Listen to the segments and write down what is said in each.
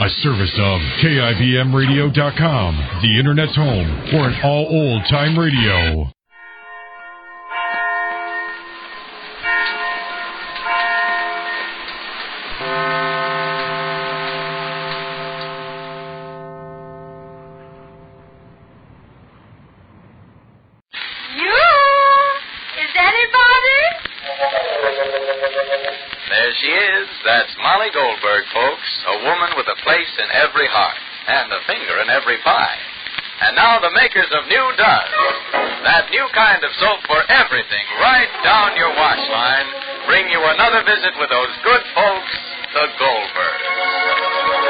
A service of KIBMradio.com, the Internet's home for an all old-time radio. There she is. That's Molly Goldberg, folks. A woman with a place in every heart and a finger in every pie. And now the makers of New Does. That new kind of soap for everything right down your wash line bring you another visit with those good folks, the Goldbergs.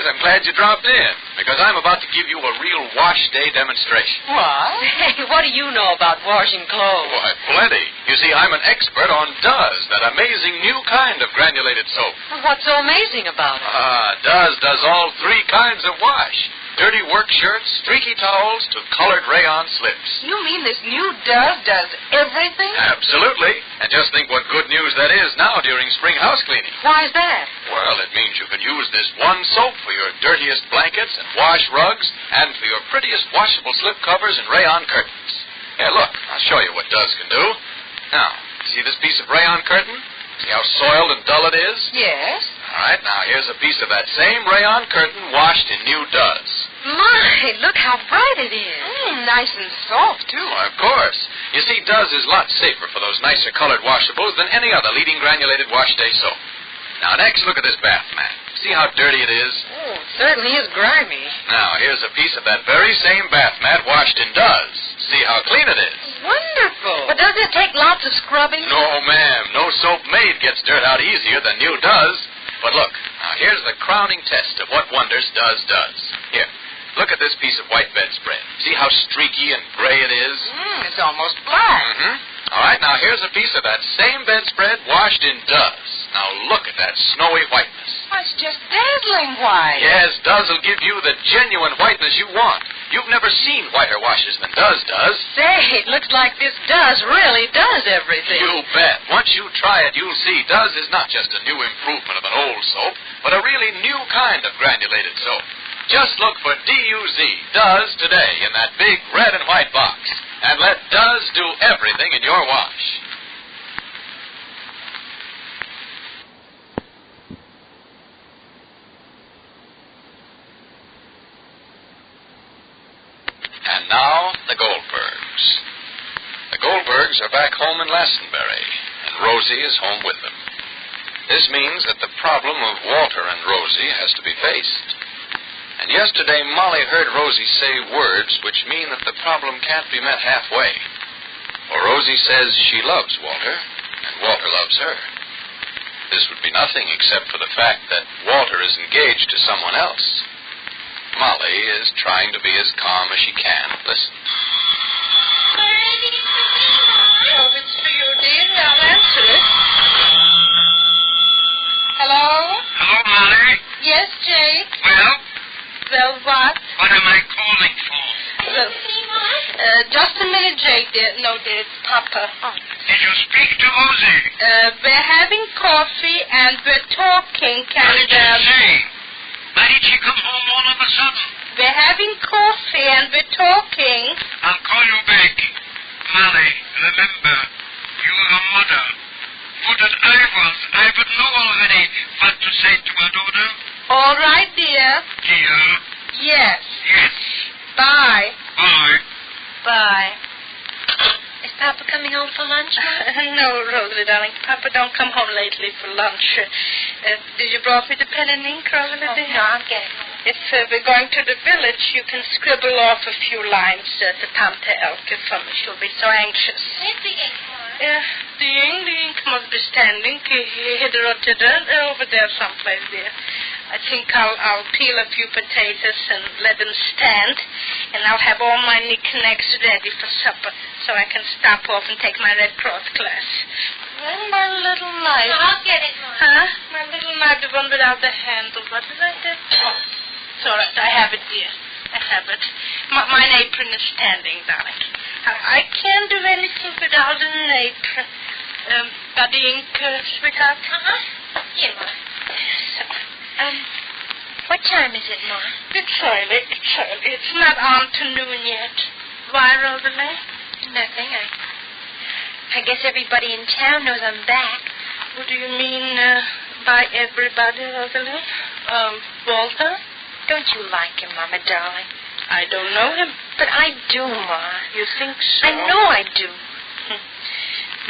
I'm glad you dropped in, because I'm about to give you a real wash day demonstration. What? Hey, what do you know about washing clothes? Why, plenty. You see, I'm an expert on Does, that amazing new kind of granulated soap. Well, what's so amazing about it? Does all three kinds of wash. Dirty work shirts, streaky towels, to colored rayon slips. You mean this new does everything? Absolutely. And just think what good news that is now during spring house cleaning. Why is that? Well, it means you can use this one soap for your dirtiest blankets and wash rugs, and for your prettiest washable slip covers and rayon curtains. Here, look, I'll show you what Does can do. Now, see this piece of rayon curtain? See how soiled and dull it is? Yes. All right, now here's a piece of that same rayon curtain washed in new Does. My, look how bright it is. Nice and soft, too. Well, of course. You see, Does is lots safer for those nicer colored washables than any other leading granulated wash day soap. Now, next, look at this bath mat. See how dirty it is? Oh, it certainly is grimy. Now, here's a piece of that very same bath mat washed in Does. See how clean it is? Wonderful. But does it take lots of scrubbing? No, ma'am. No soap made gets dirt out easier than new Does. But look, now here's the crowning test of what wonders Does does. Here, look at this piece of white bedspread. See how streaky and gray it is? It's almost black. Mm-hmm. All right, now here's a piece of that same bedspread washed in Does. Now look at that snowy whiteness. Oh, it's just dazzling white. Yes, Does will give you the genuine whiteness you want. You've never seen whiter washes than Does does. Say, it looks like this Does really does everything. You bet. Once you try it, you'll see Does is not just a new improvement of an old soap, but a really new kind of granulated soap. Just look for D-U-Z, Does, today in that big red and white box. And let Does do everything in your wash. And now, the Goldbergs. The Goldbergs are back home in Glastonbury, and Rosie is home with them. This means that the problem of Walter and Rosie has to be faced. And yesterday, Molly heard Rosie say words which mean that the problem can't be met halfway. For Rosie says she loves Walter, and Walter loves her. This would be nothing except for the fact that Walter is engaged to someone else. Molly is trying to be as calm as she can. Listen. Oh, it's for you, dear. I'll answer it. Hello? Hello, Molly. Yes, Jake? Well? Well, what? What am I calling for? Just a minute, Jake, dear. No, dear, it's Papa. Oh. Did you speak to Rosie? We're having coffee and we're talking, What did she say? Why did she come home all of a sudden? We're having coffee and we're talking. I'll call you back. Molly, remember, you're a mother. What that I would know already what to say to a daughter. All right, dear. Dear? Yes. Yes. Bye. Bye. Bye. Is Papa coming home for lunch? No, Rosalie, darling. Papa don't come home lately for lunch. Did you brought me the pen and ink, Rosalie? Oh, no, I'm getting it. If we're going to the village, you can scribble off a few lines to Tante Elke for me. She'll be so anxious. Where's the ink, Mom? The ink must be standing over there someplace, dear. I think I'll peel a few potatoes and let them stand, and I'll have all my knickknacks ready for supper so I can stop off and take my Red Cross class. Well, my little knife. I'll get it, Mom. Huh? My little knife, the one without the handle. What did I do? Oh, it's all right. I have it, dear. I have it. Mine apron is standing, darling. I can't do anything without an apron. Got the ink, sweetheart? Here, Mom. So, what time is it, Mom? it's early. It's not on to noon yet. Why, Rosalie? Nothing. I guess everybody in town knows I'm back. What do you mean by everybody, Rosalie? Walter? Don't you like him, Mama, darling? I don't know him. But I do, Ma. You think so? I know I do.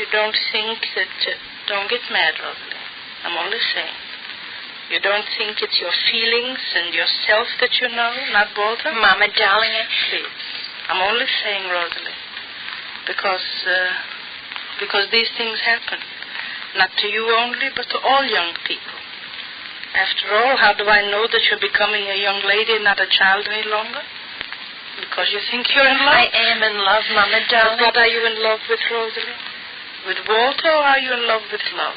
You don't think that... don't get mad, Rosalie. I'm only saying. You don't think it's your feelings and yourself that you know, not Walter? Mama, darling, Please. I'm only saying, Rosalie, because these things happen. Not to you only, but to all young people. After all, how do I know that you're becoming a young lady and not a child any longer? Because you think you're in love? I am in love, Mama, darling. But what are you in love with, Rosalie? With Walter, or are you in love with love?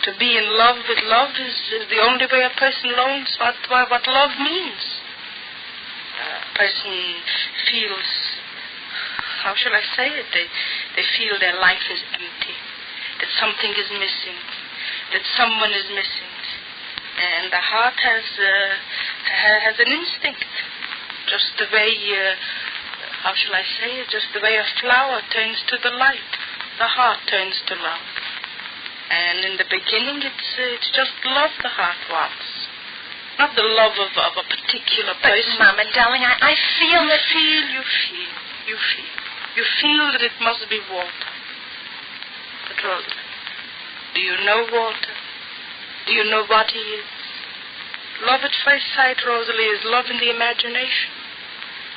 To be in love with love is the only way a person learns what love means. A person feels, how shall I say it? They feel their life is empty, that something is missing, that someone is missing. And the heart has an instinct, just the way, how shall I say it, just the way a flower turns to the light, the heart turns to love. And in the beginning, it's just love the heart wants. Not the love of a particular person. But, Mama, darling, I feel that... You feel that it must be Walter. But, Rosalie, do you know Walter? Do you know what he is? Love at first sight, Rosalie, is love in the imagination.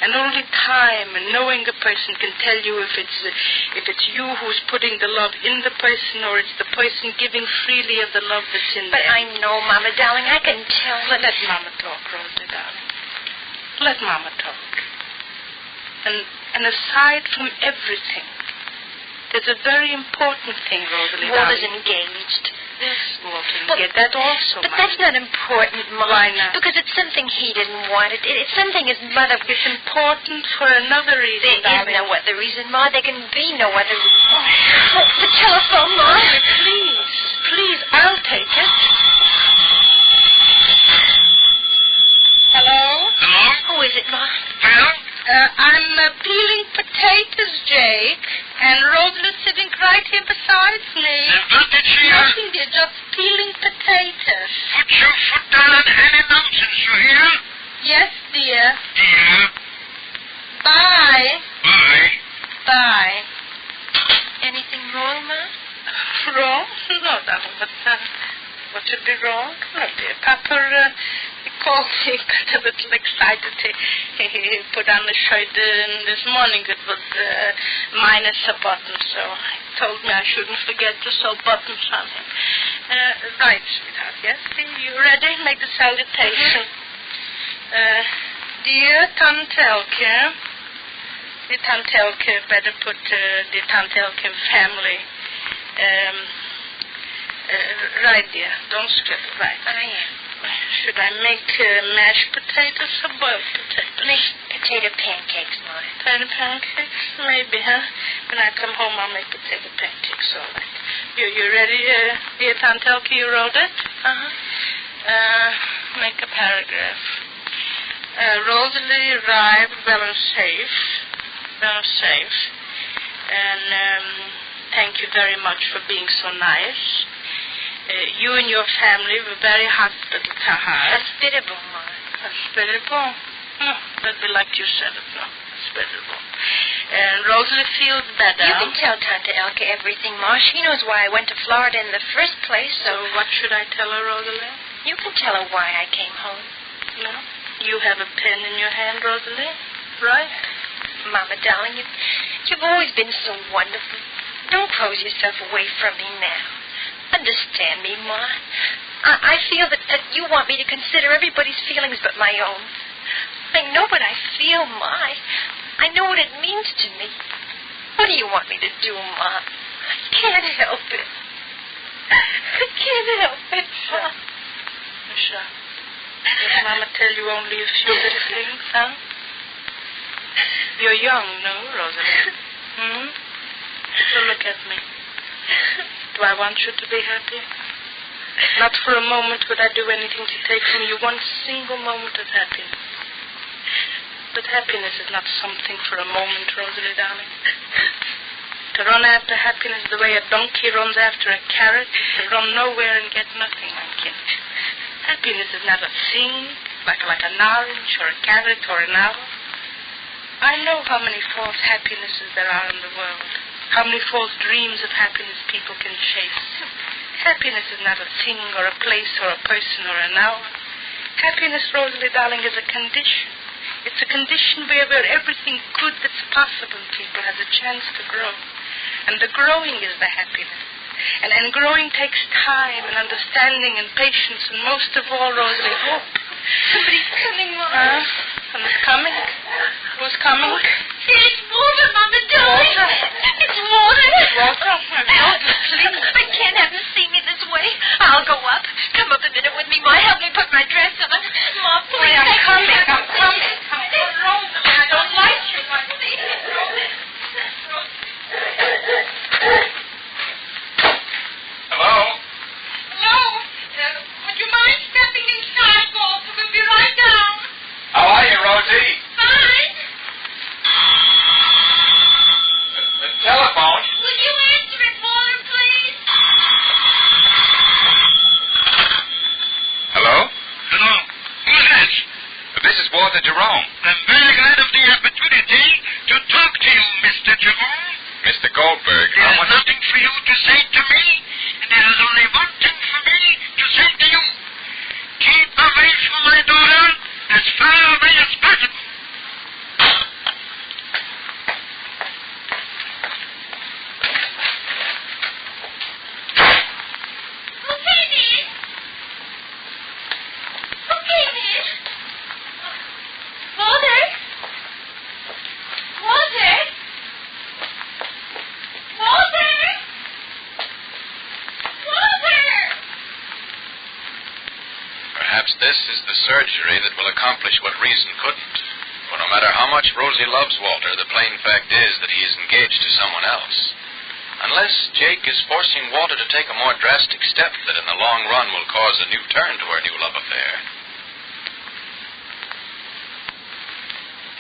And only time and knowing a person can tell you if it's you who's putting the love in the person or it's the person giving freely of the love that's in But there. I know, Mama, darling, I can tell. Let Mama talk, Rosalie, darling. Let Mama talk. And aside from everything, there's a very important thing, Rosalie, Walter's darling. engaged. Yes, Walter, get that also, But Mama. that's not important, Mom. Why not? Because it's something he didn't want. It's something his mother... It's important for another reason, There is darling. no other reason, Ma. There can be no other reason. Oh, the telephone, Ma. Please, I'll take it. Hello? Hello? Who is it, Ma? Well? I'm peeling potatoes, Jake, and Rosalind sitting right here beside me. Then what did she... Nothing, dear, just peeling potatoes. Put your foot down on any nonsense, you hear? Yes, dear. Dear. Bye. Bye. Bye. Anything wrong, Ma? Wrong? No, darling, but what should be wrong? No, dear. Papa, he called me, got a little excited. He put on the shirt this morning. It was minus a button, so he told me I shouldn't forget to sew buttons on him. Right, sweetheart, yes? You ready? Make the salutation. Dear Tante Elke, the Tante Elke, better put the Tante Elke family. Right, dear. Don't scribble. Right. I am. Should I make mashed potatoes or boiled potatoes? Make potato pancakes, Ma. Potato pancakes? Maybe, huh? When I come home, I'll make potato pancakes, all right. You ready, dear Tante Elke? You wrote it? Make a paragraph. Rosalie arrived well and safe. And thank you very much for being so nice. You and your family were very hospitable to her. Hospitable, Ma. Hospitable? No, that'd be like you said it, no. Hospitable. And Rosalie feels better. You can tell Tante Elke everything, Ma. She knows why I went to Florida in the first place, So what should I tell her, Rosalie? you can tell her why I came home. No? You have a pen in your hand, Rosalie, right? Mama, darling, you've always been so wonderful. Don't close yourself away from me now. Understand me, Ma. I feel that you want me to consider everybody's feelings but my own. I know what I feel, Ma. I know what it means to me. What do you want me to do, Ma? I can't help it. I can't help it, Ma. Misha, did Mama tell you only a few little things, huh? You're young, no, Rosalie? So look at me. Do I want you to be happy? Not for a moment would I do anything to take from you one single moment of happiness. But happiness is not something for a moment, Rosalie, darling. To run after happiness the way a donkey runs after a carrot, to run nowhere and get nothing, my kid. Happiness is not a thing, like an orange or a carrot or an apple. I know how many false happinesses there are in the world, how many false dreams of happiness people can chase. Happiness is not a thing or a place or a person or an hour. Happiness, Rosalie, darling, is a condition. It's a condition where everything good that's possible in people has a chance to grow. And the growing is the happiness. And growing takes time and understanding and patience, and most of all, Rosalie, hope. Somebody's coming, Mama. Someone's coming? Who's coming? It's water, Mama, darling. Water? It's water. Water? Please. I can't have them see me this way. I'll go up. Come up a minute with me, Ma. Help me put my dress on. Ma, please. I'm coming. Rosalie, I don't like you. Hello? Hello? Would you mind stepping inside, Walter? We'll be right down. How are you, Rosie? Fine. The telephone. Would you answer it, Walter, please? Hello? Hello. Who's this? This is Walter Jerome. I'm very glad of the opportunity to talk to you, Mr. Jerome. Mr. Goldberg, There is nothing for you to say to me, and there is only one thing for me to say to you. Keep away from my daughter as far away as possible. Who came in? Who came in? Walter? Walter? Walter? Walter? perhaps this is the surgery that will accomplish what reason couldn't. For no matter how much Rosie loves Walter, the plain fact is that he is engaged to someone else. Unless Jake is forcing Walter to take a more drastic step that in the long run will cause a new turn to our new love affair.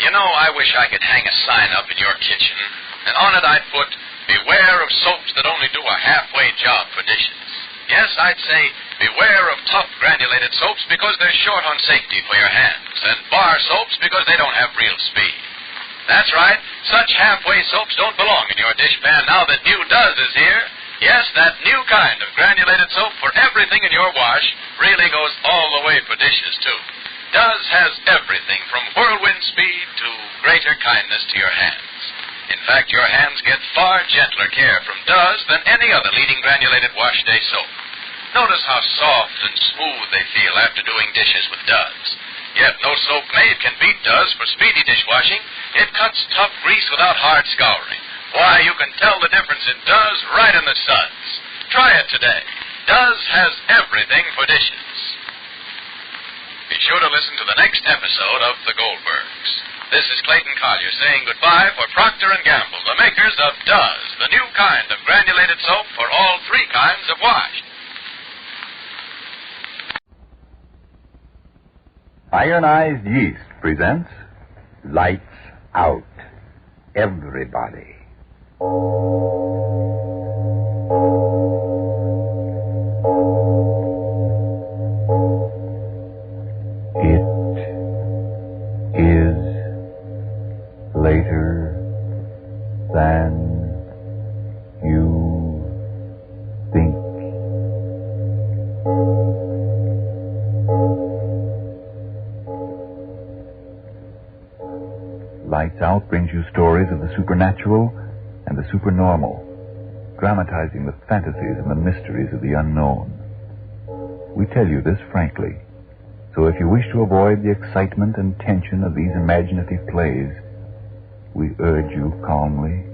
You know, I wish I could hang a sign up in your kitchen, and on it I'd put, "Beware of soaps that only do a halfway job for dishes." Yes, I'd say, beware of tough granulated soaps because they're short on safety for your hands, and bar soaps because they don't have real speed. That's right, such halfway soaps don't belong in your dishpan now that new Does is here. Yes, that new kind of granulated soap for everything in your wash really goes all the way for dishes, too. Does has everything from whirlwind speed to greater kindness to your hands. In fact, your hands get far gentler care from Does than any other leading granulated wash day soap. Notice how soft and smooth they feel after doing dishes with Does. Yet no soap made can beat Does for speedy dishwashing. It cuts tough grease without hard scouring. Why, you can tell the difference in Does right in the suds. Try it today. Does has everything for dishes. Be sure to listen to the next episode of The Goldbergs. This is Clayton Collier saying goodbye for Procter & Gamble, the makers of Does, the new kind of granulated soap for all three kinds of wash. Ionized Yeast presents Lights Out. Everybody. It is later than you think. Lights Out brings you stories of the supernatural and the supernormal, dramatizing the fantasies and the mysteries of the unknown. We tell you this frankly. So if you wish to avoid the excitement and tension of these imaginative plays, we urge you calmly,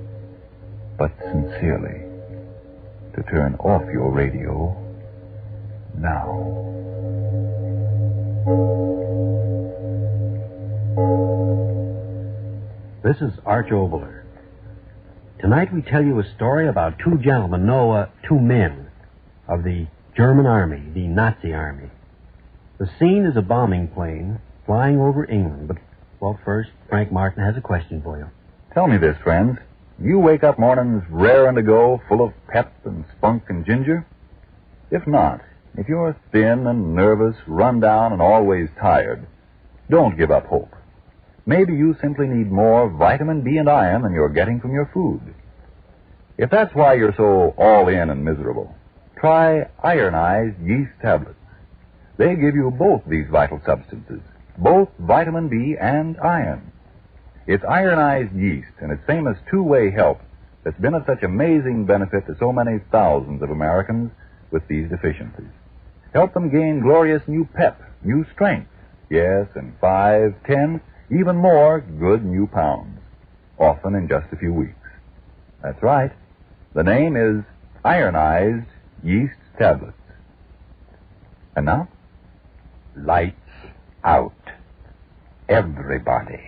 but sincerely, to turn off your radio now. This is Arch Oboler. Tonight we tell you a story about two gentlemen, two men of the German army, the Nazi army. The scene is a bombing plane flying over England, but, well, first, Frank Martin has a question for you. Tell me this, friends. You wake up mornings raring to go, full of pep and spunk and ginger? If not, if you're thin and nervous, run down, and always tired, don't give up hope. Maybe you simply need more vitamin B and iron than you're getting from your food. If that's why you're so all in and miserable, try ironized yeast tablets. They give you both these vital substances, both vitamin B and iron. It's ironized yeast and its famous two-way help that's been of such amazing benefit to so many thousands of Americans with these deficiencies. Help them gain glorious new pep, new strength, yes, and 5, 10, even more good new pounds, often in just a few weeks. That's right. The name is ironized yeast tablets. And now, lights out. Everybody.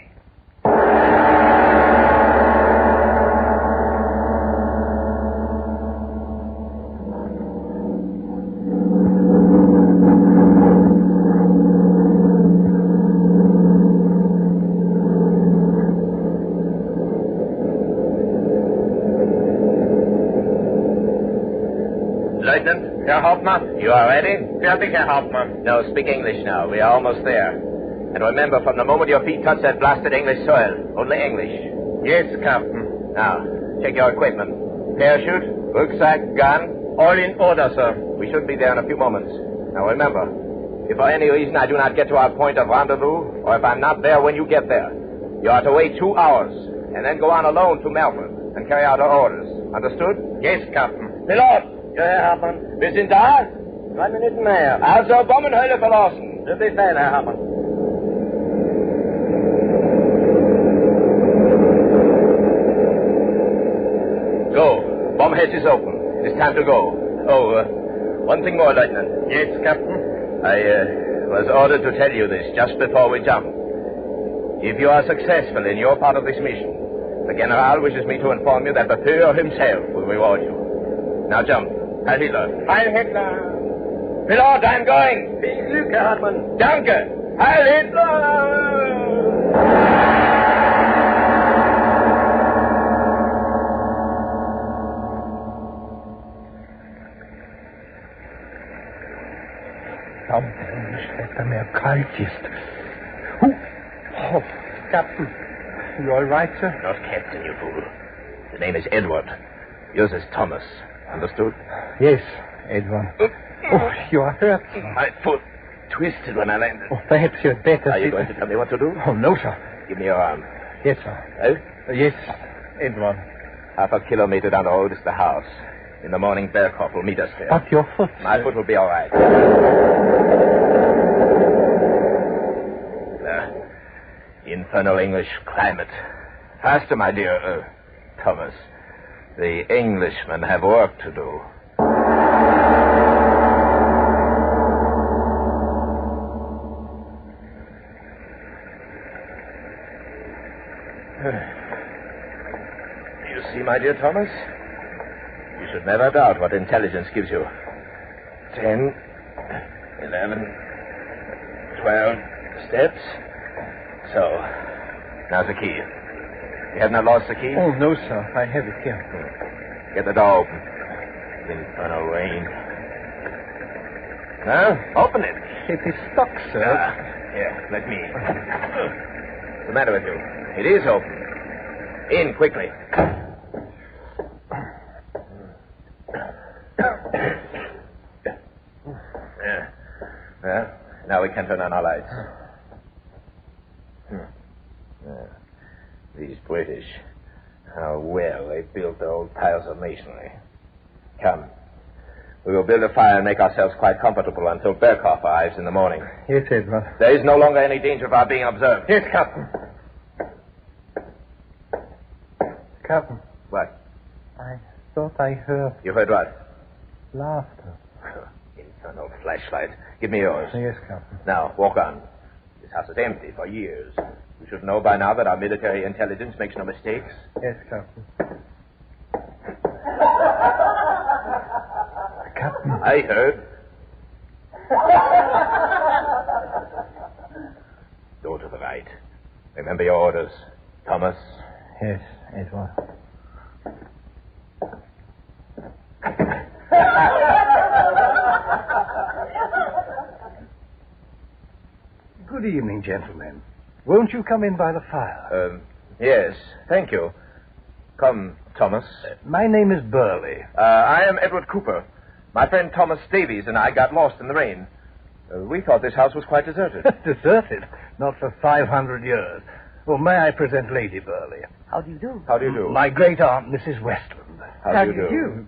Lieutenant? Herr Hauptmann? You are ready? Fertig, Herr Hauptmann. No, speak English now. We are almost there. And remember, from the moment your feet touch that blasted English soil, only English. Yes, Captain. Now, check your equipment. Parachute, rucksack, gun. All in order, sir. We should be there in a few moments. Now, remember, if for any reason I do not get to our point of rendezvous, or if I'm not there when you get there, you are to wait 2 hours, and then go on alone to Melbourne and carry out our orders. Understood? Yes, Captain. Pilot! Ja, Herr Hartmann. Wir sind da? 3 Minuten mehr. Also, Bombenhöhle verlassen. Wird nicht sein, Herr Hartmann. Go. Bomb hatch is open. It is time to go. Oh, one thing more, Lieutenant. Yes, Captain? I was ordered to tell you this just before we jump. If you are successful in your part of this mission, the General wishes me to inform you that the Führer himself will reward you. Now jump. Heil Hitler. Heil Hitler. Pilot, I'm going. Viel Glück, Herr Hartmann. Danke. Heil Hitler. Wetter mehr kalt ist. Oh, Captain. You all right, sir? Not Captain, you fool. The name is Edward. Yours is Thomas. Understood? Yes, Edward. Oh, you are hurt. My foot twisted when I landed. Oh, perhaps you'd better... Are you going to tell me what to do? Oh, no, sir. Give me your arm. Yes, sir. Oh? Yes, Edward. 1/2 kilometer down the road is the house. In the morning, Berghoff will meet us there. But your foot... My foot will be all right. Infernal English climate. Faster, my dear, Thomas. The Englishmen have work to do. You see, my dear Thomas? You should never doubt what intelligence gives you. 10, 11, 12 steps. So, now's the key. You have not lost the key? Oh, no, sir. I have it here. Get the door open. Infernal rain. Now, open it. It is stuck, sir. Here, let me. What's the matter with you? It is open. In, quickly. Yeah. Well, now we can turn on our lights. These British, how well they built their old piles of masonry. Come. We will build a fire and make ourselves quite comfortable until Berkoff arrives in the morning. Yes, Edward. There is no longer any danger of our being observed. Yes, Captain. Captain. What? I thought I heard You heard what? laughter. Infernal flashlight. Give me yours. Yes, Captain. Now, walk on. This house is empty for years. You should know by now that our military intelligence makes no mistakes. Yes, Captain. Captain. I heard. Go to the right. Remember your orders, Thomas. Yes, Edward. Good evening, gentlemen. Won't you come in by the fire? Yes, thank you. Come, Thomas. My name is Burley. I am Edward Cooper. My friend Thomas Davies and I got lost in the rain. We thought this house was quite deserted. Deserted? Not for 500 years. Well, may I present Lady Burley? How do you do? How do you do? My great-aunt, Mrs. Westland. How do you do?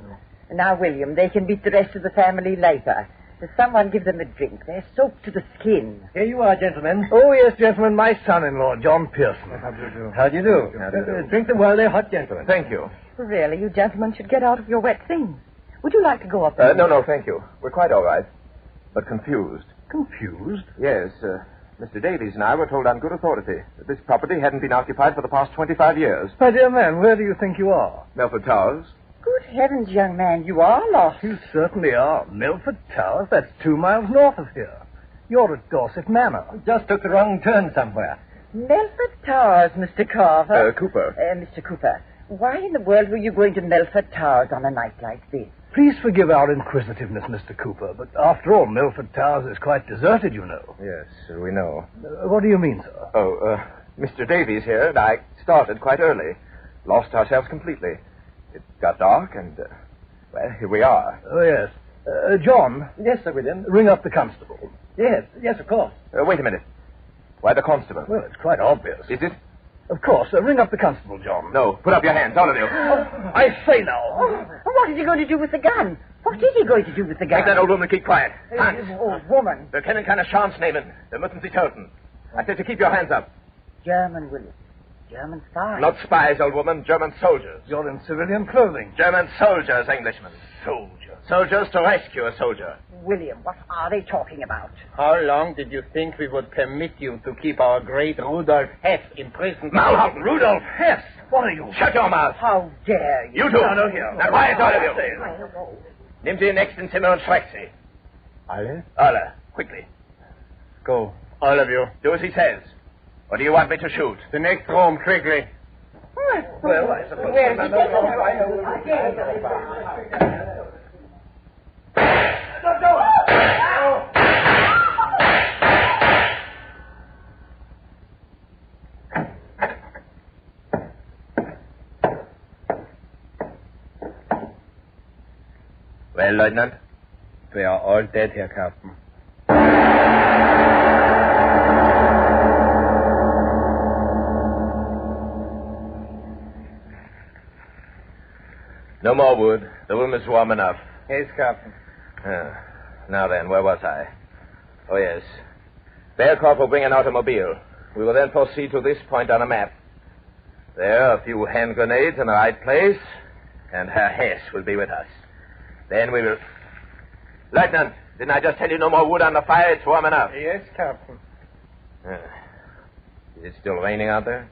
Now, William, they can beat the rest of the family later. Does someone give them a drink? They're soaked to the skin. Here you are, gentlemen. Oh, yes, gentlemen. My son-in-law, John Pearson. How do you do? How do you do? Drink them while they're hot, gentlemen. Thank you. Really, you gentlemen should get out of your wet things. Would you like to go up? No, thank you. We're quite all right. But confused. Confused? Yes, Mr. Davies and I were told on good authority that this property hadn't been occupied for the past 25 years. My dear man, where do you think you are? Melford Towers. Good heavens, young man, you are lost. You certainly are. Milford Towers? That's 2 miles north of here. You're at Dorset Manor. Just took the wrong turn somewhere. Melford Towers, Mr. Carver. Cooper. Mr. Cooper, why in the world were you going to Melford Towers on a night like this? Please forgive our inquisitiveness, Mr. Cooper, but after all, Milford Towers is quite deserted, you know. Yes, we know. What do you mean, sir? Mr. Davies here and I started quite early. Lost ourselves completely. It got dark and, well, here we are. Oh, yes. John. Yes, Sir William. Ring up the constable. Yes, of course. Wait a minute. Why the constable? Well, it's quite obvious. Is it? Of course. Ring up the constable, John. No, put up your hands, all of you. I say now. What is he going to do with the gun? What is he going to do with the gun? Make that old woman keep quiet. Hans. Old woman. Wir kennen keine Chance nehmen. Wir müssen sie töten. I said to keep your hands up. German, William. German spies. Not spies, old woman. German soldiers. You're in civilian clothing. German soldiers, Englishmen. Soldiers. Soldiers to rescue a soldier. William, what are they talking about? How long did you think we would permit you to keep our great Rudolf Hess imprisoned? Now, Rudolf Hess! What are you? Shut your mouth. How dare you? You two. No, here. Now, quiet, all of you. Nimm sie in den nächsten Zimmer und schreck sie. Alle? Alle. Quickly. Go. All of you. Do as he says. Or do you want me to shoot? The next room, quickly. Well, I suppose... Well, Lieutenant? We are all dead here, Captain. No more wood. The room is warm enough. Yes, Captain. Now then, where was I? Oh, yes. Berkoff will bring an automobile. We will then proceed to this point on a map. There, a few hand grenades in the right place, and Herr Hess will be with us. Then we will... Lieutenant, didn't I just tell you no more wood on the fire? It's warm enough. Yes, Captain. Is it still raining out there?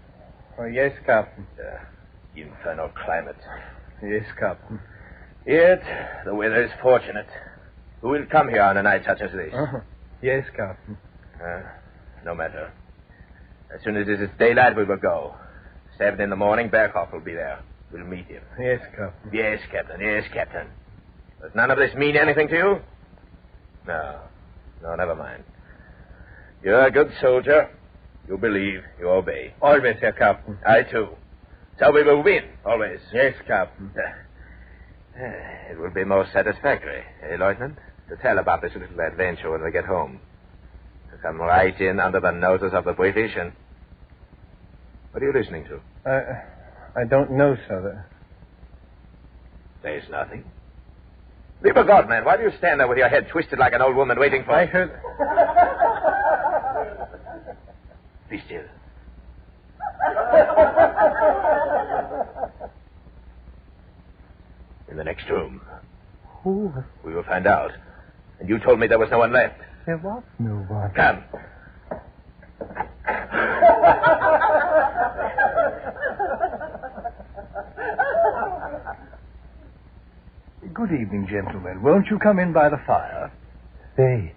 Oh, yes, Captain. Infernal climate. Yes, Captain. Yet, the weather is fortunate. Who will come here on a night such as this? Yes, Captain. No matter. As soon as it is daylight, we will go. 7 in the morning, Berkoff will be there. We'll meet him. Yes, Captain. Yes, Captain. Yes, Captain. Does none of this mean anything to you? No, never mind. You're a good soldier. You believe, you obey. Always, Herr Captain. I, too. So we will win, always. Yes, Captain. It will be most satisfactory, Lieutenant, to tell about this little adventure when we get home. To come right in under the noses of the British and... What are you listening to? I don't know, sir. There's nothing. Lieber God, man, why do you stand there with your head twisted like an old woman waiting for... I heard... Be still. In the next room. Who? We will find out. And you told me there was no one left. There was no one. Come. Good evening, gentlemen. Won't you come in by the fire? They,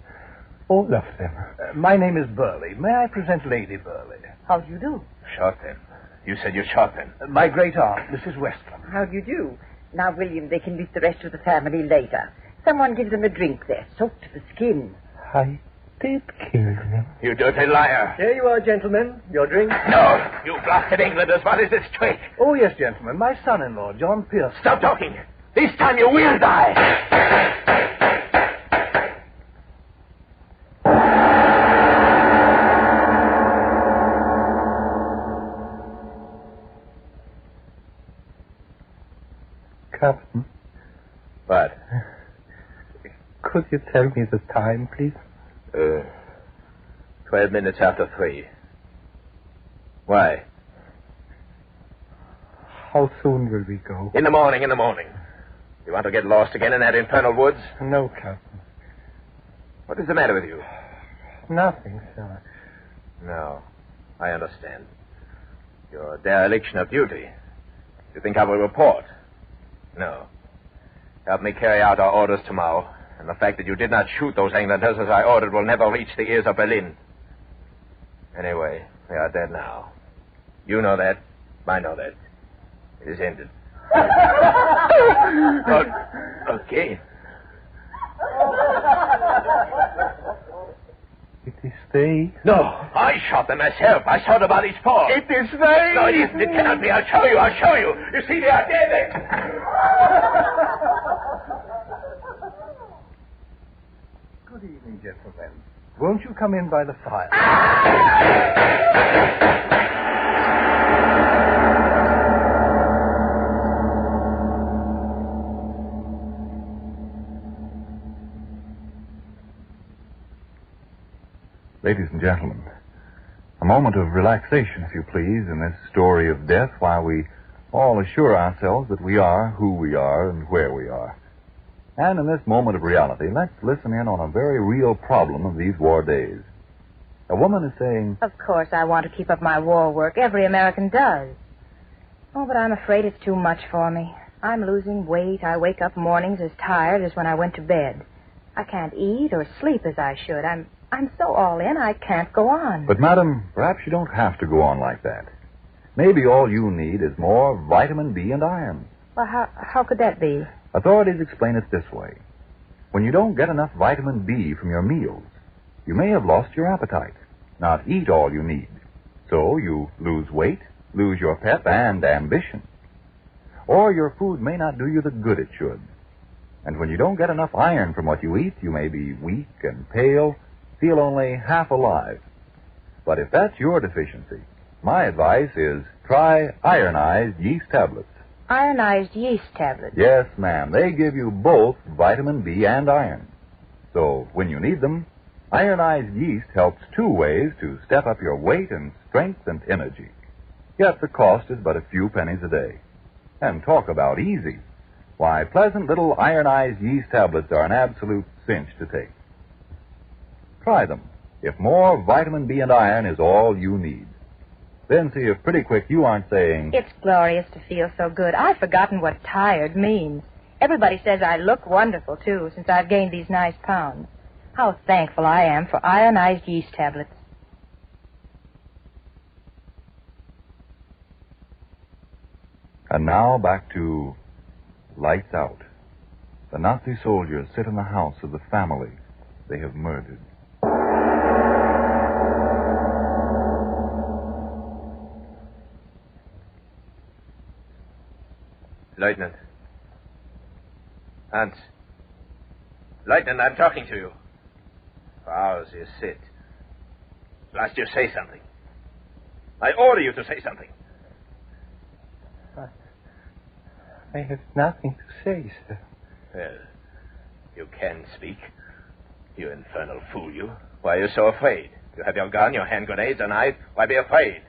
all of them. My name is Burley. May I present Lady Burley? How do you do? Shot them. You said you shot them. My great aunt, Mrs. Westland. How do you do? Now, William, they can meet the rest of the family later. Someone gives them a drink. They're soaked to the skin. I did kill them. You dirty liar. Here you are, gentlemen. Your drink? No, you blasted Englanders. What is this trick? Oh, yes, gentlemen. My son-in-law, John Pierce. Stop talking. This time you will die. Captain. What? Could you tell me the time, please? 12 minutes after 3. Why? How soon will we go? In the morning. You want to get lost again in that infernal woods? No, Captain. What is the matter with you? Nothing, sir. No, I understand. Your dereliction of duty. You think I will report? No. Help me carry out our orders tomorrow, and the fact that you did not shoot those Englanders as I ordered will never reach the ears of Berlin. Anyway, they are dead now. You know that. I know that. It is ended. Okay. It is they? No, I shot them myself. I saw the bodies fall. It is they? No, it isn't. It cannot be. I'll show you. You see, they are dead. Good evening, gentlemen. Won't you come in by the fire? Ladies and gentlemen, a moment of relaxation, if you please, in this story of death while we all assure ourselves that we are who we are and where we are. And in this moment of reality, let's listen in on a very real problem of these war days. A woman is saying, Of course I want to keep up my war work. Every American does. Oh, but I'm afraid it's too much for me. I'm losing weight. I wake up mornings as tired as when I went to bed. I can't eat or sleep as I should. I'm so all in, I can't go on. But, madam, perhaps you don't have to go on like that. Maybe all you need is more vitamin B and iron. Well, how could that be? Authorities explain it this way. When you don't get enough vitamin B from your meals, you may have lost your appetite, not eat all you need. So you lose weight, lose your pep and ambition. Or your food may not do you the good it should. And when you don't get enough iron from what you eat, you may be weak and pale, feel only half alive. But if that's your deficiency, my advice is try ironized yeast tablets. Ironized yeast tablets? Yes, ma'am. They give you both vitamin B and iron. So when you need them, ironized yeast helps 2 ways to step up your weight and strength and energy. Yet the cost is but a few pennies a day. And talk about easy. Why, pleasant little ironized yeast tablets are an absolute cinch to take. Try them, if more vitamin B and iron is all you need. Then see if pretty quick you aren't saying, It's glorious to feel so good. I've forgotten what tired means. Everybody says I look wonderful, too, since I've gained these nice pounds. How thankful I am for ironized yeast tablets. And now back to Lights Out. The Nazi soldiers sit in the house of the family they have murdered. Lieutenant. Hans. Lieutenant, I'm talking to you. For hours you sit. Last you say something. I order you to say something. I have nothing to say, sir. Well, You can speak. You infernal fool, you. Why are you so afraid? You have your gun, your hand grenades, and why be afraid?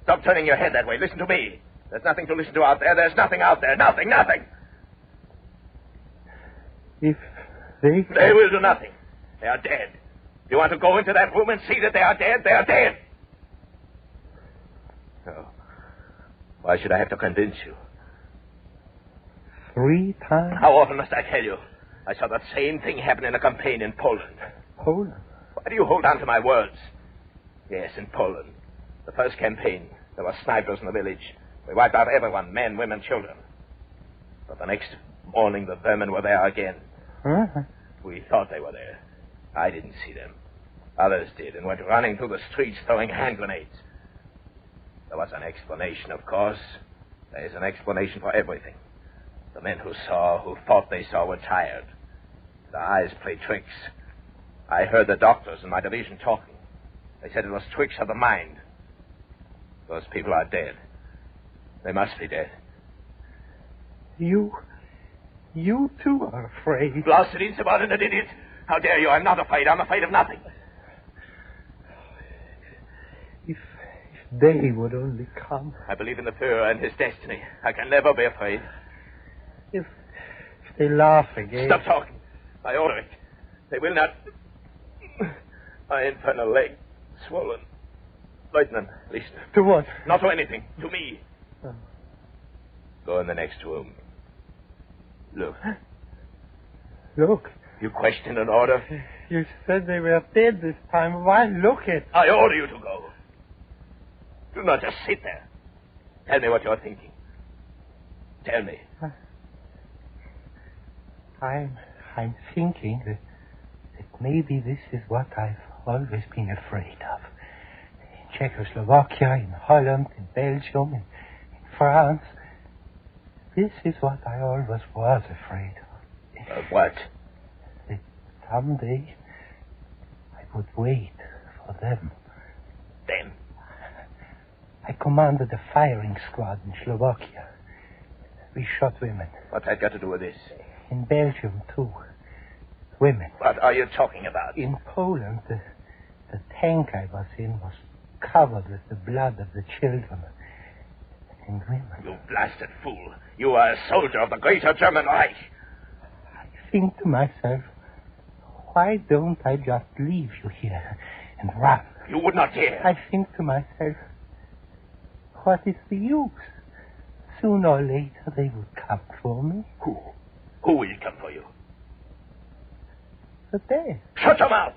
Stop turning your head that way. Listen to me. There's nothing to listen to out there. There's nothing out there. Nothing. If they... They will do nothing. They are dead. You want to go into that room and see that they are dead? They are dead. Oh. Why should I have to convince you? 3 times? How often must I tell you? I saw that same thing happen in a campaign in Poland. Poland? Why do you hold on to my words? Yes, in Poland. The first campaign. There were snipers in the village. We wiped out everyone, men, women, children. But the next morning, the vermin were there again. Huh? We thought they were there. I didn't see them. Others did, and went running through the streets throwing hand grenades. There was an explanation, of course. There is an explanation for everything. The men who thought they saw, were tired. Their eyes played tricks. I heard the doctors in my division talking. They said it was tricks of the mind. Those people are dead. They must be dead. You too are afraid. Blasted insubordinate idiot. How dare you? I'm not afraid. I'm afraid of nothing. If they would only come. I believe in the Führer and his destiny. I can never be afraid. If they laugh again. Stop talking. I order it. They will not. My infernal leg. Swollen. Lieutenant, listen. To what? Not to anything. To me. Oh. Go in the next room. Look. Look. You question an order? You said they were dead this time. Why look at... I order you to go. Do not just sit there. Tell me what you're thinking. Tell me. I'm thinking that maybe this is what I've always been afraid of. In Czechoslovakia, in Holland, in Belgium, in France. This is what I always was afraid of. Of what? That someday I would wait for them. Them? I commanded a firing squad in Slovakia. We shot women. What's that got to do with this? In Belgium, too. Women. What are you talking about? In Poland, the tank I was in was covered with the blood of the children and women. You blasted fool. You are a soldier of the greater German Reich. I think to myself, why don't I just leave you here and run? You would not dare. I think to myself, what is the use? Sooner or later they would come for me. Who? Who will come for you? The dead. Shut your mouth!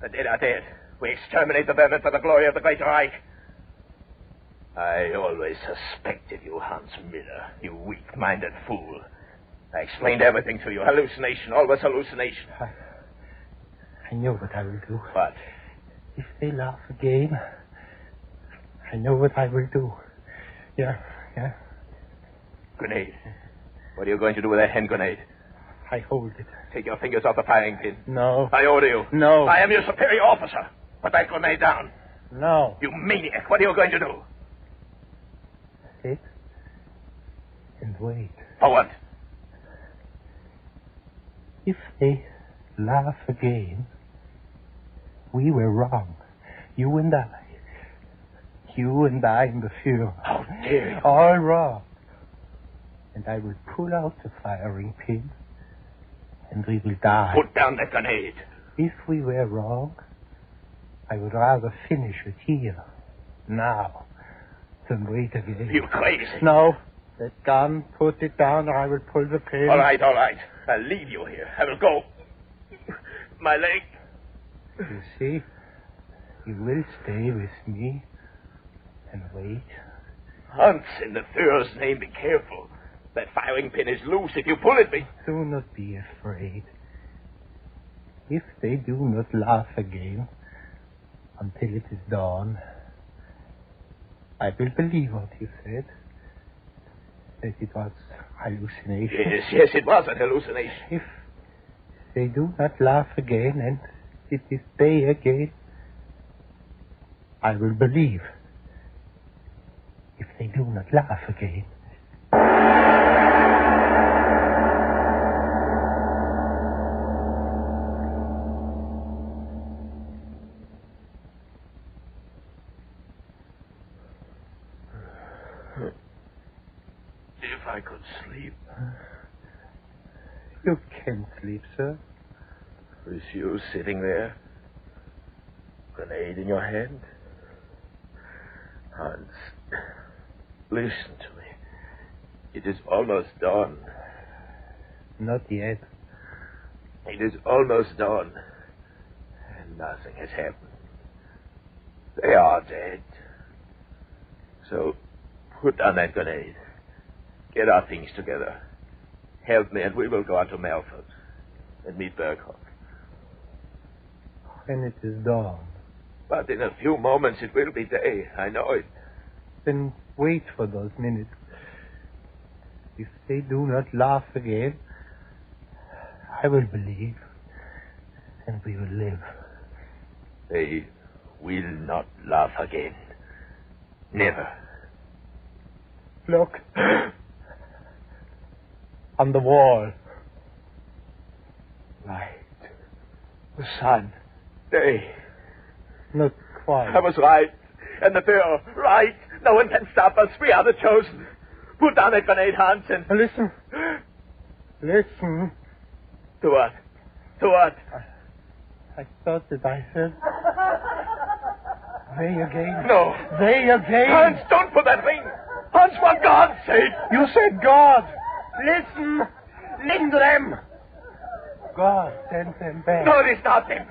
The dead are dead. We exterminate the vermin for the glory of the Great Reich. I always suspected you, Hans Miller, you weak-minded fool. I explained everything to you. Hallucination, always hallucination. I know what I will do. What? If they laugh again, I know what I will do. Yeah. Grenade. What are you going to do with that hand grenade? I hold it. Take your fingers off the firing pin. No. I order you. No. I am your superior officer. Put that grenade down. No. You maniac. What are you going to do? Sit and wait. For what? If they laugh again, we were wrong. You and I. You and I and the Führer. How dare you? All wrong. And I will pull out the firing pin, and we will die. Put down that grenade. If we were wrong, I would rather finish it here, now, than wait again. You crazy. No. That gun, put it down, or I will pull the pin. All right. I'll leave you here. I will go. My leg. You see, you will stay with me and wait. Hans, in the Führer's name, be careful. That firing pin is loose. If you pull it, Do not be afraid. If they do not laugh again until it is dawn, I will believe what you said. That it was hallucination. Yes, it was a hallucination. If they do not laugh again and it is day again, I will believe. If they do not laugh again. If I could sleep. You can't sleep, sir. With you sitting there, grenade in your hand. Hans, listen to me. It is almost dawn. Not yet. It is almost dawn. And nothing has happened. They are dead. So, put down that grenade. Get our things together. Help me and we will go on to Melford and meet Berghoff. When it is dawn. But in a few moments it will be day. I know it. Then wait for those minutes. If they do not laugh again, I will believe, and we will live. They will not laugh again. Never. Look. On the wall. Light. The sun. Day. Not quite. I was right. And the bill. Right. No one can stop us. We are the chosen. Put down that grenade, Hans, and... Listen. Listen. To what? To what? I thought that I heard... They again. No. They again. Hans, don't put that ring. Hans, for God's sake. You said God. Listen. Listen to them. God sent them back. No, it is not them.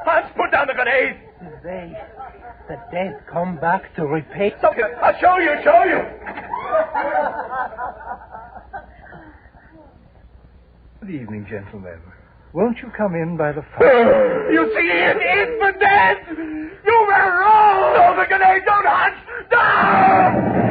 Hans, put down the grenade. They, the dead, come back to repay. Okay, I'll show you. Good evening, gentlemen. Won't you come in by the fire? You see, it is the dead. You were wrong. No, the grenade, don't, Hans. No!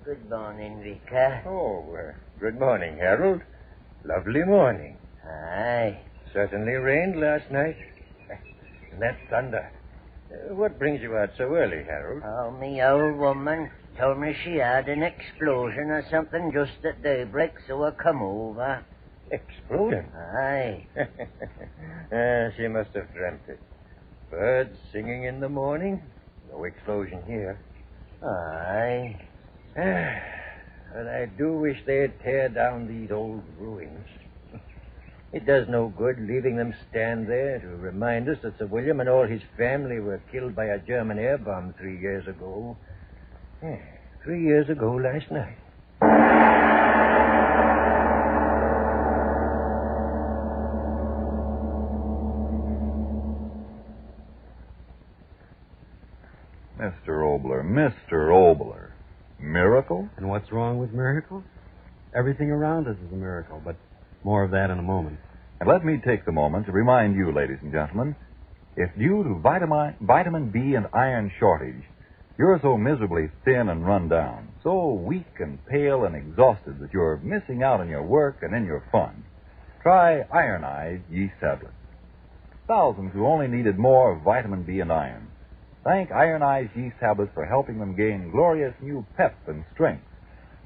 Good morning, Vicar. Oh, good morning, Harold. Lovely morning. Aye. Certainly rained last night. And that thunder. What brings you out so early, Harold? Oh, me old woman told me she had an explosion or something just at daybreak, so I come over. Explosion? Aye. She must have dreamt it. Birds singing in the morning. No explosion here. Aye. But I do wish they'd tear down these old ruins. It does no good leaving them stand there to remind us that Sir William and all his family were killed by a German air bomb 3 years ago. 3 years ago last night. Mr. Oboler. Miracle? And what's wrong with miracles? Everything around us is a miracle, but more of that in a moment. And let me take the moment to remind you, ladies and gentlemen, if due to vitamin B and iron shortage, you're so miserably thin and run down, so weak and pale and exhausted that you're missing out on your work and in your fun, try ironized yeast tablets. Thousands who only needed more vitamin B and iron thank ironized yeast tablets for helping them gain glorious new pep and strength,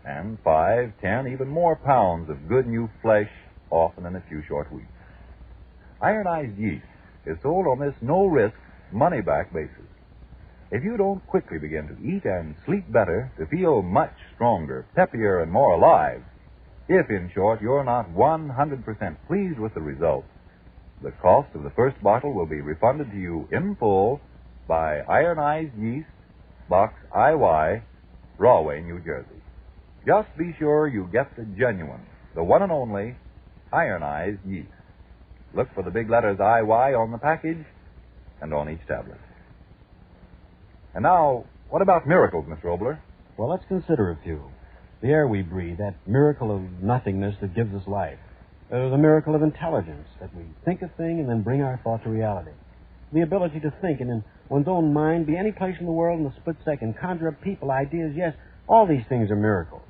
and 5, 10, even more pounds of good new flesh, often in a few short weeks. Ironized yeast is sold on this no-risk, money-back basis. If you don't quickly begin to eat and sleep better, to feel much stronger, peppier, and more alive, if, in short, you're not 100% pleased with the results, the cost of the first bottle will be refunded to you in full by Ironized Yeast, Box IY, Rahway, New Jersey. Just be sure you get the genuine, the one and only, Ironized Yeast. Look for the big letters IY on the package and on each tablet. And now, what about miracles, Mr. Oboler? Well, let's consider a few. The air we breathe, that miracle of nothingness that gives us life. The miracle of intelligence, that we think a thing and then bring our thought to reality. The ability to think and in one's own mind be any place in the world in a split second, conjure up people, ideas, yes, all these things are miracles.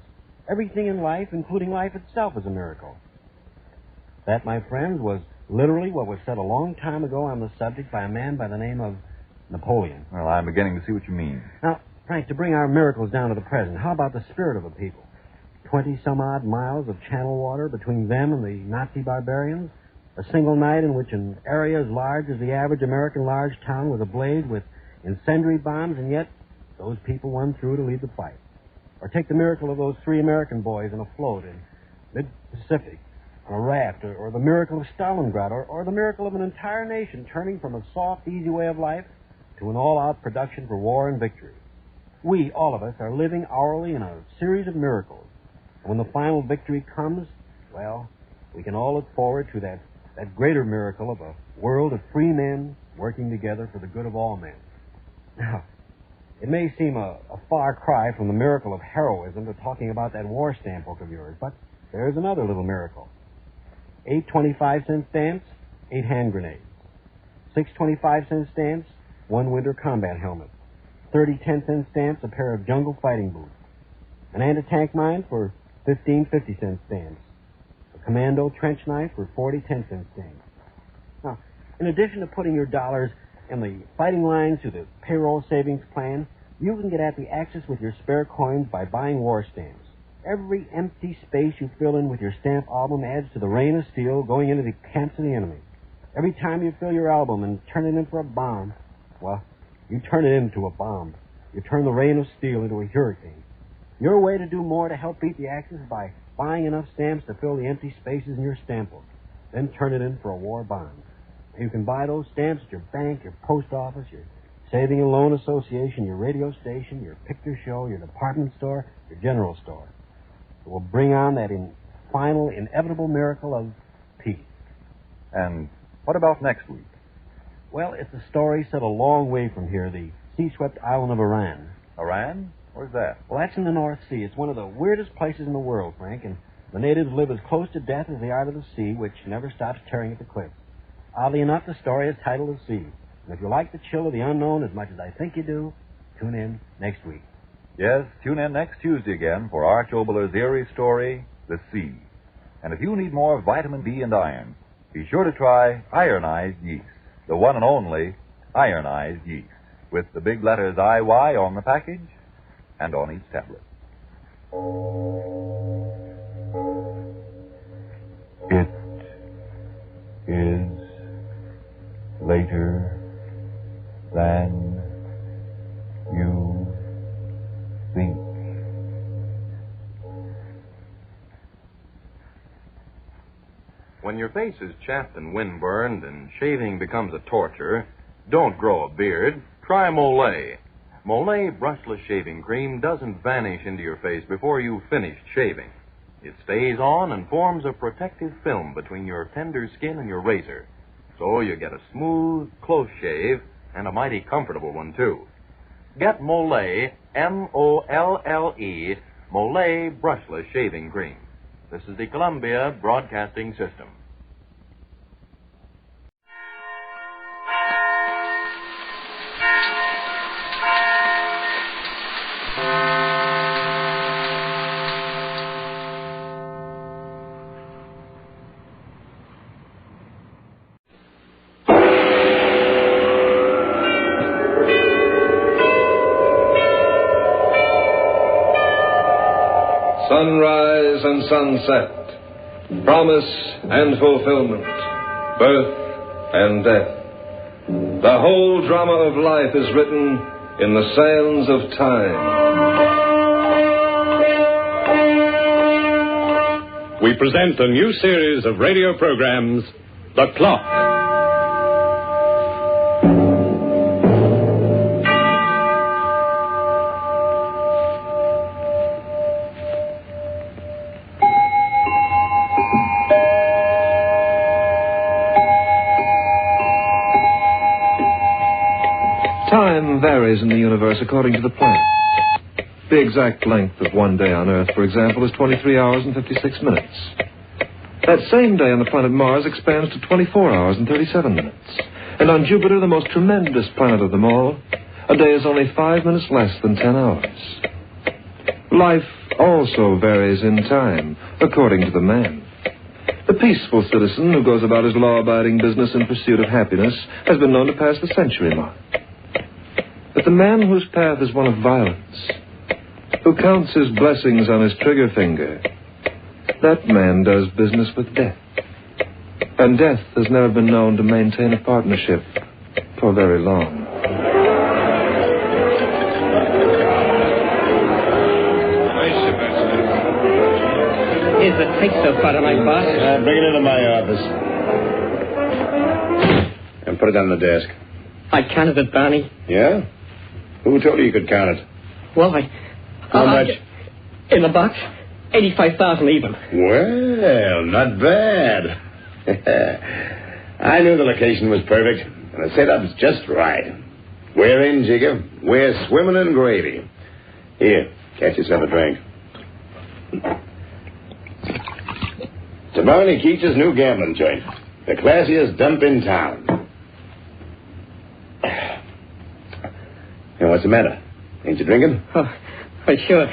Everything in life, including life itself, is a miracle. That, my friends, was literally what was said a long time ago on the subject by a man by the name of Napoleon. Well, I'm beginning to see what you mean. Now, Frank, to bring our miracles down to the present, how about the spirit of the people? 20-some-odd miles of channel water between them and the Nazi barbarians? A single night in which an area as large as the average American large town was ablaze with incendiary bombs, and yet those people won through to lead the fight. Or take the miracle of those 3 American boys in a float in mid-Pacific on a raft, or the miracle of Stalingrad, or the miracle of an entire nation turning from a soft, easy way of life to an all-out production for war and victory. We, all of us, are living hourly in a series of miracles. And when the final victory comes, well, we can all look forward to that greater miracle of a world of free men working together for the good of all men. Now, it may seem a far cry from the miracle of heroism to talking about that war stamp book of yours, but there's another little miracle. 8 25-cent stamps, 8 hand grenades. 6 25-cent stamps, 1 winter combat helmet. 30 10-cent stamps, a pair of jungle fighting boots. An anti-tank mine for 15 50-cent stamps. A commando trench knife for 40 10-cent stamps. Now, in addition to putting your dollars in the fighting lines to the payroll savings plan, you can get at the Axis with your spare coins by buying war stamps. Every empty space you fill in with your stamp album adds to the rain of steel going into the camps of the enemy. Every time you fill your album and turn it in for a bomb, well, you turn it into a bomb. You turn the rain of steel into a hurricane. Your way to do more to help beat the Axis is by buying enough stamps to fill the empty spaces in your stamp book, then turn it in for a war bond. You can buy those stamps at your bank, your post office, your saving and loan association, your radio station, your picture show, your department store, your general store. It will bring on that final, inevitable miracle of peace. And what about next week? Well, it's a story set a long way from here, the sea-swept island of Iran. Iran? Where's that? Well, that's in the North Sea. It's one of the weirdest places in the world, Frank, and the natives live as close to death as they are to the sea, which never stops tearing at the cliffs. Oddly enough, the story is titled The Sea. And if you like the chill of the unknown as much as I think you do, tune in next week. Yes, tune in next Tuesday again for Arch Oboler's eerie story, The Sea. And if you need more vitamin D and iron, be sure to try ironized yeast, the one and only ironized yeast, with the big letters IY on the package and on each tablet. It is later than you think. When your face is chapped and windburned and shaving becomes a torture, don't grow a beard. Try Molay. Molay brushless shaving cream doesn't vanish into your face before you've finished shaving. It stays on and forms a protective film between your tender skin and your razor. So you get a smooth, close shave, and a mighty comfortable one, too. Get Molay, M-O-L-L-E, Molay brushless shaving cream. This is the Columbia Broadcasting System. Sunrise and sunset, promise and fulfillment, birth and death. The whole drama of life is written in the sands of time. We present a new series of radio programs, The Clock. Time varies in the universe according to the planets. The exact length of one day on Earth, for example, is 23 hours and 56 minutes. That same day on the planet Mars expands to 24 hours and 37 minutes. And on Jupiter, the most tremendous planet of them all, a day is only 5 minutes less than 10 hours. Life also varies in time, according to the man. The peaceful citizen who goes about his law-abiding business in pursuit of happiness has been known to pass the century mark. But the man whose path is one of violence, who counts his blessings on his trigger finger, that man does business with death. And death has never been known to maintain a partnership for very long. Here's the taste of butter, my boss. Bring it into my office. And put it on the desk. I counted it, Barney. Yeah? Who told you could count it? Well, How much? In the box, 85,000 even. Well, not bad. I knew the location was perfect, and the setup's just right. We're in, Jigger. We're swimming in gravy. Here, catch yourself a drink. It's Barney Keach's new gambling joint. The classiest dump in town. Hey, what's the matter? Ain't you drinking? Oh, sure.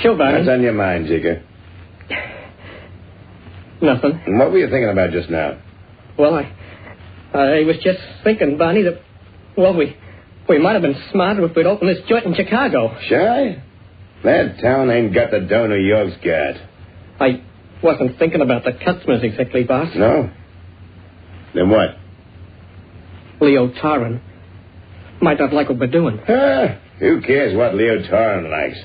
Sure, Barney. What's on your mind, Jigger? Nothing. And what were you thinking about just now? Well, I was just thinking, Barney, that, well, we might have been smarter if we'd opened this joint in Chicago. Shy? That town ain't got the dough New York's got. I wasn't thinking about the customers exactly, boss. No? Then what? Leo Tarrin might not like what we're doing. Who cares what Leo Tarrin likes?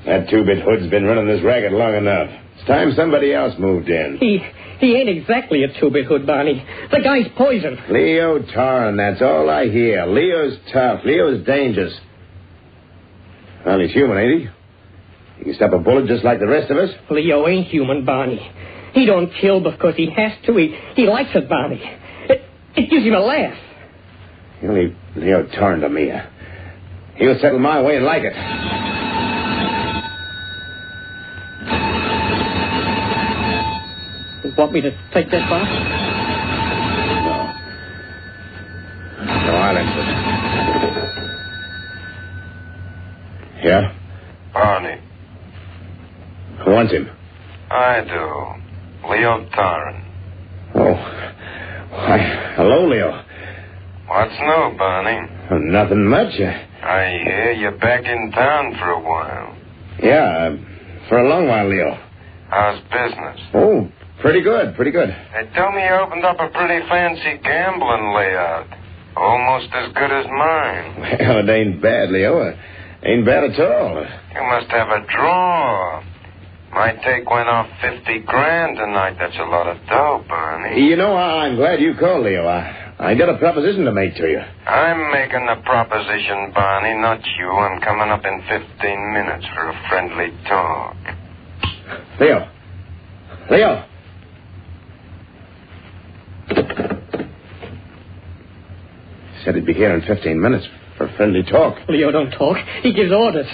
That two-bit hood's been running this racket long enough. It's time somebody else moved in. He ain't exactly a two-bit hood, Barney. The guy's poison. Leo Tarrin, that's all I hear. Leo's tough. Leo's dangerous. Well, he's human, ain't he? He can stop a bullet just like the rest of us. Leo ain't human, Barney. He don't kill because he has to. He likes it, Barney. It gives him a laugh. He'll leave Leo Tarrin to me. He'll settle my way and like it. You want me to take that, boss? No, I'll answer it. Yeah? Barney. Who wants him? I do. Leo Tarrin. Oh. Why, hello, Leo. What's new, Barney? Oh, nothing much. I hear you're back in town for a while. Yeah, for a long while, Leo. How's business? Oh, pretty good, pretty good. They tell me you opened up a pretty fancy gambling layout. Almost as good as mine. Well, it ain't bad, Leo. Ain't bad at all. You must have a draw. My take went off 50 grand tonight. That's a lot of dough, Barney. You know, I'm glad you called, Leo. I got a proposition to make to you. I'm making the proposition, Barney, not you. I'm coming up in 15 minutes for a friendly talk. Leo. Leo. Said he'd be here in 15 minutes for friendly talk. Leo don't talk. He gives orders.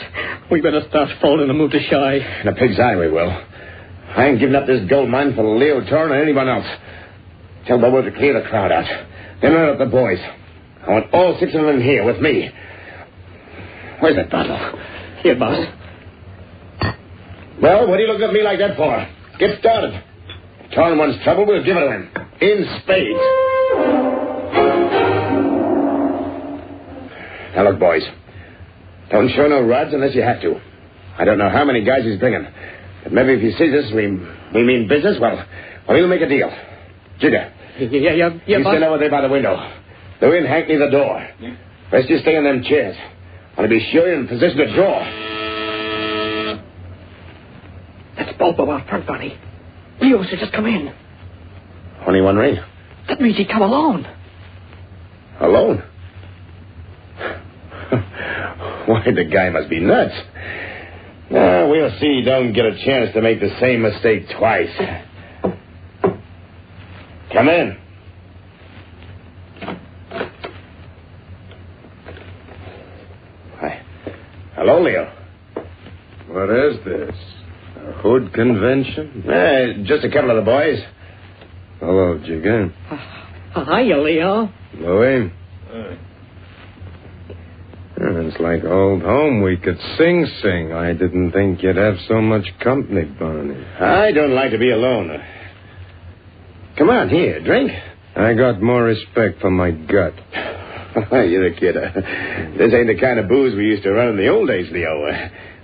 We better start folding and move to Shy. In a pig's eye, we will. I ain't giving up this gold mine for Leo Tarrin or anyone else. Tell Bobo to clear the crowd out. Then round up the boys. I want all 6 of them here with me. Where's that bottle? Here, boss. Well, what are you looking at me like that for? Get started. If Tarrin wants trouble, we'll give it to him. In spades. Now, look, boys. Don't show no rods unless you have to. I don't know how many guys he's bringing. But maybe if he sees us, we mean business, well, he'll make a deal. Jigger. Yeah, you boss. stand over there by the window. The wind hank near the door. Rest you stay in them chairs. I want to be sure you're in position to draw. That's Bobo out front, Barney. Leo should just come in. Only one ring. That means he'd come alone. Alone? Why, the guy must be nuts. We'll see he don't get a chance to make the same mistake twice. Come in. Hi. Hello, Leo. What is this? A hood convention? Just a couple of the boys. Hello, Jigger. Hiya, Leo. Louie. It's like old home week at Sing Sing. I didn't think you'd have so much company, Barney. I don't like to be alone. Come on, here, drink. I got more respect for my gut. You're a kid. This ain't the kind of booze we used to run in the old days, Leo.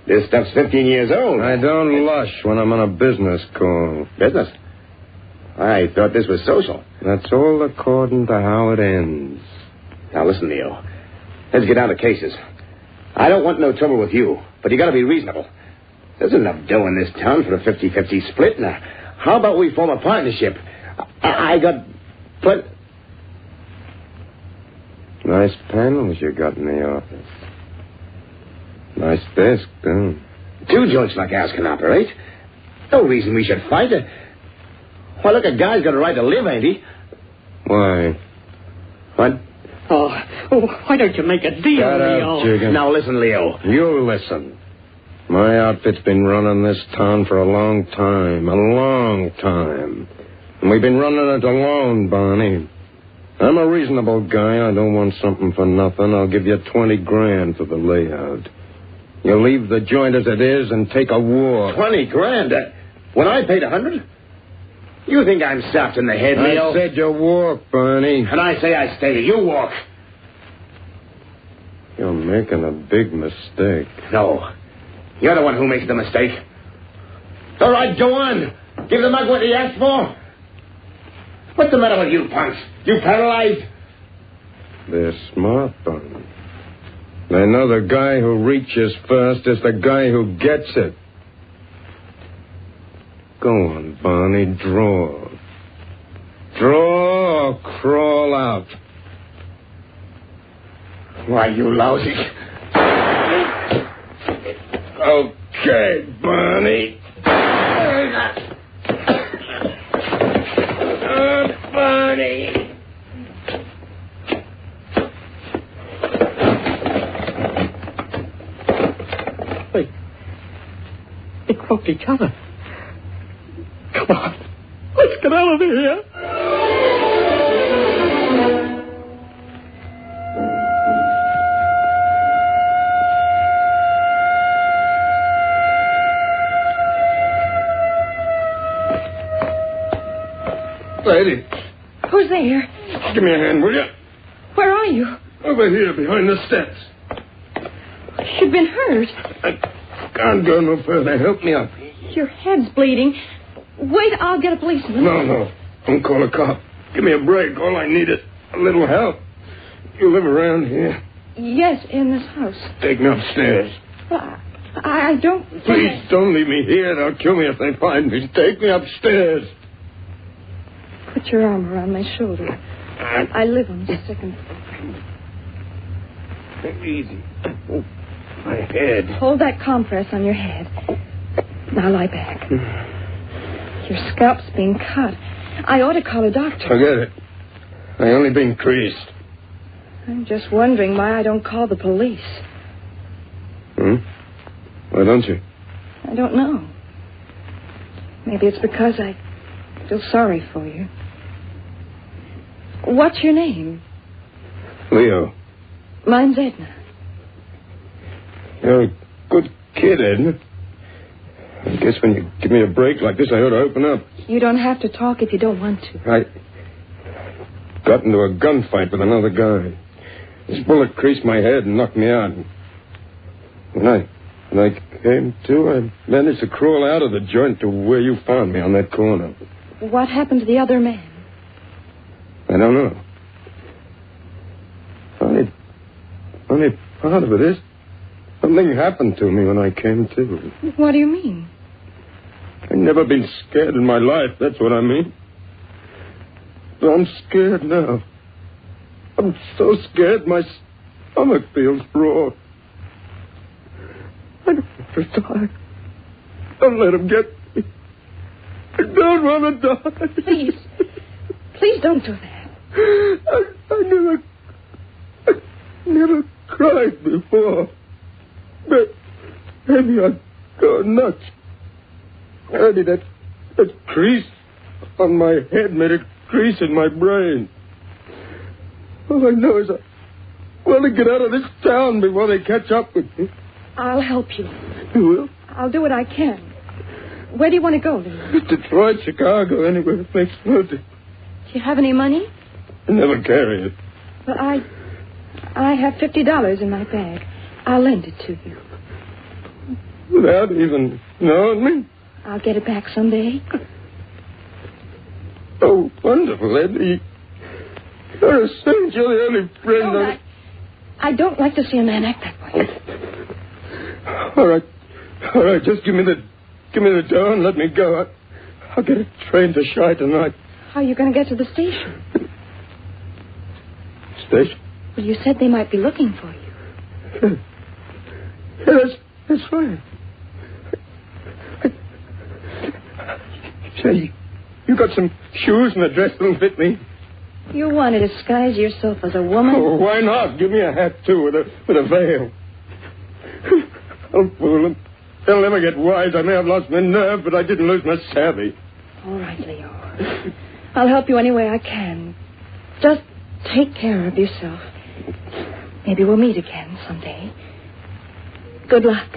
This stuff's 15 years old. I don't lush when I'm on a business call. Business? I thought this was social. That's all according to how it ends. Now, listen, Leo. Let's get down to cases. I don't want no trouble with you, but you got to be reasonable. There's enough dough in this town for a 50-50 split. Now, how about we form a partnership? I got... Nice panels you got in the office. Nice desk, too. 2 joints like ours can operate. No reason we should fight. Well, look, a guy's got a right to live, ain't he? Why? What? Oh, why don't you make a deal, Shut Leo? up, Jigger. Now, listen, Leo. You listen. My outfit's been running this town for a long time. And we've been running it alone, Barney. I'm a reasonable guy. I don't want something for nothing. I'll give you 20 grand for the layout. You leave the joint as it is and take a walk. 20 grand? When I paid 100? You think I'm soft in the head, Leo? I said you walk, Barney. And I say I stay. You walk. You're making a big mistake. No. You're the one who makes the mistake. All right, go on. Give the mug what he asked for. What's the matter with you, punks? You paralyzed? They're smart, Barney. They know the guy who reaches first is the guy who gets it. Go on, Barney, draw. Draw or crawl out. Why, you lousy. Okay, Barney. Barney. They croaked each other. Come on. Let's get out of here. Lady. Who's there? Give me a hand, will you? Where are you? Over here, behind the steps. You've been hurt. I can't go no further. Help me up. Your head's bleeding. Wait, I'll get a policeman. No. Don't call a cop. Give me a break. All I need is a little help. You live around here? Yes, in this house. Take me upstairs. Well, I don't... Please, don't leave me here. They'll kill me if they find me. Take me upstairs. Put your arm around my shoulder. I live on the second floor. Take it easy. Oh, my head. Hold that compress on your head. Now lie back. Your scalp's being cut. I ought to call a doctor. Forget it. I only been creased. I'm just wondering why I don't call the police. Why don't you? I don't know. Maybe it's because I feel sorry for you. What's your name? Leo. Mine's Edna. You're a good kid, Edna. I guess when you give me a break like this, I ought to open up. You don't have to talk if you don't want to. I got into a gunfight with another guy. This bullet creased my head and knocked me out. When I came to, I managed to crawl out of the joint to where you found me on that corner. What happened to the other man? I don't know. Only part of it is something happened to me when I came to. What do you mean? I've never been scared in my life, that's what I mean. But I'm scared now. I'm so scared my stomach feels raw. I don't want to die. Don't let him get me. I don't want to die. Please don't do that. I never cried before. But maybe I'd go nuts. Maybe that crease on my head made a crease in my brain. All I know is I want to get out of this town before they catch up with me. I'll help you. You will? I'll do what I can. Where do you want to go, Leo? Detroit, Chicago, anywhere that makes no difference. Do you have any money? I never carry it. Well, I I have $50 in my bag. I'll lend it to you. Without even knowing me? I'll get it back someday. Oh, wonderful, Eddie. You're a saint. You're the only friend I don't like to see a man act that way. All right. Just give me the dough and let me go. I'll get a train to Shy tonight. How are you going to get to the station? Station? Well, you said they might be looking for you. Yeah, that's fine. Say, you got some shoes and a dress that'll fit me? You want to disguise yourself as a woman? Oh, why not? Give me a hat, too, with a veil. I'll fool them. They'll never get wise. I may have lost my nerve, but I didn't lose my savvy. All right, Leo. I'll help you any way I can. Just take care of yourself. Maybe we'll meet again someday. Good luck.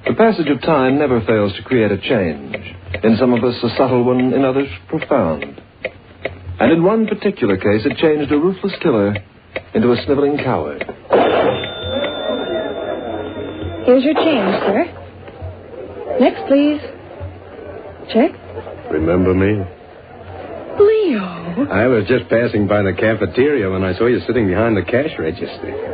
The passage of time never fails to create a change. In some of us, a subtle one, in others, profound. And in one particular case, it changed a ruthless killer into a sniveling coward. Here's your change, sir. Next, please. Check. Remember me? Leo. I was just passing by the cafeteria when I saw you sitting behind the cash register.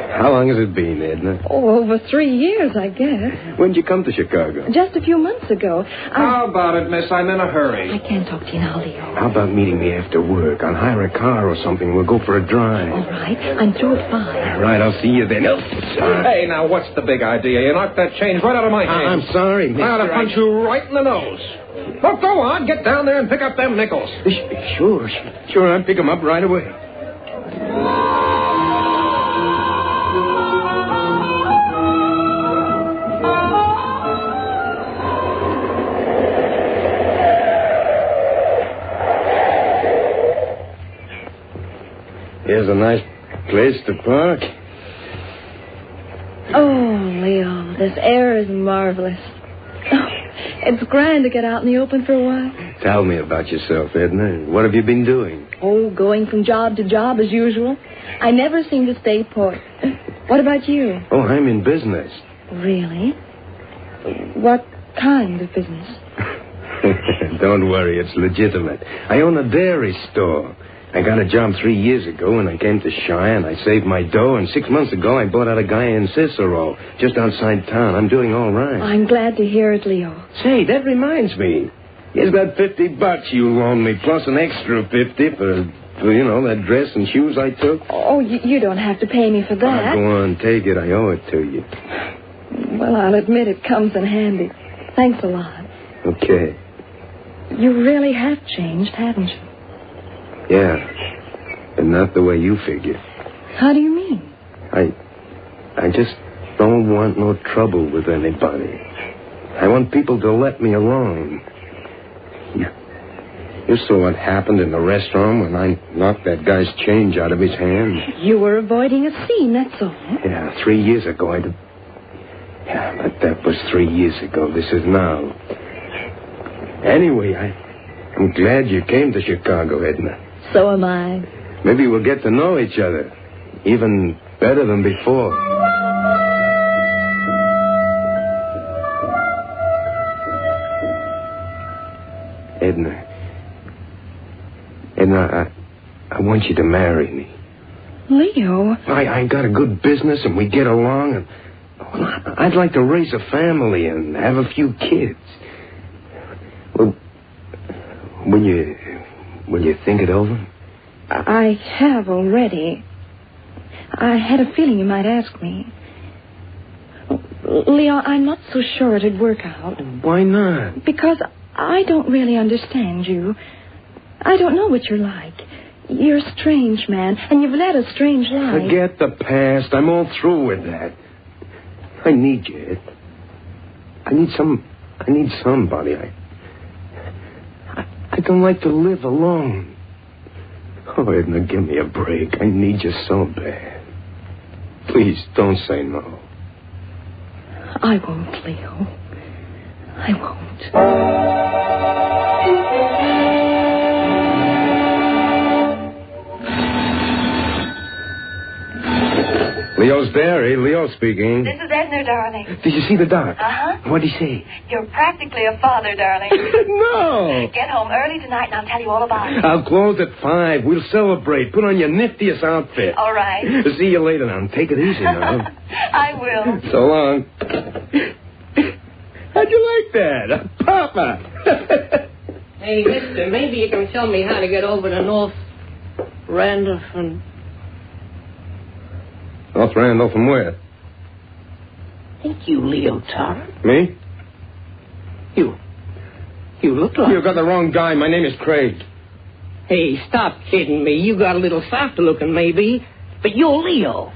How long has it been, Edna? Oh, over 3 years, I guess. When'd you come to Chicago? Just a few months ago. How about it, miss? I'm in a hurry. I can't talk to you now, Leo. How about meeting me after work? I'll hire a car or something. We'll go for a drive. All right. I'm through at 5. Right, I'll see you then. Oh, Hey, now, what's the big idea? You knocked that change right out of my hand. I'm sorry, mister. I ought to punch you right in the nose. Well, go on. Get down there and pick up them nickels. Sure. I'll pick them up right away. Here's a nice place to park. Oh, Leo, this air is marvelous. Oh, it's grand to get out in the open for a while. Tell me about yourself, Edna. What have you been doing? Oh, going from job to job as usual. I never seem to stay put. What about you? Oh, I'm in business. Really? What kind of business? Don't worry, it's legitimate. I own a dairy store. I got a job 3 years ago, and I came to Shy, and I saved my dough, and 6 months ago I bought out a guy in Cicero, just outside town. I'm doing all right. I'm glad to hear it, Leo. Say, that reminds me. Here's that $50 you loaned me, plus an extra 50 for that dress and shoes I took. Oh, you don't have to pay me for that. Go on, take it. I owe it to you. Well, I'll admit it comes in handy. Thanks a lot. Okay. You really have changed, haven't you? Yeah, and not the way you figure. How do you mean? I just don't want no trouble with anybody. I want people to let me alone. You saw what happened in the restaurant when I knocked that guy's change out of his hand. You were avoiding a scene, that's all. Yeah, 3 years ago Yeah, but that was 3 years ago. This is now. Anyway, I'm glad you came to Chicago, Edna. So am I. Maybe we'll get to know each other, even better than before. Edna, I want you to marry me. Leo. I got a good business and we get along, and I'd like to raise a family and have a few kids. Well, will you think it over? I have already. I had a feeling you might ask me. Leo, I'm not so sure it'd work out. Why not? Because I don't really understand you. I don't know what you're like. You're a strange man, and you've led a strange life. Forget the past. I'm all through with that. I need you, Ed. I need somebody. I don't like to live alone. Oh, Edna, give me a break. I need you so bad. Please, don't say no. I won't, Leo. I won't. Leo's there, eh? Leo speaking. This is Edna, darling. Did you see the doc? Uh-huh. What'd he say? You're practically a father, darling. No. Get home early tonight and I'll tell you all about it. I'll close at 5. We'll celebrate. Put on your niftiest outfit. All right. See you later now. Take it easy now. I will. So long. How'd you like that? Papa. Hey, mister, maybe you can tell me how to get over to North Randolph and... North Randolph from where? Ain't you Leo Tarrant? Me? You look like... You got the wrong guy. My name is Craig. Hey, stop kidding me. You got a little softer looking, maybe, but you're Leo.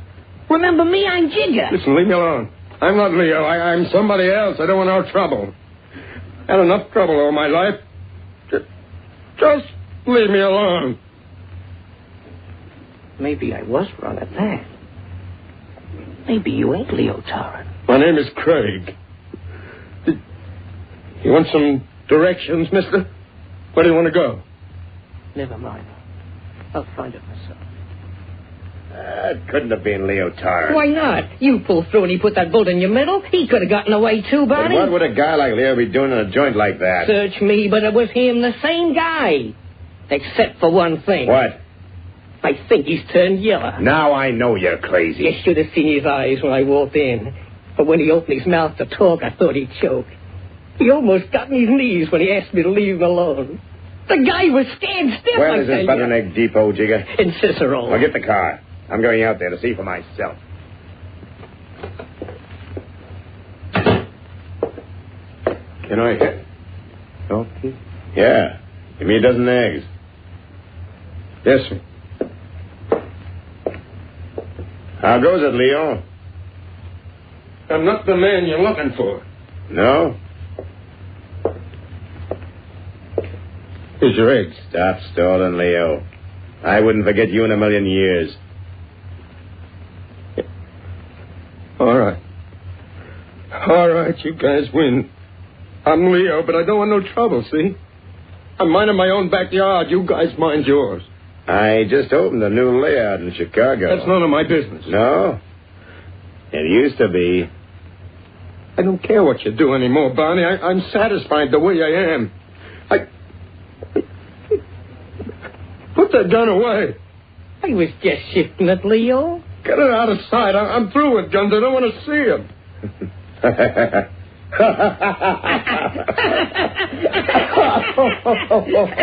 Remember me? I'm Jigger. Listen, leave me alone. I'm not Leo. I'm somebody else. I don't want no trouble. Had enough trouble all my life. Just leave me alone. Maybe I was wrong at that. Maybe you ain't Leo Tarrant. My name is Craig. You want some directions, mister? Where do you want to go? Never mind. I'll find it myself. It couldn't have been Leo Tarrant. Why not? You pulled through and he put that bullet in your middle. He could have gotten away too, But Barney. what would a guy like Leo be doing in a joint like that? Search me, but it was him, the same guy. Except for one thing. What? I think he's turned yellow. Now I know you're crazy. You should have seen his eyes when I walked in. But when he opened his mouth to talk, I thought he'd choke. He almost got on his knees when he asked me to leave him alone. The guy was scared stiff. Where is this Butter and Egg Depot, Jigger? In Cicero. Well, get the car. I'm going out there to see for myself. Can I help you? Yeah. Give me a dozen eggs. Yes, sir. How goes it, Leo? I'm not the man you're looking for. No? Here's your eggs. Stop stalling, Leo. I wouldn't forget you in a million years. All right. All right, you guys win. I'm Leo, but I don't want no trouble, see? I'm minding my own backyard. You guys mind yours. I just opened a new layout in Chicago. That's none of my business. No? It used to be. I don't care what you do anymore, Barney. I'm satisfied the way I am. Put that gun away. I was just shifting it, Leo. Get it out of sight. I'm through with guns. I don't want to see them.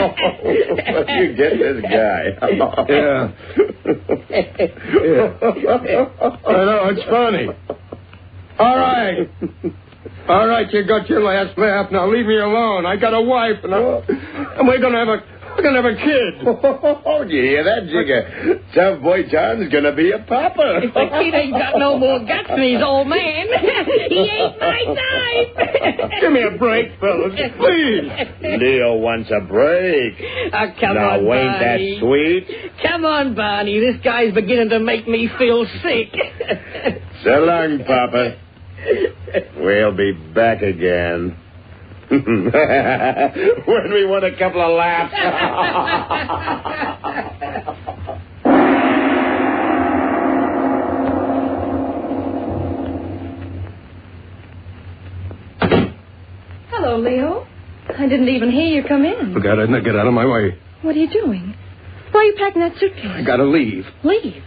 You get this guy. Yeah. I know, it's funny. All right. All right, you got your last laugh. Now leave me alone. I got a wife, and we're going to have a kid. Oh, you hear that, Jigger? Tough boy John's going to be a papa. If the kid ain't got no more guts than his old man, he ain't my type. Give me a break, fellas, please. Leo wants a break. Come now, on, ain't that Barney. sweet? Come on, Barney. This guy's beginning to make me feel sick. So long, Papa. We'll be back again. When we want a couple of laughs. Hello, Leo. I didn't even hear you come in. Forgot it. Now get out of my way. What are you doing? Why are you packing that suitcase? I gotta leave. Leave?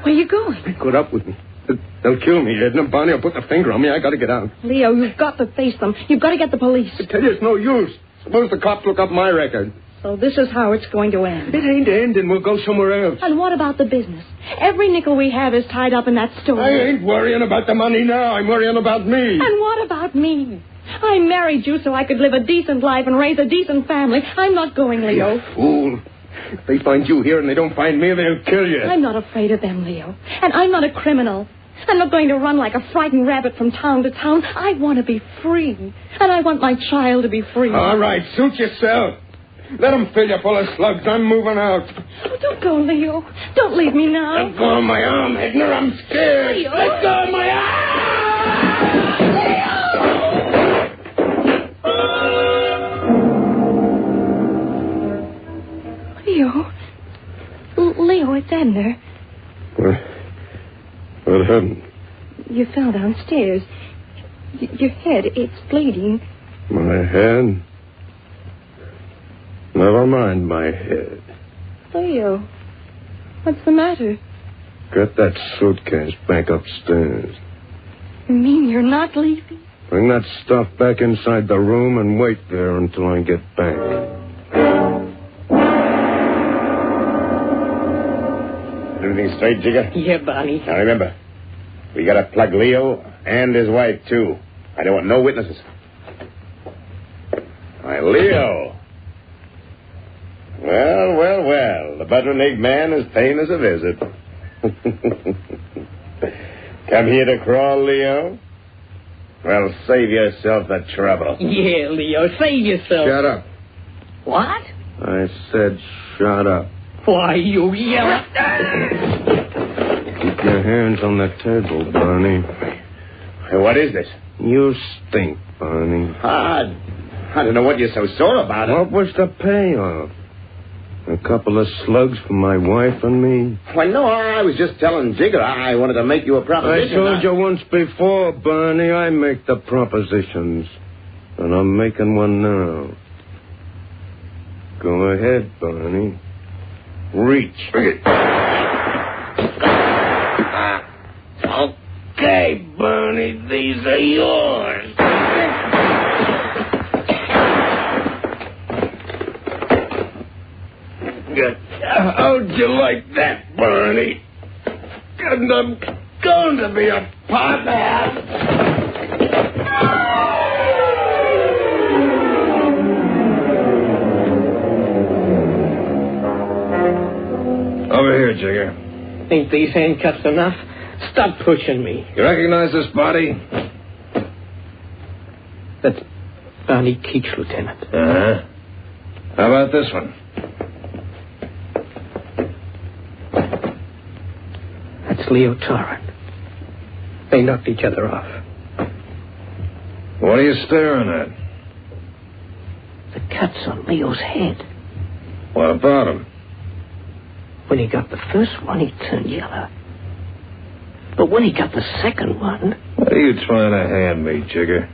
Where are you going? Put up with me. They'll kill me, Edna. Barney will put the finger on me. I gotta get out. Leo, you've got to face them. You've got to get the police. I tell you, it's no use. Suppose the cops look up my record. So this is how it's going to end. It ain't ending. We'll go somewhere else. And what about the business? Every nickel we have is tied up in that store. I ain't worrying about the money now. I'm worrying about me. And what about me? I married you so I could live a decent life and raise a decent family. I'm not going, Leo. You fool. If they find you here and they don't find me, they'll kill you. I'm not afraid of them, Leo. And I'm not a criminal. I'm not going to run like a frightened rabbit from town to town. I want to be free. And I want my child to be free. All right, suit yourself. Let them fill you full of slugs. I'm moving out. Oh, don't go, Leo. Don't leave me now. Let go of my arm, Edna. I'm scared. Leo. Let go of my arm! Leo, it's Edna. What happened? You fell downstairs. Your head, it's bleeding. My head? Never mind my head. Leo, what's the matter? Get that suitcase back upstairs. You mean you're not leaving? Bring that stuff back inside the room and wait there until I get back. Everything straight, Jigger? Yeah, Barney. Now remember, we gotta plug Leo and his wife, too. I don't want no witnesses. Why, Leo. Well. The butter-and-egg man is paying us a visit. Come here to crawl, Leo? Well, save yourself the trouble. Yeah, Leo, save yourself. Shut up. What? I said shut up. Why, you yell. Keep your hands on the table, Barney. Hey, what is this? You stink, Barney. I don't know what you're so sore about. What was the payoff? A couple of slugs for my wife and me? Why, no, I was just telling Jigger I wanted to make you a proposition. I told you once before, Barney, I make the propositions. And I'm making one now. Go ahead, Barney. Reach. Okay, Barney, these are yours. How'd you like that, Barney? And I'm going to be a partner. Over here, Jigger. Think these handcuffs enough? Stop pushing me. You recognize this body? That's Barney Keach, Lieutenant. Uh-huh. How about this one? That's Leo Torrent. They knocked each other off. What are you staring at? The cuts on Leo's head. What about him? When he got the first one, he turned yellow. But when he got the second one... What are you trying to hand me, Jigger?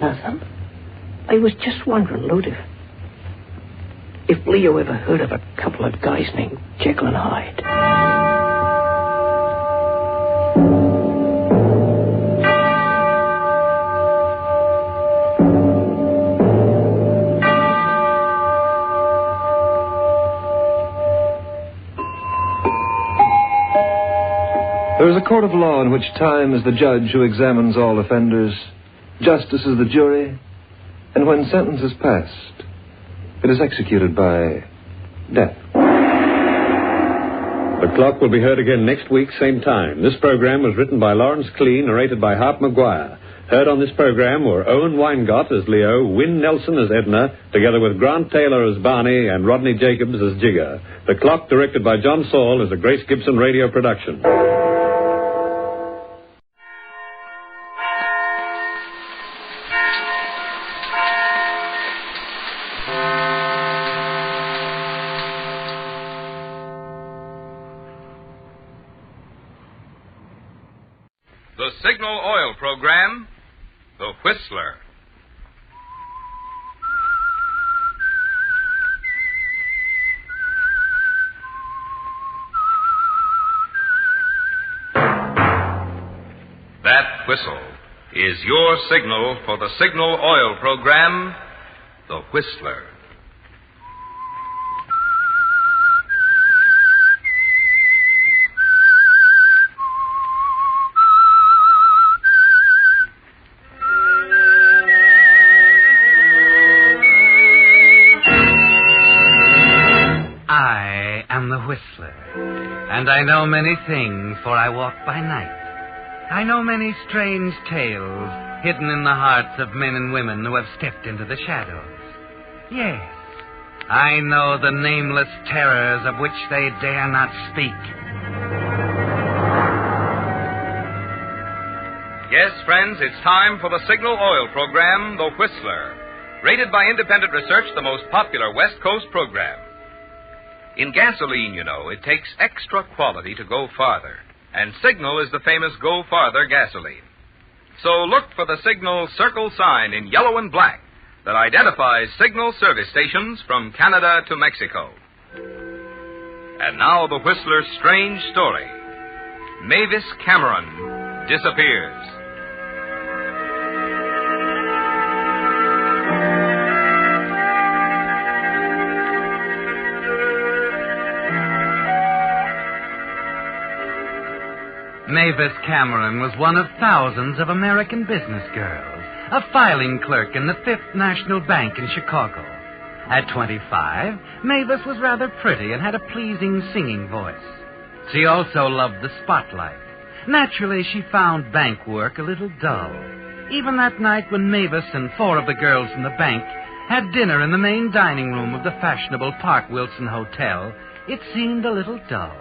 Nothing. I was just wondering, Lute, if Leo ever heard of a couple of guys named Jekyll and Hyde. There is a court of law in which time is the judge who examines all offenders, justice is the jury, and when sentence is passed, it is executed by death. The Clock will be heard again next week, same time. This program was written by Lawrence Clean, narrated by Hart McGuire. Heard on this program were Owen Weingott as Leo, Wynne Nelson as Edna, together with Grant Taylor as Barney and Rodney Jacobs as Jigger. The Clock, directed by John Saul, is a Grace Gibson radio production. The Signal Oil Program, The Whistler. That whistle is your signal for the Signal Oil Program, The Whistler. I am the Whistler, and I know many things, for I walk by night. I know many strange tales hidden in the hearts of men and women who have stepped into the shadows. Yes, I know the nameless terrors of which they dare not speak. Yes, friends, it's time for the Signal Oil program, The Whistler. Rated by independent research, the most popular West Coast program. In gasoline, you know, it takes extra quality to go farther. And Signal is the famous Go Farther gasoline. So look for the Signal circle sign in yellow and black that identifies Signal service stations from Canada to Mexico. And now the Whistler's strange story. Mavis Cameron disappears. Mavis Cameron was one of thousands of American business girls, a filing clerk in the Fifth National Bank in Chicago. At 25, Mavis was rather pretty and had a pleasing singing voice. She also loved the spotlight. Naturally, she found bank work a little dull. Even that night when Mavis and 4 of the girls from the bank had dinner in the main dining room of the fashionable Park Wilson Hotel, it seemed a little dull.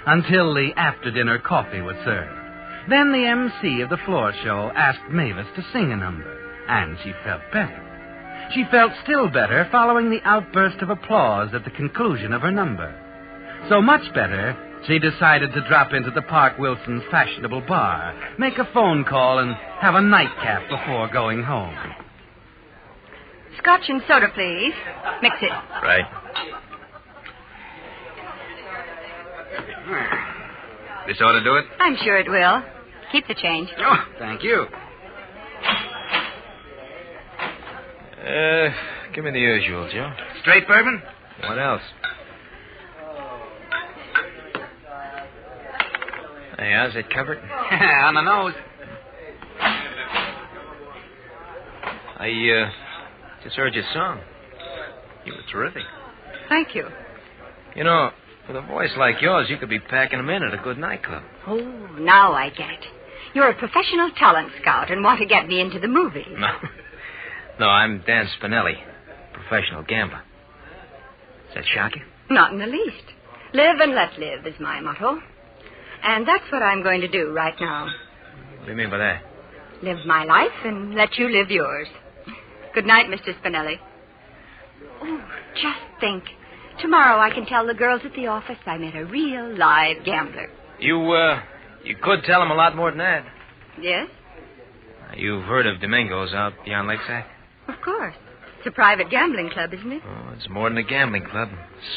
Until the after-dinner coffee was served. Then the MC of the floor show asked Mavis to sing a number, and she felt better. She felt still better following the outburst of applause at the conclusion of her number. So much better, she decided to drop into the Park Wilson's fashionable bar, make a phone call, and have a nightcap before going home. Scotch and soda, please. Mix it. Right. This ought to do it? I'm sure it will. Keep the change. Oh, thank you. Give me the usual, Joe. Straight bourbon? What else? Hey, how's it covered? On the nose. I just heard your song. You were terrific. Thank you. You know, with a voice like yours, you could be packing them in at a good nightclub. Oh, now I get it. You're a professional talent scout and want to get me into the movies. No, I'm Dan Spinelli, professional gambler. Does that shock you? Not in the least. Live and let live is my motto. And that's what I'm going to do right now. What do you mean by that? Live my life and let you live yours. Good night, Mr. Spinelli. Oh, just think. Tomorrow I can tell the girls at the office I met a real live gambler. You could tell them a lot more than that. Yes? You've heard of Domingo's out beyond Lakeside? Of course. It's a private gambling club, isn't it? Oh, it's more than a gambling club.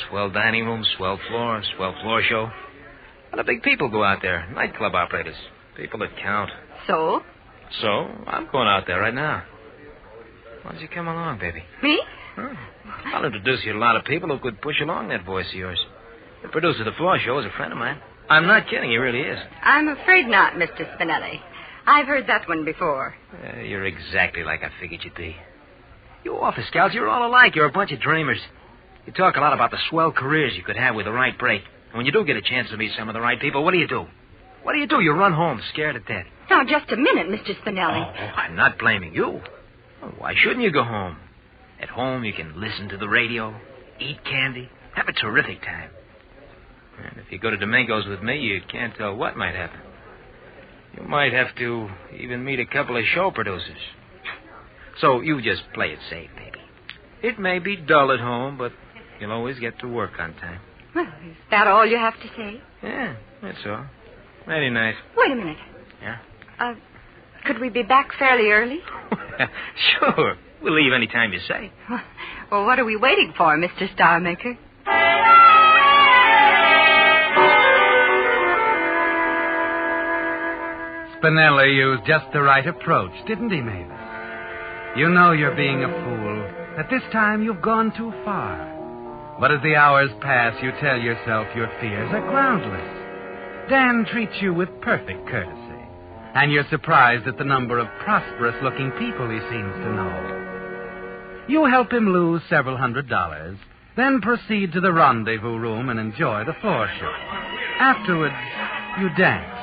Swell dining room, swell floor show. A lot of big people go out there. Nightclub operators. People that count. So? So, I'm going out there right now. Why don't you come along, baby? Me? Huh. I'll introduce you to a lot of people who could push along that voice of yours. The producer of the floor show is a friend of mine. I'm not kidding, he really is. I'm afraid not, Mr. Spinelli. I've heard that one before. You're exactly like I figured you'd be. You office scouts, you're all alike. You're a bunch of dreamers. You talk a lot about the swell careers you could have with the right break. And when you do get a chance to meet some of the right people, what do you do? What do you do? You run home scared to death. Now, just a minute, Mr. Spinelli. Oh, I'm not blaming you. Well, why shouldn't you go home? At home, you can listen to the radio, eat candy, have a terrific time. And if you go to Domingo's with me, you can't tell what might happen. You might have to even meet a couple of show producers. So you just play it safe, baby. It may be dull at home, but you'll always get to work on time. Well, is that all you have to say? Yeah, that's all. Mighty nice. Wait a minute. Yeah? Could we be back fairly early? Sure. We'll leave any time you say. Well, what are we waiting for, Mr. Starmaker? Spinelli used just the right approach, didn't he, Mavis? You know you're being a fool. At this time, you've gone too far. But as the hours pass, you tell yourself your fears are groundless. Dan treats you with perfect courtesy, and you're surprised at the number of prosperous-looking people he seems to know. You help him lose several $100, then proceed to the rendezvous room and enjoy the floor show. Afterwards, you dance.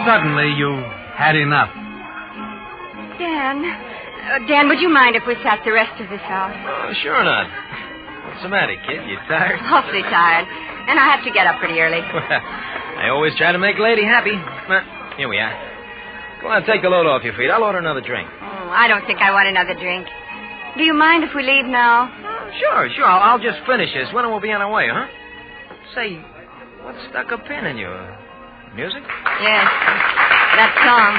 Suddenly, you've had enough. Dan, Dan, would you mind if we sat the rest of this out? Oh, sure not. What's the matter, kid? You tired? Awfully tired. And I have to get up pretty early. Well, I always try to make a lady happy. Well, here we are. Go on, take the load off your feet. I'll order another drink. Oh, I don't think I want another drink. Do you mind if we leave now? Sure. I'll just finish this. When we'll be on our way, huh? Say, what stuck a pin in you? Music? Yes. That song.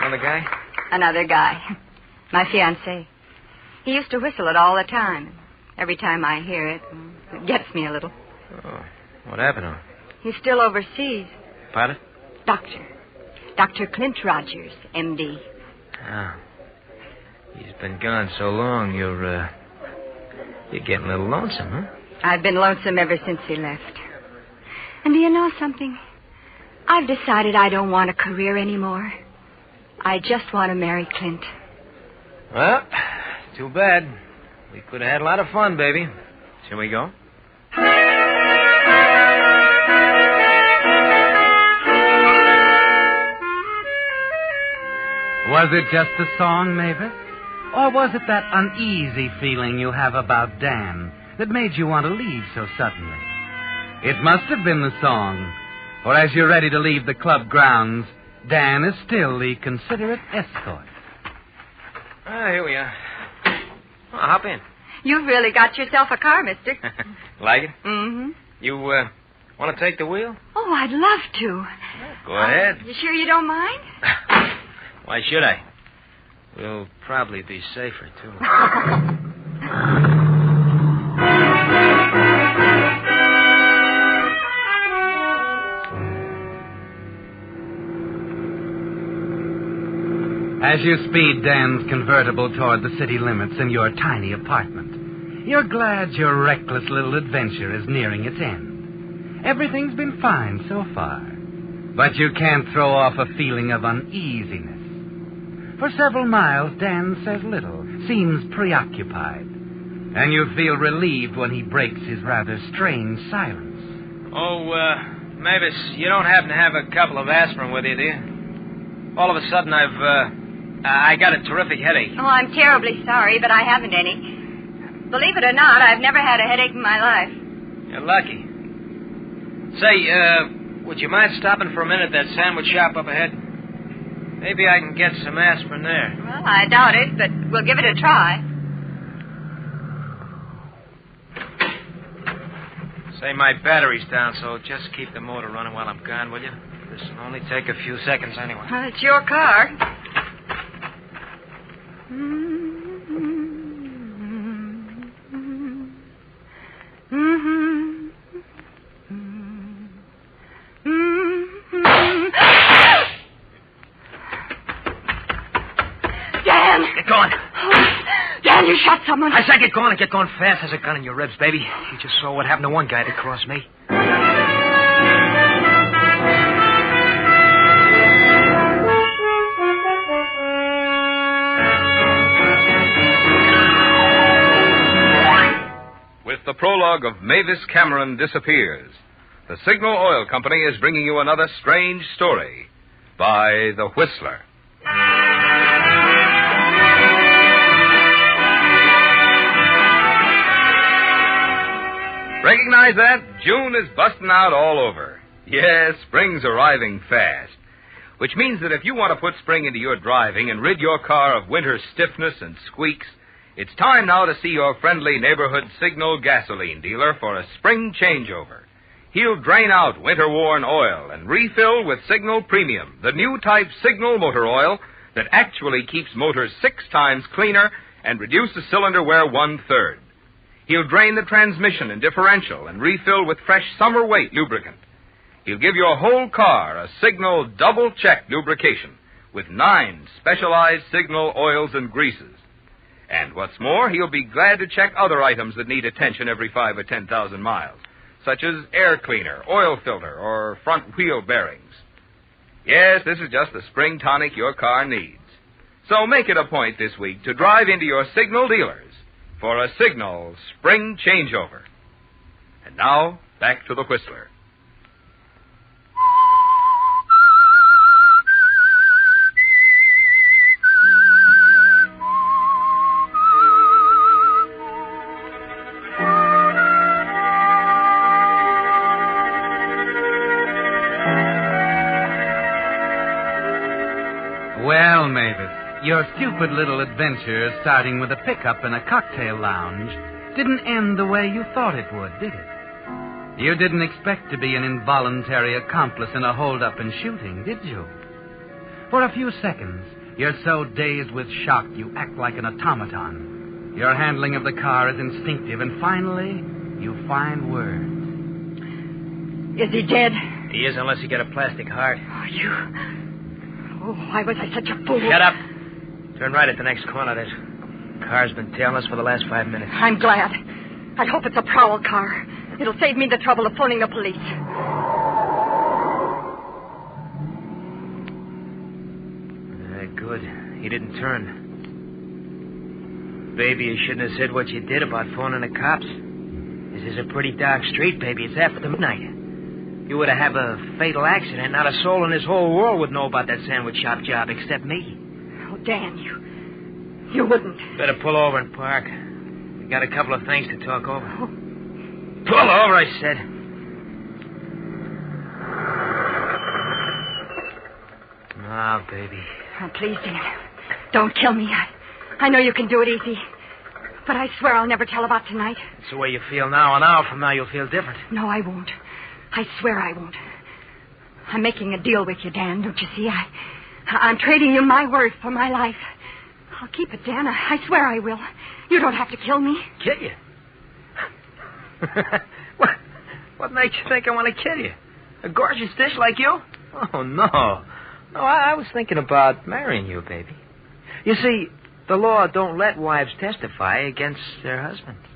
Another guy? Another guy. My fiancé. He used to whistle it all the time. Every time I hear it, it gets me a little. Oh, what happened to him? He's still overseas. Pilot? Dr. Clint Rogers, M.D. Oh. He's been gone so long, you're getting a little lonesome, huh? I've been lonesome ever since he left. And do you know something? I've decided I don't want a career anymore. I just want to marry Clint. Well, too bad. We could have had a lot of fun, baby. Shall we go? Was it just a song, Mavis? Or was it that uneasy feeling you have about Dan that made you want to leave so suddenly? It must have been the song. For as you're ready to leave the club grounds, Dan is still the considerate escort. Here we are. Oh, hop in. You've really got yourself a car, mister. Like it? Mm-hmm. You, want to take the wheel? Oh, I'd love to. Go ahead. You sure you don't mind? Why should I? We'll probably be safer, too. As you speed Dan's convertible toward the city limits in your tiny apartment, you're glad your reckless little adventure is nearing its end. Everything's been fine so far, but you can't throw off a feeling of uneasiness. For several miles, Dan says little, seems preoccupied, and you feel relieved when he breaks his rather strange silence. Oh, Mavis, you don't happen to have a couple of aspirin with you, do you? All of a sudden, I got a terrific headache. Oh, I'm terribly sorry, but I haven't any. Believe it or not, I've never had a headache in my life. You're lucky. Say, would you mind stopping for a minute at that sandwich shop up ahead? Maybe I can get some aspirin there. Well, I doubt it, but we'll give it a try. Say, my battery's down, so just keep the motor running while I'm gone, will you? This will only take a few seconds anyway. Well, it's your car. Dan, you shot someone. I said get going and get going fast. There's a gun in your ribs, baby. You just saw what happened to one guy that crossed me. With the prologue of Mavis Cameron Disappears, the Signal Oil Company is bringing you another strange story by The Whistler. Recognize that? June is busting out all over. Yes, spring's arriving fast. Which means that if you want to put spring into your driving and rid your car of winter stiffness and squeaks, it's time now to see your friendly neighborhood Signal gasoline dealer for a spring changeover. He'll drain out winter-worn oil and refill with Signal Premium, the new type Signal motor oil that actually keeps motors 6 times cleaner and reduces cylinder wear 1/3. He'll drain the transmission and differential and refill with fresh summer weight lubricant. He'll give your whole car a Signal double-check lubrication with 9 specialized Signal oils and greases. And what's more, he'll be glad to check other items that need attention every 5 or 10,000 miles, such as air cleaner, oil filter, or front wheel bearings. Yes, this is just the spring tonic your car needs. So make it a point this week to drive into your Signal dealers for a Signal spring changeover. And now, back to the Whistler. Well, Mavis, your stupid little adventure starting with a pickup in a cocktail lounge didn't end the way you thought it would, did it? You didn't expect to be an involuntary accomplice in a hold-up and shooting, did you? For a few seconds, you're so dazed with shock you act like an automaton. Your handling of the car is instinctive, and finally, you find words. Is he dead? He is, unless he got a plastic heart. Oh, why was I such a fool? Shut up. Turn right at the next corner. That car's been tailing us for the last 5 minutes. I'm glad. I hope it's a prowl car. It'll save me the trouble of phoning the police. Good. He didn't turn. Baby, you shouldn't have said what you did about phoning the cops. This is a pretty dark street, baby. It's after midnight. You would have a fatal accident. Not a soul in this whole world would know about that sandwich shop job except me. Oh, Dan, you wouldn't. Better pull over and park. We got a couple of things to talk over. Oh. Pull over, I said. Now, baby. Oh, please, Dan. Don't kill me. I know you can do it easy. But I swear I'll never tell about tonight. It's the way you feel now. An hour from now, you'll feel different. No, I won't. I swear I won't. I'm making a deal with you, Dan, don't you see? I'm trading you my word for my life. I'll keep it, Dan. I swear I will. You don't have to kill me. Kill you? What makes you think I want to kill you? A gorgeous dish like you? Oh, no. No, I was thinking about marrying you, baby. You see, the law don't let wives testify against their husbands.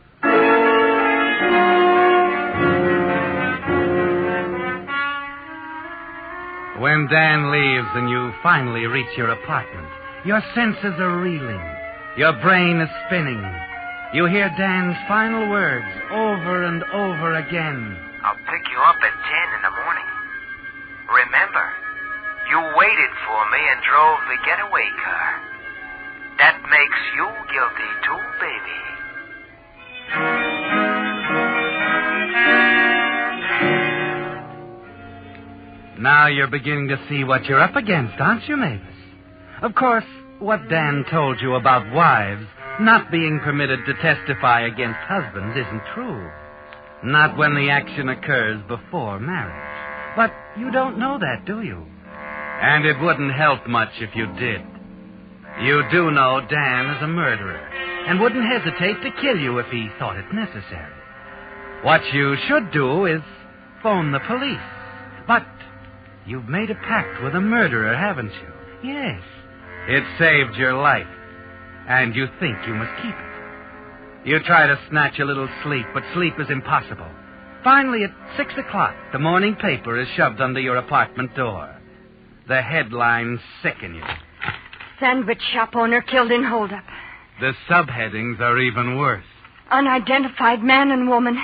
When Dan leaves and you finally reach your apartment, your senses are reeling. Your brain is spinning. You hear Dan's final words over and over again. I'll pick you up at 10 in the morning. Remember, you waited for me and drove the getaway car. That makes you guilty too, baby. Now you're beginning to see what you're up against, aren't you, Mavis? Of course, what Dan told you about wives not being permitted to testify against husbands isn't true. Not when the action occurs before marriage. But you don't know that, do you? And it wouldn't help much if you did. You do know Dan is a murderer and wouldn't hesitate to kill you if he thought it necessary. What you should do is phone the police. But you've made a pact with a murderer, haven't you? Yes. It saved your life, and you think you must keep it. You try to snatch a little sleep, but sleep is impossible. Finally, at 6 o'clock, the morning paper is shoved under your apartment door. The headlines sicken you. Sandwich shop owner killed in holdup. The subheadings are even worse. Unidentified man and woman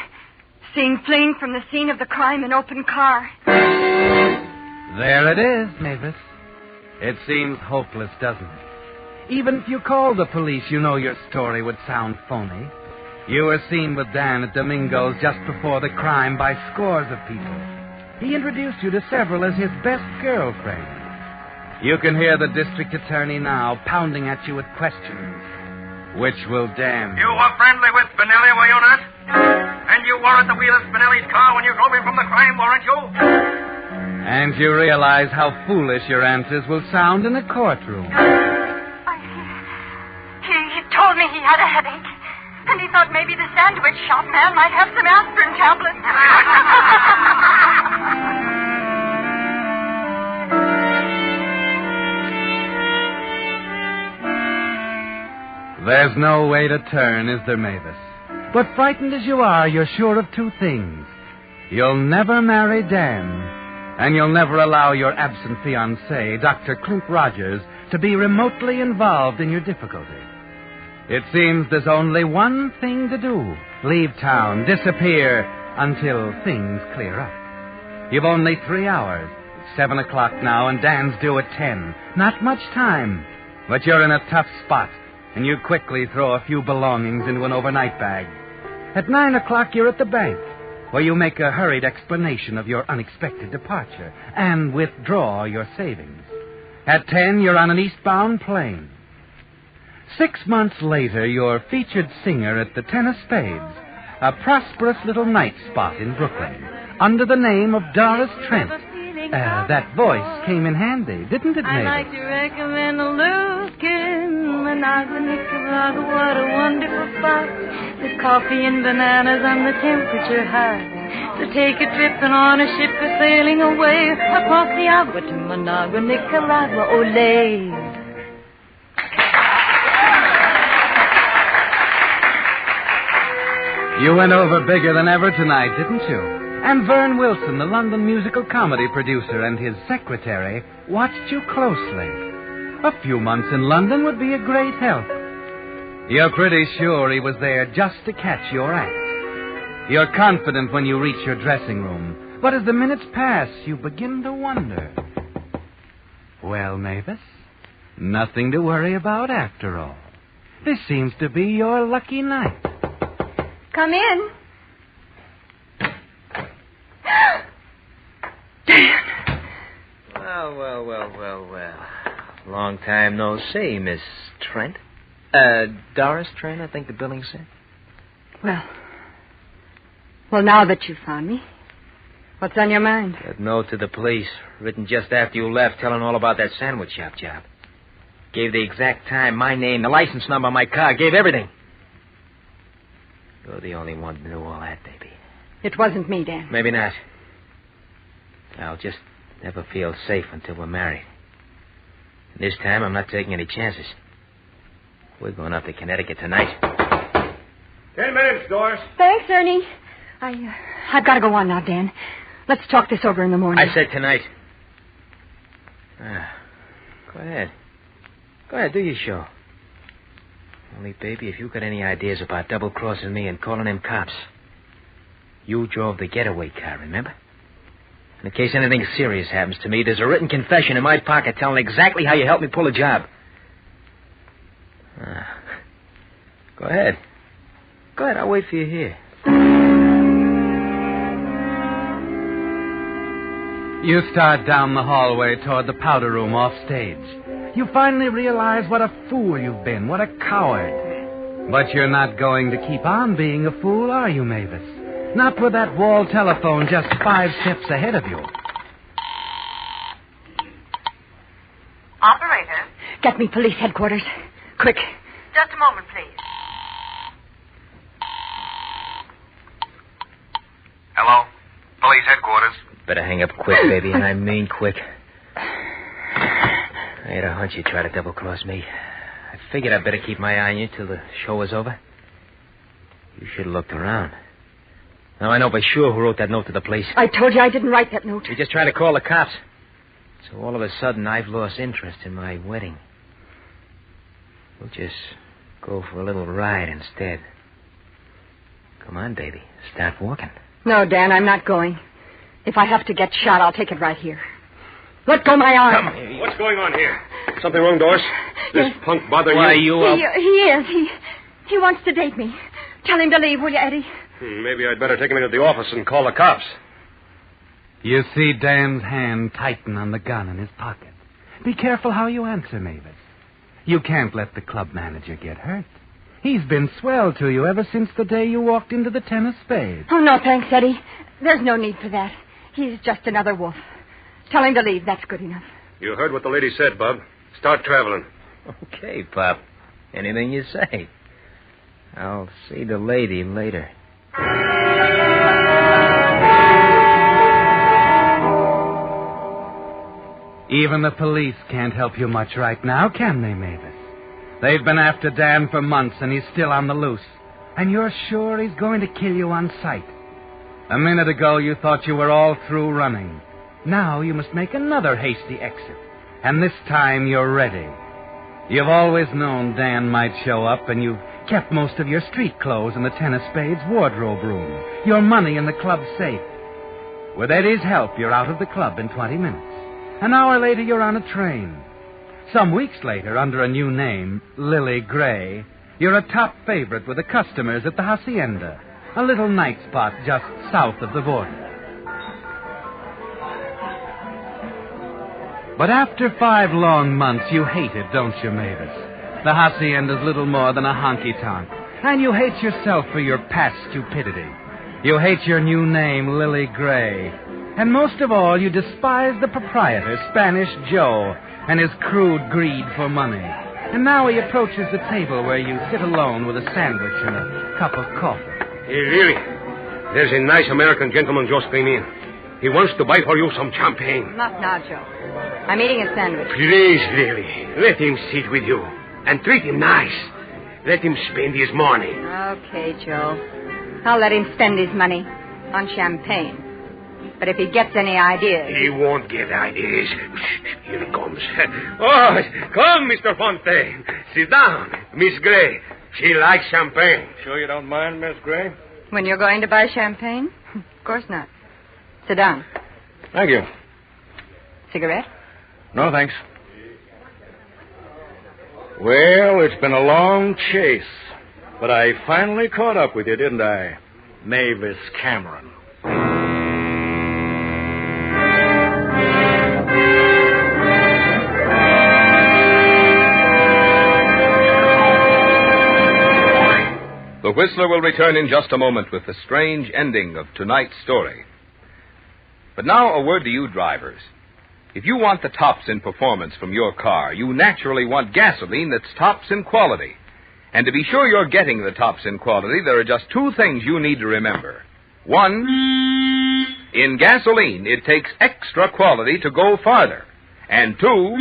seen fleeing from the scene of the crime in open car. There it is, Mavis. It seems hopeless, doesn't it? Even if you called the police, you know your story would sound phony. You were seen with Dan at Domingo's just before the crime by scores of people. He introduced you to several as his best girlfriend. You can hear the district attorney now pounding at you with questions. Which will Dan? You were friendly with Spinelli, were you not? And you were at the wheel of Spinelli's car when you drove him from the crime, weren't you? And you realize how foolish your answers will sound in a courtroom. He told me he had a headache. And he thought maybe the sandwich shop man might have some aspirin tablets. There's no way to turn, is there, Mavis? But frightened as you are, you're sure of two things. You'll never marry Dan, and you'll never allow your absent fiancé, Dr. Clint Rogers, to be remotely involved in your difficulty. It seems there's only one thing to do. Leave town, disappear, until things clear up. You've only 3 hours. It's 7 o'clock now, and Dan's due at 10. Not much time, but you're in a tough spot, and you quickly throw a few belongings into an overnight bag. At 9 o'clock, you're at the bank, where you make a hurried explanation of your unexpected departure and withdraw your savings. At 10, you're on an eastbound plane. 6 months later, you're featured singer at the Ten of Spades, a prosperous little night spot in Brooklyn, under the name of Doris Trent. That voice came in handy, didn't it, Mavis? I'd like to recommend a looking Nicaragua. What a wonderful spot, with coffee and bananas and the temperature high. To take a trip and on a ship for sailing away across the Agua to Managua, Nicaragua, ole. You went over bigger than ever tonight, didn't you? And Vern Wilson, the London musical comedy producer, and his secretary watched you closely. A few months in London would be a great help. You're pretty sure he was there just to catch your act. You're confident when you reach your dressing room, but as the minutes pass, you begin to wonder. Well, Mavis, nothing to worry about after all. This seems to be your lucky night. Come in. Well. Long time no see, Miss Trent. Doris Trent, I think the billing said. Well, now that you've found me, what's on your mind? That note to the police, written just after you left, telling all about that sandwich shop job. Gave the exact time, my name, the license number of my car, gave everything. You're the only one who knew all that, baby. It wasn't me, Dan. Maybe not. I'll just never feel safe until we're married. And this time, I'm not taking any chances. We're going up to Connecticut tonight. 10 minutes, Doris. Thanks, Ernie. I've got to go on now, Dan. Let's talk this over in the morning. I said tonight. Go ahead. Go ahead, do your show. Only, baby, if you got any ideas about double-crossing me and calling them cops, you drove the getaway car, remember? In case anything serious happens to me, there's a written confession in my pocket telling exactly how you helped me pull a job. Go ahead. Go ahead, I'll wait for you here. You start down the hallway toward the powder room off stage. You finally realize what a fool you've been, what a coward. But you're not going to keep on being a fool, are you, Mavis? Not with that wall telephone just 5 steps ahead of you. Operator. Get me police headquarters. Quick. Just a moment, please. Hello? Police headquarters. Better hang up quick, baby, and I mean quick. I had a hunch you'd try to double-cross me. I figured I'd better keep my eye on you till the show was over. You should have looked around. Now I know for sure who wrote that note to the police. I told you I didn't write that note. You just tried to call the cops. So all of a sudden, I've lost interest in my wedding. We'll just go for a little ride instead. Come on, baby. Start walking. No, Dan, I'm not going. If I have to get shot, I'll take it right here. Let go my arm. Come. What's going on here? Something wrong, Doris? This punk bothering you? Why, you... He is. He wants to date me. Tell him to leave, will you, Eddie? Maybe I'd better take him into the office and call the cops. You see Dan's hand tighten on the gun in his pocket. Be careful how you answer, Mavis. You can't let the club manager get hurt. He's been swell to you ever since the day you walked into the Ten of Spades. Oh, no, thanks, Eddie. There's no need for that. He's just another wolf. Tell him to leave. That's good enough. You heard what the lady said, Bub. Start traveling. Okay, Pop. Anything you say. I'll see the lady later. Even the police can't help you much right now, can they, Mavis? They've been after Dan for months, and he's still on the loose. And you're sure he's going to kill you on sight. A minute ago, you thought you were all through running. Now you must make another hasty exit. And this time you're ready. You've always known Dan might show up, and you've kept most of your street clothes in the Ten of Spades wardrobe room. Your money in the club safe. With Eddie's help, you're out of the club in 20 minutes. An hour later, you're on a train. Some weeks later, under a new name, Lily Gray, you're a top favorite with the customers at the Hacienda, a little night spot just south of the border. But after 5 long months, you hate it, don't you, Mavis? The hacienda's little more than a honky-tonk. And you hate yourself for your past stupidity. You hate your new name, Lily Gray. And most of all, you despise the proprietor, Spanish Joe, and his crude greed for money. And now he approaches the table where you sit alone with a sandwich and a cup of coffee. Hey, Lily, there's a nice American gentleman just came in. He wants to buy for you some champagne. Not now, Joe. I'm eating a sandwich. Please, Lily, let him sit with you. And treat him nice. Let him spend his money. Okay, Joe. I'll let him spend his money on champagne. But if he gets any ideas... He won't get ideas. Here he comes. Oh, come, Mr. Fontaine. Sit down. Miss Gray. She likes champagne. Sure you don't mind, Miss Gray? When you're going to buy champagne? Of course not. Sit down. Thank you. Cigarette? No, thanks. Well, it's been a long chase, but I finally caught up with you, didn't I, Mavis Cameron? The Whistler will return in just a moment with the strange ending of tonight's story. But now a word to you drivers. If you want the tops in performance from your car, you naturally want gasoline that's tops in quality. And to be sure you're getting the tops in quality, there are just 2 things you need to remember. 1, in gasoline, it takes extra quality to go farther. And 2,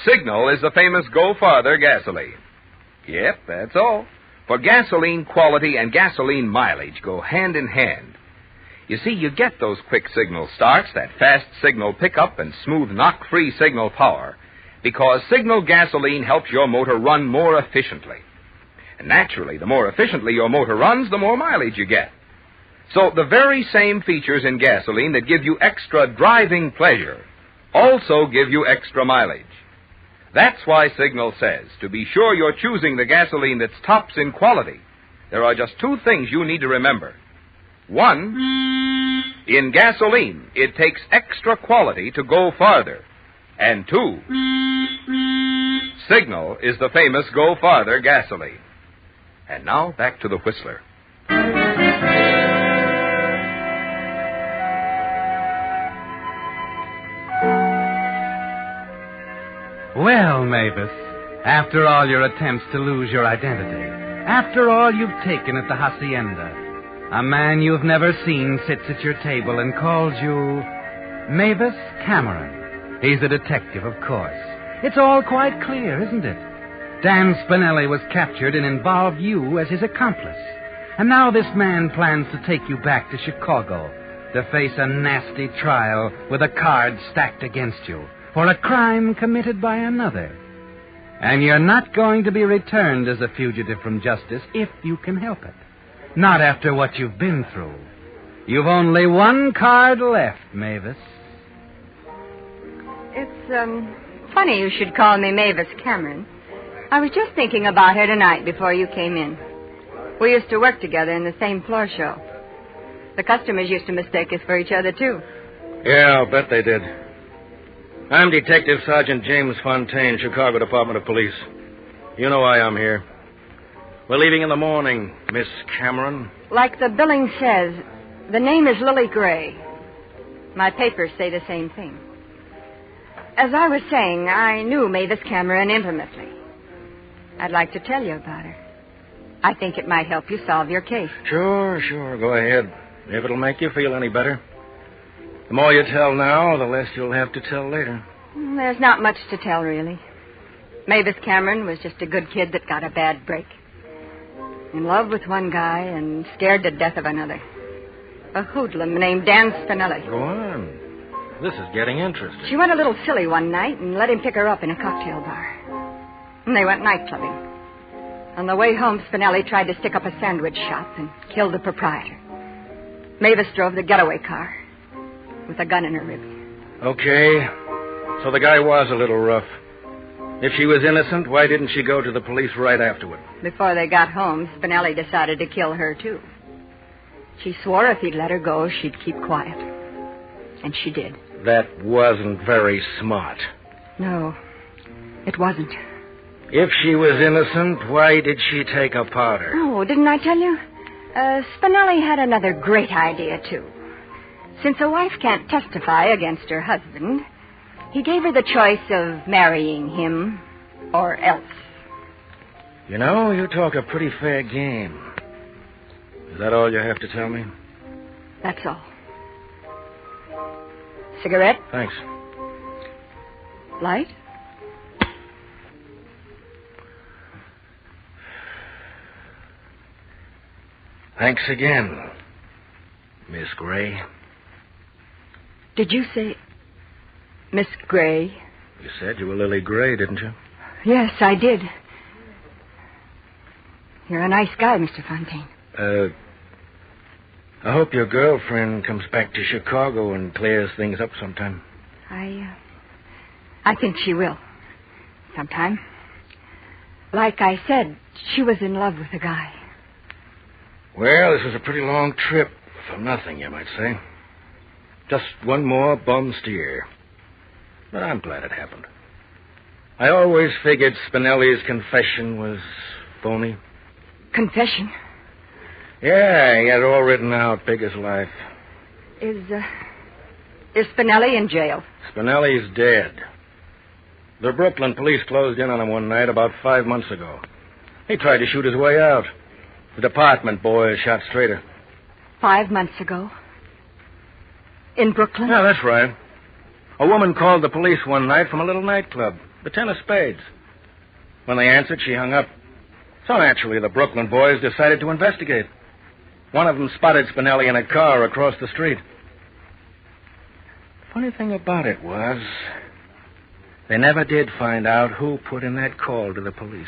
Signal is the famous Go Farther gasoline. Yep, that's all. For gasoline quality and gasoline mileage go hand in hand. You see, you get those quick signal starts, that fast signal pickup, and smooth knock-free signal power because Signal gasoline helps your motor run more efficiently. And naturally, the more efficiently your motor runs, the more mileage you get. So the very same features in gasoline that give you extra driving pleasure also give you extra mileage. That's why Signal says, to be sure you're choosing the gasoline that's tops in quality, there are just 2 things you need to remember. 1, in gasoline, it takes extra quality to go farther. And 2, Signal is the famous Go Farther gasoline. And now, back to the Whistler. Well, Mavis, after all your attempts to lose your identity, after all you've taken at the hacienda, a man you've never seen sits at your table and calls you Mavis Cameron. He's a detective, of course. It's all quite clear, isn't it? Dan Spinelli was captured and involved you as his accomplice. And now this man plans to take you back to Chicago to face a nasty trial with the cards stacked against you for a crime committed by another. And you're not going to be returned as a fugitive from justice if you can help it. Not after what you've been through. You've only 1 card left, Mavis. It's, funny you should call me Mavis Cameron. I was just thinking about her tonight before you came in. We used to work together in the same floor show. The customers used to mistake us for each other, too. Yeah, I'll bet they did. I'm Detective Sergeant James Fontaine, Chicago Department of Police. You know why I'm here. We're leaving in the morning, Miss Cameron. Like the billing says, the name is Lily Gray. My papers say the same thing. As I was saying, I knew Mavis Cameron intimately. I'd like to tell you about her. I think it might help you solve your case. Sure. Go ahead. If it'll make you feel any better. The more you tell now, the less you'll have to tell later. There's not much to tell, really. Mavis Cameron was just a good kid that got a bad break. In love with one guy and scared to death of another. A hoodlum named Dan Spinelli. Go on. This is getting interesting. She went a little silly one night and let him pick her up in a cocktail bar. And they went nightclubbing. On the way home, Spinelli tried to stick up a sandwich shop and killed the proprietor. Mavis drove the getaway car with a gun in her ribs. Okay. So the guy was a little rough. If she was innocent, why didn't she go to the police right afterward? Before they got home, Spinelli decided to kill her, too. She swore if he'd let her go, she'd keep quiet. And she did. That wasn't very smart. No, it wasn't. If she was innocent, why did she take a powder? Oh, didn't I tell you? Spinelli had another great idea, too. Since a wife can't testify against her husband, he gave her the choice of marrying him or else. You know, you talk a pretty fair game. Is that all you have to tell me? That's all. Cigarette? Thanks. Light? Thanks again, Miss Gray. Did you say Miss Gray? You said you were Lily Gray, didn't you? Yes, I did. You're a nice guy, Mr. Fontaine. I hope your girlfriend comes back to Chicago and clears things up sometime. I think she will. Sometime. Like I said, she was in love with a guy. Well, this was a pretty long trip for nothing, you might say. Just one more bum steer. But I'm glad it happened. I always figured Spinelli's confession was phony. Confession? Yeah, he had it all written out, big as life. Is Spinelli in jail? Spinelli's dead. The Brooklyn police closed in on him one night about 5 months ago. He tried to shoot his way out. The department boys shot straighter. 5 months ago? In Brooklyn? Yeah, that's right. A woman called the police one night from a little nightclub, the Ten of Spades. When they answered, she hung up. So naturally, the Brooklyn boys decided to investigate. One of them spotted Spinelli in a car across the street. Funny thing about it was, they never did find out who put in that call to the police.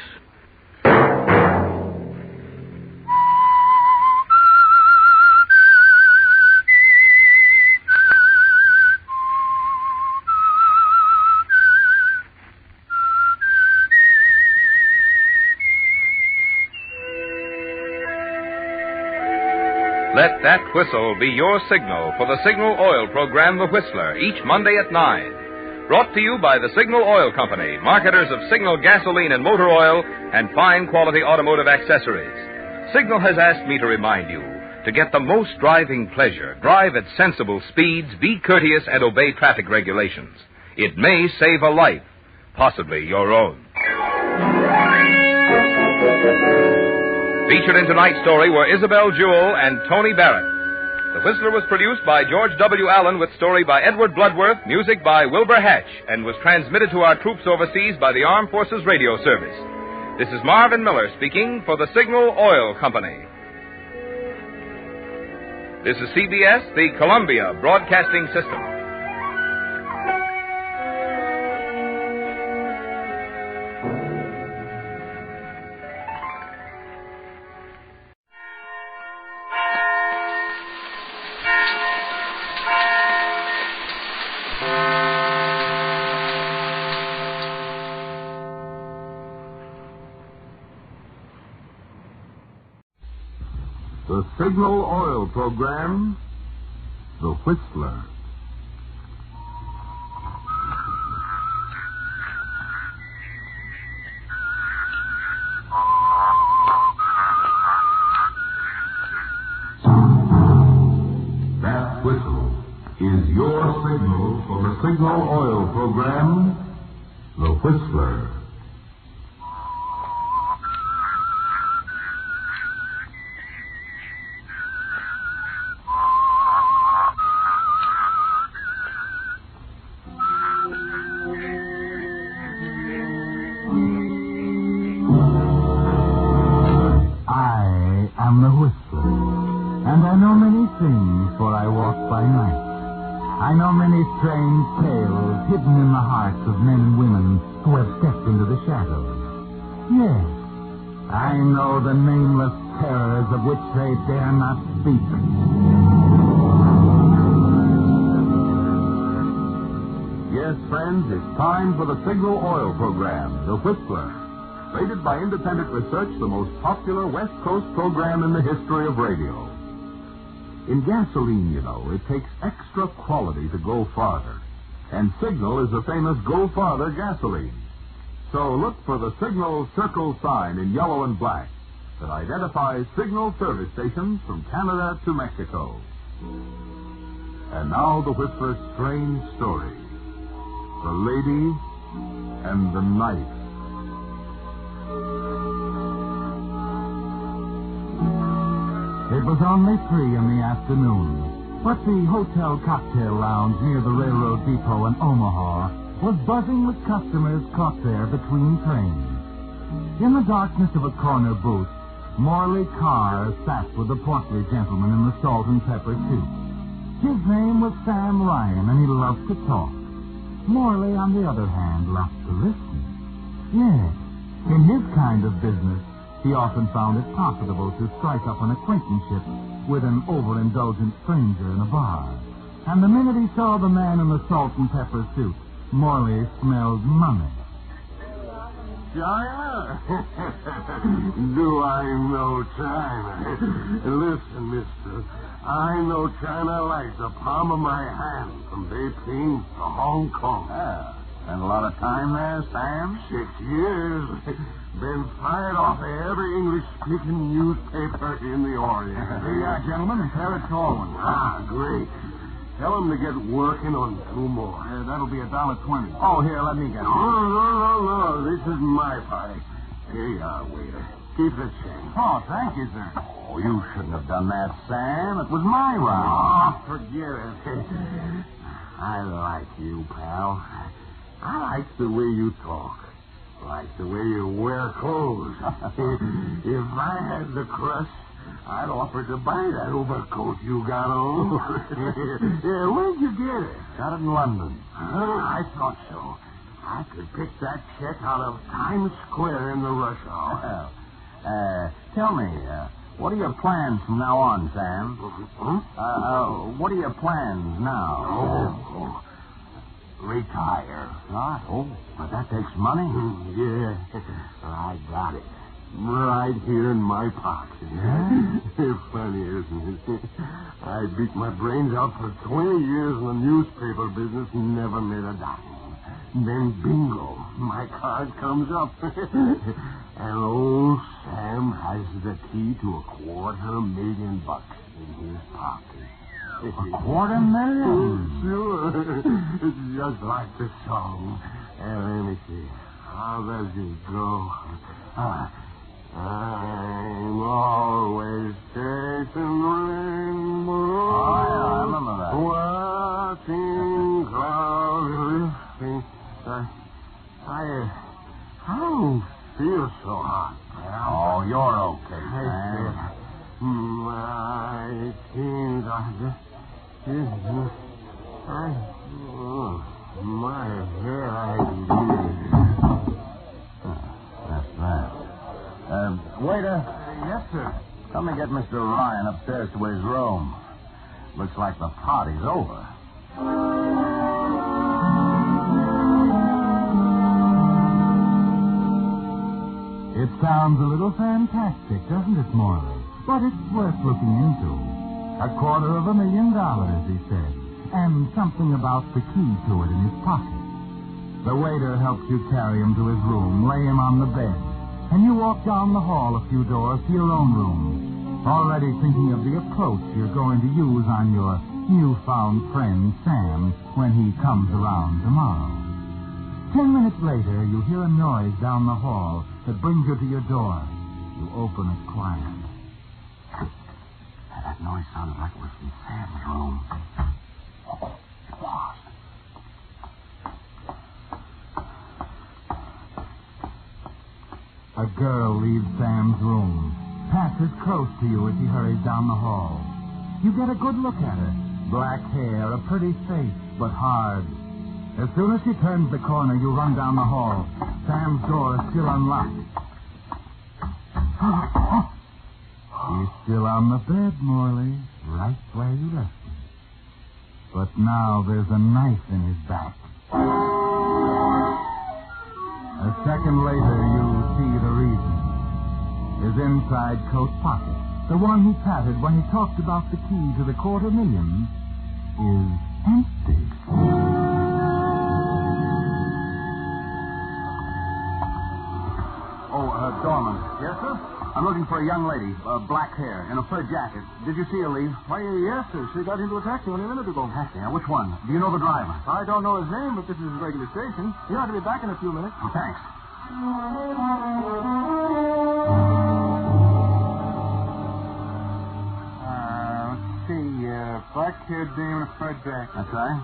Let that whistle be your signal for the Signal Oil program, The Whistler, each Monday at 9. Brought to you by the Signal Oil Company, marketers of Signal gasoline and motor oil and fine quality automotive accessories. Signal has asked me to remind you to get the most driving pleasure. Drive at sensible speeds, be courteous, and obey traffic regulations. It may save a life, possibly your own. Featured in tonight's story were Isabel Jewell and Tony Barrett. The Whistler was produced by George W. Allen with story by Edward Bloodworth, music by Wilbur Hatch, and was transmitted to our troops overseas by the Armed Forces Radio Service. This is Marvin Miller speaking for the Signal Oil Company. This is CBS, the Columbia Broadcasting System. The Signal Oil program, The Whistler. That whistle is your signal for the Signal Oil program, The Whistler. I know many strange tales hidden in the hearts of men and women who have stepped into the shadows. Yes, I know the nameless terrors of which they dare not speak. Yes, friends, it's time for the Signal Oil program, The Whistler. Rated by independent research, the most popular West Coast program in the history of radio. In gasoline, you know, it takes extra quality to go farther. And Signal is the famous Go Farther gasoline. So look for the Signal circle sign in yellow and black that identifies Signal service stations from Canada to Mexico. And now the Whistler's strange story. The Lady and the Knife. It was only 3 in the afternoon, but the hotel cocktail lounge near the railroad depot in Omaha was buzzing with customers caught there between trains. In the darkness of a corner booth, Morley Carr sat with the portly gentleman in the salt and pepper suit. His name was Sam Ryan, and he loved to talk. Morley, on the other hand, loved to listen. Yes, in his kind of business, he often found it profitable to strike up an acquaintanceship with an overindulgent stranger in a bar. And the minute he saw the man in the salt and pepper suit, Morley smelled money. China? Do I know China? Listen, mister, I know China like the palm of my hand from Beijing to Hong Kong. Spent a lot of time there, Sam? 6 years. Been fired off every English-speaking newspaper in the Orient. Here, gentlemen, a pair of tall ones. Great. Tell them to get working on 2 more. That'll be $1.20. Oh, here, let me get it. No. This is my party. Here you are, waiter. Keep the change. Oh, thank you, sir. Oh, you shouldn't have done that, Sam. It was my round. Oh, forget it. I like you, pal. I like the way you talk. Like the way you wear clothes. If I had the crush, I'd offer to buy that overcoat you got on. Where'd you get it? Got it in London. I thought so. I could pick that check out of Times Square in the rush hour. Tell me, what are your plans from now on, Sam? What are your plans now? Retire. What? Oh, but that takes money. Yeah, I got it. Right here in my pocket. Funny, isn't it? I beat my brains out for 20 years in the newspaper business and never made a dime. Then, bingo, my card comes up. And old Sam has the key to $250,000 in his pocket. $250,000? Sure. It's just like the song. Let me see. How does it go? I'm always chasing rainbows. Oh, yeah, I remember that. Watching clouds lifting. I don't feel so hot, pal. Oh, you're okay, Sam. My teens are just... my hair, That's that. Waiter. Yes, sir. Come and get Mr. Ryan upstairs to his room. Looks like the party's over. It sounds a little fantastic, doesn't it, Morley? But it's worth looking into. $250,000, he said, and something about the key to it in his pocket. The waiter helps you carry him to his room, lay him on the bed, and you walk down the hall a few doors to your own room, already thinking of the approach you're going to use on your newfound friend, Sam, when he comes around tomorrow. 10 minutes later, you hear a noise down the hall that brings you to your door. You open it quietly. That noise sounded like it was from Sam's room. Oh, it was. A girl leaves Sam's room, passes close to you as he hurries down the hall. You get a good look at her. Black hair, a pretty face, but hard. As soon as she turns the corner, you run down the hall. Sam's door is still unlocked. He's still on the bed, Morley, right where you left him. But now there's a knife in his back. A second later, you see the reason. His inside coat pocket, the one he patted when he talked about the key to the $250,000, is empty. Dorman. Yes, sir? I'm looking for a young lady, black hair, in a fur jacket. Did you see her leave? Why, yes, sir. She got into a taxi only a minute ago. Taxi? Now, which one? Do you know the driver? I don't know his name, but this is his regular station. He ought to be back in a few minutes. Oh, thanks. Let's see. Black-haired dame in a fur jacket. That's right.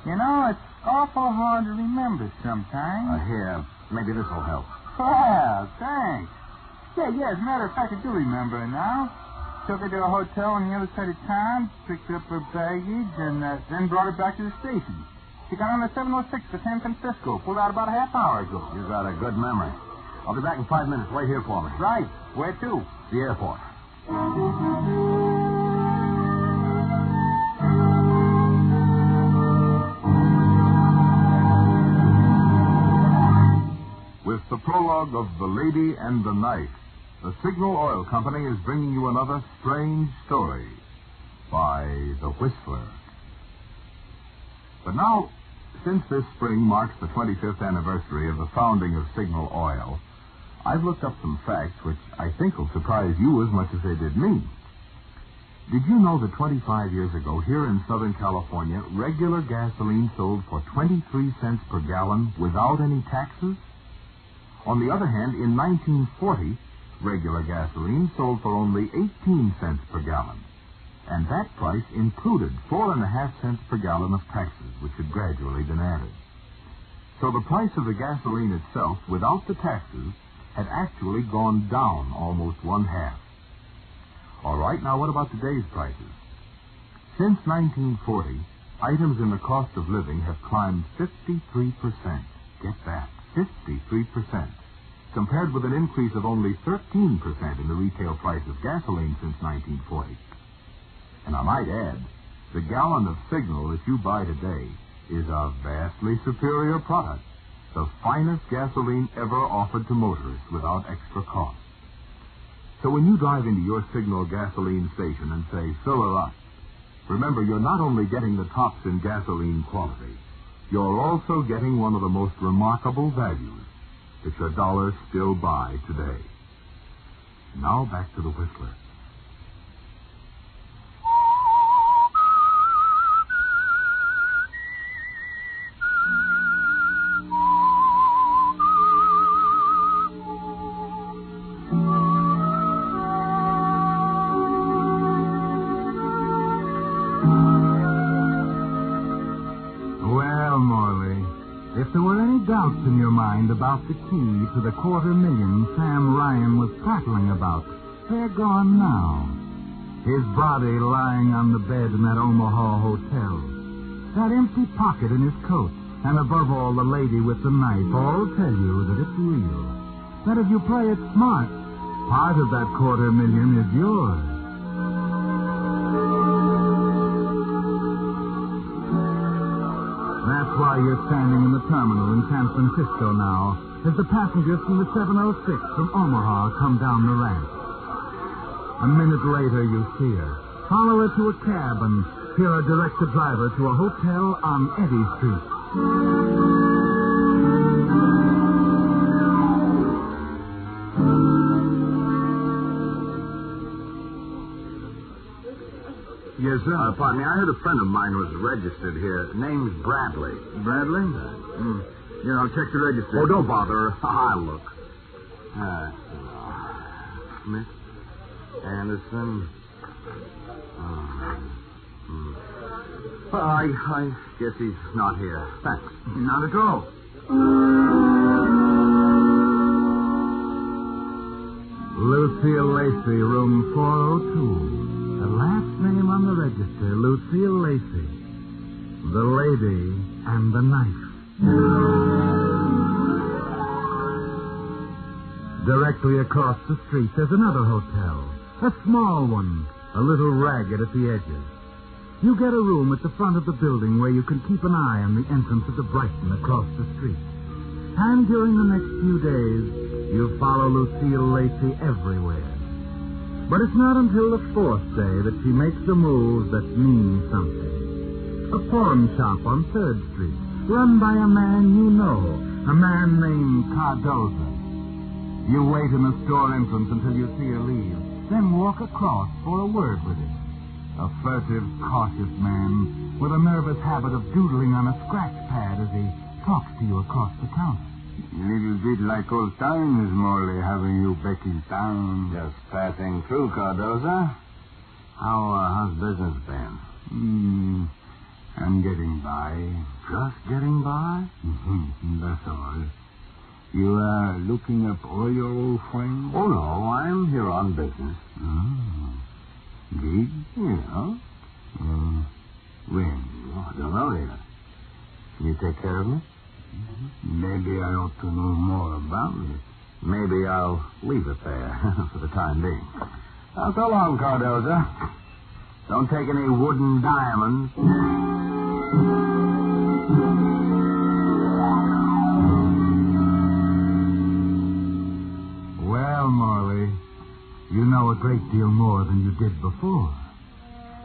You know, it's awful hard to remember sometimes. Here. Maybe this will help. Well, thanks. Yeah, as a matter of fact, I do remember her now. Took her to a hotel on the other side of town, picked up her baggage, and then brought her back to the station. She got on the 706 for San Francisco, pulled out about a half hour ago. You've got a good memory. I'll be back in 5 minutes. Wait here for me. Right. Where to? The airport. With the prologue of The Lady and the Knife, the Signal Oil Company is bringing you another strange story by The Whistler. But now, since this spring marks the 25th anniversary of the founding of Signal Oil, I've looked up some facts which I think will surprise you as much as they did me. Did you know that 25 years ago, here in Southern California, regular gasoline sold for 23 cents per gallon without any taxes? On the other hand, in 1940, regular gasoline sold for only 18 cents per gallon. And that price included 4.5 cents per gallon of taxes, which had gradually been added. So the price of the gasoline itself, without the taxes, had actually gone down almost one-half. All right, now what about today's prices? Since 1940, items in the cost of living have climbed 53%. Get that. 53%, compared with an increase of only 13% in the retail price of gasoline since 1940. And I might add, the gallon of Signal that you buy today is a vastly superior product, the finest gasoline ever offered to motorists without extra cost. So when you drive into your Signal gasoline station and say, fill her up, remember you're not only getting the tops in gasoline quality, you're also getting one of the most remarkable values that your dollars still buy today. Now back to the Whistler. If there were any doubts in your mind about the key to the $250,000 Sam Ryan was prattling about, they're gone now. His body lying on the bed in that Omaha hotel. That empty pocket in his coat, and above all, the lady with the knife, all tell you that it's real. That if you play it smart, part of that $250,000 is yours. That's why you're standing in the terminal in San Francisco now, as the passengers from the 706 from Omaha come down the ramp. A minute later, you see her. Follow her to a cab and hear her direct the driver to a hotel on Eddy Street. Yes, sir. Pardon me. I heard a friend of mine was registered here. Name's Bradley. Bradley? Yeah, I'll check the register. Oh, don't bother. I'll look. Smith, Anderson. Well, I guess he's not here. Thanks. Not at all. Lucille Lacey, room 402. The last name on the register, Lucille Lacey. The Lady and the Knife. Directly across the street, there's another hotel. A small one, a little ragged at the edges. You get a room at the front of the building where you can keep an eye on the entrance of the Brighton across the street. And during the next few days, you'll follow Lucille Lacey everywhere. But it's not until the fourth day that she makes a move that means something. A pawn shop on 3rd Street, run by a man you know, a man named Cardoza. You wait in the store entrance until you see her leave, then walk across for a word with him. A furtive, cautious man with a nervous habit of doodling on a scratch pad as he talks to you across the counter. A little bit like old times, Morley, having you back in town. Just passing through, Cardoza. How's business been? I'm getting by. Just getting by? That's all. You are looking up all your old friends? Oh, no, I'm here on business. Gig? Yeah. When? I don't know yet. Can you take care of me? Maybe I ought to know more about it. Maybe I'll leave it there for the time being. Now, so long, Cardoza. Don't take any wooden diamonds. Well, Morley, you know a great deal more than you did before.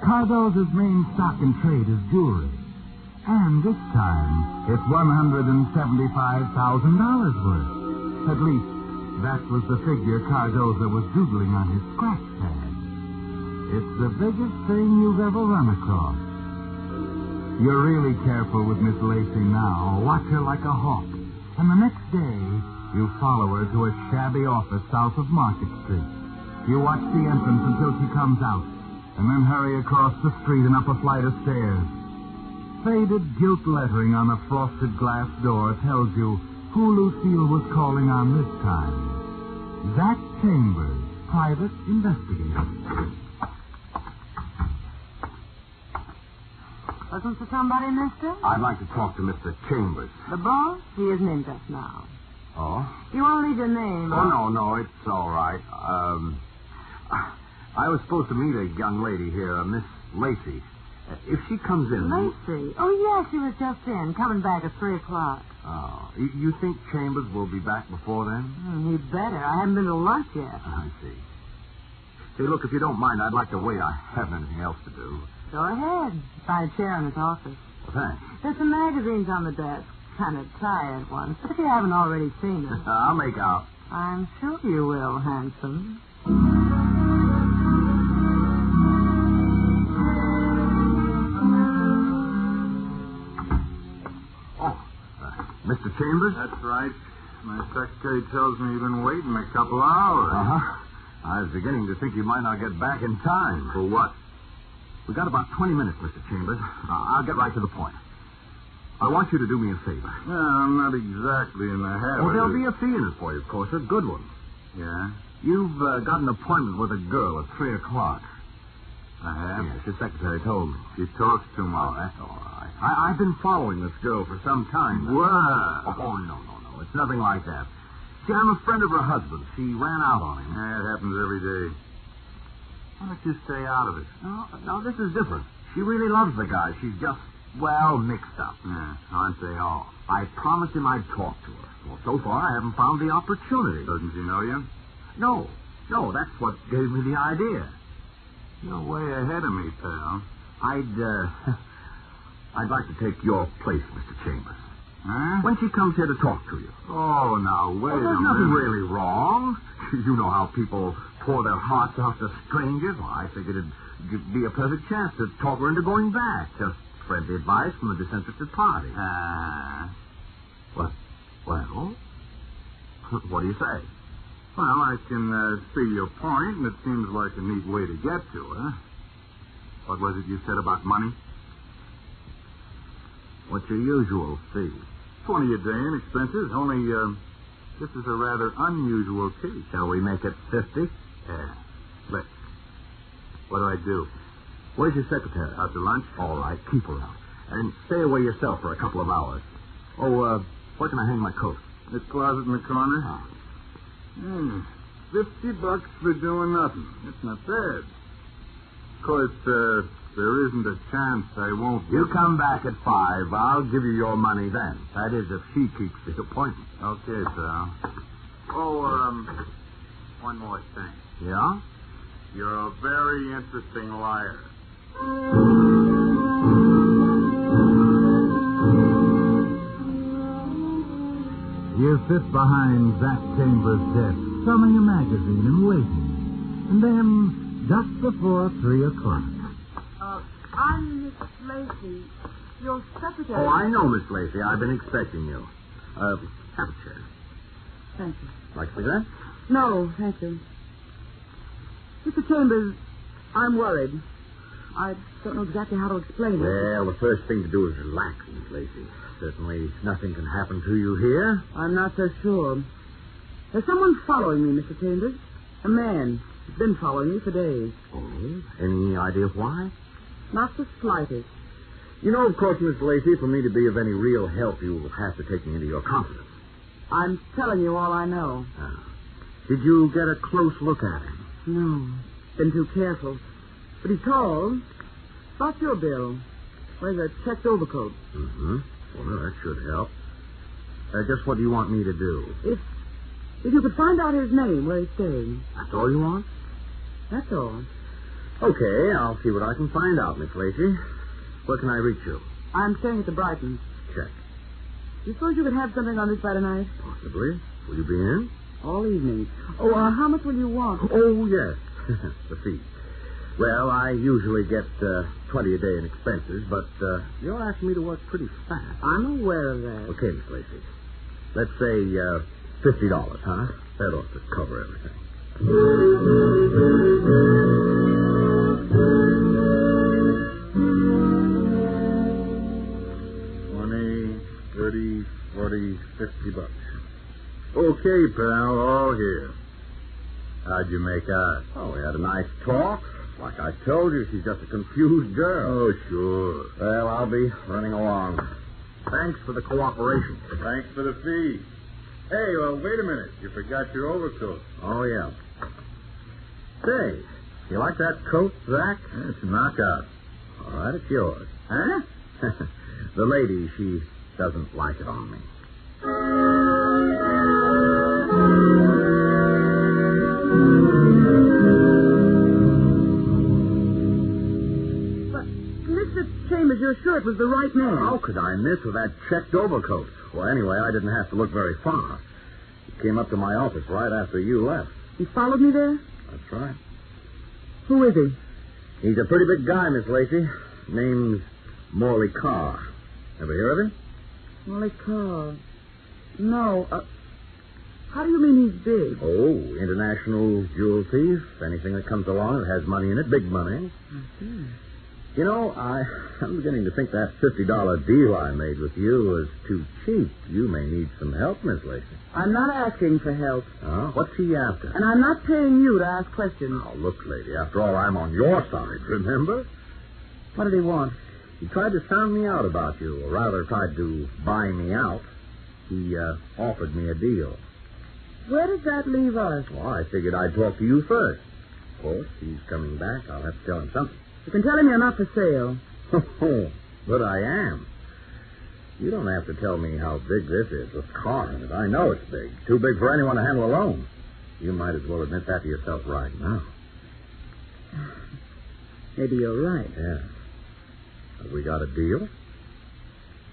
Cardoza's main stock in trade is jewelry. And this time, it's $175,000 worth. At least, that was the figure Cardoza was doodling on his scratch pad. It's the biggest thing you've ever run across. You're really careful with Miss Lacey now. Watch her like a hawk. And the next day, you follow her to a shabby office south of Market Street. You watch the entrance until she comes out, and then hurry across the street and up a flight of stairs. Faded gilt lettering on a frosted glass door tells you who Lucille was calling on this time. Zach Chambers, private investigator. Looking for somebody, mister? I'd like to talk to Mr. Chambers. The boss? He isn't in just now. Oh? You won't leave your name? Oh, no, it's all right. I was supposed to meet a young lady here, Miss Lacey. If she comes in... Lacey? Oh, yes, she was just in, coming back at 3 o'clock. Oh, you think Chambers will be back before then? He'd better. I haven't been to lunch yet. I see. Say, look, if you don't mind, I'd like to wait. I haven't anything else to do. Go ahead. Find a chair in his office. Well, thanks. There's some magazines on the desk. Kind of tired ones, but if you haven't already seen them... I'll make out. I'm sure you will, handsome. Mr. Chambers? That's right. My secretary tells me you've been waiting a couple hours. Uh-huh. I was beginning to think you might not get back in time. For what? We got about 20 minutes, Mr. Chambers. I'll get right to the point. I want you to do me a favor. Yeah, I'm not exactly in the habit. Well, there'll be a fee in it for you, of course. A good one. Yeah? You've got an appointment with a girl at 3 o'clock. I have? Yes, your secretary told me. She talks too much. Oh, that's all right. I've been following this girl for some time. What? Oh, no. It's nothing like that. See, I'm a friend of her husband. She ran out on him. Yeah, it happens every day. Why don't you stay out of it? No, this is different. She really loves the guy. She's just, mixed up. Yeah, aren't they all? I promised him I'd talk to her. Well, so far I haven't found the opportunity. Doesn't she know you? No, that's what gave me the idea. You're way ahead of me, pal. I'd like to take your place, Mr. Chambers. Huh? When she comes here to talk to you. Oh, now, wait a minute. There's nothing really wrong. You know how people pour their hearts out to strangers. Well, I figured it'd be a perfect chance to talk her into going back. Just friendly advice from a disinterested party. What? Well, what do you say? Well, I can see your point, and it seems like a neat way to get to her. What was it you said about money? What's your usual fee? $20 a day in expenses. Only, this is a rather unusual case. Shall we make it 50? Yeah. Let's. What do I do? Where's your secretary? Out to lunch? All right, keep her out. And stay away yourself for a couple of hours. Oh, where can I hang my coat? This closet in the corner? $50 for doing nothing. That's not bad. Of course, there isn't a chance I won't... You come back at 5. I'll give you your money then. That is, if she keeps the appointment. Okay, pal. Oh, one more thing. Yeah? You're a very interesting liar. You sit behind Zach Chambers' desk, thumbing a magazine and waiting. And then, just before 3 o'clock. I'm Miss Lacey, your secretary. Oh, I know, Miss Lacey. I've been expecting you. Have a chair. Thank you. Like that? No, thank you. Mr. Chambers, I'm worried. I don't know exactly how to explain it. Well, the first thing to do is relax, Miss Lacey. Certainly nothing can happen to you here. I'm not so sure. There's someone following me, Mr. Chambers. A man. He's been following me for days. Oh? Any idea why? Not the slightest. You know, of course, Miss Lacey, for me to be of any real help, you will have to take me into your confidence. I'm telling you all I know. Did you get a close look at him? No. Been too careful. But he called. Bought your bill. Wears a checked overcoat. Mm-hmm. Well, that should help. Just what do you want me to do? If you could find out his name, where he's staying. That's all you want? That's all. Okay, I'll see what I can find out, Miss Lacey. Where can I reach you? I'm staying at the Brightons. Check. You suppose you could have something on this Friday night? Possibly. Will you be in? All evening. Oh, how much will you want? Oh, yes. The fee. Well, I usually get 20 a day in expenses, but you're asking me to work pretty fast. I'm aware of that. Okay, Miss Lacey. Let's say $50, huh? That ought to cover everything. 20, 30, 40, $50. Okay, pal, all here. How'd you make out? Oh, we had a nice talk. Like I told you, she's just a confused girl. Oh, sure. Well, I'll be running along. Thanks for the cooperation. Thanks for the fee. Hey, well, wait a minute. You forgot your overcoat. Oh, yeah. Say, you like that coat, Zach? It's a knockout. All right, it's yours. Huh? The lady, she doesn't like it on me. Chambers, you're sure it was the right man? How could I miss with that checked overcoat? Well, anyway, I didn't have to look very far. He came up to my office right after you left. He followed me there? That's right. Who is he? He's a pretty big guy, Miss Lacey. Name's Morley Carr. Ever hear of him? Morley Carr. No. How do you mean he's big? Oh, international jewel thief. Anything that comes along that has money in it, big money. I see. You know, I'm beginning to think that $50 deal I made with you was too cheap. You may need some help, Miss Lacey. I'm not asking for help. Oh, what's he after? And I'm not paying you to ask questions. Oh, look, lady, after all, I'm on your side, remember? What did he want? He tried to sound me out about you, or rather tried to buy me out. He offered me a deal. Where does that leave us? Well, I figured I'd talk to you first. Of course, he's coming back. I'll have to tell him something. You can tell him you're not for sale. But I am. You don't have to tell me how big this is with Carr in it. I know it's big. Too big for anyone to handle alone. You might as well admit that to yourself right now. Maybe you're right. Yeah. Have we got a deal?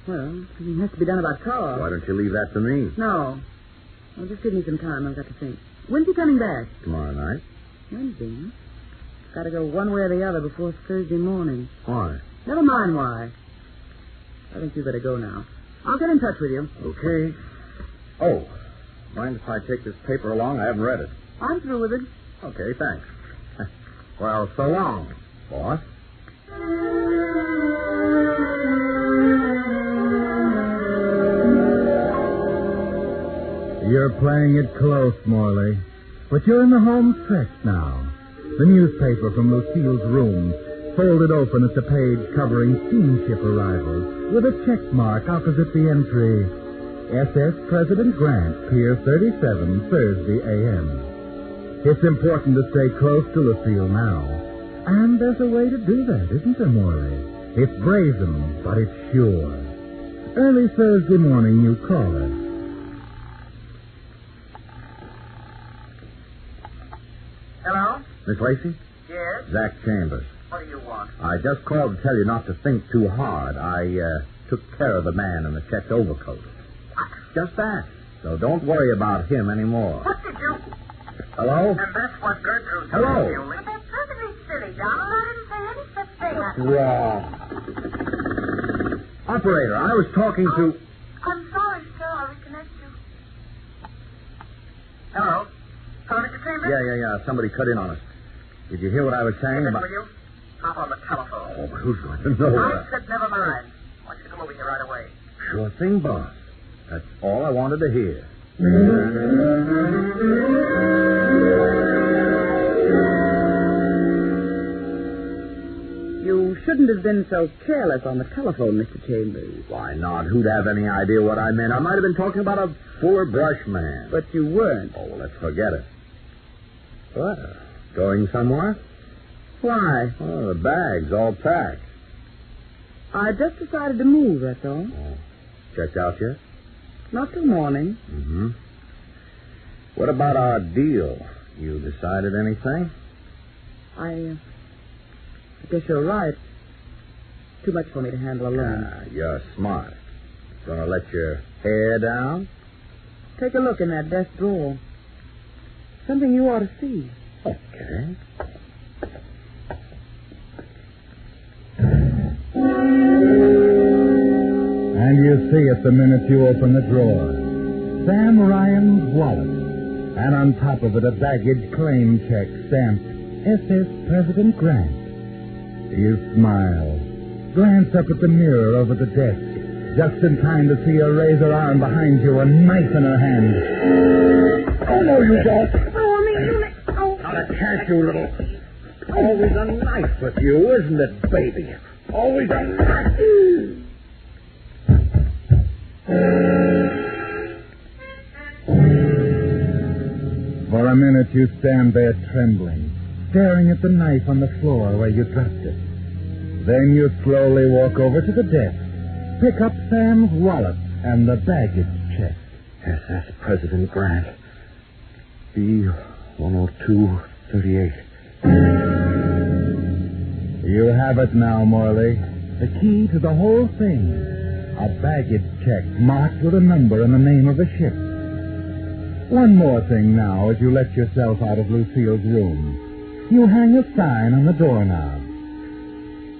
Well, it has to be done about Carr. Why don't you leave that to me? No. Well, just give me some time. I've got to think. When's he coming back? Tomorrow night. Wednesday, huh? Got to go one way or the other before Thursday morning. Why? Never mind why. I think you better go now. I'll get in touch with you. Okay. Oh, mind if I take this paper along? I haven't read it. I'm through with it. Okay, thanks. Well, so long, boss. You're playing it close, Morley. But you're in the home stretch now. The newspaper from Lucille's room, folded open at the page covering steamship arrivals, with a check mark opposite the entry, SS President Grant, Pier 37, Thursday a.m. It's important to stay close to Lucille now. And there's a way to do that, isn't there, Morley? It's brazen, but it's sure. Early Thursday morning, you call her. Hello? Miss Lacey? Yes? Zach Chambers. What do you want? I just called to tell you not to think too hard. I took care of the man in the checked overcoat. What? Just that. So don't worry about him anymore. What did you... Hello? And that's what Gertrude Hello? told you. But that's perfectly silly, Donald. I didn't say any such thing. Wrong. Operator, I was talking to... I'm sorry, sir. I'll reconnect you. Hello? Hello, Mr. Chambers? Yeah. Somebody cut in on us. Did you hear what I was saying about... Will you? Hop on the telephone. Oh, but who's going to know? I said never mind. I want you to come over here right away. Sure thing, boss. That's all I wanted to hear. You shouldn't have been so careless on the telephone, Mr. Chambers. Why not? Who'd have any idea what I meant? I might have been talking about a Fuller brush man. But you weren't. Oh, well, let's forget it. What? Going somewhere? Why? Oh, the bag's all packed. I just decided to move, that's all. Oh. Checked out yet? Not till morning. Mm-hmm. What about our deal? You decided anything? I guess you're right. Too much for me to handle alone. You're smart. Gonna let your hair down? Take a look in that desk drawer. Something you ought to see. Okay. And you see it the minute you open the drawer. Sam Ryan's wallet. And on top of it, a baggage claim check stamped SS President Grant. You smile. Glance up at the mirror over the desk. Just in time to see a razor arm behind you, a knife in her hand. Oh, no, you don't. Oh, I mean, you... Oh. Not a chance, you little... Always a knife with you, isn't it, baby? Always a knife. For a minute, you stand there trembling, staring at the knife on the floor where you dropped it. Then you slowly walk over to the desk, pick up Sam's wallet and the baggage check. SS President Grant. B-102-38. You have it now, Morley. The key to the whole thing. A baggage check marked with a number and the name of a ship. One more thing now as you let yourself out of Lucille's room. You hang a sign on the doorknob.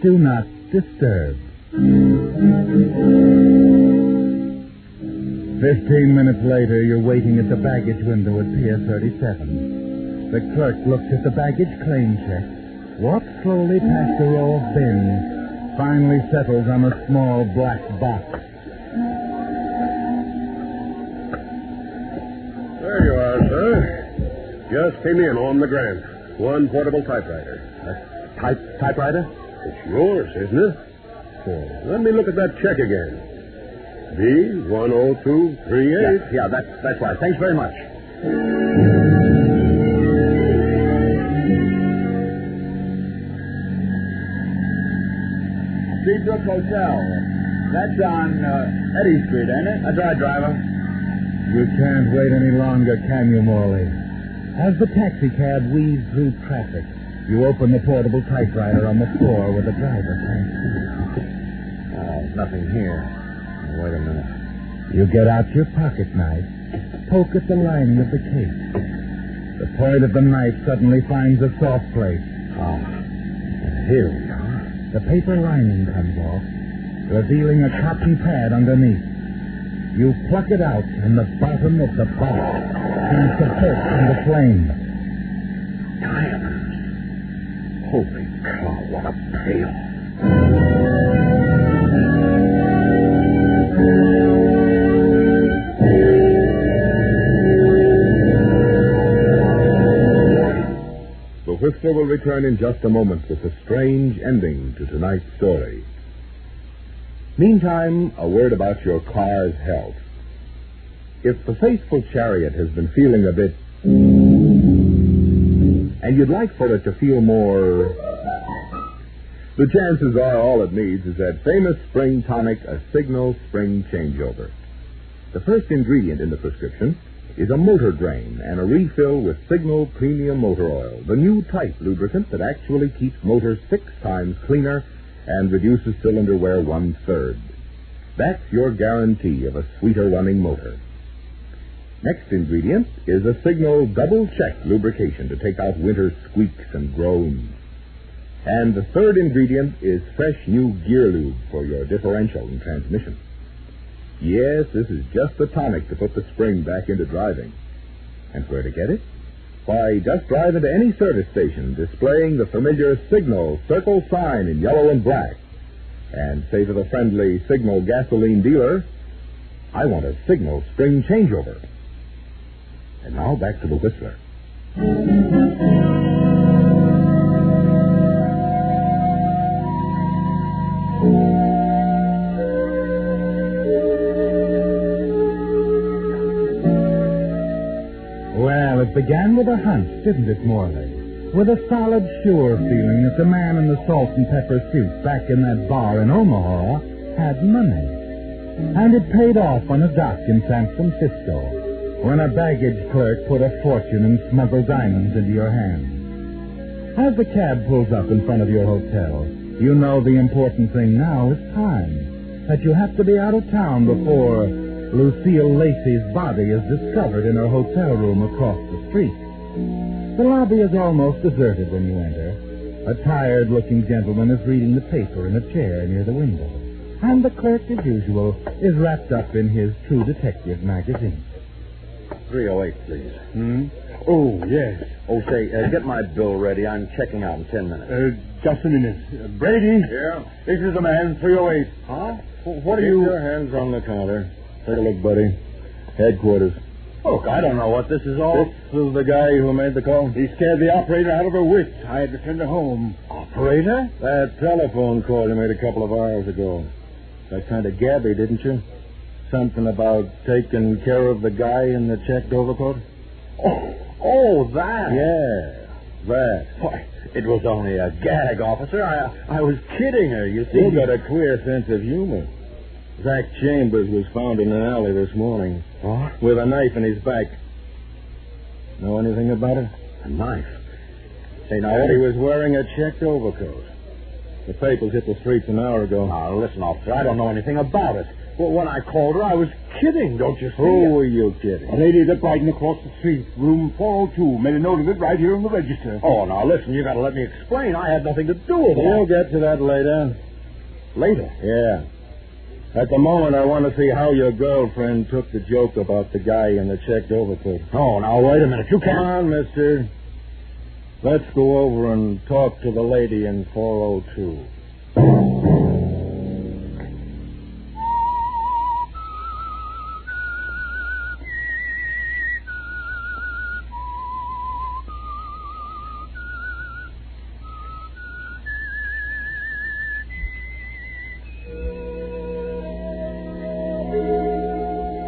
Do not disturb. 15 minutes later, you're waiting at the baggage window at Pier 37. The clerk looks at the baggage claim check, walks slowly past a row of bins, finally settles on a small black box. There you are, sir. Just came in on the Grant. One portable typewriter. Typewriter? It's yours, isn't it? Let me look at that check again. B-102-38. Yeah, that's right. Thanks very much. Seabrook Hotel. That's on Eddy Street, ain't it? That's right, driver. You can't wait any longer, can you, Morley? As the taxicab weaves through traffic, you open the portable typewriter on the floor where the driver can't see. Nothing here. Wait a minute. You get out your pocket knife, poke at the lining of the case. The point of the knife suddenly finds a soft place. Oh, here we are. The paper lining comes off, revealing a cotton pad underneath. You pluck it out, and the bottom of the box seems to burst into flame. Diamonds. Holy cow, what a pail. The Whistler will return in just a moment with a strange ending to tonight's story. Meantime, a word about your car's health. If the faithful chariot has been feeling a bit... and you'd like for it to feel more... the chances are all it needs is that famous spring tonic, a Signal Spring Changeover. The first ingredient in the prescription is a motor drain and a refill with Signal Premium Motor Oil, the new type lubricant that actually keeps motors 6 times cleaner and reduces cylinder wear 1/3. That's your guarantee of a sweeter running motor. Next ingredient is a Signal Double Check lubrication to take out winter squeaks and groans. And the third ingredient is fresh new gear lube for your differential and transmission. Yes, this is just the tonic to put the spring back into driving. And where to get it? Why, just drive into any service station displaying the familiar Signal circle sign in yellow and black and say to the friendly Signal gasoline dealer, I want a Signal spring changeover. And now back to the Whistler. Well, it began with a hunch, didn't it, Morley? With a solid, sure feeling that the man in the salt and pepper suit back in that bar in Omaha had money. And it paid off on a dock in San Francisco when a baggage clerk put a fortune in smuggled diamonds into your hand. As the cab pulls up in front of your hotel, you know the important thing now is time. That you have to be out of town before Lucille Lacey's body is discovered in her hotel room across the street. The lobby is almost deserted when you enter. A tired-looking gentleman is reading the paper in a chair near the window. And the clerk, as usual, is wrapped up in his True Detective magazine. 308, please. Oh, yes. Oh, say, get my bill ready. I'm checking out in 10 minutes. Just a minute. Brady? Yeah? This is the man, 308. Huh? What are you... Keep your hands on the counter. Take a look, buddy. Headquarters. Look, I don't know what this is all... This is the guy who made the call? He scared the operator out of her wits. I had to send her home. Operator? That telephone call you made a couple of hours ago. That kind of gabby, didn't you? Something about taking care of the guy in the checked overcoat? Oh, that. Yeah, that. Why, it was only a gag, officer. I was kidding her, you see. You got a queer sense of humor. Zach Chambers was found in an alley this morning. What? With a knife in his back. Know anything about it? A knife? Hey, now, he was wearing a checked overcoat. The papers hit the streets an hour ago. Now, listen, officer, I don't know anything about it. Well, when I called her, I was kidding, don't you see? Who were you kidding? A lady lived riding across the street, room 402. Made a note of it right here on the register. Oh, now, listen, you got to let me explain. I had nothing to do with it. We'll get to that later. Later? Yeah. At the moment, I want to see how your girlfriend took the joke about the guy in the checked overcoat. Oh, now, wait a minute. You can't... Come on, mister. Let's go over and talk to the lady in 402.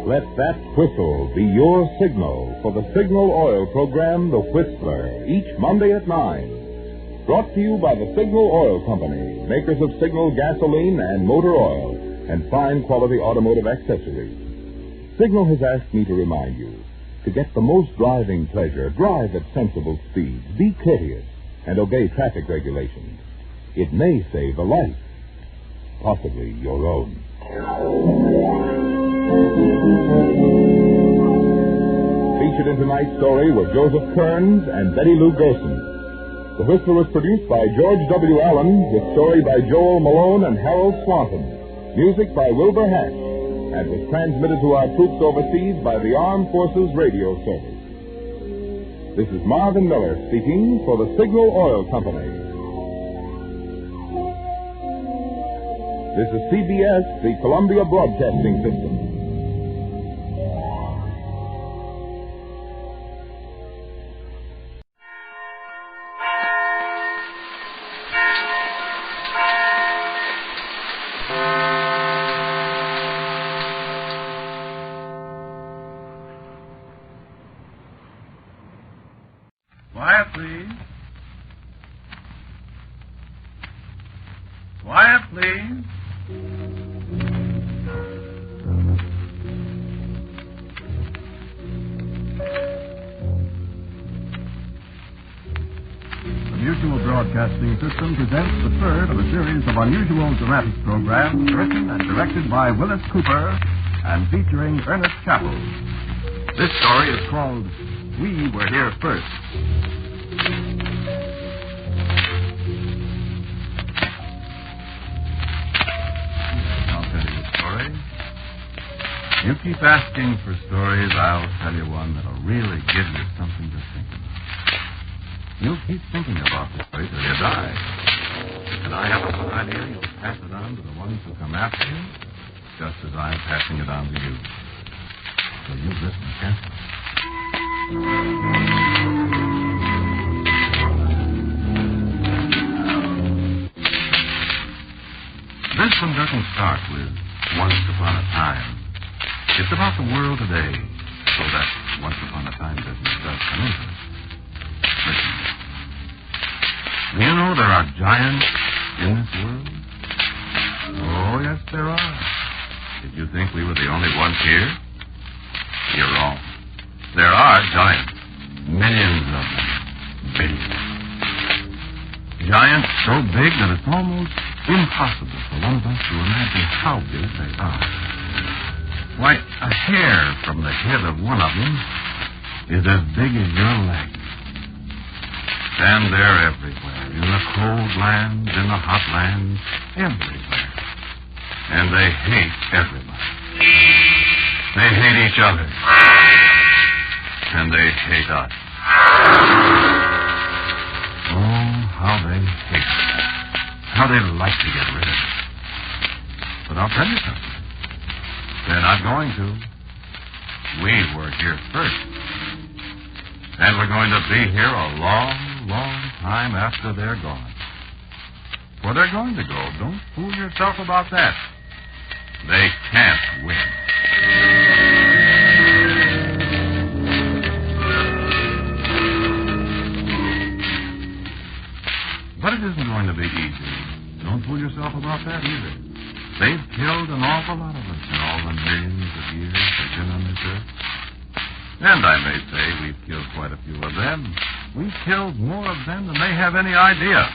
Let that whistle be your signal for the Signal Oil program, The Whistler, each Monday at 9. Brought to you by the Signal Oil Company, makers of Signal gasoline and motor oil, and fine quality automotive accessories. Signal has asked me to remind you, to get the most driving pleasure, drive at sensible speeds, be courteous, and obey traffic regulations. It may save a life, possibly your own. Featured in tonight's story were Joseph Kearns and Betty Lou Gerson. The Whistler was produced by George W. Allen, with story by Joel Malone and Harold Swanton, music by Wilbur Hatch, and was transmitted to our troops overseas by the Armed Forces Radio Service. This is Marvin Miller speaking for the Signal Oil Company. This is CBS, the Columbia Broadcasting System. Quiet, please. Quiet, please. National Broadcasting System presents the third of a series of unusual dramatic programs written and directed by Willis Cooper and featuring Ernest Chappell. This story is called We Were Here First. I'll tell you a story. You keep asking for stories, I'll tell you one that'll really give you something to think about. You'll keep thinking about this story till you die. And I have an idea you'll pass it on to the ones who come after you, just as I'm passing it on to you. So you listen carefully. This one doesn't start with once upon a time. It's about the world today, so that once upon a time business does come into it. Listen. Do you know there are giants in this world? Oh, yes, there are. Did you think we were the only ones here? You're wrong. There are giants. Millions of them. Billions. Giants so big that it's almost impossible for one of us to imagine how big they are. Why, a hair from the head of one of them is as big as your leg. And they're everywhere, in the cold lands, in the hot lands, everywhere. And they hate everybody. They hate each other. And they hate us. Oh, how they hate us. How they like to get rid of us. But I'll tell you something. They're not going to. We were here first. And we're going to be here a long, long time after they're gone. Where they're going to go, don't fool yourself about that. They can't win. But it isn't going to be easy. Don't fool yourself about that either. They've killed an awful lot of us in all the millions of years they've been on this earth. And I may say we've killed quite a few of them. We've killed more of them than they have any idea.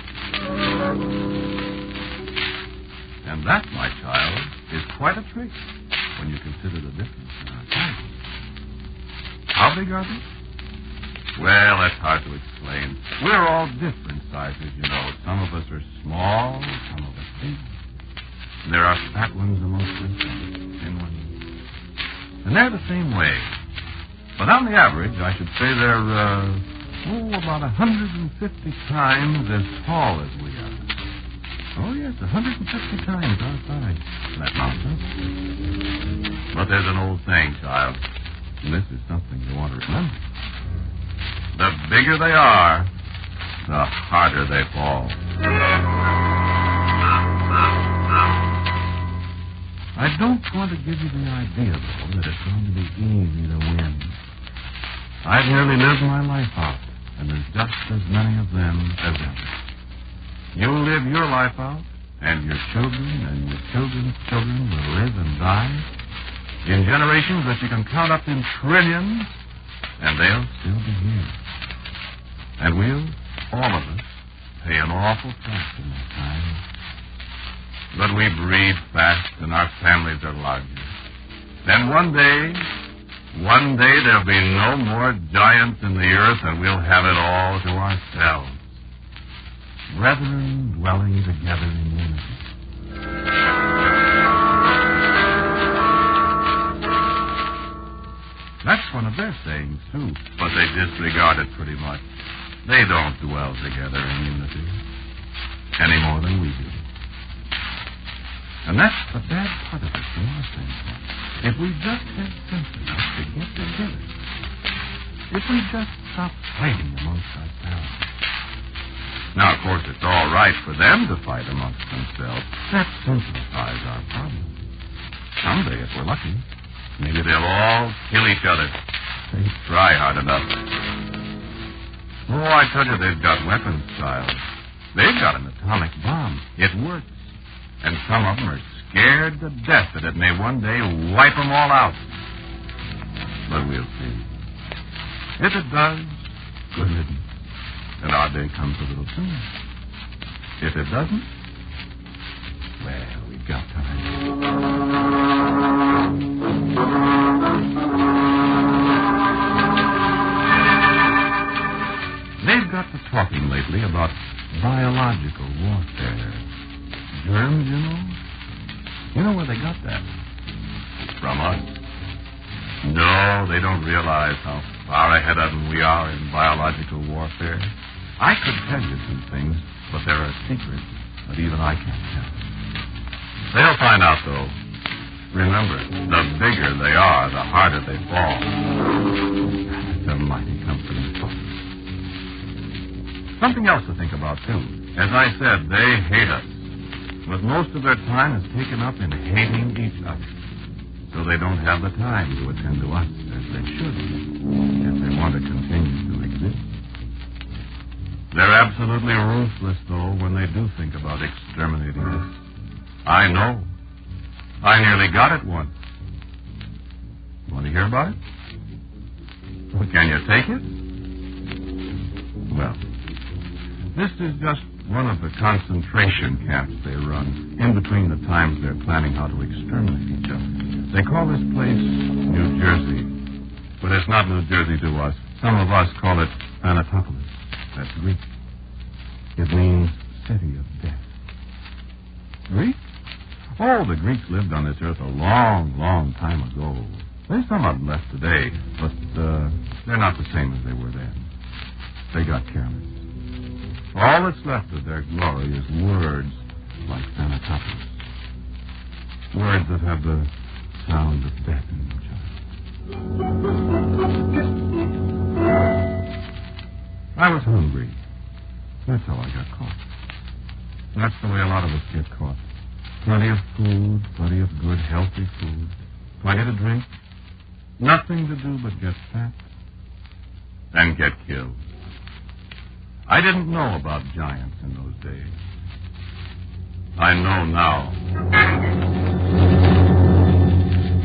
And that, my child, is quite a trick when you consider the difference in our sizes. How big are they? Well, that's hard to explain. We're all different sizes, you know. Some of us are small, some of us big. There are fat ones amongst us, thin ones. And they're the same way. But on the average, I should say they're, about 150 times as tall as we are. Oh, yes, 150 times our size. That mountain. But there's an old saying, child, and this is something you want to remember. The bigger they are, the harder they fall. I don't want to give you the idea, though, that it's going to be easy to win. I've nearly lived my life out, and there's just as many of them as ever. You'll live your life out, and your children and your children's children will live and die in generations that you can count up in trillions, and they'll still be here. And we'll, all of us, pay an awful price in that time. But we breathe fast, and our families are larger. Then one day there'll be no more giants in the earth, and we'll have it all to ourselves. Brethren dwelling together in unity. That's one of their sayings, too, but they disregard it pretty much. They don't dwell together in unity any more than we do. And that's the bad part of it from our standpoint. If we just had sense enough to get together, if we just stopped fighting amongst ourselves. Now, of course, it's all right for them to fight amongst themselves. That simplifies our problem. Someday, if we're lucky, maybe they'll all kill each other. They try hard enough. Oh, I tell you, they've got weapons, child. They've got an atomic bomb. It works. And some of them are scared to death that it may one day wipe them all out. But we'll see. If it does, good riddance. and our day comes a little sooner. If it doesn't, well, we've got time. They've got to talking lately about biological warfare. Germs, you know? You know where they got that? From us. No, they don't realize how far ahead of them we are in biological warfare. I could tell you some things, but there are secrets that even I can't tell. They'll find out, though. Remember, the bigger they are, the harder they fall. It's a mighty comforting thought. Something else to think about, too. As I said, they hate us. But most of their time is taken up in hating each other. So they don't have the time to attend to us as they should if they want to continue to exist. They're absolutely ruthless, though, when they do think about exterminating us. I know. I nearly got it once. Want to hear about it? Well, can you take it? Well, this is just one of the concentration camps they run in between the times they're planning how to exterminate each other. They call this place New Jersey. But it's not New Jersey to us. Some of us call it Thanatopolis. That's Greek. It means city of death. Greek? Oh, the Greeks lived on this earth a long, long time ago. There's some of them left today, but they're not the same as they were then. They got careless. All that's left of their glory is words like Thanatopolis. Words that have the sound of death in them, I was hungry. That's how I got caught. That's the way a lot of us get caught. Plenty of food, plenty of good, healthy food. Plenty to drink. Nothing to do but get fat and get killed. I didn't know about giants in those days. I know now.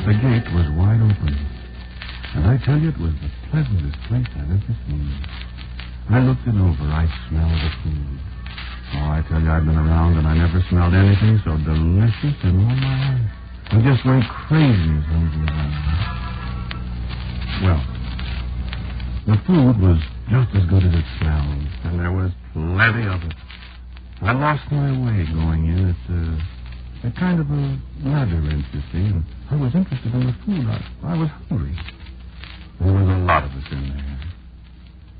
The gate was wide open, and I tell you, it was the pleasantest place I've ever seen. I looked it over. I smelled the food. Oh, I tell you, I've been around, and I never smelled anything so delicious in all my life. I just went crazy as hungry as I was. Well, the food was just as good as it smelled, and there was plenty of it. I lost my way going in. It's a kind of a labyrinth, you see, and I was interested in the food. I was hungry. There was a lot of us in there.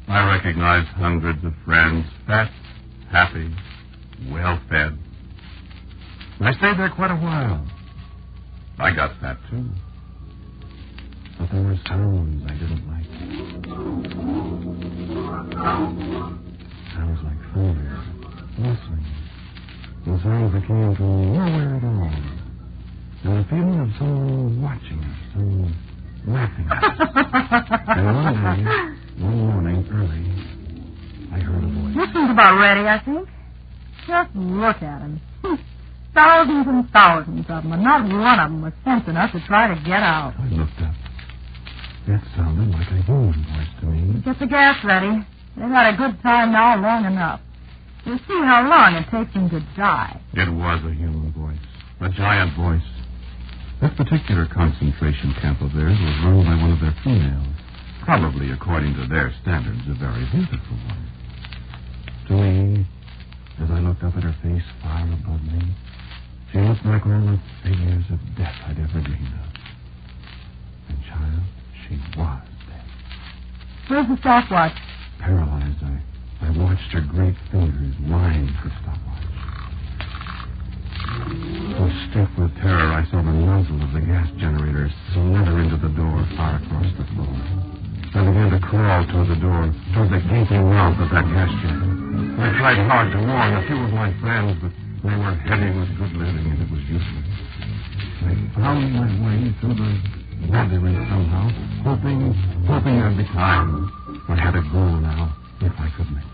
I recognized hundreds of friends, fat, happy, well-fed. I stayed there quite a while. I got fat, too. But there were sounds I didn't like. Sounds like thunder, whistling. The sounds that came from nowhere at all. And the feeling of someone watching us, someone laughing at us. And one morning, early, I heard a voice. This one's about ready, I think. Just look at him. Thousands and thousands of them, and not one of them was sense enough to try to get out. I looked up. It sounded like a human voice to me. Get the gas ready. They've had a good time now long enough. You'll see how long it takes them to die. It was a human voice. A giant voice. This particular concentration camp of theirs was run by one of their females. Probably, according to their standards, a very beautiful one. To me, as I looked up at her face far above me, she looked like all the figures of death I'd ever dreamed of. And, child, she was dead. Where's the stopwatch? Paralyzed, I watched her great fingers wind the stopwatch. So stiff with terror, I saw the nozzle of the gas generator slither into the door far across the floor. I began to crawl toward the door, toward the gaping mouth of that gas jet. I tried hard to warn a few of my friends, but they were heavy with good living, and it was useless. I found my way through the labyrinth somehow, hoping there'd be time. I had a goal now, if I could make it.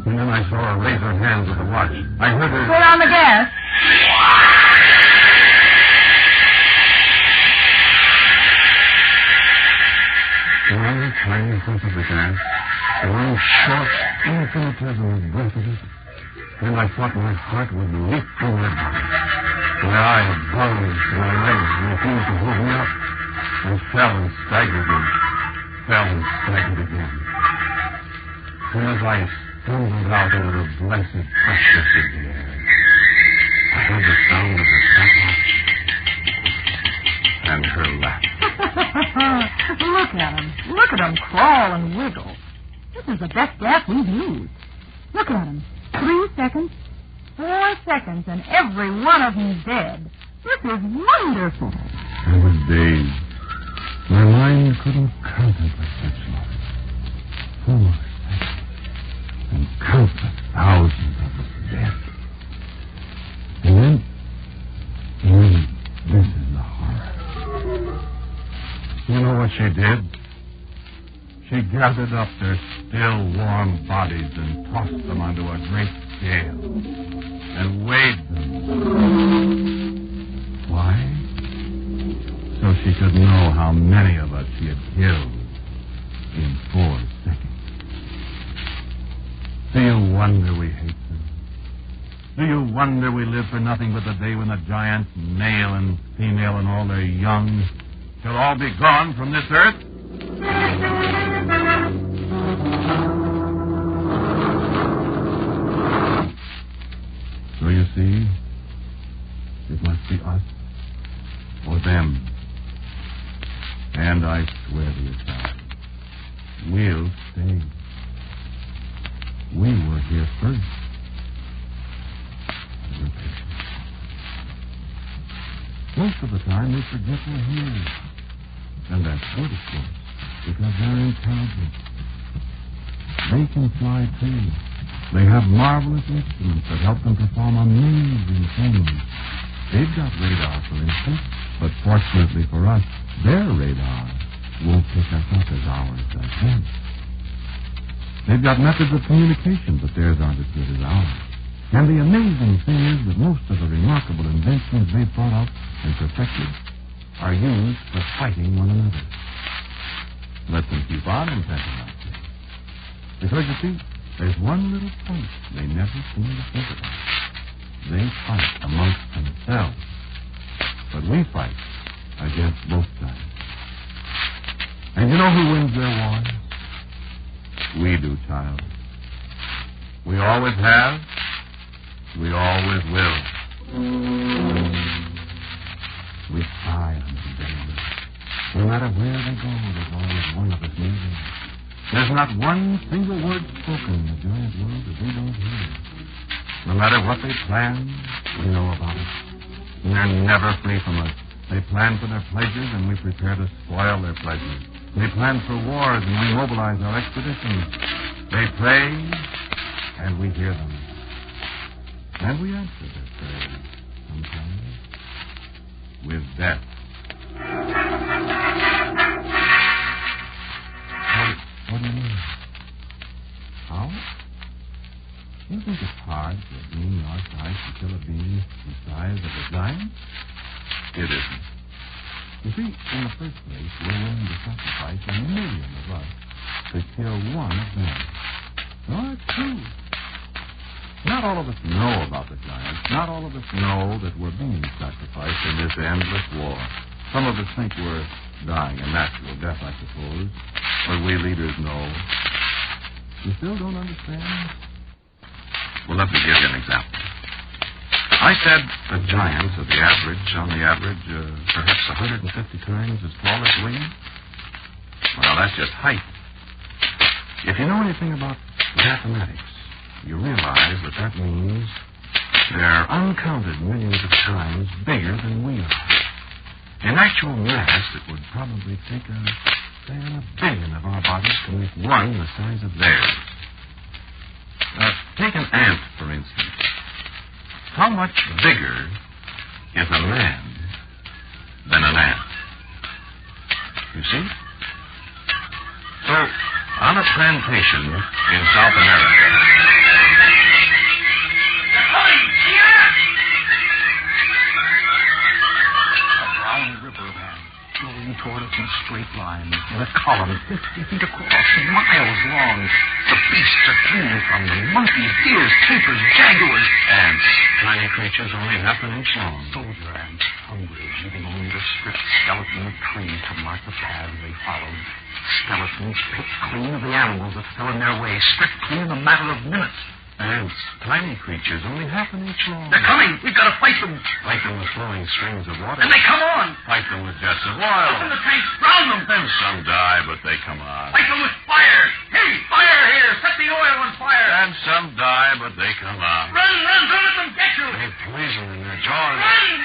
And then I saw her raise her hands with the watch. I heard her... Put on the gas. One tiny whiff of the gas, one short, Infinitesimal breath of it, and I thought my heart would leap through my body. My eye had bulged, and my legs refused to hold me up. I fell and staggered again. And as I stumbled out into the blessed freshness of the air, I heard the sound of her papa and her laugh. Look at him crawl and wiggle. This is the best gas we've used. Look at him. 3 seconds, 4 seconds, and every one of them's dead. This is wonderful. I was dazed. My mind couldn't contemplate such love. 4 seconds, and countless thousands of us dead. And then, this is the horror. You know what she did? She gathered up their still warm bodies and tossed them onto a great scale and weighed them. Why? So she could know how many of us she had killed in 4 seconds. Do you wonder we hate them? Do you wonder we live for nothing but the day when the giants, male and female and all their young, shall all be gone from this earth? So you see, it must be us or them. And I swear to you, child, we'll stay. We were here first. We're patient. Most of the time, we forget we're here. And that's good, of course, because they're intelligent. They can fly, too. They have marvelous instruments that help them perform amazing things. They've got radar, for instance, but fortunately for us, their radar won't pick us up as ours does them. They've got methods of communication, but theirs aren't as good as ours. And the amazing thing is that most of the remarkable inventions they've thought of and perfected are used for fighting one another. Let them keep on inventing like this. Because, you see, there's one little point they never seem to think about. They fight amongst themselves. But we fight against both sides. And you know who wins their wars? We do, child. We always have. We always will. We spy on them daily. No matter where they go, there's always one of us moving. There's not one single word spoken in the giant world that we don't hear. No matter what they plan, we know about it. And they're never free from us. They plan for their pleasures, and we prepare to spoil their pleasures. They plan for wars, and we mobilize our expeditions. They pray, and we hear them. And we answer their prayers sometimes with death. What do you mean? How? You think it's hard for a being our size to kill a being the size of a giant? It isn't. You see, in the first place, we're willing to sacrifice 1 million of us to kill one of them. So it's true. Not all of us know about the giants. Not all of us know that we're being sacrificed in this endless war. Some of us think we're dying a natural death, I suppose. But we leaders know. You still don't understand? Well, let me give you an example. I said the giants are on the average, perhaps 150 times as tall as we. Well, that's just height. If you know anything about mathematics, you realize that means they're uncounted millions of times bigger than we are. In actual mass, it would probably take a billion of our bodies to make one the size of theirs. Take an ant, for instance. How much bigger is a man than an ant? You see? So, on a plantation in South America... toward us in a straight line, in a column 50 feet across, miles long. The beasts are clinging from them. Monkeys, deers, tapirs, jaguars. Ants. Tiny creatures only half an inch long. Soldier ants, hungry, leaving only the stripped skeleton of trees to mark the paths they followed. Skeletons picked clean of the animals that fell in their way, stripped clean in a matter of minutes. Ants, tiny creatures, only half an inch long. They're coming. We've got to fight them. Fight them with flowing streams of water. And they come on. Fight them with jets of oil. Open the tanks. Drown them. And some die, but they come on. Fight them with fire. Hey, fire here. Set the oil on fire. And some die, but they come on. Run. Don't let them get you. They poison in their jaws. Run.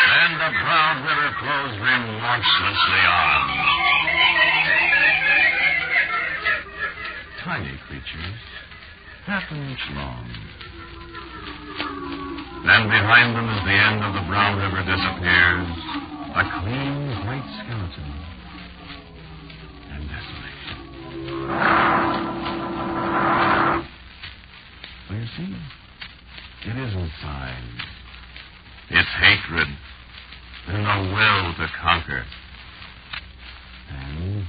Then the brown river flows remorselessly on. Tiny creatures, half an inch long. Then behind them, as the end of the brown river disappears, a clean white skeleton and desolation. So you see, it isn't size. It's hatred and the will to conquer. And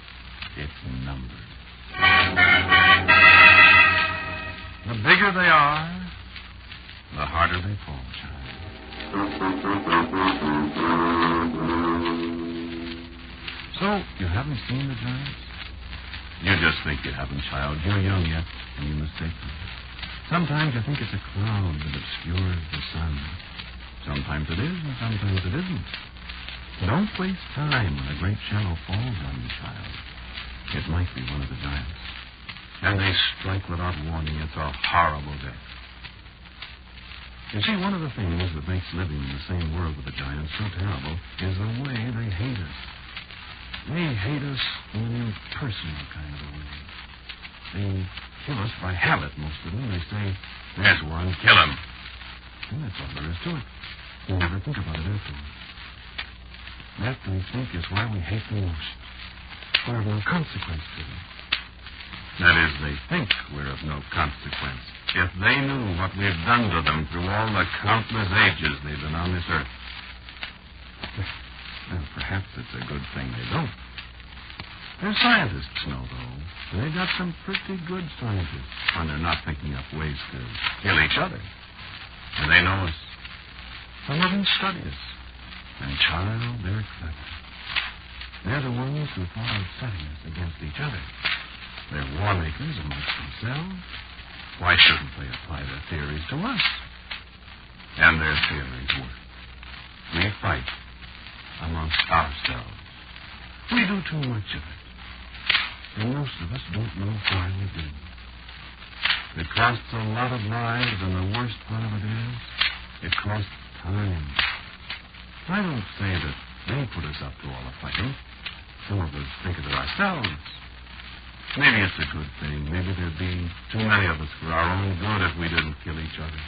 it's numbers. The bigger they are, the harder they fall, child. So, you haven't seen the giants? You just think you haven't, child. You're young yet, and you're mistaken. Sometimes you think it's a cloud that obscures the sun. Sometimes it is, and sometimes it isn't. Don't waste time when a great shadow falls on you, child. It might be one of the giants. And they strike without warning. It's a horrible death. You see, one of the things that makes living in the same world with the giants so terrible is the way they hate us. They hate us in an impersonal kind of a way. They kill us by habit, most of them. They say, "There's one, kill him." And that's all there is to it. You never think about it afterwards. That, we think, is why we hate them most. We're of no consequence to them. That is, they think we're of no consequence. If they knew what we've done to them through all the countless ages they've been on this earth. Well, perhaps it's a good thing they don't. Their scientists know, though. And they've got some pretty good scientists when they're not thinking up ways to kill each other. And they know us. Some of them study us. And, child, they're clever. They're the ones who thought of setting us against each other. They're war makers amongst themselves. Why shouldn't they apply their theories to us? And their theories work. We fight amongst ourselves. We do too much of it. And most of us don't know why we do. It costs a lot of lives, and the worst part of it is, it costs time. I don't say that they put us up to all the fighting. Some of us think of it ourselves. Maybe it's a good thing. Maybe there'd be too many of us for our own good if we didn't kill each other.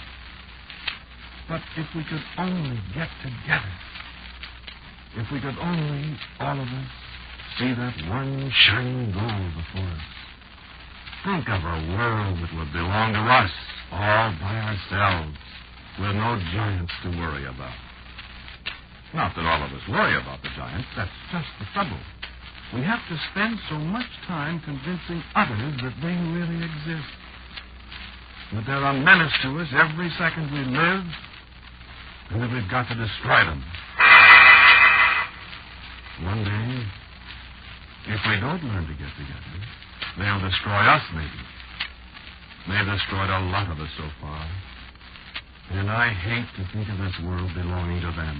But if we could only get together, if we could only, all of us, see that one shining goal before us, think of a world that would belong to us, all by ourselves, with no giants to worry about. Not that all of us worry about the giants. That's just the trouble. We have to spend so much time convincing others that they really exist. That they're a menace to us every second we live, and that we've got to destroy them. One day, if we don't learn to get together, they'll destroy us, maybe. They've destroyed a lot of us so far. And I hate to think of this world belonging to them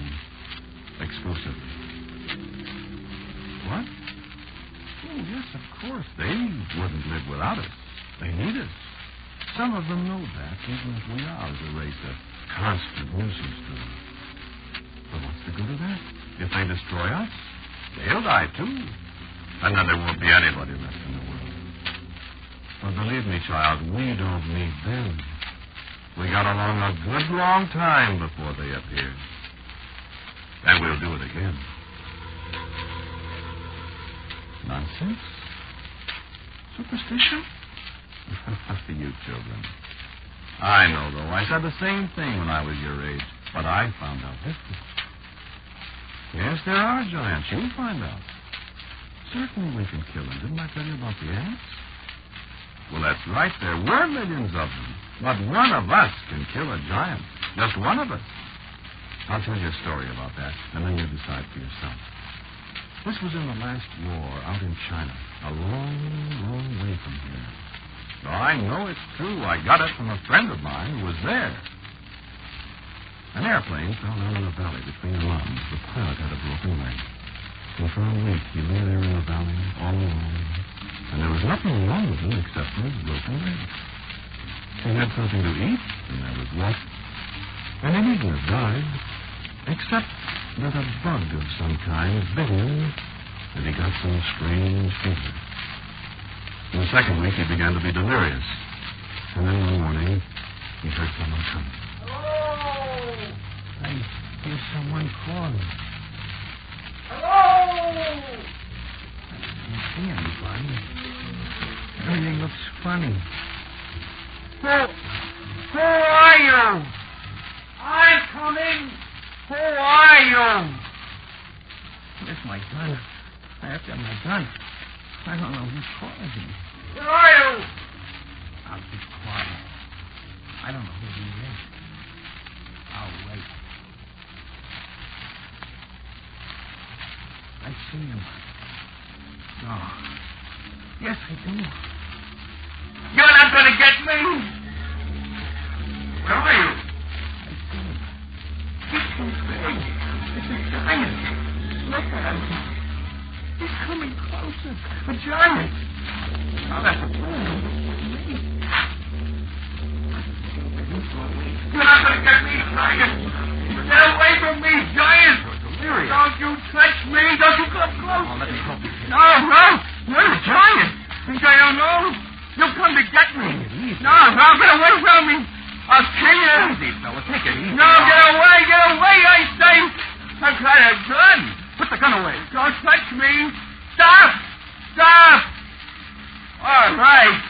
exclusively. What? Oh, yes, of course. They wouldn't live without us. They need us. Some of them know that, even if we are, as a race, a constant nuisance to them. But what's the good of that? If they destroy us, they'll die, too. And then there won't be anybody left in the world. But believe me, child, we don't need them. We got along a good long time before they appeared. And we'll do it again. Nonsense? Superstition? You children. I know, though. I said the same thing when I was your age. But I found out history. Yes, there are giants. You'll find out. Certainly we can kill them. Didn't I tell you about the ants? Well, that's right. There were millions of them. But one of us can kill a giant. Just one of us. I'll tell you a story about that, and then you decide for yourself. This was in the last war out in China, a long, long way from here. So I know it's true. I got it from a friend of mine who was there. An airplane fell down in a valley between the mountains. The pilot had a broken leg. And for a week, he lay there in the valley all alone. And there was nothing wrong with him except for his broken leg. He had something to eat, and there was water. And he didn't have died, except that a bug of some kind bit him, and he got some strange fever. In the second week, he began to be delirious. And then one morning, he heard someone coming. Hello! I hear someone calling. Hello! I can't see anybody. Everything looks funny. Who are you? I'm coming. Who are you? Where's my gun? I have to have my gun. I don't know who's calling me. Who are you? I'll be quiet. I don't know who he is. I'll wait. I see him. No. Yes, I do. You're not going to get me. Where are you? I see him. He's too big. It's a giant. Look at him. He's coming closer. A giant. Oh, that's a fool. You're not going to get me, giant. Get away from me, giant. Don't you touch me. Don't you come close. Oh, let me help you. No. You're a giant. Think I don't know? You'll come to get me. No, get away from me. I'll kill you. Easy, fella. Take it easy. No, get away, I say. I've got a gun. Put the gun away. Don't touch me. Stop. All right.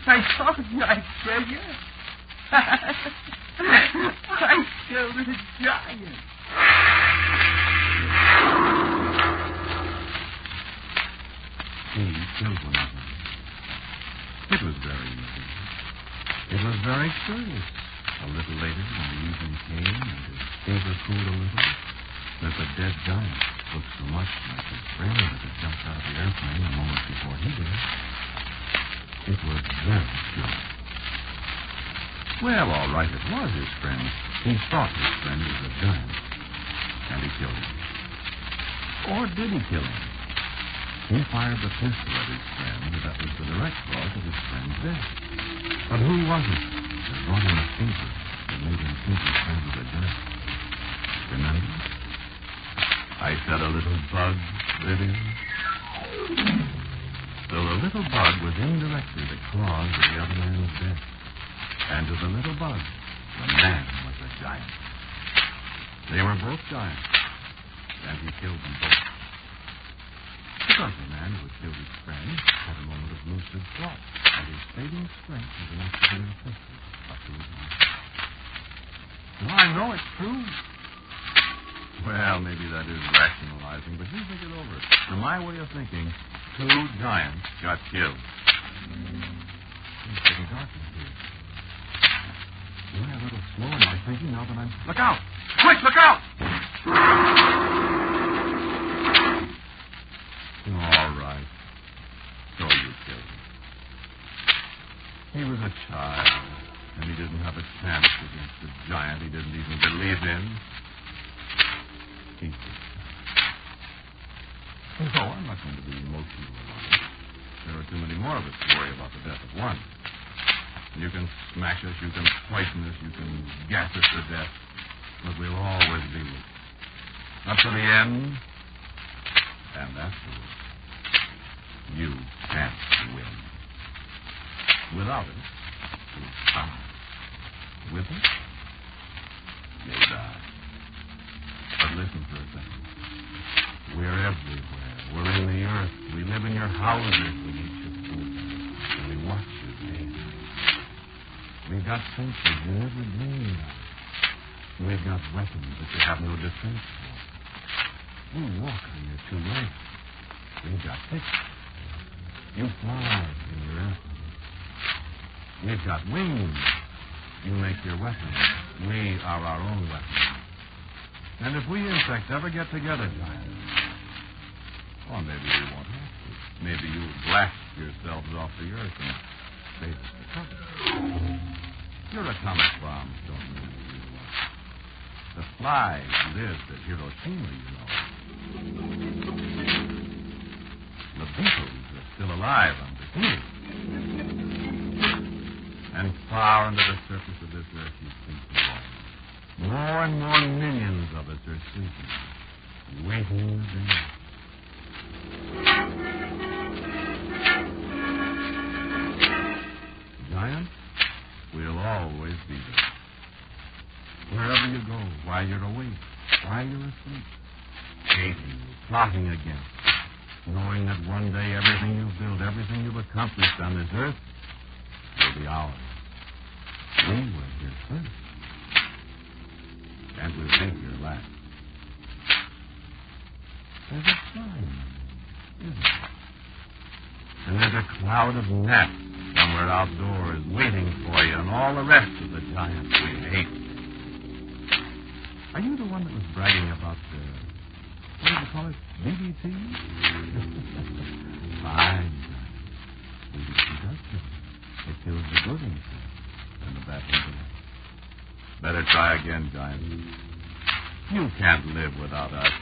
I told you I'd kill you. I killed a giant. He killed one of them. It was very easy. It was very curious. A little later, when the evening came and his fever cooled a little, that the dead giant looked so much like his friend that had jumped out of the airplane a moment before he did. It was very curious. Well, all right, it was his friend. He thought his friend was a giant, and he killed him. Or did he kill him? He fired the pistol at his friend, and that was the direct cause of his friend's death. But who was it that brought him a fever that made him think his friend was a giant? Remember? I said a little bug living. So the little bug was indirectly the cause of the other man's death. And to the little bug, the man was a giant. They were both giants, and he killed them both. Because the man who had killed his friend had a moment of lucid thought, and his fading strength was enough to bring a pistol up to his mouth. Well, I know it's true. Well, maybe that is rationalizing, but you think it over. From my way of thinking, 2 giants got killed. It's getting dark in here. Am I a little slow in my thinking now that I'm... Look out! Quick, look out! All right. So you killed him. He was a child, and he didn't have a chance against the giant he didn't even believe in. He did. No, I'm not going to be emotional about it. There are too many more of us to worry about the death of one. You can smash us, you can poison us, you can gas us to death, but we'll always be with you. Up to the end, and afterwards, you can't win. Without it, you'll die. With it, you'll die. But listen for a second. We're everywhere. We're in the earth. We live in your houses. We eat your food. And we watch you day and night. We've got sensors in every brain. We've got weapons that you have no defense for. You walk on your two legs. We've got picks. You fly in your airplane. We've got wings. You make your weapons. We are our own weapons. And if we insects ever get together, Giant, or maybe you won't have to. Maybe you'll blast yourselves off the earth and save us the trouble. Your atomic bombs don't mean you know. The flies lived at Hiroshima, you know. The beetles are still alive underneath. And far under the surface of this earth you think more and more millions of us are sleeping, waiting to die. Giant, we'll always be there. Wherever you go, while you're awake, while you're asleep, chasing you, plotting against you, knowing that one day everything you build, everything you've accomplished on this earth will be ours. We were here first. And we'll be here last. There's a sign, isn't there? And there's a cloud of gnats somewhere outdoors waiting for you and all the rest of the giants we hate. Are you the one that was bragging about the, what do you call it, DDT? Fine. DDT does kill. It kills the good insects and the bad ones. Better try again, Giant. You can't live without us.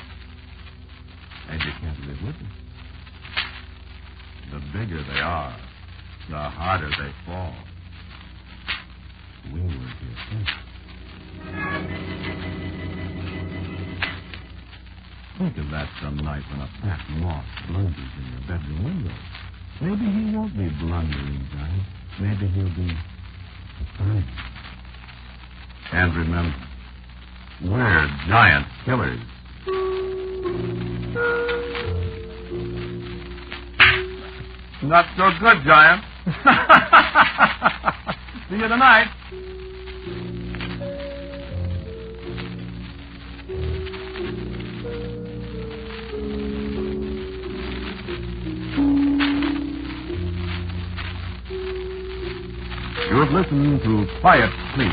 And you can't live with us. The bigger they are, the harder they fall. We were here first. Think of that some night when a fat moth blunders in your bedroom window. Maybe he won't be blundering, Giant. Maybe he'll be afraid. And remember, we're giant killers. Not so good, Giant. See you tonight. You have listened to Quiet Please,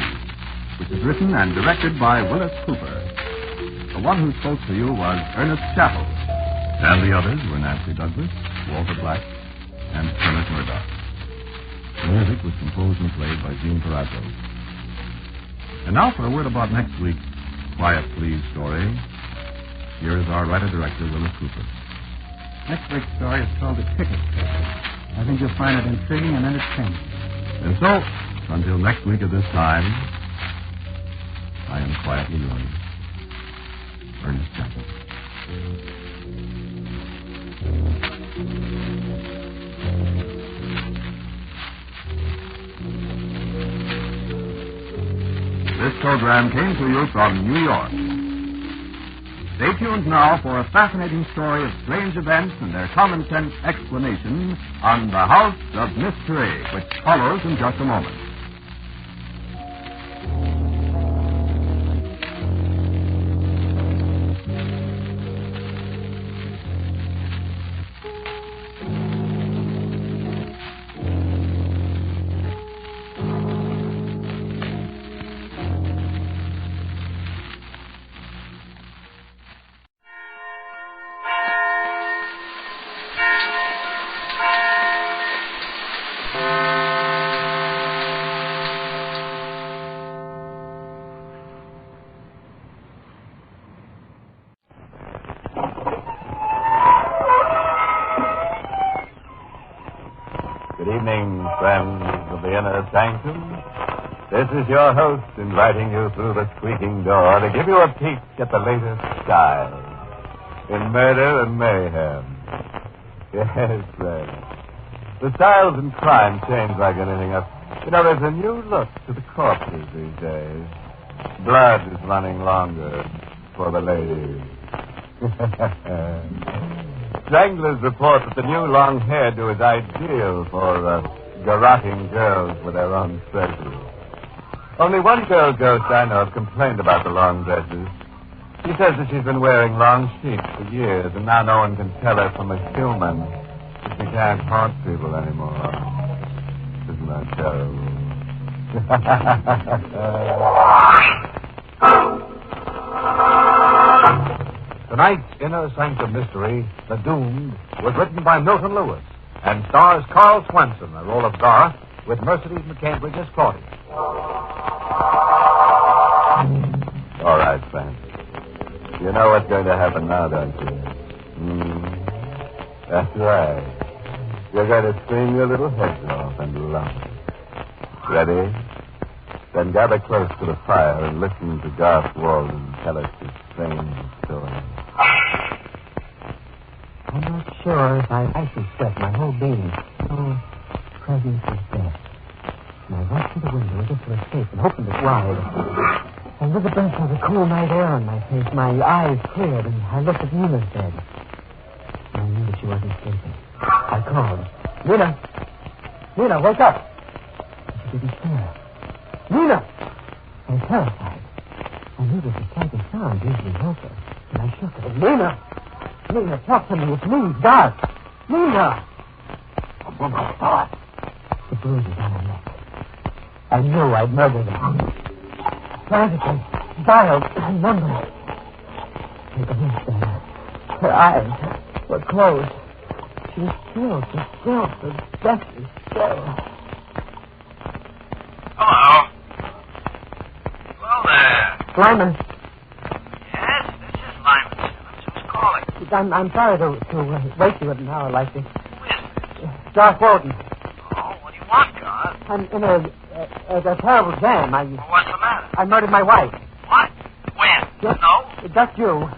which is written and directed by Willis Cooper. The one who spoke to you was Ernest Chappell. And the others were Nancy Douglas, Walter Black, and Kermit Murdoch. The music was composed and played by Gene Perazzo. And now for a word about next week's Quiet Please story. Here is our writer-director, Willis Cooper. Next week's story is called The Ticket Taker. I think you'll find it intriguing and entertaining. And so, until next week at this time, I am quietly yours, Ernest Chappell. This program came to you from New York. Stay tuned now for a fascinating story of strange events and their common-sense explanation on The House of Mystery, which follows in just a moment. Good evening, friends of the inner sanctum. This is your host inviting you through the squeaking door to give you a peek at the latest style in murder and mayhem. Yes, friends. The styles in crime change like anything else. You know, there's a new look to the corpses these days. Blood is running longer for the ladies. Stranglers report that the new long hairdo is ideal for garroting girls with their own treasures. Only one girl ghost I know of complained about the long dresses. She says that she's been wearing long sheets for years, and now no one can tell her from a human. She can't haunt people anymore. Isn't that terrible? Tonight's Inner Sanctum mystery, The Doomed, was written by Milton Lewis and stars Carl Swenson, the role of Garth, with Mercedes McCambridge as Claudia. All right, Francis. You know what's going to happen now, don't you? That's right. You're going to scream your little heads off and love it. Ready? Then gather close to the fire and listen to Garth Walden tell us his strange story. I'm not sure if I should sweat my whole being. Oh, presence is death. And I went to the window as if to escape and opened it wide. And with the breath of the cool night air on my face, my eyes cleared, and I looked at Nina's bed. I knew that she wasn't sleeping. I called. Nina! Nina, wake up! She didn't stir. Nina! I was terrified. I knew that the slightest sound usually woke her, and I shook her. Nina! Nina, talk to me. It's me, Garth. Nina! Oh, my God. The bruises on her neck. I knew I'd murdered her. Frantically, dialed, numbers. Take a look there. Her eyes were closed. She's still, the death is still. Hello. Hello there. Lyman. Yes, this is Lyman. Who's calling? I'm sorry to wake you at an hour like this. Who is this? Garth Walden. Oh, what do you want, Garth? I'm in a terrible jam. Well, what's the matter? I murdered my wife. What? When? No? Just you.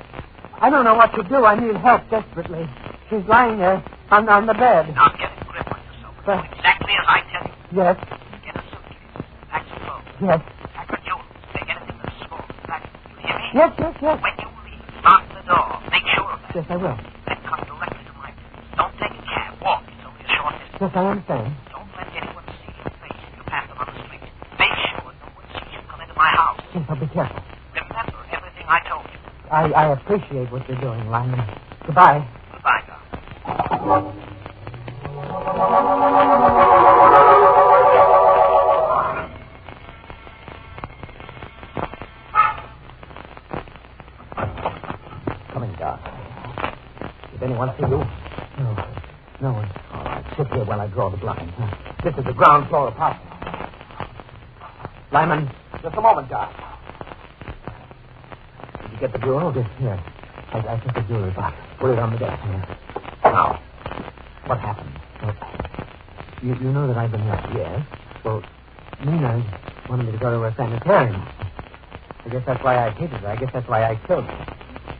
I don't know what to do. I need help desperately. She's lying there on the bed. Now get a grip on yourself. Do exactly as I tell you. Yes. Get a suitcase. Pack some clothes. Yes. Pack your jewels. Take anything that's small. Pack. You hear me? Yes. When you leave, lock the door. Make sure of that. Yes, I will. Then come directly to my place. Don't take a cab. Walk. It's only a short distance. Yes, I understand. Don't let anyone see your face if you pass them on the street. Make sure no one sees you come into my house. Yes, I'll be careful. Remember everything I told you. I appreciate what you're doing, Lyman. Goodbye. Goodbye, Garth. Come in, Garth. Did anyone see you? No one. All right, sit here while I draw the blinds. This is the ground floor apartment. Lyman, just a moment, Garth. Did you get the bureau? Yes, here. I took the jewelry box. Put it on the desk here. Now, what happened? Well, you know that I've been here. Yes. Well, Nina wanted me to go to a sanitarium. I guess that's why I hated her. I guess that's why I killed her.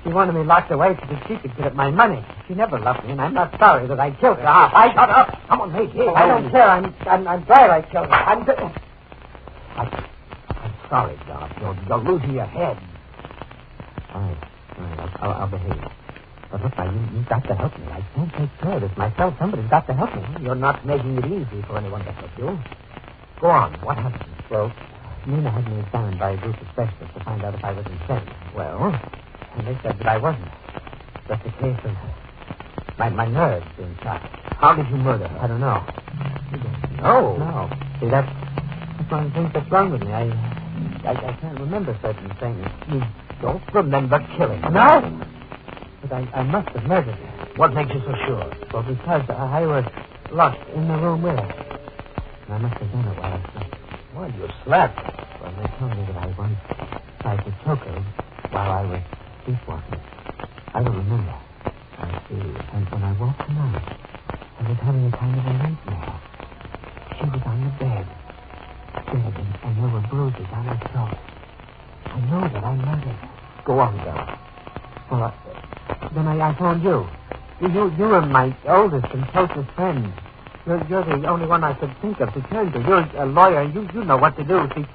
She wanted me locked away so that she could get at my money. She never loved me, and I'm not sorry that I killed her. Shut up! Someone made you. I don't care. I'm glad I killed her. I'm sorry, Doc. You're losing your head. All right. I'll behave. But look, you've got to help me. I can't take care of this myself. Somebody's got to help me. You're not making it easy for anyone to help you. Go on. What happened? Well, Nina had me examined by a group of specialists to find out if I was insane. Well, and they said that I wasn't. Just a case of my nerves being shot. How did you murder her? I don't know. No. See, that's one of the things that's wrong with me. I can't remember certain things. You don't remember killing her? No. But I must have murdered her. What makes you so sure? Well, because I was locked in the room with her. And I must have done it while I slept. While you slept? Well, they told me that I once tried to choke her while I was sleepwalking. I don't remember. I see. And when I woke tonight, I was having a kind of a nightmare. She was on the bed. Dead, and there were bruises on her throat. I know that I murdered her. Go on, girl. Well, then I phoned you. You were my oldest and closest friend. You're the only one I could think of to turn to. You're a lawyer, and you know what to do. See,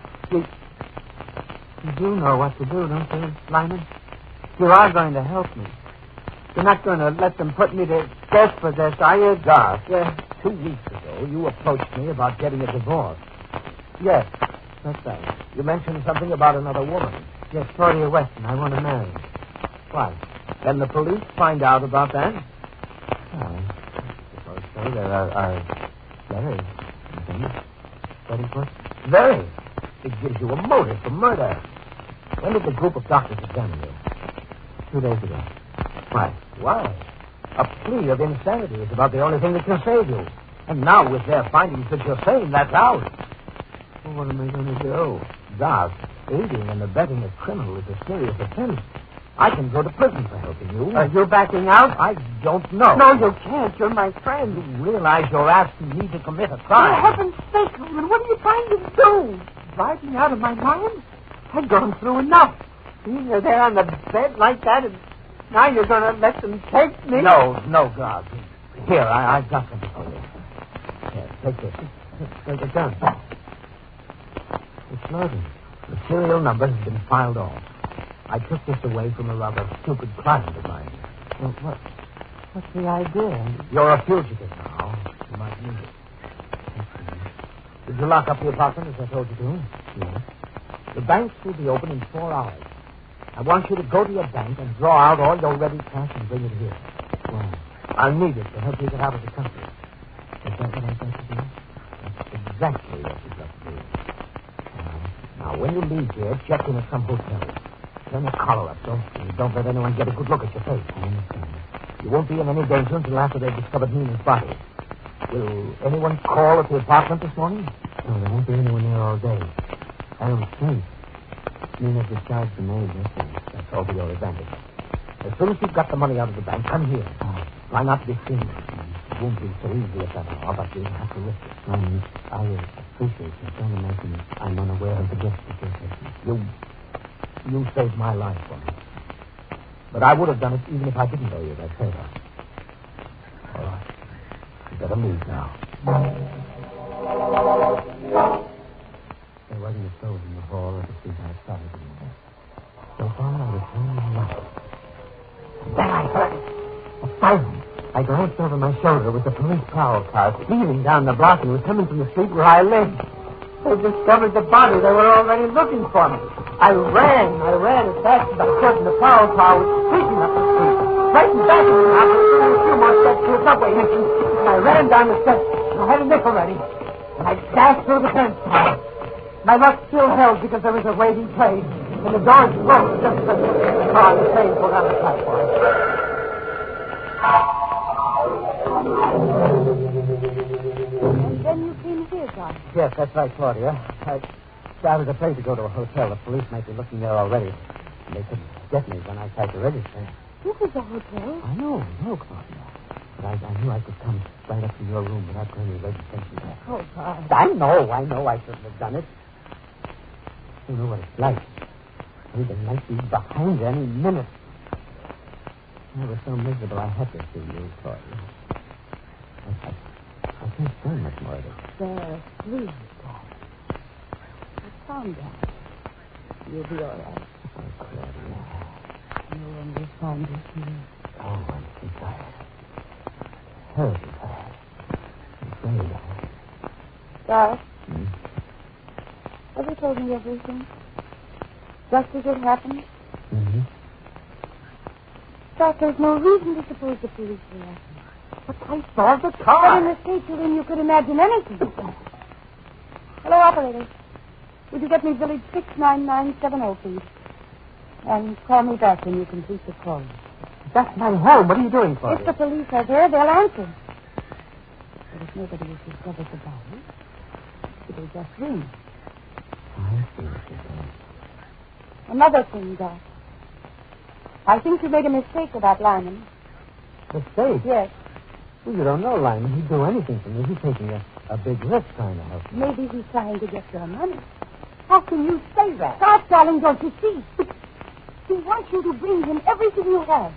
you do know what to do, don't you, Lyman? You are going to help me. You're not going to let them put me to death for this, are you? Garth, 2 weeks ago, you approached me about getting a divorce. Yes. What's that? You mentioned something about another woman. Yes, Claudia Weston. I want to marry her. Why? Can the police find out about that? I suppose so. There are letters and things. Ready for it? Very. It gives you a motive for murder. When did the group of doctors examine you? 2 days ago. Why? Why? A plea of insanity is about the only thing that can save you. And now, with their findings that you're sane, that's out. Well, what am I going to do? Doc, aiding and abetting a criminal is a serious offense. I can go to prison for helping you. Are you backing out? I don't know. No, you can't. You're my friend. You realize you're asking me to commit a crime. For heaven's sake, Holman, what are you trying to do? Drive me out of my mind? I've gone through enough. Seeing you there on the bed like that, and now you're going to let them take me? No, God. Here, I've got something for you. Here, take this. Take it down. It's loaded. The serial number has been filed off. I took this away from a rather stupid client of mine. Well, what's the idea? You're a fugitive now. You might need it. Did you lock up the apartment as I told you to? Yes. The banks will be open in 4 hours. I want you to go to your bank and draw out all your ready cash and bring it here. Well, I'll need it to help you get out of the country. Is that what I've got to do? That's exactly what you've got to do. Now, when you leave here, check in at some hotel. Turn your collar up, don't let anyone get a good look at your face. I understand. You won't be in any danger until after they've discovered Nina's body. Will anyone call at the apartment this morning? No, there won't be anyone there all day. I don't think. Nina discharged the maid yesterday. That's all to your advantage. As soon as you've got the money out of the bank, come here. Try not to be seen. It won't be so easy at that hour, but you'll have to risk it. I appreciate you. Don't imagine I'm unaware of the gifts that you're taking. You saved my life for me. But I would have done it even if I didn't know you that favor. All right. You better leave now. There wasn't a stove in the hall or the seat outside. So far, I was hearing nothing. Then I heard it. A siren. I glanced over my shoulder with the police prowl car speeding down the block and was coming from the street where I lived. They discovered the body. They were already looking for me. I ran as fast as I could, and the prowl car was streaking up the street. Right in back of me, I was doing a few more steps to a subway entrance, and I ran down the steps. I had a nickel ready, and I dashed through the fence. My luck still held because there was a waiting train, and the doors closed just as the car and the train pulled on the platform. And then you came here, John. Yes, that's right, Claudia. I started a place to go to a hotel. The police might be looking there already. And they could get me when I tried to register. This is a hotel. I know, Claudia. But I knew I could come right up to your room without going to registration there. Oh, God. I know. I shouldn't have done it. You know what it's like. They might be behind you any minute. I was so miserable I had to see you, Claudia. I can't stand much more of it. There, please, Dad. Calm down. You'll be all right. Oh, Claudia. You'll understand this, too. Oh, I'm too tired. Terribly tired. I'm afraid. Dad? Have you told me everything? Just as it happened? Mm-hmm. Doc, there's no reason to suppose the police will ask me. But I saw the car. But in the state you're in, you could imagine anything. Hello, operator. Would you get me village 69970, please? And call me back when you complete the call. That's my home. What are you doing, Claudia? If the police are there, they'll answer. But if nobody has discovered the body, it'll just ring. I see what you're saying. Another thing, Doc. I think you made a mistake about Lyman. Mistake? Yes. Well, you don't know Lyman. He'd do anything for me. He's taking a big risk trying to help me. Maybe he's trying to get your money. How can you say that? Stop, darling, don't you see? He wants you to bring him everything you have.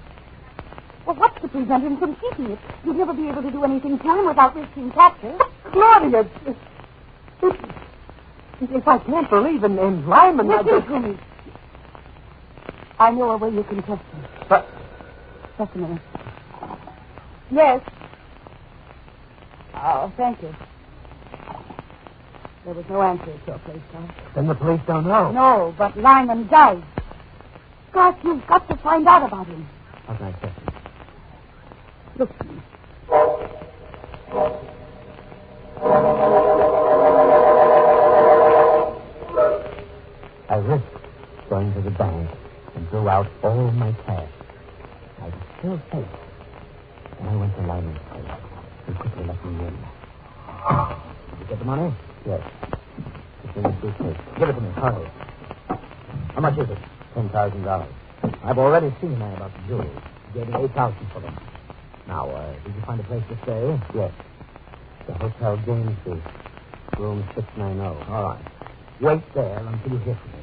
Well, what's to prevent him from keeping it? You'd never be able to do anything to him without risking capture. Claudia, if I can't believe in Lyman... Listen to me. I know a way you can trust him. But... Just a minute. Yes. Oh, thank you. There was no answer at your place, Garth. Then the police don't know. No, but Lyman died. Garth, you've got to find out about him. How can I check him? Look at me. I risked going to the bank and drew out all my cash. I was still safe. Then I went to Lyman's place. He quickly let me in. Did you get the money? Yes. It's in the suitcase. Give it to me. Hurry. How much is it? $10,000. I've already seen a man about the jewels. He gave me $8,000 for them. Now, did you find a place to stay? Yes. The Hotel Gangster, room 690. All right. Wait there until you hear from me.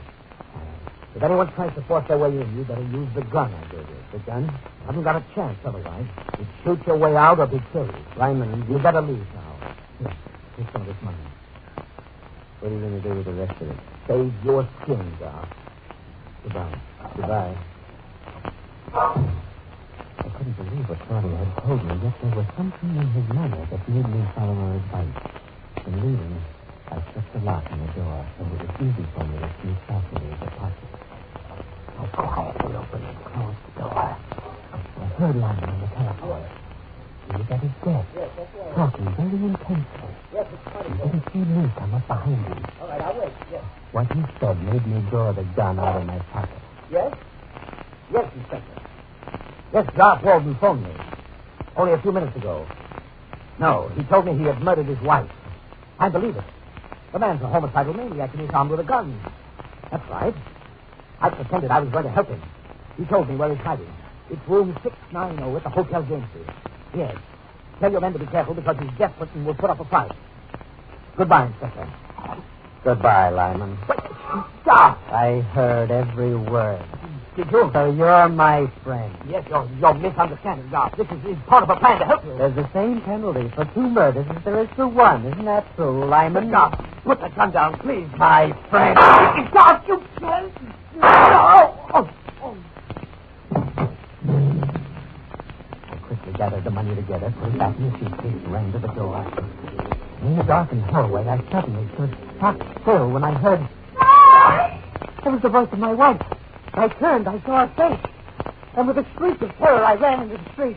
If anyone tries to force their way in, you better use the gun I gave you. The gun? You haven't got a chance otherwise. You shoot your way out or be killed. Lyman, you better leave now. Here, take some of this money. What are you going to do with the rest of it? Save your skin, Garth. Goodbye. Goodbye. I couldn't believe what Torelli had told me, yet there was something in his manner that made me follow her advice. In leaving, I set the lock on the door, so it was easy for me to sneak softly into the pocket. I quietly opened and closed the door. I heard Lyman on the telephone. He was at his desk, talking very intensely. He didn't see me come up behind him. All right, I'll wait. Yes. What he said made me draw the gun out of my pocket. Yes? Yes, Inspector. Yes, Garth Walden phoned me. Only a few minutes ago. No, he told me he had murdered his wife. I believe it. The man's a homicidal maniac and he's armed with a gun. That's right. I pretended I was going to help him. He told me where he's hiding. It's room 690 at the Hotel Gangster. Yes. Tell your men to be careful because he's desperate and will put up a fight. Goodbye, Inspector. Goodbye, Lyman. Wait, stop! I heard every word. Did you? So you're my friend. Yes, you're misunderstanding, Garth. This is part of a plan to help you. There's the same penalty for 2 murders as there is for 1. Isn't that true, Lyman? Garth, put the gun down, please. My friend. Garth, you can't. No! I quickly gathered the money together, put it back in the suitcase, and ran to the door. In the darkened hallway, I suddenly stood stock still when I heard... It was the voice of my wife. I turned, I saw her face. And with a shriek of terror, I ran into the street.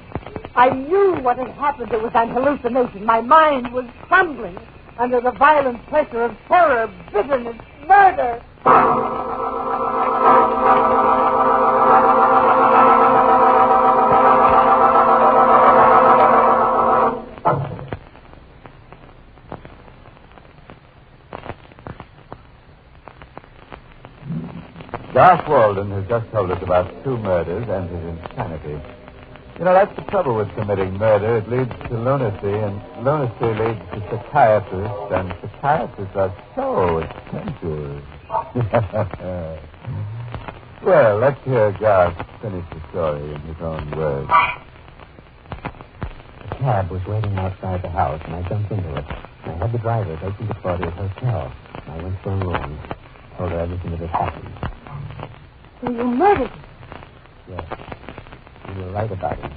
I knew what had happened. It was an hallucination. My mind was trembling under the violent pressure of terror, bitterness, murder. Garth Walden has just told us about 2 murders and his insanity. You know, that's the trouble with committing murder. It leads to lunacy, and lunacy leads to psychiatrists, and psychiatrists are so expensive. Well, let's hear Garth finish the story in his own words. A cab was waiting outside the house, and I jumped into it. I had the driver take me to Claudia's hotel. I went to her room, told her everything that had happened. So you murdered him? Yes. You were right about it.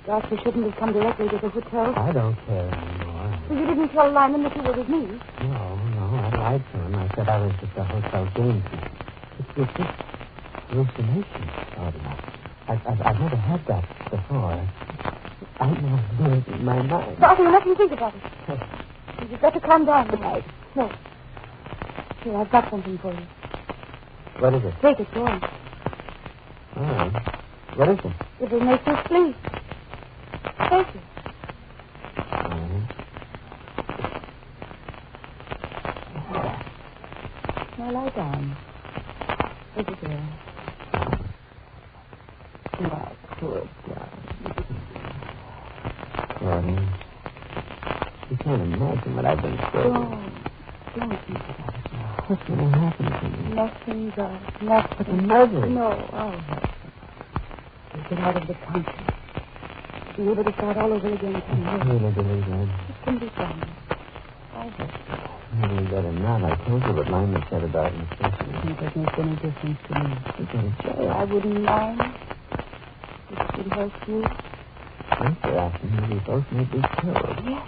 Garth, you shouldn't have come directly to the hotel. I don't care anymore. So you didn't tell Lyman that you were with me? No. I lied to him. I said I was at the Hotel Gangster. It's just hallucination, Claudia. I've never had that before. I know it in my mind. Father, let me think about it. You've got to calm down tonight. No. Here, I've got something for you. What is it? Take it, go on. All right. What is it? It will make you sleep. Take it. Now lie down. Over there. My poor God. Claudia, you can't imagine what I've been through. Don't think about it. What's going to happen to me? Nothing, God. Nothing. But the murder. No, I'll help you. Get out of the country. Be able to start all over again. I really believe that. It can be done. I'll help you. Maybe better not. I told you what Lyman said about me. It doesn't make any difference to me. You go to jail. I wouldn't mind. It would help you. After asking me, we both may be killed. Yes.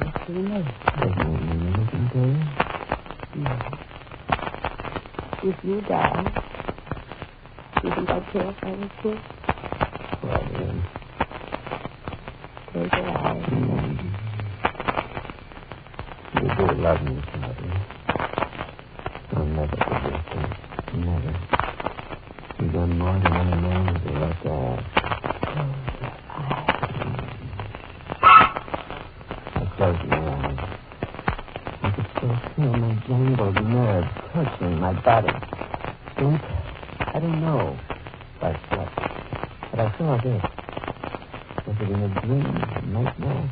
Yes, you know. Doesn't mean okay? Yeah. If you die, do you think I'd care if I was sick? Well, then. Take it out. You do love me, Claudia. I'll never forget that. Never. You've done more than any man would like to ask. I closed my eyes. I could still feel my jangled nerves torturing my body. Sleep? I don't know if I slept. But I saw this. Was it in a dream, a nightmare?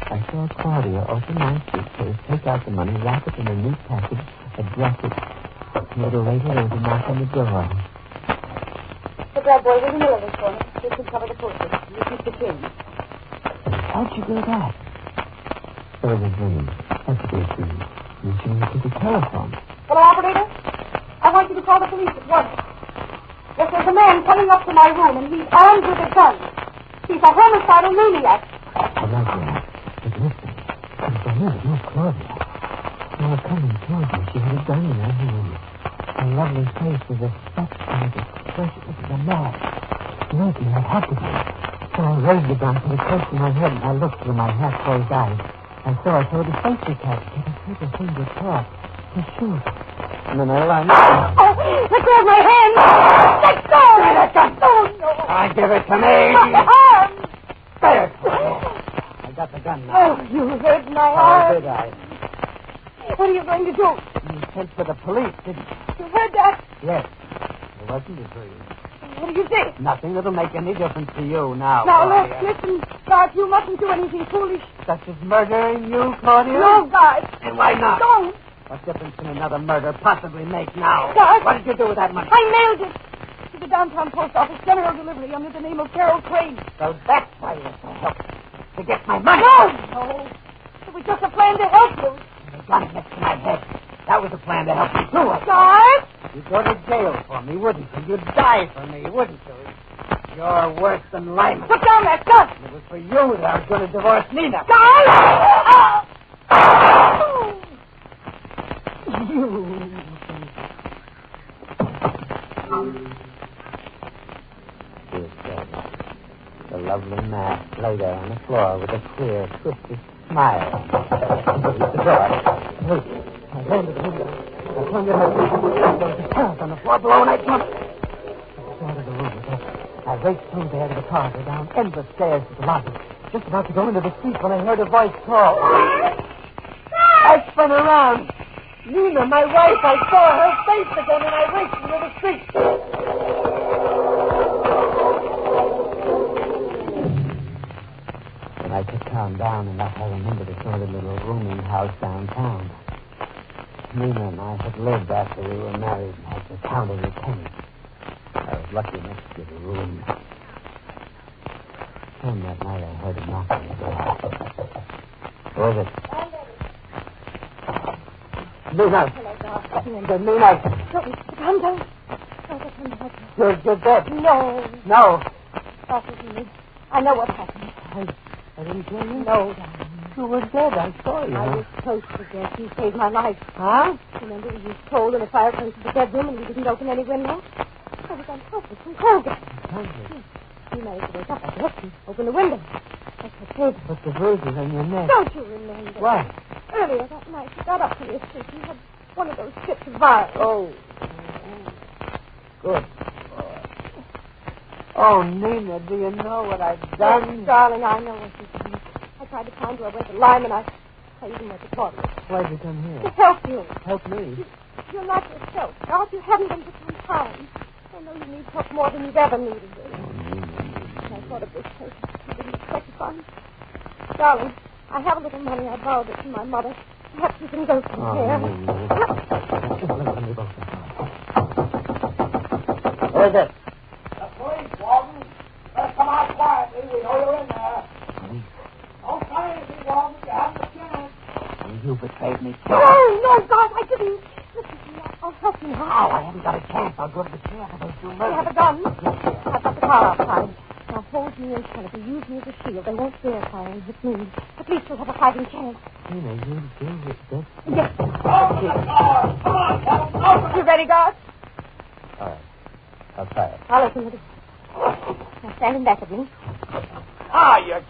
I saw Claudia open my suitcase, take out the money, wrap it in a neat package, address it. A little later, there was a knock on the door. The grab boy was in the living corner. You can cover the postage. You keep the change. How'd you do that? It was a dream. That's a big dream. You shouldn't have the telephone. Hello, operator? I want you to call the police at once. Yes, there's a man coming up to my room, and he's armed with a gun. He's a homicidal maniac. I like that. But listen, there's a little Claudia. They were coming towards me. She had a gun in her hand. Her lovely face was a spectral expression of the mad. Maybe I had to be. So I raised the gun, put it close to my head, and I looked through my half-closed eyes. I saw her throw the safety cap, get a paper finger cloth to shoot. And then I ran. Oh, let go of my hand! Let go! Let go! Oh, no! Give it to me! My arm! There! I got the gun now. Oh, you hurt my How arm. did I? What are you going to do? You sent for the police, didn't you? You heard that? Yes. It wasn't a dream. What do you think? Nothing that'll make any difference to you now, Now, Claudia. look, listen, Garth, you mustn't do anything foolish. Such as murdering you, Claudia? No, Garth. And why not? Don't. What difference can another murder possibly make now? Garth. What did you do with that money? I mailed it to the downtown post office, general delivery, under the name of Carol Crane. So that's why you were so helpless. To get my money. No. It was just a plan to help you. The gun next to my head. That was a plan to help you do it. Garth? You'd go to jail for me, wouldn't you? You'd die for me, wouldn't you? You're worse than Lyman. Put down that gun. It was for you that I was going to divorce Nina. Garth! The lovely mask lay there on the floor with a queer, twisted smile. The door. Look, I ran to the window. I turned it over. There was a carrot on the floor below, and I jumped. I started the room. I raced through there to the corridor, down endless stairs to the lobby. Just about to go into the street when I heard a voice call. I spun around. Nina, my wife, I saw her face again, and I raced into the street. When I could calm down enough, I remembered a sort of little rooming house downtown. Nina and I had lived after we were married as the county lieutenant. I was lucky enough to get a room. And that night I heard a knock on the door. Who is it? Nina. Nina. Calm down. You're dead. No. No. Possibly. I know what happened. I didn't kill you? No, darling. You were dead. I saw you. I was close to the death. You saved my life. Huh? Remember, we used coal in the fireplace of the bedroom and we didn't open any windows? I was unconscious from cold gas. You managed to wake up, I guess, and open the window. That's what saved us. But the bruises on your neck. Don't you remember? What? Earlier that night, you got up to your street and had one of those fits of violence. Oh. Good. Oh, Nina, do you know what I've done? Yes, darling, I know what you've done. I tried to find you. I went to Lyman. I even went to Torelli. Why'd you come here? To help you. Help me? You're not yourself. Not you haven't been for some time. I know you need help more than you've ever needed it. I thought of this place. I didn't expect to find. Darling, I have a little money. I borrowed it from my mother. Perhaps you can go from here. Where's it? The police, Walden. Let's come out quietly. We know you're in there. Don't try anything, Walden. You haven't a chance. You betrayed me, too. No, God, I didn't. Listen to me. I'll help you now. Oh, I haven't got a chance. I'll go to the chair for those two murders. You have a gun? I've got the car outside. Now hold Have me intel. If they use me as a shield, they won't dare fire and hit me. At least we'll have a fighting chance. Tina, you do it. Yes. Open the door! Come on, Captain, open You ready, guard? All right. I'll try it. I'll open it. Now stand back at me. Ah, you're...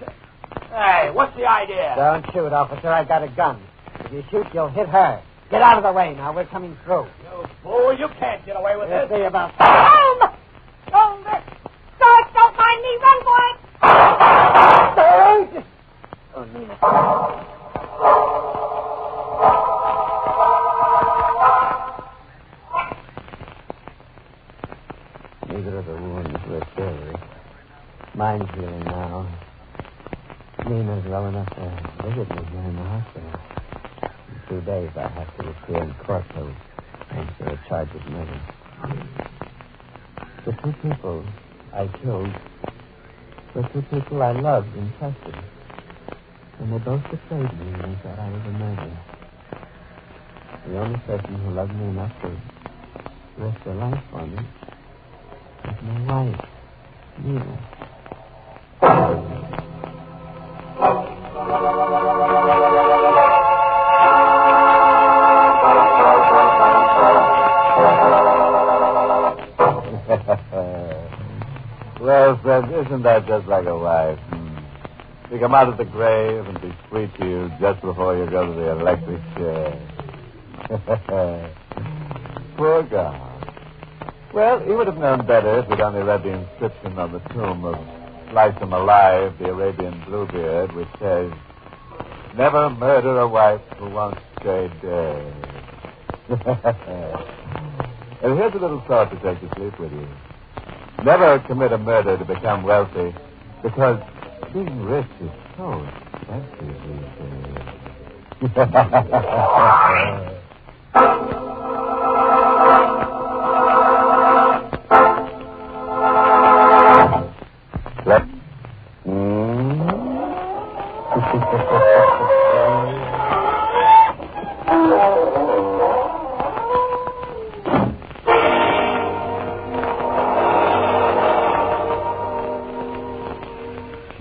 Hey, what's the idea? Don't shoot, officer. I got a gun. If you shoot, you'll hit her. Get out of the way now. We're coming through. You fool, you can't get away with We'll this. see about Home! Shoulder! Sarge, don't mind me. Run for it! Sarge! Oh, Nina. Neither of the wounds were serious. Mine's healing now. Nina's well enough to visit me here in the hospital. In 2 days, I have to appear in court to answer a charge of murder. The 2 people I killed were 2 people I loved and trusted. And they both betrayed me and thought I was a murderer. The only person who loved me enough to risk their life for me was my wife, Nina. Well, Fred, isn't that just like a wife? To come out of the grave and be sweet to you just before you go to the electric chair. Poor God. Well, he would have known better if he'd only read the inscription on the tomb of Slice 'em Alive, the Arabian Bluebeard, which says, "Never murder a wife who won't stay dead." And here's a little thought to take to sleep with you. Never commit a murder to become wealthy, because being rich is so expensive these days.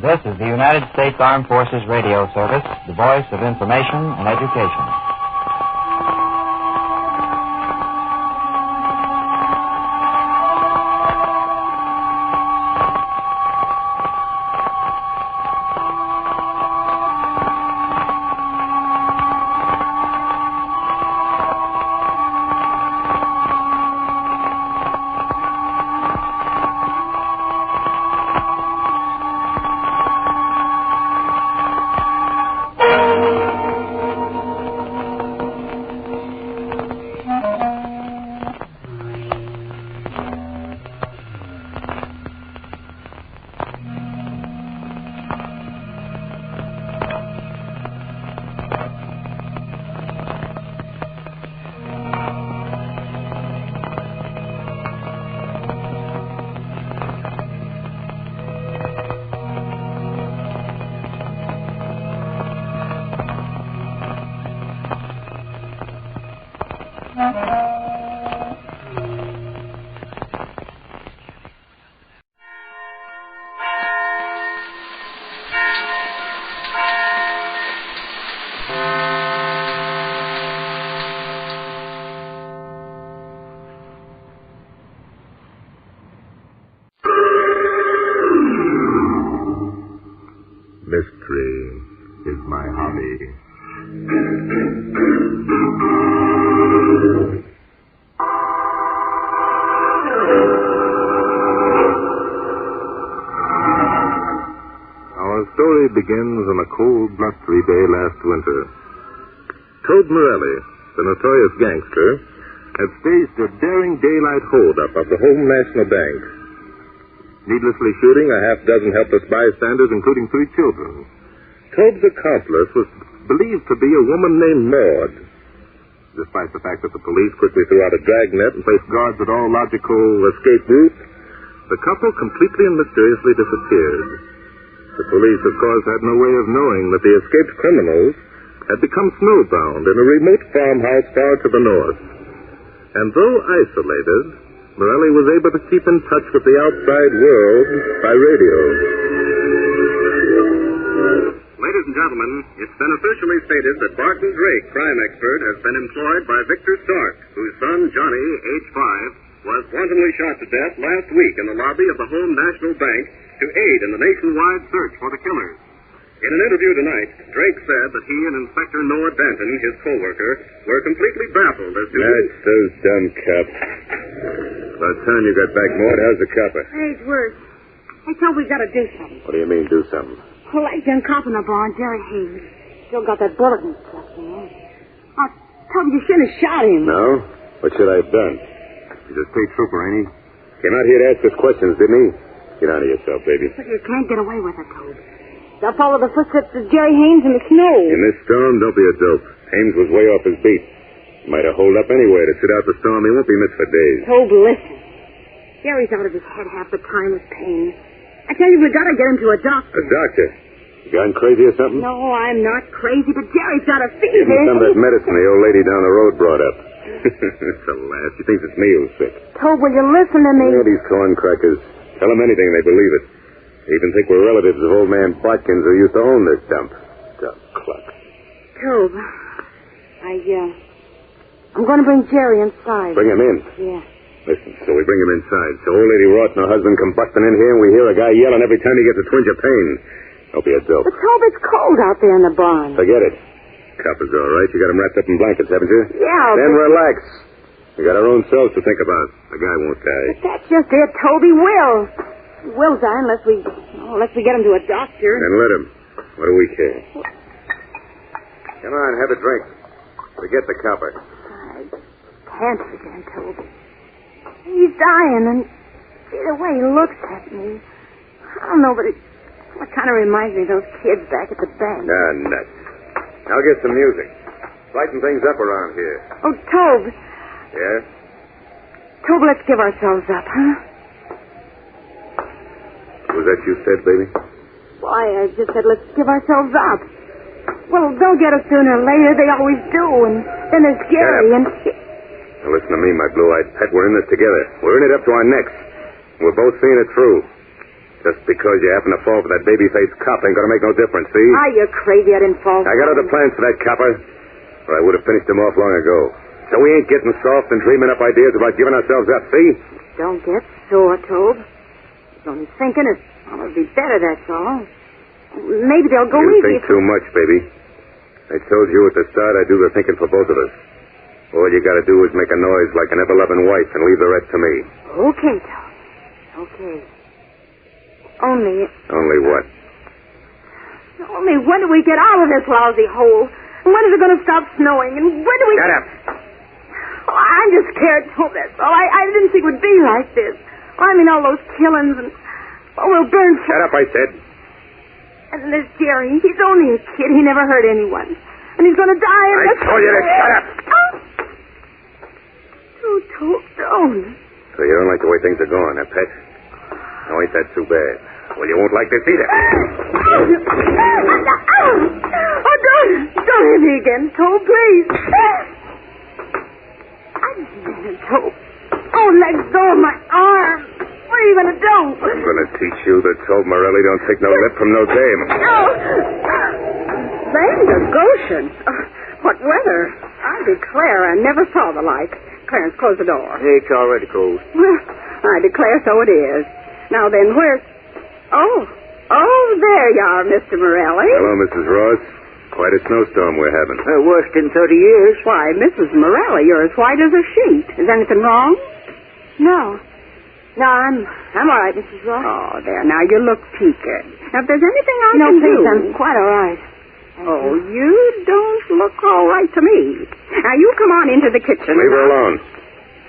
This is the United States Armed Forces Radio Service, the voice of information and education. Mystery is my hobby. Our story begins on a cold, blustery day last winter. Torelli, the notorious gangster, had staged a daring daylight holdup of the Home National Bank, needlessly shooting a half-dozen helpless bystanders, including 3 children. Tobe's accomplice was believed to be a woman named Maud. Despite the fact that the police quickly threw out a dragnet and placed guards at all logical escape routes, the couple completely and mysteriously disappeared. The police, of course, had no way of knowing that the escaped criminals had become snowbound in a remote farmhouse far to the north. And though isolated, Morelli was able to keep in touch with the outside world by radio. Ladies and gentlemen, it's been officially stated that Barton Drake, crime expert, has been employed by Victor Stark, whose son, Johnny, age 5, was wantonly shot to death last week in the lobby of the Home National Bank to aid in the nationwide search for the killers. In an interview tonight, Drake said that he and Inspector Noah Danton, his co-worker, were completely baffled as to... That's those dumb cops. About time you got back, Maud. How's the copper? Hey, it's worse. I told we got to do something. What do you mean, do something? Well, I done cop in the barn, Jerry Hayes. Still got that bullet in his chest, you know. I told you shouldn't have shot him. No? What should I have done? He's a state trooper, ain't he? Came out here to ask us questions, didn't he? Get out of yourself, baby. But you can't get away with it, Toad. They'll follow the footsteps of Jerry Haynes in the snow. In this storm, don't be a dope. Haynes was way off his beat. Might have holed up anywhere to sit out the storm. He won't be missed for days. Toad, listen. Jerry's out of his head half the time with pain. I tell you, we got to get him to a doctor. A doctor? You gone crazy or something? No, I'm not crazy, but Jerry's got a fever. Give me some of that medicine the old lady down the road brought up. It's a laugh. She thinks it's me who's sick. Toad, will you listen to me? Yeah, these corn crackers. Tell them anything, they believe it. They even think we're relatives of old man Botkins who used to own this dump. Dumb clucks. Toad, I'm going to bring Jerry inside. Bring him in? Yeah. Listen, so we bring him inside. So old lady Roth and her husband come busting in here and we hear a guy yelling every time he gets a twinge of pain. Don't be a dope. But Toad, it's cold out there in the barn. Forget it. Copper's all right. You got him wrapped up in blankets, haven't you? Yeah. Then relax. We got our own selves to think about. The guy won't die. But that's just it, Toby. He will die unless we get him to a doctor. Then let him. What do we care? Come on, have a drink. Forget the copper. I can't forget, Toby. He's dying, and see the way he looks at me. I don't know, but it kind of reminds me of those kids back at the bank. Ah, nuts. I'll get some music. Lighten things up around here. Oh, Tobe. Yeah? Tobe, let's give ourselves up, huh? Was that you said, baby? Why, I just said let's give ourselves up. Well, they'll get us sooner or later. They always do. And then there's Gary and... Now listen to me, my blue-eyed pet. We're in this together. We're in it up to our necks. We're both seeing it through. Just because you happen to fall for that baby-faced cop ain't going to make no difference, see? Ah, you're crazy. I didn't fall for I got other plans for that copper, or I would have finished him off long ago. So we ain't getting soft and dreaming up ideas about giving ourselves up, see? Don't get sore, Tobe. I was only thinking it would be better, that's all. Maybe they'll go You easy. think too much, baby. I told you at the start I'd do the thinking for both of us. All you got to do is make a noise like an ever-loving wife and leave the rest to me. Okay, Tobe. Okay. Only what? Only when do we get out of this lousy hole? And when is it going to stop snowing? And when do we... Shut up. Oh, I'm just scared, Tobe, that's all. I didn't think it would be like this. I mean, all those killings and... Oh, we'll burn... Shut up, I said. And there's Jerry. He's only a kid. He never hurt anyone. And he's going to die. And I told you to shut up. Oh, Tobe, don't. So you don't like the way things are going, huh, Pet? No, ain't that too bad. Well, you won't like this either. Oh, don't hit me again, Tobe, please. Tobe. Oh, let go of my arm. What are you going to do? I'm going to teach you that Tobe Morelli don't take no lip from no dame. Oh. Land of Goshen. What weather. I declare I never saw the like. Clarence, close the door. It's already closed. Well, I declare so it is. Now then, where's... Oh, there you are, Mr. Morelli. Hello, Mrs. Ross. Quite a snowstorm we're having. Worst in 30 years. Why, Mrs. Morelli, you're as white as a sheet. Is anything wrong? No, I'm all right, Mrs. Ross. Oh, there. Now, you look peaked. Now, if there's anything I can do... No, I'm quite all right. Oh, you don't look all right to me. Now, you come on into the kitchen. Leave her alone.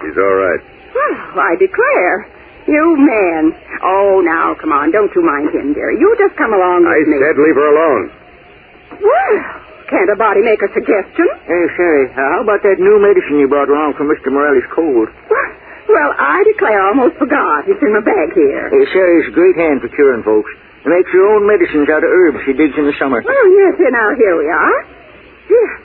She's all right. Well, I declare. You man. Oh, now, come on. Don't you mind him, dearie. You just come along with me. I said leave her alone. Well, can't a body make a suggestion? Hey, Sherry, how about that new medicine you brought along for Mr. Morelli's cold? Well, I declare I almost forgot. It's in my bag here. Hey, Sherry's a great hand for curing folks. She makes her own medicines out of herbs she digs in the summer. Oh, yes, here we are. Yeah.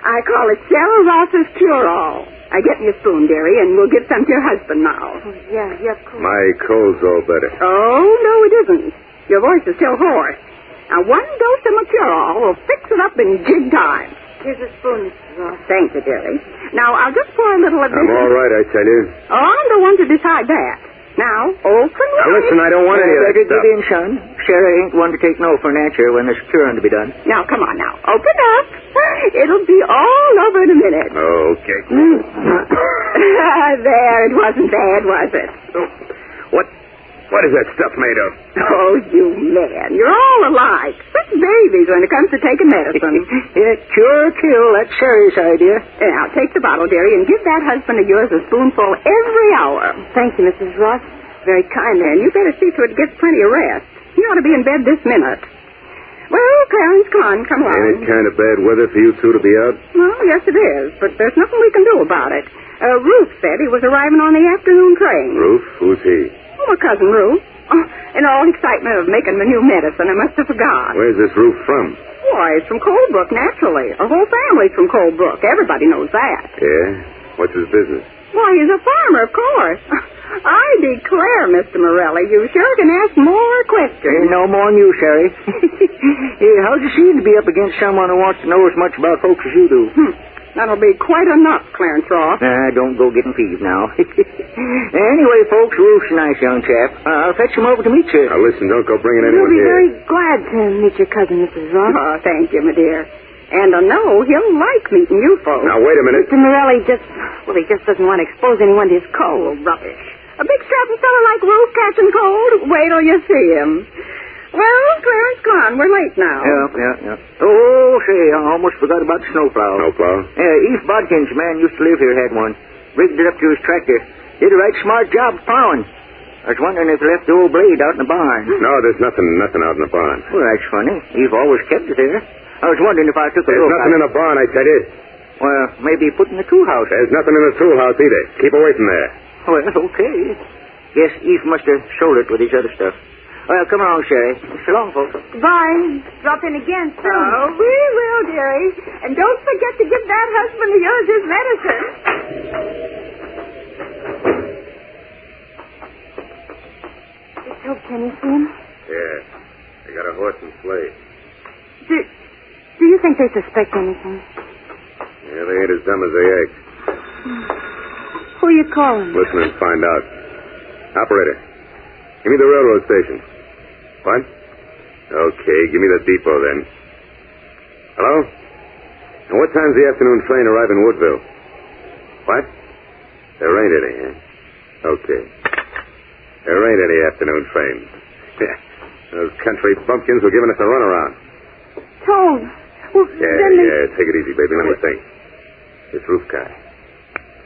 I call it Sarah Ross's Cure-All. Get me a spoon, dearie, and we'll give some to your husband now. Oh, yeah, of course. My cold's all better. Oh, no, it isn't. Your voice is still hoarse. Now, one dose of Mercurol will fix it up in jig time. Here's a spoon, Mrs. Ross. Thank you, dearie. Now, I'll just pour a little of this. I'm all right, I tell you. Oh, I'm the one to decide that. Now, open Now, listen, I don't want any of that Better stuff. get in, son. Sarah ain't one to take no for an answer when there's curing to be done. Now, come on now. Open up. It'll be all over in a minute. Okay. There, it wasn't bad, was it? What is that stuff made of? Oh, you man. You're all alike. Such babies when it comes to taking medicine. Yeah, cure, kill. That's Sarah's idea. Now, take the bottle, dearie, and give that husband of yours a spoonful every hour. Thank you, Mrs. Ross. Very kind. And you better see to it gets plenty of rest. You ought to be in bed this minute. Well, Clarence, come along. Ain't it kind of bad weather for you two to be out? Well, yes, it is, but there's nothing we can do about it. Ruth said he was arriving on the afternoon train. Ruth? Who's he? Oh, my cousin Ruth. Oh, in all excitement of making the new medicine, I must have forgot. Where's this Ruth from? Why, it's from Coldbrook, naturally. Our whole family's from Coldbrook. Everybody knows that. Yeah? What's his business? Why, he's a farmer, of course. I declare, Mr. Morelli, you sure can ask more questions. Ain't no more than you, Sherry. How's it seem to be up against someone who wants to know as much about folks as you do? That'll be quite enough, Clarence Ross. Don't go getting peeved now. Anyway, folks, Ruth's a nice young chap. I'll fetch him over to meet you. Now, listen, don't go bringing We'll anyone be here. very glad to meet your cousin, Mrs. Ross. Oh, thank you, my dear. And I know he'll like meeting you folks. Now, wait a minute. Mr. Morelli he just doesn't want to expose anyone to his cold. Rubbish. A big strapping fellow like Ruth catching cold? Wait till you see him. Well, Clarence, come on. We're late now. Yeah. Oh, say, I almost forgot about the snowplow. Snowplow? Eve Bodkin's man used to live here, had one. Rigged it up to his tractor. Did a right smart job of plowing. I was wondering if he left the old blade out in the barn. No, there's nothing out in the barn. Well, that's funny. Eve always kept it there. I was wondering if I took a There's look. nothing in the barn, I tell you. Well, maybe he put in the tool house. There's nothing in the tool house either. Keep away from there. Well, okay. Guess Eve must have sold it with his other stuff. Well, come along, Sherry. So long, folks. Bye. Drop in again soon. Oh, we will, dearie. And don't forget to give that husband of yours his medicine. Can you see him? Yeah. They got a horse and sleigh. Do you think they suspect anything? Yeah, they ain't as dumb as they act. Who are you calling? Listen and find out. Operator, give me the railroad station. What? Okay, give me the depot then. Hello? And what time's the afternoon train arrive in Woodville? What? There ain't any, eh? Okay. There ain't any afternoon train. Those country bumpkins were giving us a runaround. Toad. Well, Yeah, take it easy, baby. Let me think. This roof car.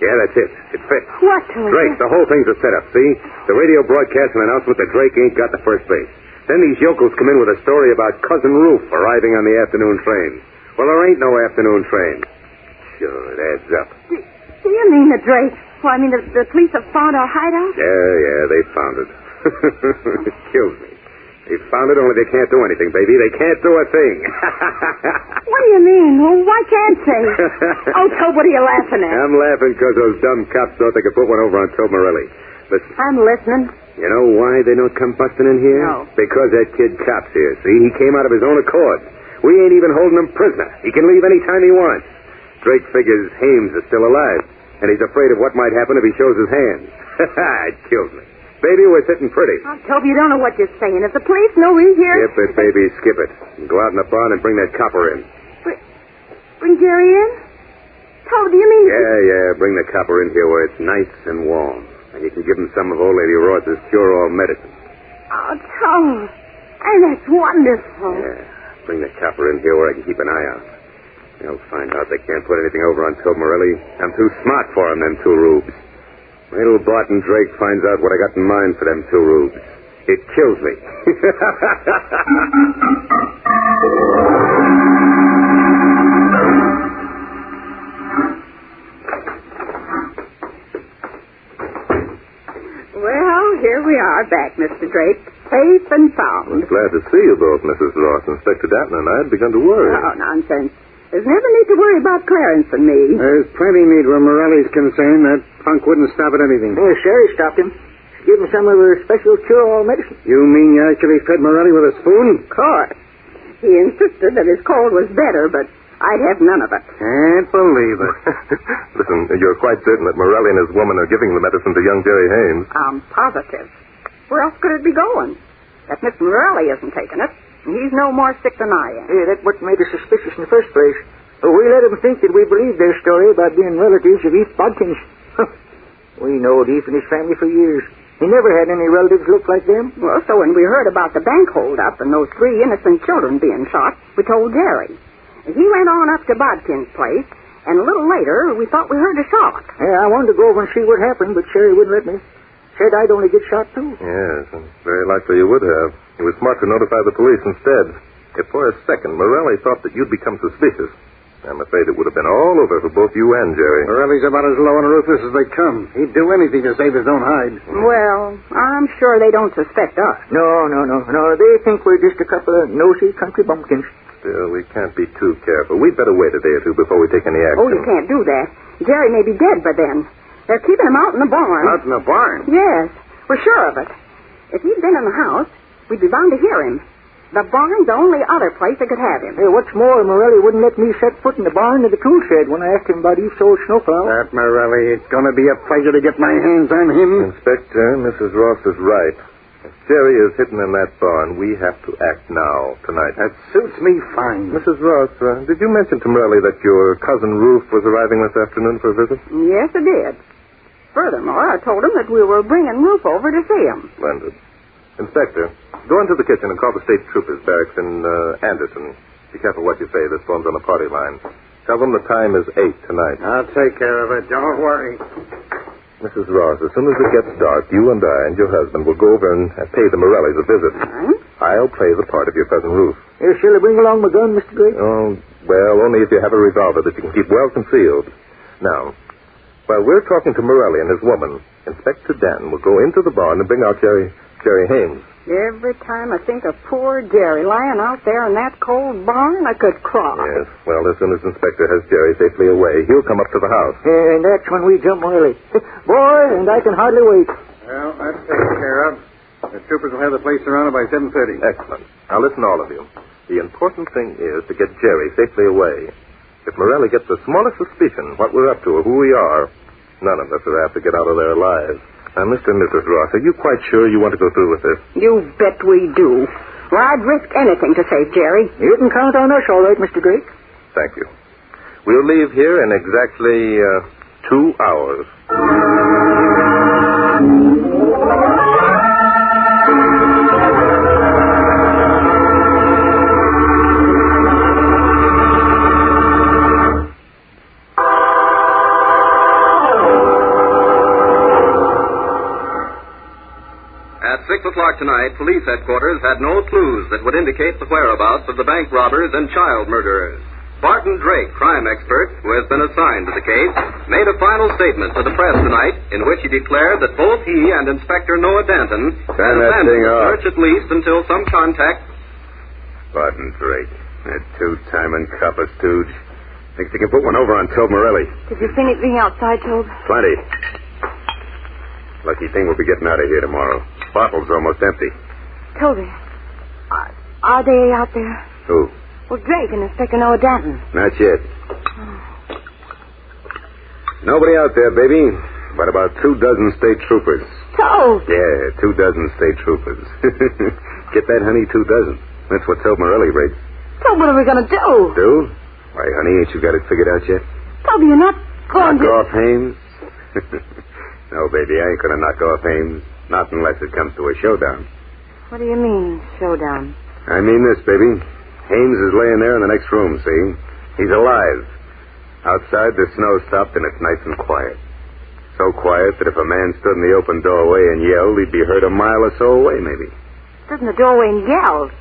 Yeah, that's it. It fits. What, Toad? Drake, the whole thing's a setup, see? The radio broadcasts an announcement that Drake ain't got the first base. Then these yokels come in with a story about Cousin Ruth arriving on the afternoon train. Well, there ain't no afternoon train. Sure, it adds up. Do you mean the Drake? Well, I mean the police have found our hideout? Yeah, they found it. It kills me. They found it, only they can't do anything, baby. They can't do a thing. What do you mean? Well, why can't they? Oh, Toad, what are you laughing at? I'm laughing because those dumb cops thought they could put one over on Toad Morelli. Listen. I'm listening. You know why they don't come busting in here? No. Because that kid Cop's here, see? He came out of his own accord. We ain't even holding him prisoner. He can leave any time he wants. Drake figures Hames is still alive, and he's afraid of what might happen if he shows his hands. It kills me. Baby, we're sitting pretty. Oh, Toby, you don't know what you're saying. If the police know we're here... Skip it, baby, skip it. Go out in the barn and bring that copper in. Bring Jerry in? Toby, do you mean... Yeah, bring the copper in here where it's nice and warm. And you can give him some of old Lady Ross's cure-all medicine. Oh, Toby. And that's wonderful. Yeah, bring the copper in here where I can keep an eye out. They'll find out they can't put anything over on Toad Morelli. I'm too smart for them, them two rubes. Wait till Barton Drake finds out what I got in mind for them two rubes. It kills me. Well, here we are back, Mr. Drake. Safe and sound. I'm glad to see you both, Mrs. Ross. Inspector Datton and I had begun to worry. Oh, nonsense. There's never need to worry about Clarence and me. There's plenty need where Morelli's concerned. That punk wouldn't stop at anything. Yeah, Sherry stopped him. Give him some of her special cure-all medicine. You mean you actually fed Morelli with a spoon? Of course. He insisted that his cold was better, but I'd have none of it. Can't believe it. Listen, you're quite certain that Morelli and his woman are giving the medicine to young Jerry Haynes? I'm positive. Where else could it be going? That Miss Morelli isn't taking it. He's no more sick than I am. Yeah, that's what made us suspicious in the first place. We let them think that we believed their story about being relatives of Eve Bodkins. We know Eve and his family for years. He never had any relatives look like them. Well, so when we heard about the bank holdup and those 3 innocent children being shot, we told Jerry. He went on up to Bodkin's place, and a little later, we thought we heard a shot. Yeah, I wanted to go over and see what happened, but Jerry wouldn't let me. Said I'd only get shot, too. Yes, and very likely you would have. He was smart to notify the police instead. If for a second Morelli thought that you'd become suspicious, I'm afraid it would have been all over for both you and Jerry. Morelli's about as low and ruthless as they come. He'd do anything to save his own hide. Well, I'm sure they don't suspect us. No. They think we're just a couple of nosy country bumpkins. Still, we can't be too careful. We'd better wait a day or two before we take any action. Oh, you can't do that. Jerry may be dead by then. They're keeping him out in the barn. Out in the barn? Yes, we're sure of it. If he'd been in the house, we'd be bound to hear him. The barn's the only other place that could have him. Hey, what's more, Morelli wouldn't let me set foot in the barn or the tool shed when I asked him about Eve's old snowplow. That Morelli, it's going to be a pleasure to get my hands on him. Inspector, Mrs. Ross is right. If Jerry is hidden in that barn, we have to act now, tonight. That suits me fine. Mrs. Ross, did you mention to Morelli that your cousin Ruth was arriving this afternoon for a visit? Yes, I did. Furthermore, I told him that we were bringing Ruth over to see him. Splendid. Inspector, go into the kitchen and call the state troopers barracks in Anderson. Be careful what you say. This phone's on the party line. Tell them the time is 8 tonight. I'll take care of it. Don't worry. Mrs. Ross, as soon as it gets dark, you and I and your husband will go over and pay the Morellis a visit. I'll play the part of your cousin Ruth. Shall I bring along my gun, Mr. Gray? Oh, well, only if you have a revolver that you can keep well concealed. Now, while we're talking to Morelli and his woman, Inspector Dan will go into the barn and bring out Jerry Haynes. Every time I think of poor Jerry lying out there in that cold barn, I could cry. Yes, well, as soon as Inspector has Jerry safely away, he'll come up to the house. And that's when we jump Morelli. Boy, and I can hardly wait. Well, that's taken care of. The troopers will have the place surrounded by 7:30. Excellent. Now, listen, all of you. The important thing is to get Jerry safely away. If Morelli gets the smallest suspicion what we're up to or who we are, none of us will have to get out of there alive. Now, Mr. and Mrs. Ross, are you quite sure you want to go through with this? You bet we do. Well, I'd risk anything to save Jerry. You can count on us all right, Mr. Drake. Thank you. We'll leave here in exactly 2 hours. At 6 o'clock tonight, police headquarters had no clues that would indicate the whereabouts of the bank robbers and child murderers. Barton Drake, crime expert, who has been assigned to the case, made a final statement to the press tonight in which he declared that both he and Inspector Noah Danton had abandoned the search at least until some contact. Barton Drake, that two-timing copper stooge. Thinks he can put one over on Tobe Morelli. Did you see anything outside, Tobe? Plenty. Lucky thing we'll be getting out of here tomorrow. Bottle's almost empty. Toby, are they out there? Who? Well, Drake and Inspector Noah Danton. Not yet. Nobody out there, baby. But about 24 state troopers. Tobe! Yeah, 24 state troopers. Get that, honey? 24. That's what Tobe Morelli rates. Tobe, what are we going to do? Do? Why, honey, ain't you got it figured out yet? Toby, you're not going to... Knock off Haynes? No, baby, I ain't going to knock off Haynes. Not unless it comes to a showdown. What do you mean, showdown? I mean this, baby. Haynes is laying there in the next room, see? He's alive. Outside, the snow stopped and it's nice and quiet. So quiet that if a man stood in the open doorway and yelled, he'd be heard a mile or so away, maybe. Stood in the doorway and yelled?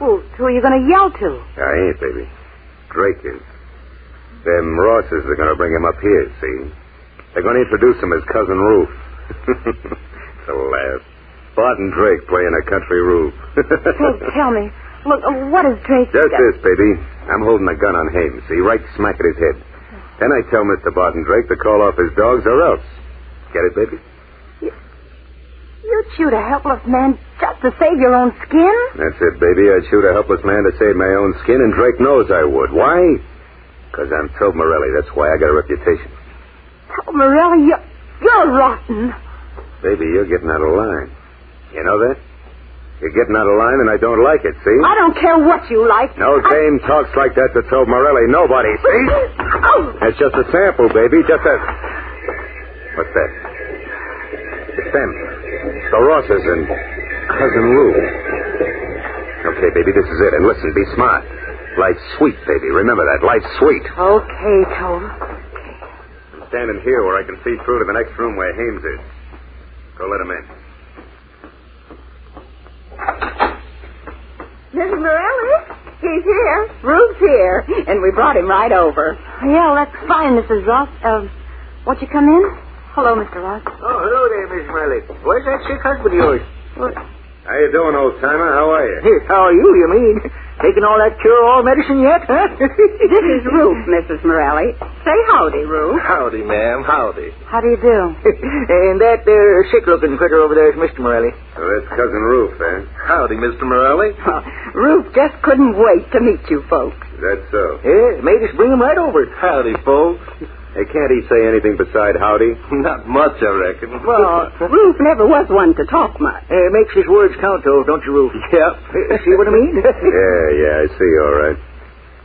Well, who are you going to yell to? I ain't, baby. Drake is. Them Rosses are going to bring him up here, see? They're going to introduce him as Cousin Ruth. It's a laugh. Barton Drake playing a country roof. Drake, tell me. Look, what is Drake... Just this, baby. I'm holding a gun on Haynes, see? Right smack at his head. Then I tell Mr. Barton Drake to call off his dogs or else. Get it, baby? You'd shoot a helpless man just to save your own skin? That's it, baby. I'd shoot a helpless man to save my own skin, and Drake knows I would. Why? Because I'm Tobe Morelli. That's why I got a reputation. Oh, Morelli, you're rotten. Baby, you're getting out of line. You know that? You're getting out of line, and I don't like it, see? I don't care what you like. No dame talks like that to Tobe Morelli. Nobody, see? That's just a sample, baby. Just a... What's that? It's them. The Rosses and Cousin Rue. Okay, baby, this is it. And listen, be smart. Life's sweet, baby. Remember that. Life's sweet. Okay, Tobe. I'm standing here where I can see through to the next room where Hames is. Go let him in. Mrs. Morelli, he's here. Rube's here. And we brought him right over. Yeah, that's fine, Mrs. Ross. Won't you come in? Hello, Mr. Ross. Oh, hello there, Miss Morelli. Where's that sick husband of yours? What? How you doing, old-timer? How are you? How are you mean? Taking all that cure-all medicine yet, huh? This is Rufe, Mrs. Morelli. Say howdy, Rufe. Howdy, ma'am. Howdy. How do you do? And that there sick-looking critter over there is Mr. Morelli. So that's Cousin Rufe, eh? Howdy, Mr. Morelli. Rufe just couldn't wait to meet you folks. That's so. Yeah, made us bring him right over. Howdy, folks. Hey, can't he say anything beside howdy? Not much, I reckon. Well, Rufe never was one to talk much. Makes his words count, though, don't you, Rufe? Yep. See what I mean? Yeah, I see, all right.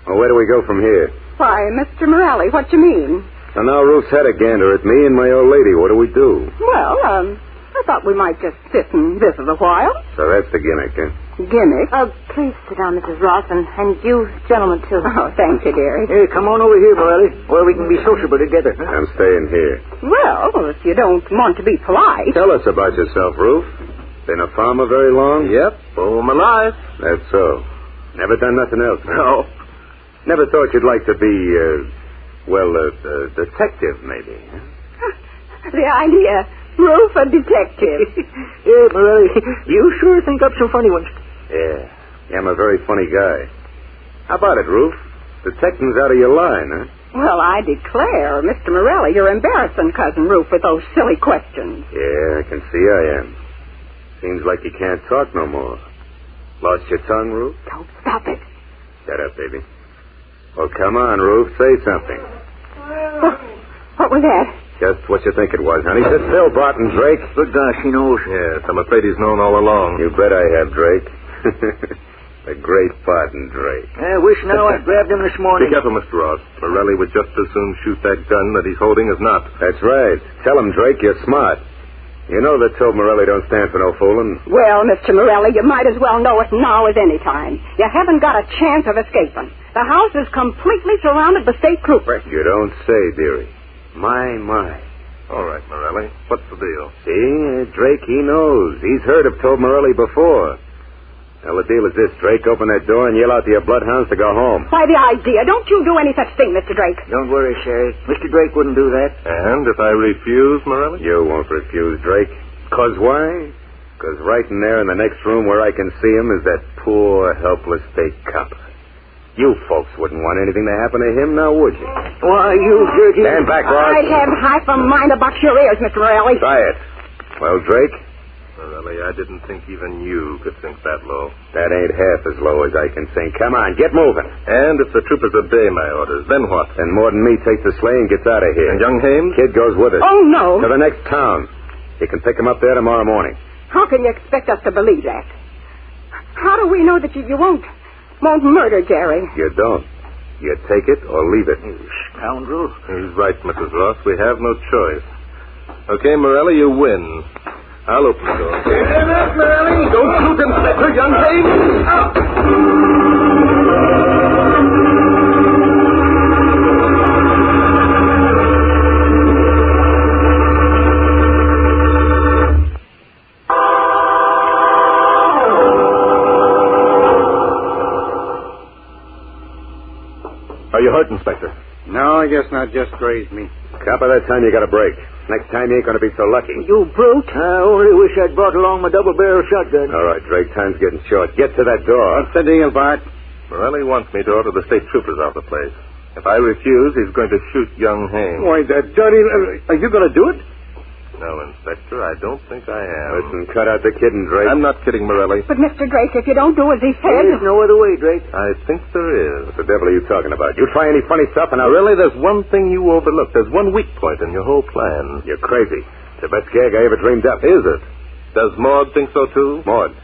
Well, where do we go from here? Why, Mr. Morelli, what you mean? So now Rufe's had a gander at me and my old lady. What do we do? Well, I thought we might just sit and visit a while. So that's the gimmick, huh? Gimmick? Please sit down, Mrs. Ross, and you gentlemen, too. Oh, thank you, dearie. Hey, come on over here, Morelli, where we can be sociable together. Huh? I'm staying here. Well, if you don't want to be polite. Tell us about yourself, Rufe. Been a farmer very long? Yep, all my life. That's so. Never done nothing else, huh? No. Never thought you'd like to be, a detective, maybe, huh? The idea. Rufe, a detective. Yeah, Morelli, you sure think up some funny ones. Yeah, I'm a very funny guy. How about it, Rufe? Detective's out of your line, huh? Well, I declare, Mr. Morelli, you're embarrassing Cousin Rufe with those silly questions. Yeah, I can see I am. Seems like you can't talk no more. Lost your tongue, Rufe? Don't stop it. Shut up, baby. Well, come on, Rufe, say something. What was that? Just what you think it was, honey. Sit still, Barton Drake. Good gosh, he knows. Yes, I'm afraid he's known all along. You bet I have, Drake. The great Barton Drake. I wish now I'd grabbed him this morning. Be careful, Mr. Ross. Morelli would just as soon shoot that gun that he's holding as not. That's right. Tell him, Drake, you're smart. You know that Tobe Morelli don't stand for no fooling. Well, Mr. Morelli, you might as well know it now as any time. You haven't got a chance of escaping. The house is completely surrounded by state troopers. You don't say, dearie. My. All right, Morelli. What's the deal? See, Drake, he knows. He's heard of Tobe Morelli before. Well, the deal is this, Drake. Open that door and yell out to your bloodhounds to go home. Why, the idea. Don't you do any such thing, Mr. Drake. Don't worry, Sherry. Mr. Drake wouldn't do that. And if I refuse, Morelli? You won't refuse, Drake. 'Cause why? 'Cause right in there in the next room where I can see him is that poor, helpless state cop. You folks wouldn't want anything to happen to him, now would you? Why, you dirty... Stand back, Ross. I'd have half a mind to box your ears, Mr. Morelli. Try it. Well, Drake? Morelli, I didn't think even you could think that low. That ain't half as low as I can think. Come on, get moving. And if the troopers obey my orders, then what? Then more than me takes the sleigh and gets out of here. And young Hames? Kid goes with us. Oh, no. To the next town. You can pick him up there tomorrow morning. How can you expect us to believe that? How do we know that you won't murder Jerry? You don't. You take it or leave it. You scoundrel. He's right, Mrs. Ross. We have no choice. Okay, Morelli, you win. I'll open the door. Morelli. Don't shoot him, Inspector. Young Hames. Are you hurt, Inspector? No, I guess not. Just grazed me. Cop, by that time you got a break. Next time you ain't going to be so lucky. You brute. I only wish I'd brought along my double-barrel shotgun. All right, Drake, time's getting short. Get to that door. What's the deal, Bart? Morelli wants me to order the state troopers out of the place. If I refuse, he's going to shoot young Hames. Why, that dirty... Are you going to do it? No, Inspector, I don't think I am. Listen, cut out the kidding, Drake. I'm not kidding, Morelli. But, Mr. Drake, if you don't do as he said... There's no other way, Drake. I think there is. What the devil are you talking about? You try any funny stuff and Really, there's one thing you overlooked. There's one weak point in your whole plan. You're crazy. It's the best gag I ever dreamed up. Is it? Does Maud think so, too? Maud?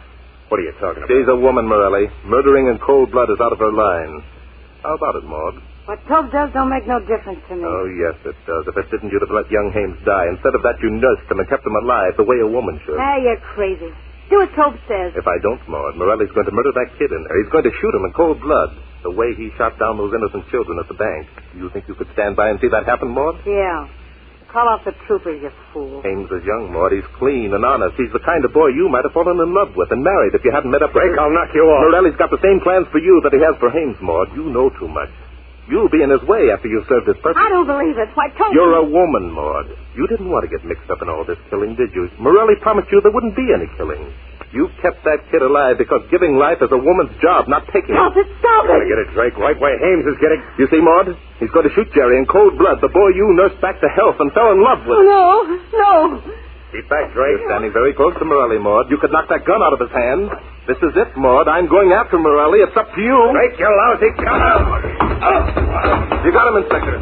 What are you talking about? She's a woman, Morelli. Murdering in cold blood is out of her line. How about it, Maud? What Tobe does don't make no difference to me. Oh, yes, it does. If it didn't, you'd have let young Hames die. Instead of that, you nursed him and kept him alive the way a woman should. Ah, you're crazy. Do what Tobe says. If I don't, Maud, Morelli's going to murder that kid in there. He's going to shoot him in cold blood. The way he shot down those innocent children at the bank. You think you could stand by and see that happen, Maud? Yeah. Call off the troopers, you fool. Hames is young, Maud. He's clean and honest. He's the kind of boy you might have fallen in love with and married if you hadn't met up with Drake, I'll knock you off. Morelli's got the same plans for you that he has for Hames, Maud. You know too much. You'll be in his way after you've served his purpose. I don't believe it. Why, Tobe... You're a woman, Maud. You didn't want to get mixed up in all this killing, did you? Morelli promised you there wouldn't be any killing. You kept that kid alive because giving life is a woman's job, not taking Stop it, stop it! I get it, Drake. Right where Hames is getting... You see, Maud? He's going to shoot Jerry in cold blood, the boy you nursed back to health and fell in love with. Oh, no. Keep back, Drake. You're standing very close to Morelli, Maud. You could knock that gun out of his hand. This is it, Maud. I'm going after Morelli. It's up to you. Drake, you lousy cow. You got him, Inspector.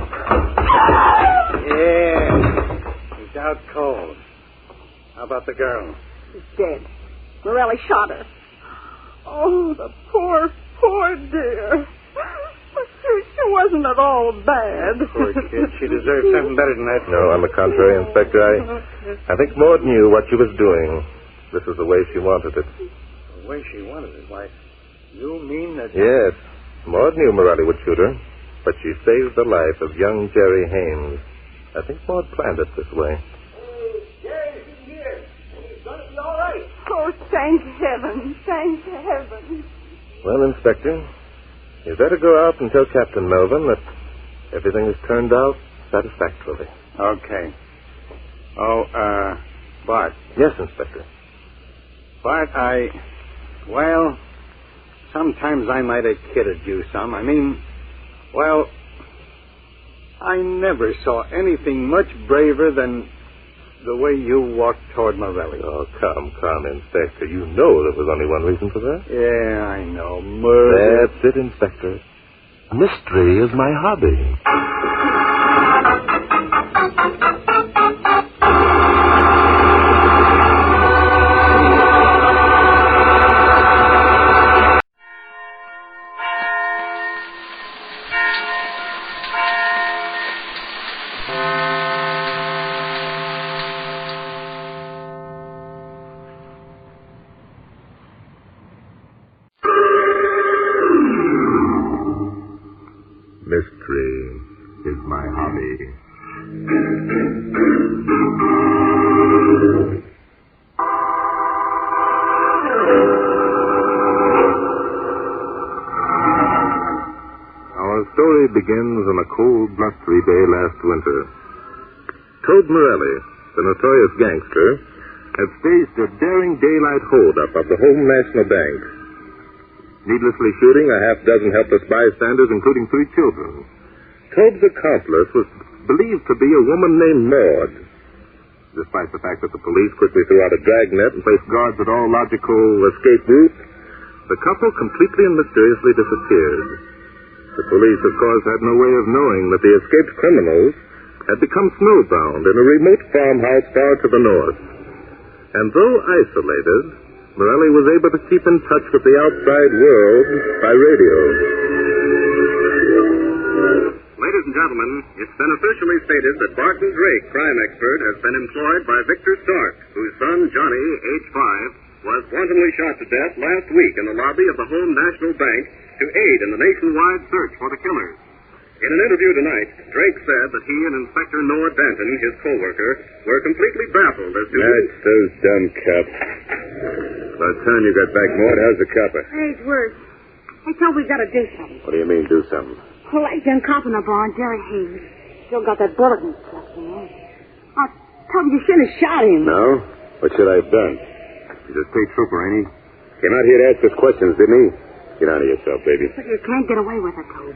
Yeah. He's out cold. How about the girl? She's dead. Morelli shot her. Oh, the poor, poor dear. She wasn't at all bad. Poor kid. She deserves something better than that. No, on the contrary, Inspector. I think Maud knew what she was doing. This is the way she wanted it. The way she wanted it? Why, you mean that... Yes. Maud knew Morelli would shoot her, but she saved the life of young Jerry Hames. I think Maud planned it this way. Jerry's in here. He's going to be all right. Oh, thank heaven. Thank heaven. Well, Inspector, you'd better go out and tell Captain Melvin that everything has turned out satisfactorily. Okay. Oh, Bart. Yes, Inspector. Bart, well, sometimes I might have kidded you some. I mean, well, I never saw anything much braver than the way you walked toward Morelli. Oh, come, Inspector. You know there was only one reason for that. Yeah, I know. Murder. That's it, Inspector. Mystery is my hobby. Mystery is my hobby. Our story begins on a cold, blustery day last winter. Tobe Morelli, the notorious gangster, had staged a daring daylight holdup of the Home National Bank, needlessly shooting a half-dozen helpless bystanders, including 3 children. Tobe's accomplice was believed to be a woman named Maud. Despite the fact that the police quickly threw out a dragnet and placed guards at all logical escape routes, the couple completely and mysteriously disappeared. The police, of course, had no way of knowing that the escaped criminals had become snowbound in a remote farmhouse far to the north. And though isolated, Morelli was able to keep in touch with the outside world by radio. Ladies and gentlemen, it's been officially stated that Barton Drake, crime expert, has been employed by Victor Stark, whose son, Johnny, age 5, was wantonly shot to death last week in the lobby of the Home National Bank to aid in the nationwide search for the killers. In an interview tonight, Drake said that he and Inspector Noah Danton, his co-worker, were completely baffled as to... That's those dumb cops. By the time you got back, Maud, how's the copper? Hey, it's worse. I thought we got to do something. What do you mean, do something? Well, like them cop in the barn, Jerry Hames. Still got that bullet in his chest, you know. I told you shouldn't have shot him. No? What should I have done? He's a state trooper, ain't he? Came out here to ask us questions, didn't he? Get out of yourself, baby. But you can't get away with it, Tobe.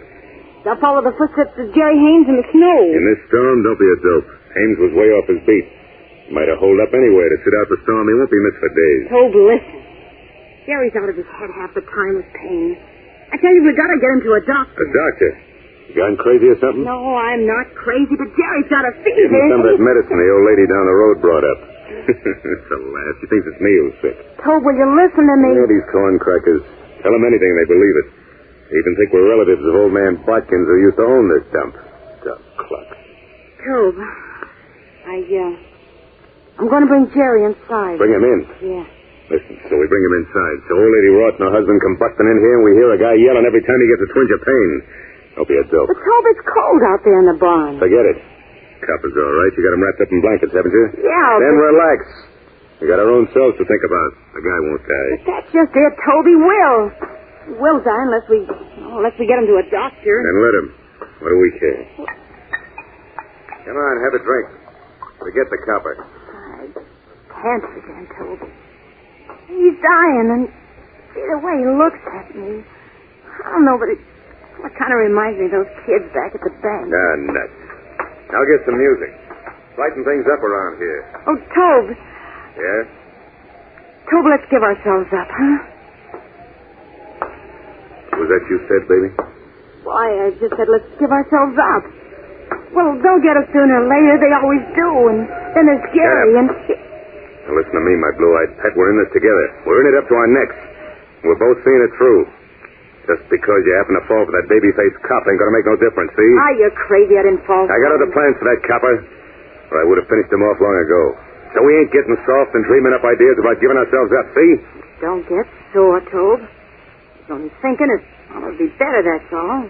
They'll follow the footsteps of Jerry Hames in the snow. In this storm, don't be a dope. Hames was way off his beat. He might hold up anywhere to sit out the storm. He won't be missed for days. Tobe, listen. Jerry's out of his head half the time with pain. I tell you, we've got to get him to a doctor. A doctor? You gone crazy or something? No, I'm not crazy, but Jerry's got a fever. Give me some of that medicine the old lady down the road brought up. It's a laugh. She thinks it's me who's sick. Tobe, will you listen to me? Yeah, these corn crackers. Tell them anything, they believe it. They even think we're relatives of old man Botkins who used to own this dump. Dumb cluck. Tobe, I'm going to bring Jerry inside. Bring him in? Yeah. Listen, so we bring him inside. So old lady Roth and her husband come busting in here, and we hear a guy yelling every time he gets a twinge of pain. Don't be a dope. But Tobe, it's cold out there in the barn. Forget it. Copper's all right. You got him wrapped up in blankets, haven't you? Yeah. Then relax. We got our own selves to think about. The guy won't die. But that's just it, Tobe. He will. He will die unless we get him to a doctor. Then let him. What do we care? Come on, have a drink. Forget the copper. I can't forget, Tobe. He's dying, and see the way he looks at me. I don't know, but it kind of reminds me of those kids back at the bank. Ah, nuts. I'll get some music. Lighten things up around here. Oh, Tobe. Yeah? Tobe, let's give ourselves up, huh? Was that you said, baby? Why, I just said let's give ourselves up. Well, they'll get us sooner or later. They always do. And then there's Gary and... Now listen to me, my blue-eyed pet. We're in this together. We're in it up to our necks. We're both seeing it through. Just because you happen to fall for that baby-faced cop ain't gonna make no difference, see? Ah, you're crazy. I didn't fall for I got other plans for that copper, or I would have finished him off long ago. So we ain't getting soft and dreaming up ideas about giving ourselves up, see? Don't get sore, Tobe. I was only thinking it'll be better, that's all.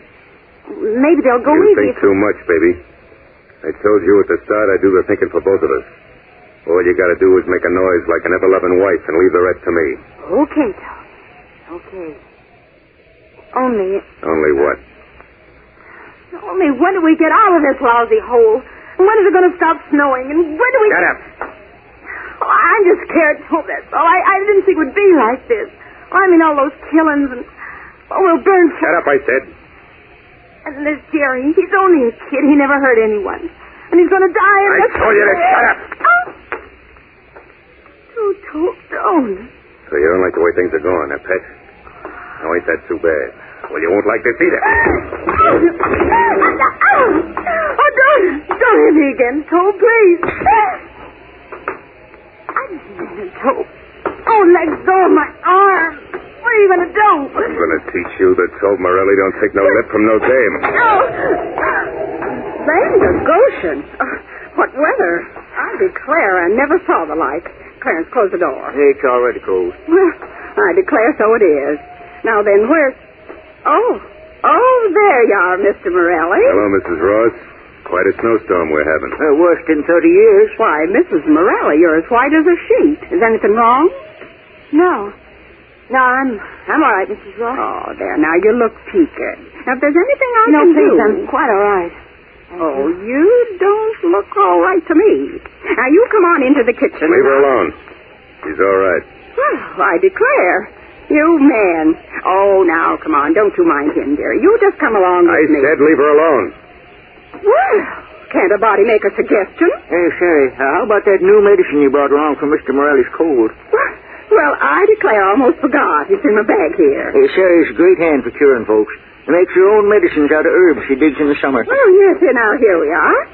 Maybe they'll go You easy. think too much, baby. I told you at the start I'd do the thinking for both of us. All you gotta do is make a noise like an ever-loving wife and leave the rest to me. Okay, Tobe. Okay. Only what? Only when do we get out of this lousy hole? And when is it going to stop snowing? And when do we... Shut up! Oh, I'm just scared, Tobe, that's all. I didn't think it would be like this. I mean, all those killings and... Oh, we'll burn... Shut up, I said. And there's Jerry. He's only a kid. He never hurt anyone. And he's going to die in I told you to shut up! Oh, Tobe, don't. So you don't like the way things are going, huh, Pet? No, ain't that too bad? Well, you won't like this either. Oh, don't hit me again, Tobe, please. I didn't mean it, Tobe. Oh, let go of my arm. What are you going to do? I'm going to teach you that Tobe Morelli don't take no lip from no dame. Oh. Land of Goshen. What weather. I declare I never saw the like. Clarence, close the door. It's already closed. Well, I declare so it is. Now then, where's... Oh, there you are, Mr. Morelli. Hello, Mrs. Ross. Quite a snowstorm we're having. Worse in 30 years. Why, Mrs. Morelli, you're as white as a sheet. Is anything wrong? No, I'm all right, Mrs. Ross. Oh, there, now you look peaked. Now, if there's anything I can do... No, I'm quite all right. Oh, you don't look all right to me. Now, you come on into the kitchen. Leave her alone. She's all right. Well, I declare... You man. Oh, now, come on. Don't you mind him, dear. You just come along with me. I said leave her alone. Well, can't a body make a suggestion? Hey, Sherry, how about that new medicine you brought along for Mr. Morelli's cold? Well, I declare I almost forgot. It's in my bag here. Hey, Sherry's a great hand for curing folks. She makes her own medicines out of herbs she digs in the summer. Oh, yes, here we are.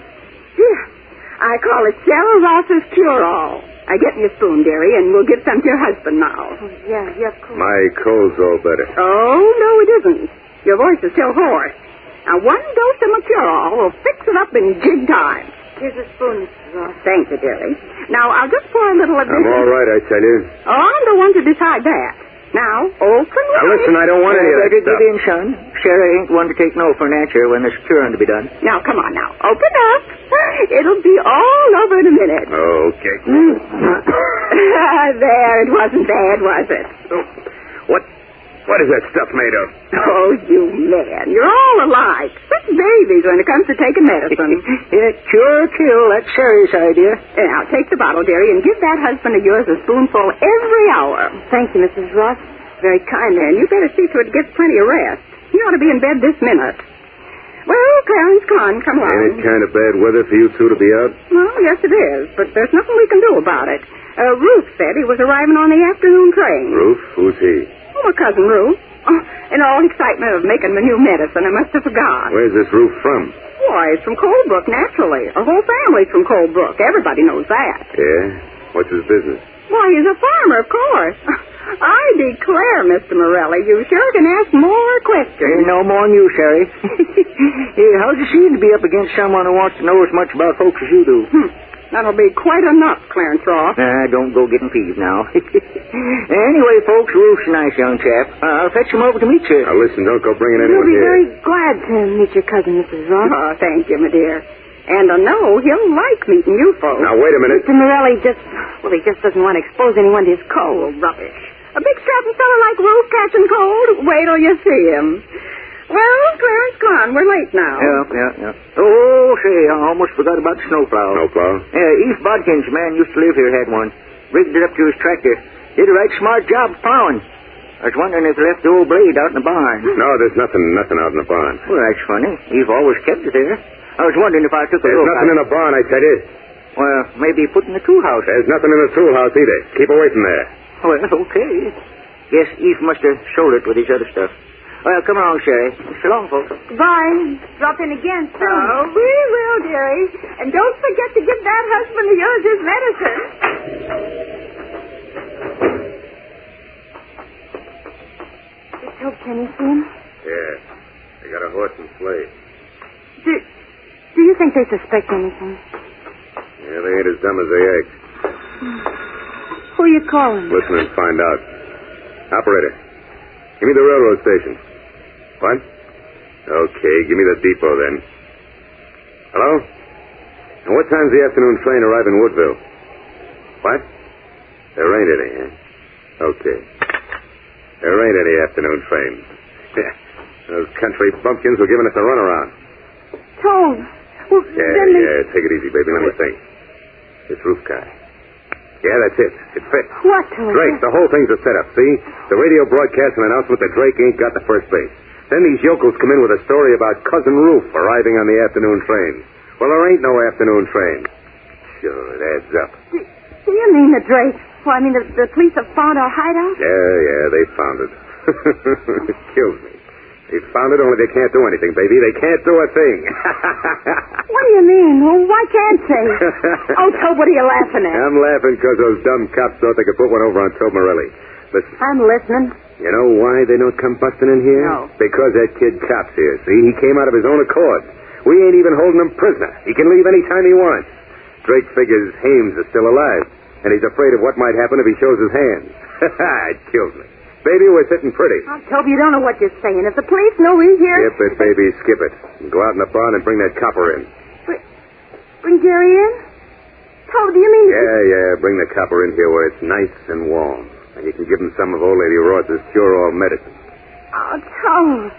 Here. I call it Sarah Ross's Cure-All. Get me a spoon, dearie, and we'll give some to your husband now. Oh, yeah, of course. My cold's all better. Oh, no, it isn't. Your voice is still hoarse. Now, one dose of Mercurol will fix it up in jig time. Here's a spoon, Mrs. Ross. Thank you, dearie. Now, I'll just pour a little of this... I'm all right, I tell you. Oh, I'm the one to decide that. Now, open... Now, listen, I don't want any of that stuff. Give in, son. Sarah ain't one to take no for an answer when there's curing to be done. Now, come on now. Open up. It'll be all over in a minute. Okay. There, it wasn't bad, was it? What is that stuff made of? Oh, you man. You're all alike. Such babies when it comes to taking medicine. Yeah, cure, kill. That's Sherry's idea. Now, take the bottle, dearie, and give that husband of yours a spoonful every hour. Thank you, Mrs. Ross. Very kind, man. You better see to it gets plenty of rest. You ought to be in bed this minute. Well, Clarence, come on. Ain't it kind of bad weather for you two to be out? Well, yes, it is, but there's nothing we can do about it. Ruth said he was arriving on the afternoon train. Ruth? Who's he? Oh, my cousin Ruth. Oh, in all excitement of making the new medicine, I must have forgot. Where's this Ruth from? Why, it's from Coldbrook, naturally. Our whole family's from Coldbrook. Everybody knows that. Yeah? What's his business? Why, he's a farmer, of course. I declare, Mr. Morelli, you sure can ask more questions. No more than you, Sherry. How's it seem to be up against someone who wants to know as much about folks as you do? That'll be quite enough, Clarence Ross. Don't go getting peeved now. Anyway, folks, Ruth's a nice young chap. I'll fetch him over to meet you. Now, listen, don't go bringing We'll anyone be here. very glad to meet your cousin, Mrs. Ross. Oh, thank you, my dear. And I know he'll like meeting you folks. Now, wait a minute. Mr. Morelli he just doesn't want to expose anyone to his cold. Rubbish. A big strapping fellow like Ruth catching cold? Wait till you see him. Well, Clarence, come on. We're late now. Yeah. Oh, say, I almost forgot about the snowplow. Snowplow? East Bodkin's man used to live here, had one. Rigged it up to his tractor. Did a right smart job plowing. I was wondering if he left the old blade out in the barn. No, there's nothing out in the barn. Well, that's funny. You've always kept it there. I was wondering if I took a There's look. nothing in the barn, I tell you. Well, maybe he put in the tool house. There's nothing in the tool house either. Keep away from there. Well, okay. Guess Eve must have sold it with his other stuff. Well, come along, Sherry. So long, folks. Goodbye. Drop in again soon. Oh, we will, dearie. And don't forget to give that husband of yours his medicine. Just hope Kenny see him. Yeah. They got a horse and sleigh. Do you think they suspect anything? Yeah, they ain't as dumb as they act. Who are you calling? Listen and find out. Operator, give me the railroad station. What? Okay, give me the depot then. Hello? And what time's the afternoon train arrive in Woodville? What? There ain't any, eh? Okay. There ain't any afternoon train. Those country bumpkins were giving us a runaround. Toad. Well, Yeah, take it easy, baby. Let me think. This roof guy. Yeah, that's it. It fits. What, Toad? Drake, the whole thing's a setup, see? The radio broadcasts an announcement that Drake ain't got the first base. Then these yokels come in with a story about Cousin Ruth arriving on the afternoon train. Well, there ain't no afternoon train. Sure, it adds up. Do you mean the Drake? Well, I mean the police have found our hideout? Yeah, they found it. It kills me. They found it, only they can't do anything, baby. They can't do a thing. What do you mean? Well, why can't they? Oh, Toad, what are you laughing at? I'm laughing because those dumb cops thought they could put one over on Toad Morelli. Listen. I'm listening. You know why they don't come busting in here? No. Because that kid Cop's here, see? He came out of his own accord. We ain't even holding him prisoner. He can leave any time he wants. Drake figures Hames is still alive, and he's afraid of what might happen if he shows his hands. It kills me. Baby, we're sitting pretty. Oh, Toby, you don't know what you're saying. If the police know we're here... Skip it, baby, skip it. And go out in the barn and bring that copper in. Bring Jerry in? Toby, do you mean... Yeah, bring the copper in here where it's nice and warm. And you can give him some of old lady Ross's cure-all medicine. Oh, Toby.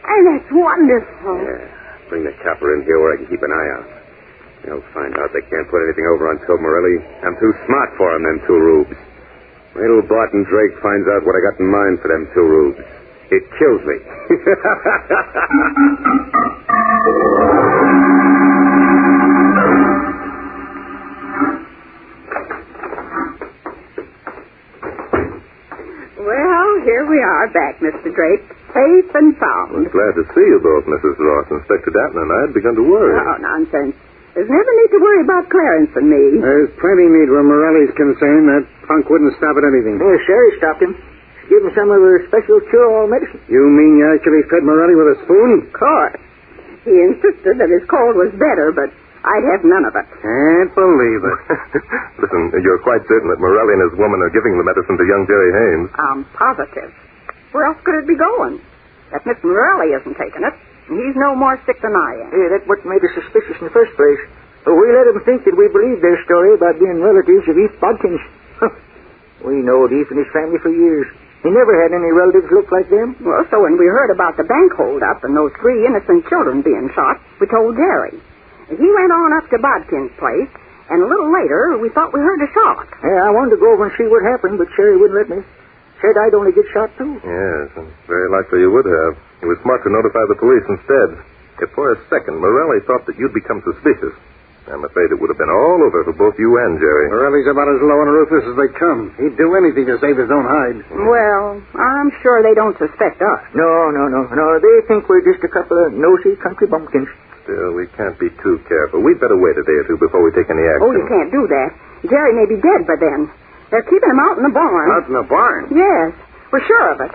And that's wonderful. Yeah, bring the copper in here where I can keep an eye out. They'll find out they can't put anything over on Toad Morelli. I'm too smart for them, them two rubes. Wait till Barton Drake finds out what I got in mind for them two rubes. It kills me. Well, here we are back, Mr. Drake. Safe and sound. I'm glad to see you both, Mrs. Ross. Inspector Datton and I had begun to worry. Oh, nonsense. There's never need to worry about Clarence and me. There's plenty need where Morelli's concerned. That punk wouldn't stop at anything. Sherry stopped him. She gave him some of her special cure-all medicine. You mean you actually fed Morelli with a spoon? Of course. He insisted that his cold was better, but I'd have none of it. Can't believe it. Listen, you're quite certain that Morelli and his woman are giving the medicine to young Jerry Hames? I'm positive. Where else could it be going? That Miss Morelli isn't taking it. He's no more sick than I am. Yeah, that's what made us suspicious in the first place. We let them think that we believed their story about being relatives of Eve Bodkins. We know Eve and his family for years. He never had any relatives look like them. Well, so when we heard about the bank holdup and those 3 innocent children being shot, we told Jerry. He went on up to Bodkin's place, and a little later, we thought we heard a shot. Yeah, I wanted to go over and see what happened, but Sherry wouldn't let me. Said I'd only get shot, too. Yes, and very likely you would have. He was smart to notify the police instead. If for a second Morelli thought that you'd become suspicious, I'm afraid it would have been all over for both you and Jerry. Morelli's about as low on a ruthless as they come. He'd do anything to save his own hide. Well, I'm sure they don't suspect us. No. They think we're just a couple of nosy country bumpkins. Still, we can't be too careful. We'd better wait a day or two before we take any action. Oh, you can't do that. Jerry may be dead by then. They're keeping him out in the barn. Out in the barn? Yes, we're sure of it.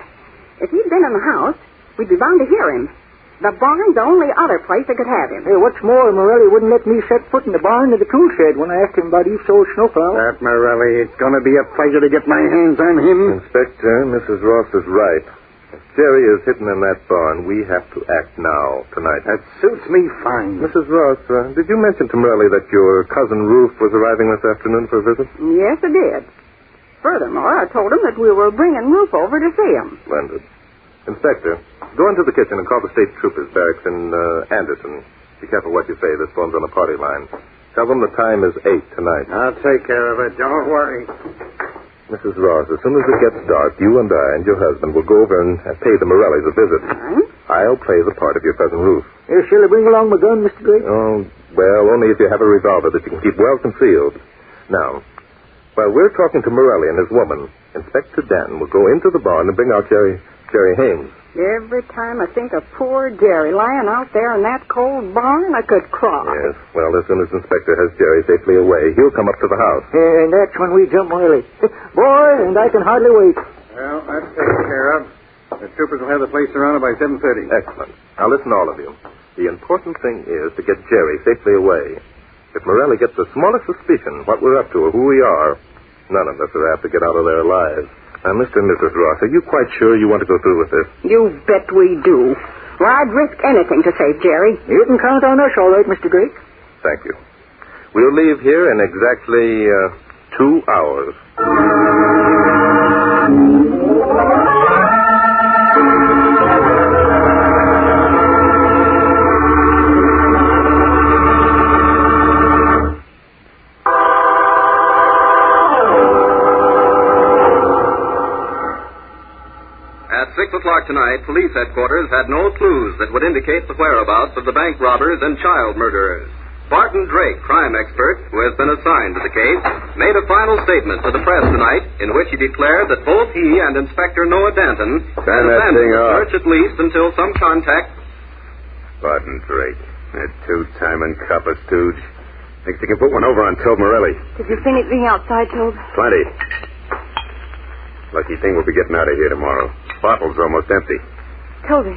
If he'd been in the house, we'd be bound to hear him. The barn's the only other place that could have him. Hey, what's more, Morelli wouldn't let me set foot in the barn or the tool shed when I asked him about Eve's old snowplow. That Morelli, it's going to be a pleasure to get my hands on him. Inspector, Mrs. Ross is right. If Jerry is hidden in that barn, we have to act now, tonight. That suits me fine. Mrs. Ross, did you mention to Morelli that your cousin Ruth was arriving this afternoon for a visit? Yes, I did. Furthermore, I told him that we were bringing Ruth over to see him. Splendid. Inspector, go into the kitchen and call the state troopers barracks in Anderson. Be careful what you say. This phone's on the party line. Tell them the time is 8 tonight. I'll take care of it. Don't worry. Mrs. Ross, as soon as it gets dark, you and I and your husband will go over and pay the Morellis a visit. I'll play the part of your cousin Ruth. Shall I bring along my gun, Mr. Drake? Oh, well, only if you have a revolver that you can keep well concealed. Now, while we're talking to Morelli and his woman, Inspector Danton will go into the barn and bring out Jerry Hames. Every time I think of poor Jerry lying out there in that cold barn, I could cry. Yes, well, as soon as Inspector has Jerry safely away, he'll come up to the house. And that's when we jump Morelli. Boy, and I can hardly wait. Well, that's taken care of. The troopers will have the place surrounded by 7:30. Excellent. Now, listen, all of you. The important thing is to get Jerry safely away. If Morelli gets the smallest suspicion what we're up to or who we are, none of us are apt to get out of their lives. Now, Mr. and Mrs. Ross, are you quite sure you want to go through with this? You bet we do. Well, I'd risk anything to save Jerry. You can count on us, all right, Mr. Drake. Thank you. We'll leave here in exactly 2 hours. At 6 o'clock tonight, police headquarters had no clues that would indicate the whereabouts of the bank robbers and child murderers. Barton Drake, crime expert, who has been assigned to the case, made a final statement to the press tonight in which he declared that both he and Inspector Noah Danton Turn that thing the off. search at least until some contact... Barton Drake, that two-timing copper stooge. Thinks he can put one over on Tobe Morelli. Did you see anything outside, Tobe? Plenty. Lucky thing we'll be getting out of here tomorrow. Bottle's almost empty. Toby,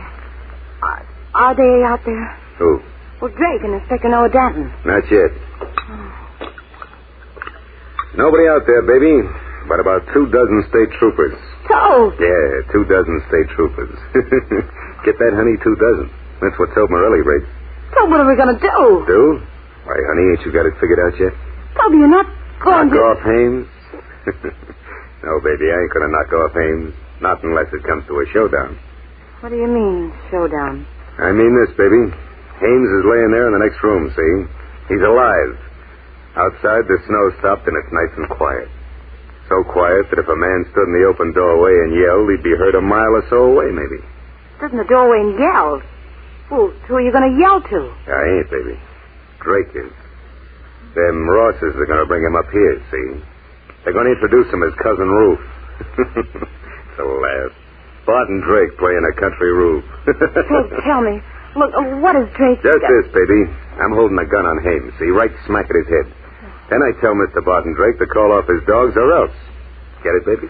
are they out there? Who? Well, Drake and Inspector Noah Danton. Not yet. Nobody out there, baby. But about 24 state troopers. Tobe! Yeah, 24 state troopers. Get that, honey? 24. That's what Tobe Morelli rates. Tobe, what are we going to do? Do? Why, honey, ain't you got it figured out yet? Toby, you're not going knock to... off Hames? No, baby, I ain't going to knock off Hames. Not unless it comes to a showdown. What do you mean, showdown? I mean this, baby. Hames is laying there in the next room, see? He's alive. Outside, the snow stopped and it's nice and quiet. So quiet that if a man stood in the open doorway and yelled, he'd be heard a mile or so away, maybe. Stood in the doorway and yelled. Well, who are you going to yell to? I ain't, baby. Drake is. Them Rosses are going to bring him up here, see? They're going to introduce him as Cousin Ruth. It's a laugh. Barton Drake playing a country Ruth. Tobe, tell me. Look, what is Drake... Just this, baby. I'm holding a gun on Hames, see? Right smack at his head. Then I tell Mr. Barton Drake to call off his dogs or else. Get it, baby?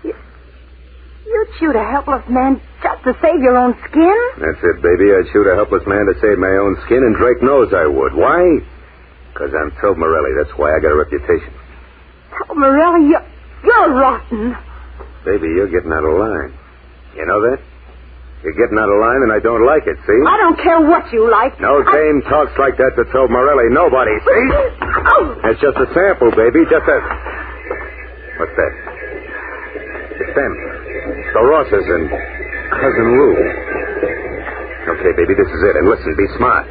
You'd shoot a helpless man just to save your own skin? That's it, baby. I'd shoot a helpless man to save my own skin, and Drake knows I would. Why? Because I'm Tobe Morelli. That's why I got a reputation. Tobe Morelli, you're rotten. Baby, you're getting out of line. You know that? You're getting out of line, and I don't like it, see? I don't care what you like. No dame talks like that to Tobe Morelli. Nobody, see? It's just a sample, baby. Just a... What's that? It's them. The Rosses and Cousin Lou. Okay, baby, this is it. And listen, be smart.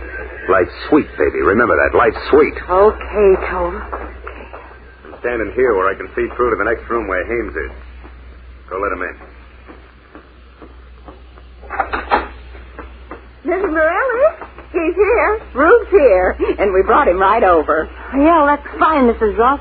Life's sweet, baby. Remember that. Life's sweet. Okay, Tobe. I'm standing here where I can see through to the next room where Hames is. Go let him in. Mrs. Morelli? He's here. Ruth's here. And we brought him right over. Yeah, that's fine, Mrs. Ross.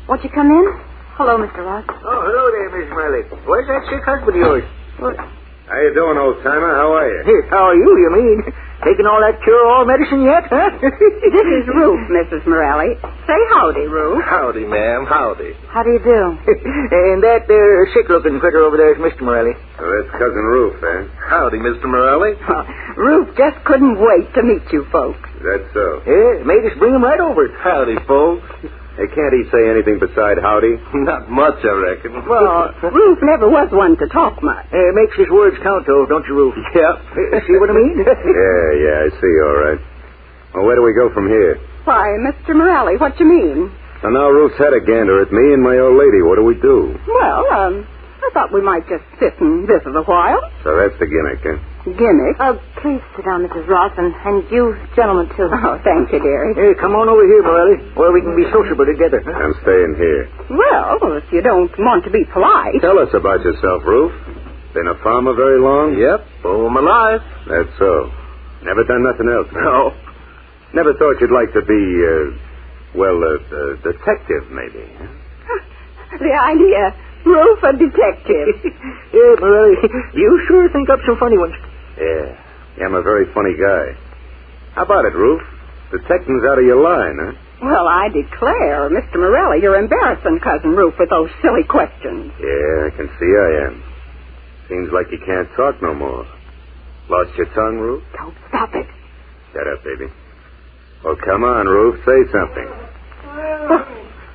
Won't you come in? Hello, Mr. Ross. Oh, hello there, Miss Morelli. Where's that sick husband of yours? What? How you doing, old-timer? How are you? How are you mean? Taking all that cure-all medicine yet, huh? This is Ruth, Mrs. Morelli. Say howdy, Ruth. Howdy, ma'am. Howdy. How do you do? And that there sick-looking critter over there is Mr. Morelli. So that's Cousin Ruth, eh? Howdy, Mr. Morelli. Ruth just couldn't wait to meet you folks. That's so. Yeah, made us bring him right over. Howdy, folks. Hey, can't he say anything beside howdy? Not much, I reckon. Well, Ruth never was one to talk much. Makes his words count, though, don't you, Ruth? Yep. See what I mean? Yeah, I see, all right. Well, where do we go from here? Why, Mr. Morelli, what you mean? So now Ruth's had a gander at me and my old lady. What do we do? Well, I thought we might just sit and visit a while. So that's the gimmick, huh? Gimmick? Please sit down, Mrs. Ross, and you gentlemen, too. Oh, thank you, dearie. Hey, come on over here, Morelli, where we can be sociable together. Huh? I'm staying here. Well, if you don't want to be polite. Tell us about yourself, Ruth. Been a farmer very long? Yep, all my life. That's so. Never done nothing else? Huh? No. Never thought you'd like to be, a detective, maybe. The idea. Ruth, a detective. Yeah, Morelli, you sure think up some funny ones. Yeah, I'm a very funny guy. How about it, Ruth? Detective's out of your line, huh? Well, I declare, Mr. Morelli, you're embarrassing Cousin Ruth with those silly questions. Yeah, I can see I am. Seems like you can't talk no more. Lost your tongue, Ruth? Don't stop it. Shut up, baby. Well, come on, Ruth, say something.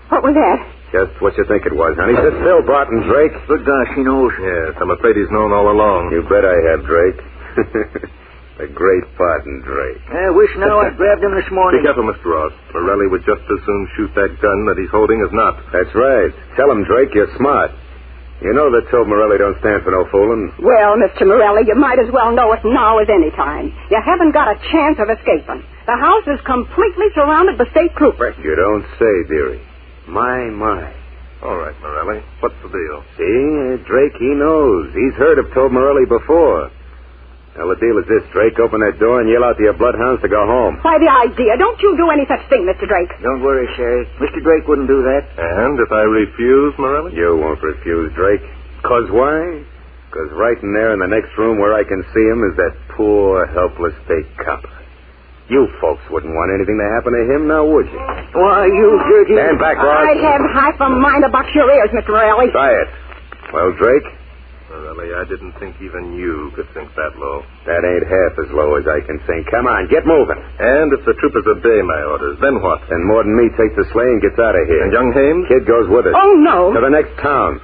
What was that? Just what you think it was, honey. Sit still, Barton Drake. Good gosh, he knows. Yes, I'm afraid he's known all along. You bet I have, Drake. The great Barton Drake. I wish now I'd grabbed him this morning. Be careful, Mr. Ross. Morelli would just as soon shoot that gun that he's holding as not. That's right. Tell him, Drake, you're smart. You know that Tobe Morelli don't stand for no fooling. Well, Mr. Morelli, you might as well know it now as any time. You haven't got a chance of escaping. The house is completely surrounded by state troopers. You don't say, dearie. My. All right, Morelli. What's the deal? See, Drake, he knows. He's heard of Tobe Morelli before. Well, the deal is this, Drake. Open that door and yell out to your bloodhounds to go home. Why, the idea. Don't you do any such thing, Mr. Drake. Don't worry, Sherry. Mr. Drake wouldn't do that. And if I refuse, Morelli? You won't refuse, Drake. 'Cause why? 'Cause right in there in the next room where I can see him is that poor, helpless state cop. You folks wouldn't want anything to happen to him, now would you? Why, you dirty... Stand back, Ross. I'd have half a mind to box your ears, Mr. Morelli. Try it. Well, Drake? Morelli, I didn't think even you could think that low. That ain't half as low as I can think. Come on, get moving. And if the troopers obey my orders, then what? Then more than me takes the sleigh and gets out of here. And young Hames? Kid goes with us. Oh, no. To the next town.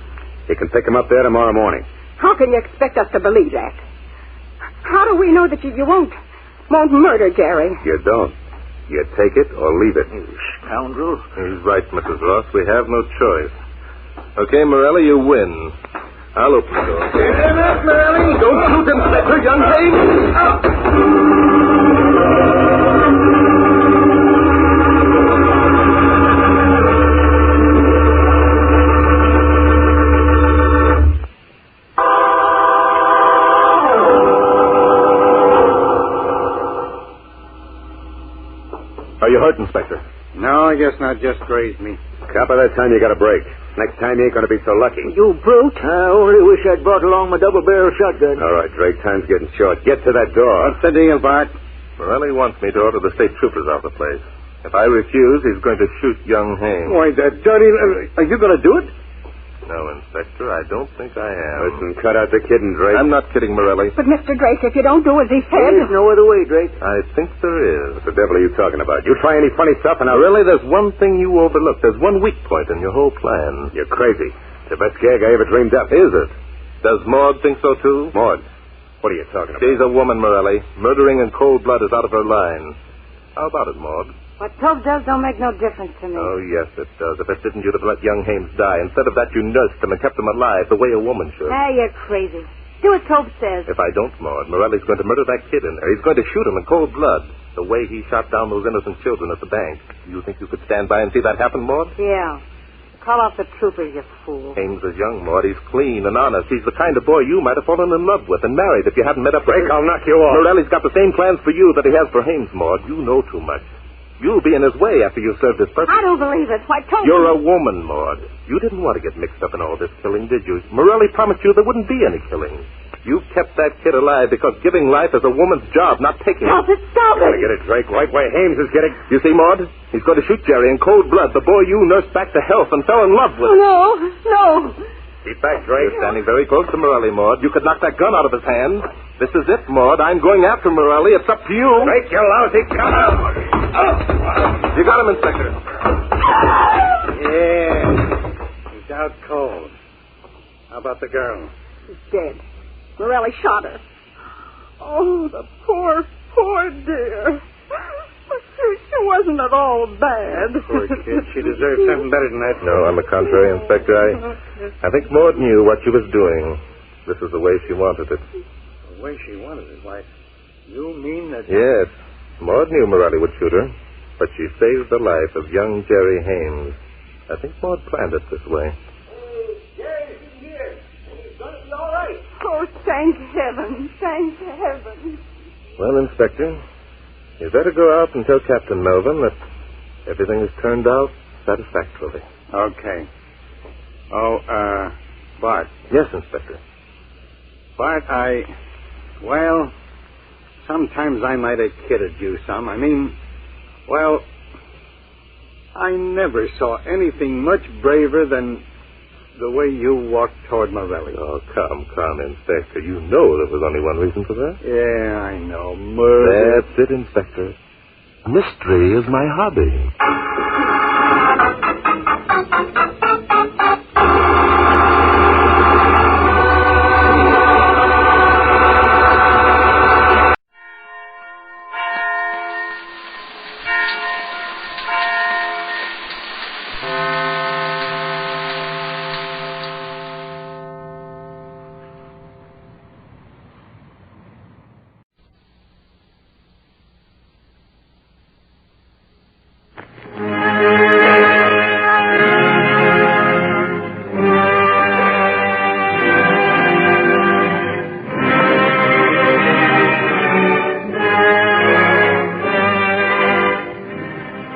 You can pick him up there tomorrow morning. How can you expect us to believe that? How do we know that you won't murder Jerry? You don't. You take it or leave it. You scoundrel. He's right, Mrs. Ross. We have no choice. Okay, Morelli, you win. I'll open the door. Stand up, Morelli. Don't shoot him, Inspector, young Hames. Are you hurt, Inspector? No, I guess not. Just grazed me. Cop, by that time you got a break. Next time you ain't going to be so lucky. You brute. I only wish I'd brought along my double-barrel shotgun. All right, Drake, time's getting short. Get to that door. What's the deal, Bart? Morelli wants me to order the state troopers out of the place. If I refuse, he's going to shoot young Hames. Why, that dirty... Are you going to do it? No, Inspector, I don't think I am. Listen, cut out the kidding, Drake. I'm not kidding, Morelli. But, Mr. Drake, if you don't do as he said... There's no other way, Drake. I think there is. What the devil are you talking about? You try any funny stuff and I'll... Morelli, there's one thing you overlooked. There's one weak point in your whole plan. You're crazy. It's the best gag I ever dreamed up. Is it? Does Maud think so, too? Maud? What are you talking about? She's a woman, Morelli. Murdering in cold blood is out of her line. How about it, Maud? What Tobe does don't make no difference to me. Oh, yes, it does. If it didn't, you'd have let young Hames die. Instead of that, you nursed him and kept him alive the way a woman should. Ah, you're crazy. Do what Tobe says. If I don't, Maud, Morelli's going to murder that kid in there. He's going to shoot him in cold blood. The way he shot down those innocent children at the bank. You think you could stand by and see that happen, Maud? Yeah. Call off the troopers, you fool. Ames is young, Maud. He's clean and honest. He's the kind of boy you might have fallen in love with and married if you hadn't met up with Drake, I'll knock you off. Morelli's got the same plans for you that he has for Hames, Maud. You know too much. You'll be in his way after you've served his purpose. I don't believe it. Why, told You're a woman, Maud. You didn't want to get mixed up in all this killing, did you? Morelli promised you there wouldn't be any killing. You kept that kid alive because giving life is a woman's job, not taking Stop it, stop it. I get it, Drake. Right where Hames is getting... You see, Maud? He's going to shoot Jerry in cold blood, the boy you nursed back to health and fell in love with. Oh, no. Keep back, Drake. You're standing very close to Morelli, Maud. You could knock that gun out of his hand. This is it, Maud. I'm going after Morelli. It's up to you. Drake, you lousy cow. You got him, Inspector. Yeah. He's out cold. How about the girl? She's dead. Morelli shot her. Oh, the poor, poor dear. She wasn't at all bad. Poor kid. She deserves something better than that. No, on the contrary, Inspector. I think Maud knew what she was doing. This is the way she wanted it. The way she wanted it? Why, you mean that... Yes. Maud knew Morelli would shoot her, but she saved the life of young Jerry Hames. I think Maud planned it this way. Jerry's in here. He's going to be all right. Oh, thank heaven. Thank heaven. Well, Inspector, you'd better go out and tell Captain Melvin that everything has turned out satisfactorily. Okay. Oh, Bart. Yes, Inspector. Bart, well, sometimes I might have kidded you some. I mean, well, I never saw anything much braver than the way you walked toward Morelli. Oh, come, Inspector. You know there was only one reason for that. Yeah, I know. Murder. That's it, Inspector. Mystery is my hobby.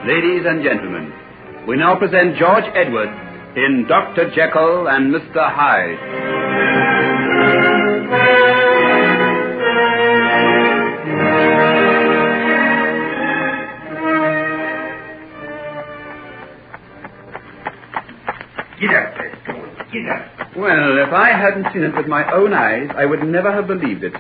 Ladies and gentlemen, we now present George Edward in Dr. Jekyll and Mr. Hyde. Get up there, George. Get up. Well, if I hadn't seen it with my own eyes, I would never have believed it.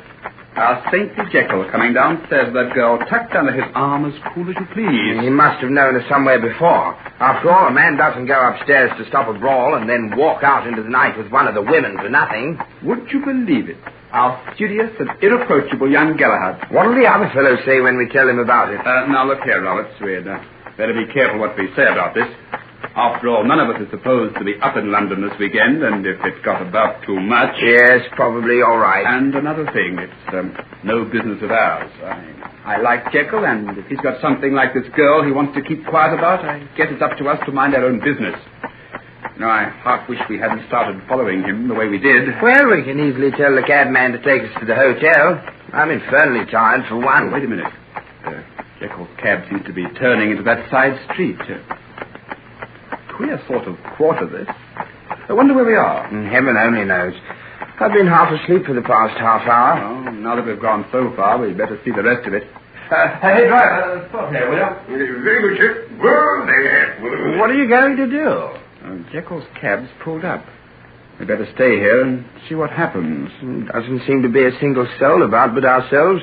Our saintly Jekyll coming downstairs with that girl tucked under his arm as cool as you please. He must have known her somewhere before. After all, a man doesn't go upstairs to stop a brawl and then walk out into the night with one of the women for nothing. Would you believe it? Our studious and irreproachable young Galahad. What'll the other fellow say when we tell him about it? Now, look here, Roberts. We'd better be careful what we say about this. After all, none of us is supposed to be up in London this weekend, and if it got about too much... Yes, probably all right. And another thing, it's no business of ours. I like Jekyll, and if he's got something like this girl he wants to keep quiet about, I guess it's up to us to mind our own business. You know, I half wish we hadn't started following him the way we did. Well, we can easily tell the cabman to take us to the hotel. I'm infernally tired, for one. Wait a minute. Jekyll's cab seems to be turning into that side street. Queer sort of quarter, this. I wonder where we are. Heaven only knows. I've been half asleep for the past half hour. Oh, now that we've gone so far, we'd better see the rest of it. Hey, driver, stop here, will you? Very good, sir. Whoa there. What are you going to do? Jekyll's cab's pulled up. We'd better stay here and see what happens. Doesn't seem to be a single soul about but ourselves.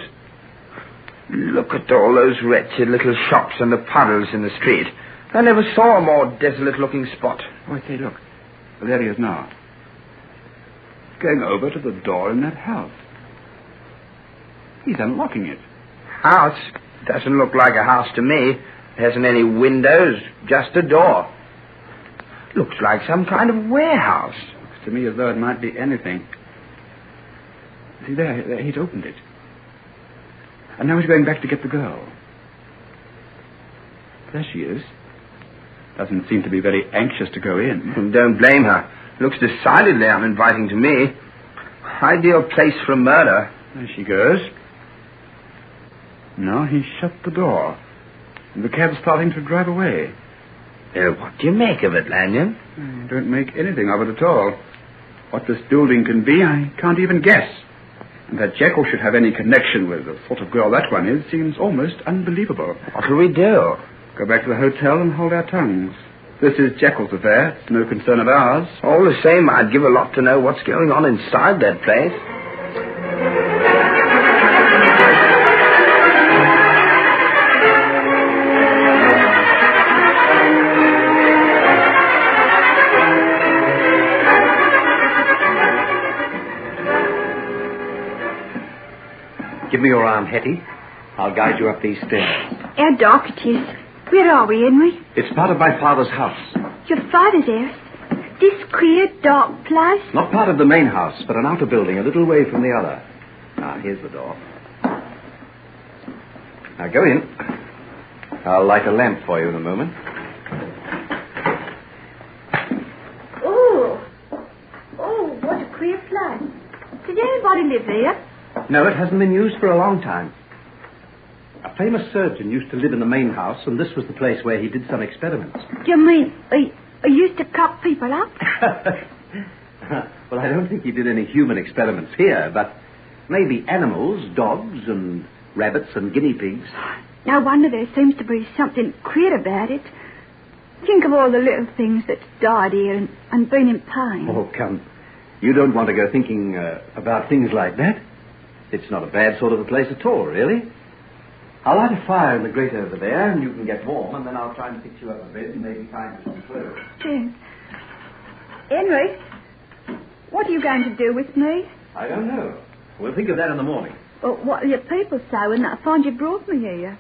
Look at all those wretched little shops and the puddles in the street. I never saw a more desolate-looking spot. Oh, I say, look. There he is now. He's going over to the door in that house. He's unlocking it. House? Doesn't look like a house to me. It hasn't any windows, just a door. Looks like some kind of warehouse. Looks to me as though it might be anything. See, there, he's opened it. And now he's going back to get the girl. There she is. Doesn't seem to be very anxious to go in. Don't blame her. Looks decidedly uninviting to me. Ideal place for a murder. There she goes. No, he shut the door. The cab's starting to drive away. What do you make of it, Lanyon? I don't make anything of it at all. What this building can be, I can't even guess. And that Jekyll should have any connection with the sort of girl that one is seems almost unbelievable. What'll we do? Go back to the hotel and hold our tongues. This is Jekyll's affair. It's no concern of ours. All the same, I'd give a lot to know what's going on inside that place. Give me your arm, Hetty. I'll guide you up these stairs. How dark it is. Where are we, Henry? It's part of my father's house. Your father's house? This queer, dark place? Not part of the main house, but an outer building a little way from the other. Now, here's the door. Now, go in. I'll light a lamp for you in a moment. Oh, what a queer place. Did anybody live there? No, it hasn't been used for a long time. A famous surgeon used to live in the main house, and this was the place where he did some experiments. Do you mean he used to cut people up? Well, I don't think he did any human experiments here, but maybe animals, dogs and rabbits and guinea pigs. No wonder there seems to be something queer about it. Think of all the little things that's died here and been in pain. Oh, come. You don't want to go thinking about things like that. It's not a bad sort of a place at all, really. I'll light a fire in the grate over there, and you can get warm, and then I'll try and fix you up a bed and maybe find you some clothes. Henry, what are you going to do with me? I don't know. We'll think of that in the morning. Well, what will your people say when they find you brought me here?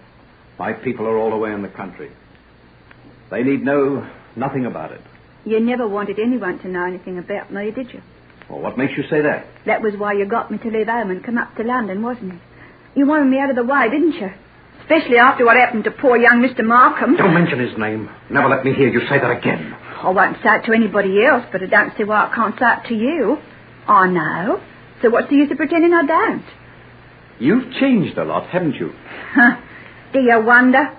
My people are all away in the country. They need know nothing about it. You never wanted anyone to know anything about me, did you? Well, what makes you say that? That was why you got me to leave home and come up to London, wasn't it? You wanted me out of the way, didn't you? Especially after what happened to poor young Mr. Markham. Don't mention his name. Never let me hear you say that again. I won't say it to anybody else, but I don't see why I can't say it to you. I know. So what's the use of pretending I don't? You've changed a lot, haven't you? Do you wonder?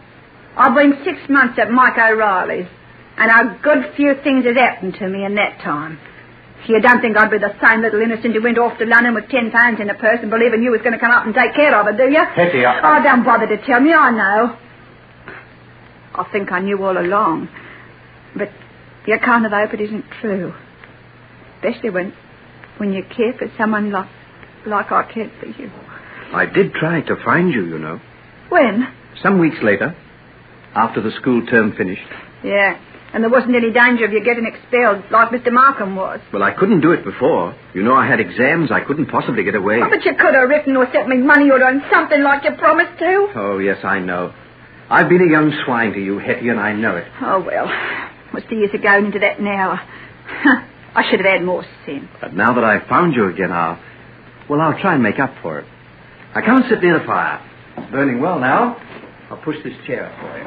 I've been 6 months at Mike O'Reilly's, and a good few things has happened to me in that time. You don't think I'd be the same little innocent who went off to London with £10 in a purse and believing you was going to come up and take care of her, do you? Hetty, Oh, don't bother to tell me. I know. I think I knew all along. But you kind of hope it isn't true. Especially when you care for someone like I cared for you. I did try to find you, you know. When? Some weeks later, after the school term finished. Yeah. And there wasn't any danger of you getting expelled like Mr. Markham was. Well, I couldn't do it before. You know, I had exams. I couldn't possibly get away. Oh, but you could have written or sent me money or done something like you promised to. Oh, yes, I know. I've been a young swine to you, Hetty, and I know it. Oh, well, what's the use of going into that now? I should have had more sense. But now that I've found you again, I'll try and make up for it. Now, come and sit near the fire. It's burning well now. I'll push this chair up for you.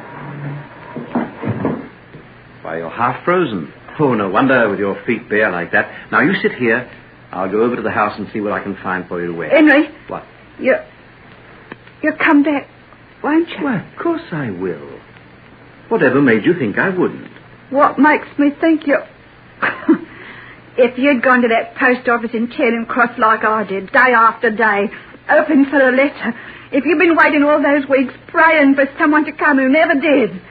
Why, you're half frozen. Oh, no wonder with your feet bare like that. Now, you sit here. I'll go over to the house and see what I can find for you to wear. Henry. What? You'll come back, won't you? Well, of course I will. Whatever made you think I wouldn't? What makes me think you... If you'd gone to that post office in Chatham Cross like I did, day after day, hoping for a letter, if you'd been waiting all those weeks praying for someone to come who never did...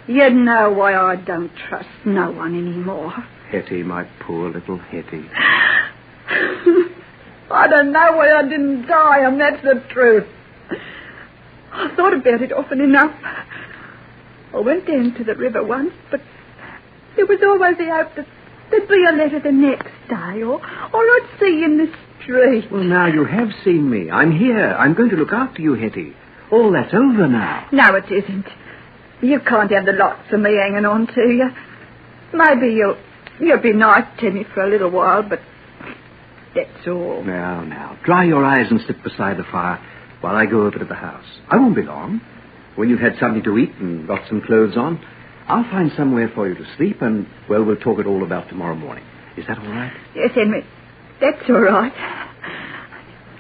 You'd know why I don't trust no one anymore. Hetty, my poor little Hetty. I don't know why I didn't die, and that's the truth. I thought about it often enough. I went down to the river once, but there was always the hope that there'd be a letter the next day, or I'd see you in the street. Well, now you have seen me. I'm here. I'm going to look after you, Hetty. All that's over now. No, it isn't. You can't have the lots of me hanging on to you. Maybe you'll be nice to me for a little while, but that's all. Now, dry your eyes and sit beside the fire while I go over to the house. I won't be long. When you've had something to eat and got some clothes on, I'll find somewhere for you to sleep, and, well, we'll talk it all about tomorrow morning. Is that all right? Yes, Henry. That's all right.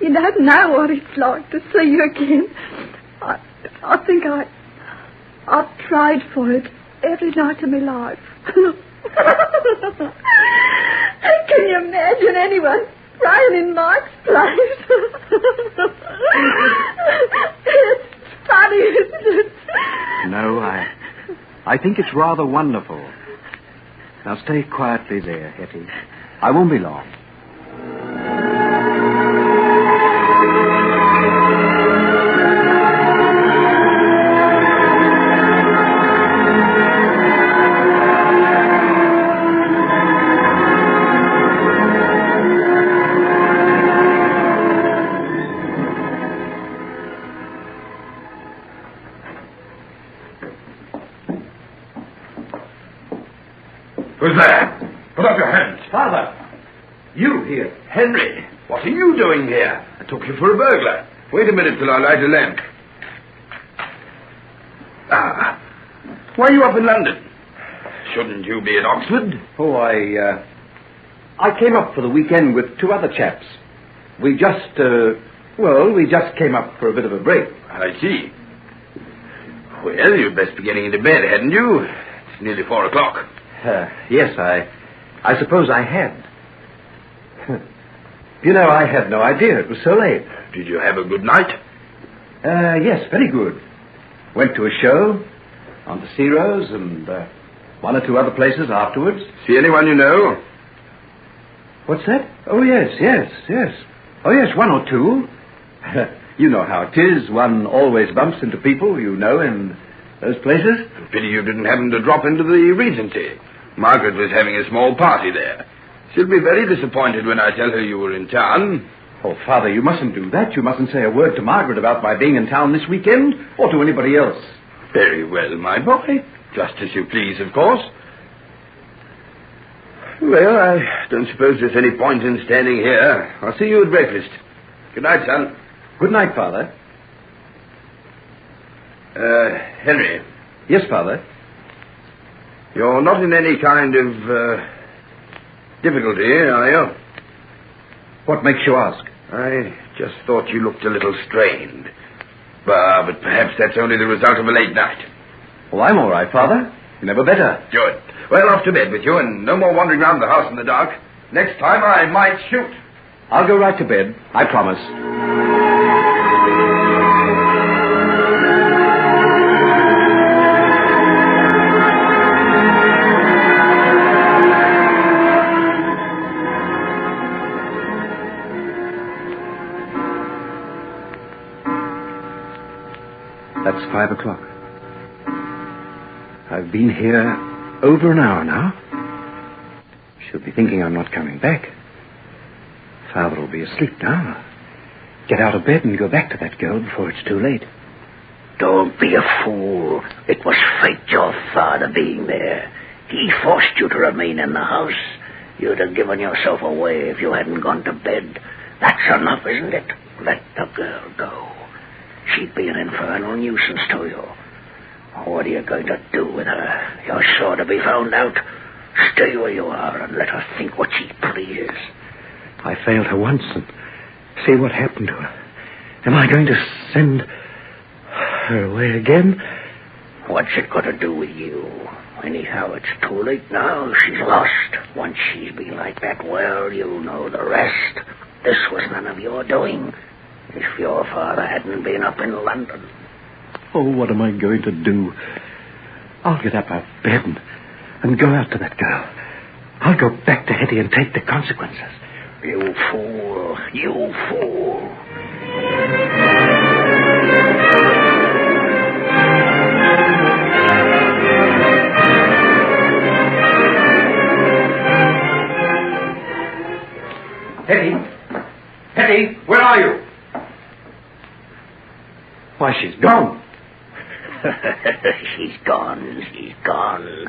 You don't know what it's like to see you again. I think I've tried for it every night of my life. Can you imagine anyone crying in Mike's place? It's funny, isn't it? No, I think it's rather wonderful. Now stay quietly there, Hetty. I won't be long. Who's there? Put up your hands. Father! You here? Henry, what are you doing here? I took you for a burglar. Wait a minute till I light a lamp. Why are you up in London? Shouldn't you be at Oxford? Oh, I came up for the weekend with two other chaps. We just came up for a bit of a break. I see. Well, you'd best be getting into bed, hadn't you? It's nearly 4 o'clock. Yes, I suppose I had. You know, I had no idea it was so late. Did you have a good night? Yes, very good. Went to a show, on the Ciro's, and one or two other places afterwards. See anyone you know? What's that? Oh, yes. Oh, yes, one or two. You know how it is. One always bumps into people you know in those places. Pity you didn't happen to drop into the Regency. Margaret was having a small party there. She'll be very disappointed when I tell her you were in town. Oh, Father, you mustn't do that. You mustn't say a word to Margaret about my being in town this weekend, or to anybody else. Very well, my boy. Just as you please, of course. Well, I don't suppose there's any point in standing here. I'll see you at breakfast. Good night, son. Good night, Father. Henry. Yes, Father? You're not in any kind of, difficulty, are you? What makes you ask? I just thought you looked a little strained. But perhaps that's only the result of a late night. Oh, I'm all right, Father. Never better. Good. Well, off to bed with you, and no more wandering round the house in the dark. Next time I might shoot. I'll go right to bed. I promise. That's 5 o'clock. I've been here over an hour now. She'll be thinking I'm not coming back. Father will be asleep now. Get out of bed and go back to that girl before it's too late. Don't be a fool. It was fate, your father being there. He forced you to remain in the house. You'd have given yourself away if you hadn't gone to bed. That's enough, isn't it? Let the girl go. She'd be an infernal nuisance to you. What are you going to do with her? You're sure to be found out. Stay where you are and let her think what she pleases. I failed her once, and see what happened to her. Am I going to send her away again? What's it got to do with you? Anyhow, it's too late now. She's lost. Once she's been like that, well, you know the rest. This was none of your doing. If your father hadn't been up in London. Oh, what am I going to do? I'll get up out of bed and go out to that girl. I'll go back to Hetty and take the consequences. You fool. You fool. Hetty? Hetty, where are you? Why, she's gone. She's gone. She's gone.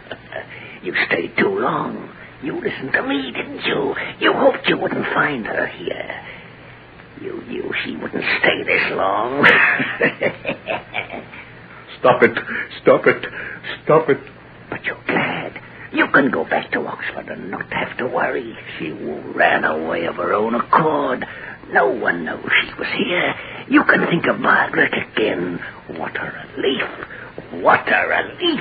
You stayed too long. You listened to me, didn't you? You hoped you wouldn't find her here. You knew she wouldn't stay this long. Stop it. Stop it. Stop it. But Aren't you glad? You can go back to Oxford and not have to worry. She ran away of her own accord. No one knows she was here. You can think of Margaret again. What a relief. What a relief.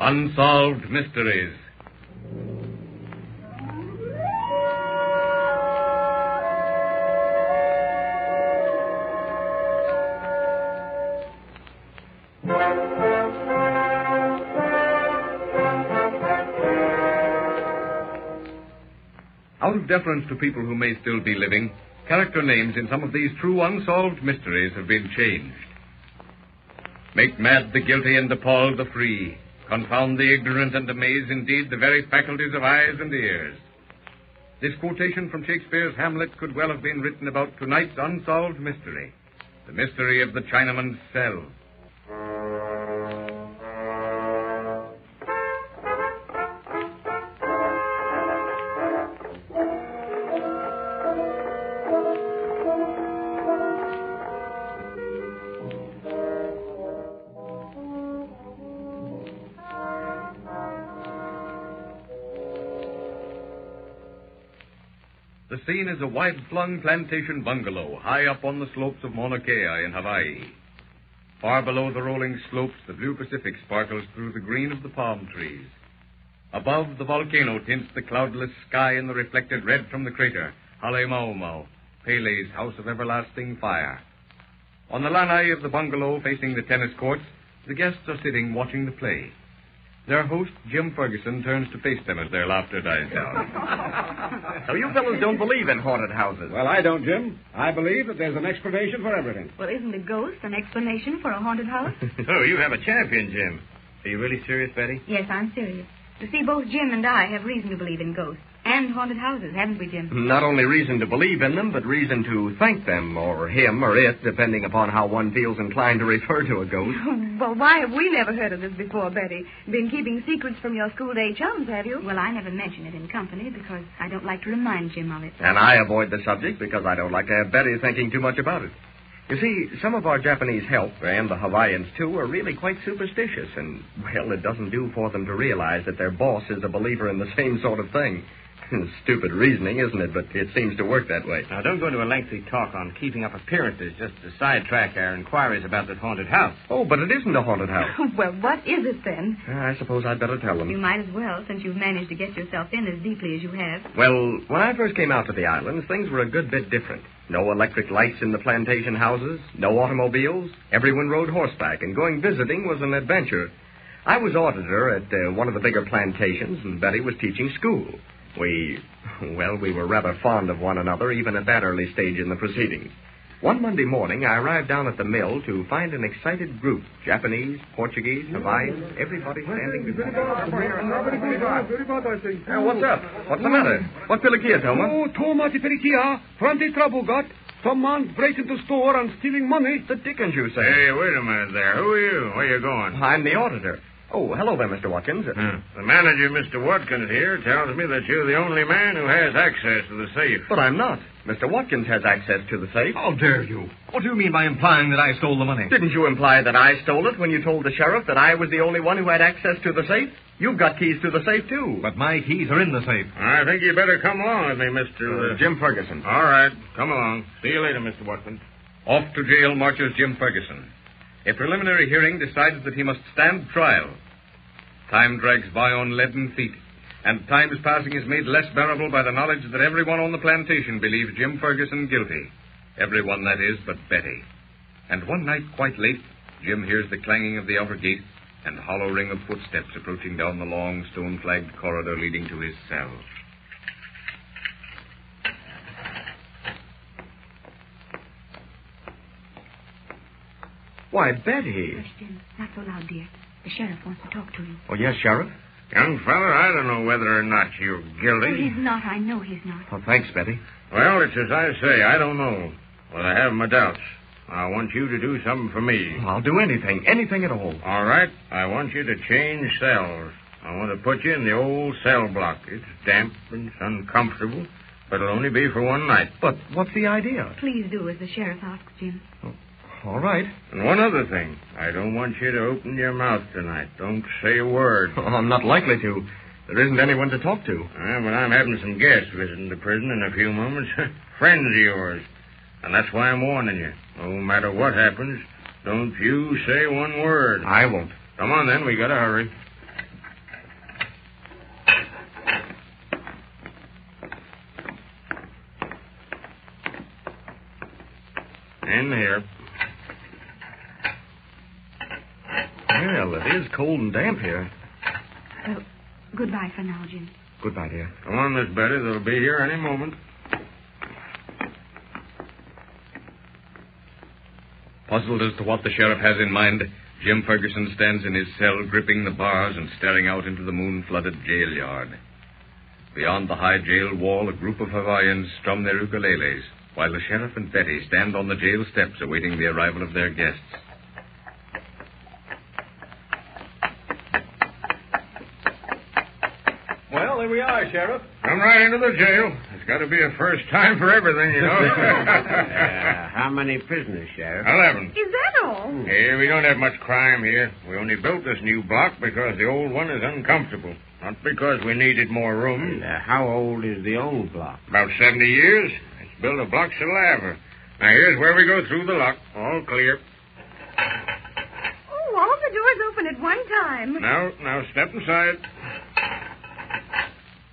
Unsolved Mysteries. Out of deference to people who may still be living, character names in some of these true unsolved mysteries have been changed. Make mad the guilty and appall the free. Confound the ignorant and amaze indeed the very faculties of eyes and ears. This quotation from Shakespeare's Hamlet could well have been written about tonight's unsolved mystery, the mystery of the Chinaman's cell. The scene is a wide-flung plantation bungalow high up on the slopes of Mauna Kea in Hawaii. Far below the rolling slopes, the blue Pacific sparkles through the green of the palm trees. Above, the volcano tints the cloudless sky in the reflected red from the crater, Hale Maumau, Pele's house of everlasting fire. On the lanai of the bungalow facing the tennis courts, the guests are sitting watching the play. Their host, Jim Ferguson, turns to face them as their laughter dies down. So you fellows don't believe in haunted houses? Well, I don't, Jim. I believe that there's an explanation for everything. Well, isn't a ghost an explanation for a haunted house? So you have a champion, Jim. Are you really serious, Betty? Yes, I'm serious. You see, both Jim and I have reason to believe in ghosts and haunted houses, haven't we, Jim? Not only reason to believe in them, but reason to thank them, or him, or it, depending upon how one feels inclined to refer to a ghost. Well, why have we never heard of this before, Betty? Been keeping secrets from your school-day chums, have you? Well, I never mention it in company because I don't like to remind Jim of it. And I avoid the subject because I don't like to have Betty thinking too much about it. You see, some of our Japanese help, and the Hawaiians, too, are really quite superstitious, and, well, it doesn't do for them to realize that their boss is a believer in the same sort of thing. Stupid reasoning, isn't it? But it seems to work that way. Now, don't go into a lengthy talk on keeping up appearances just to sidetrack our inquiries about that haunted house. Oh, but it isn't a haunted house. Well, what is it, then? I suppose I'd better tell them. You might as well, since you've managed to get yourself in as deeply as you have. Well, when I first came out to the islands, things were a good bit different. No electric lights in the plantation houses, no automobiles. Everyone rode horseback, and going visiting was an adventure. I was auditor at one of the bigger plantations, and Betty was teaching school. We were rather fond of one another, even at that early stage in the proceedings. One Monday morning, I arrived down at the mill to find an excited group. Japanese, Portuguese, Hawaiians, everybody standing beside what's up? What's the matter? What Pilikia, Toma? Oh, Toma, the Pilikia. Plenty trouble got. Some man breaks into store and stealing money. The dickens, you say? Hey, wait a minute there. Who are you? Where you going? I'm the auditor. Oh, hello there, Mr. Watkins. The manager, Mr. Watkins, here, tells me that you're the only man who has access to the safe. But I'm not. Mr. Watkins has access to the safe. How dare you? What do you mean by implying that I stole the money? Didn't you imply that I stole it when you told the sheriff that I was the only one who had access to the safe? You've got keys to the safe, too. But my keys are in the safe. I think you better come along with me, Mr. Jim Ferguson. All right, come along. See you later, Mr. Watkins. Off to jail marches Jim Ferguson. A preliminary hearing decides that he must stand trial. Time drags by on leaden feet, and time's passing is made less bearable by the knowledge that everyone on the plantation believes Jim Ferguson guilty. Everyone, that is, but Betty. And one night, quite late, Jim hears the clanging of the outer gate and hollow ring of footsteps approaching down the long, stone-flagged corridor leading to his cell. Why, Betty. Hush, Jim. Not so loud, dear. The sheriff wants to talk to you. Oh, yes, Sheriff? Young feller, I don't know whether or not you're guilty. Oh, he's not. I know he's not. Oh, thanks, Betty. Well, it's as I say. I don't know. Well, I have my doubts. I want you to do something for me. I'll do anything at all. All right. I want you to change cells. I want to put you in the old cell block. It's damp and it's uncomfortable, but it'll only be for one night. But what's the idea? Please do as the sheriff asks, Jim. Oh, all right. And one other thing. I don't want you to open your mouth tonight. Don't say a word. Oh, I'm not likely to. There isn't anyone to talk to. But I'm having some guests visiting the prison in a few moments. Friends of yours. And that's why I'm warning you. No matter what happens, don't you say one word. I won't. Come on, then. We gotta hurry. In here. Well, it is cold and damp here. Goodbye for now, Jim. Goodbye, dear. Come on, Miss Betty. They'll be here any moment. Puzzled as to what the sheriff has in mind, Jim Ferguson stands in his cell, gripping the bars and staring out into the moon-flooded jail yard. Beyond the high jail wall, a group of Hawaiians strum their ukuleles, while the sheriff and Betty stand on the jail steps awaiting the arrival of their guests. Well, there we are, Sheriff. Come right into the jail. It's got to be a first time for everything, you know. How many prisoners, Sheriff? 11. Is that all? Hey, we don't have much crime here. We only built this new block because the old one is uncomfortable. Not because we needed more room. How old is the old block? About 70 years. It's built of blocks of lava. Now, here's where we go through the lock. All clear. Oh, all the doors open at one time. Now, step inside.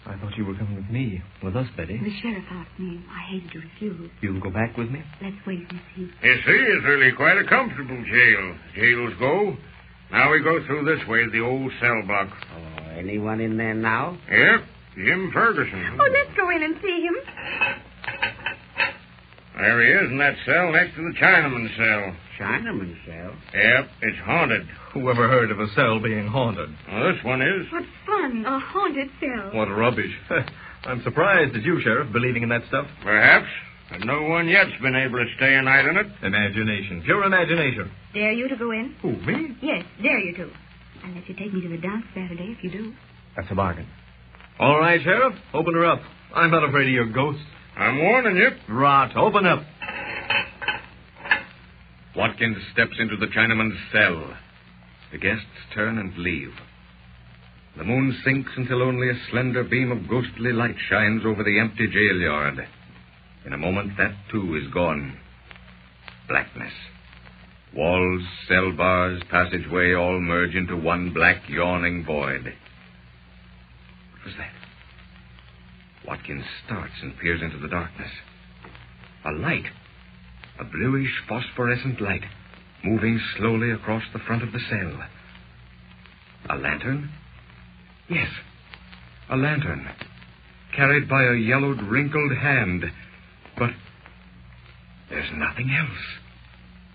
I thought you were coming with me. With us, Betty. The sheriff asked me. I hated to refuse. You'll go back with me? Let's wait and see. You see, it's really quite a comfortable jail. Jails go. Now we go through this way, the old cell block. Anyone in there now? Yep, Jim Ferguson. Oh, let's go in and see him. There he is in that cell next to the Chinaman cell. Chinaman cell? Yep, it's haunted. Whoever heard of a cell being haunted? Well, this one is. What fun, a haunted cell. What rubbish. I'm surprised at you, Sheriff, believing in that stuff. Perhaps. But no one yet's been able to stay a night in it. Imagination. Pure imagination. Dare you to go in? Who, me? Yes, dare you to. Unless you take me to the dance Saturday, if you do. That's a bargain. All right, Sheriff. Open her up. I'm not afraid of your ghosts. I'm warning you. Rot. Open up. Watkins steps into the Chinaman's cell. The guests turn and leave. The moon sinks until only a slender beam of ghostly light shines over the empty jail yard. In a moment, that too is gone. Blackness. Walls, cell bars, passageway all merge into one black, yawning void. What was that? Watkins starts and peers into the darkness. A light. A bluish, phosphorescent light, moving slowly across the front of the cell. A lantern? Yes, a lantern, carried by a yellowed, wrinkled hand. But there's nothing else.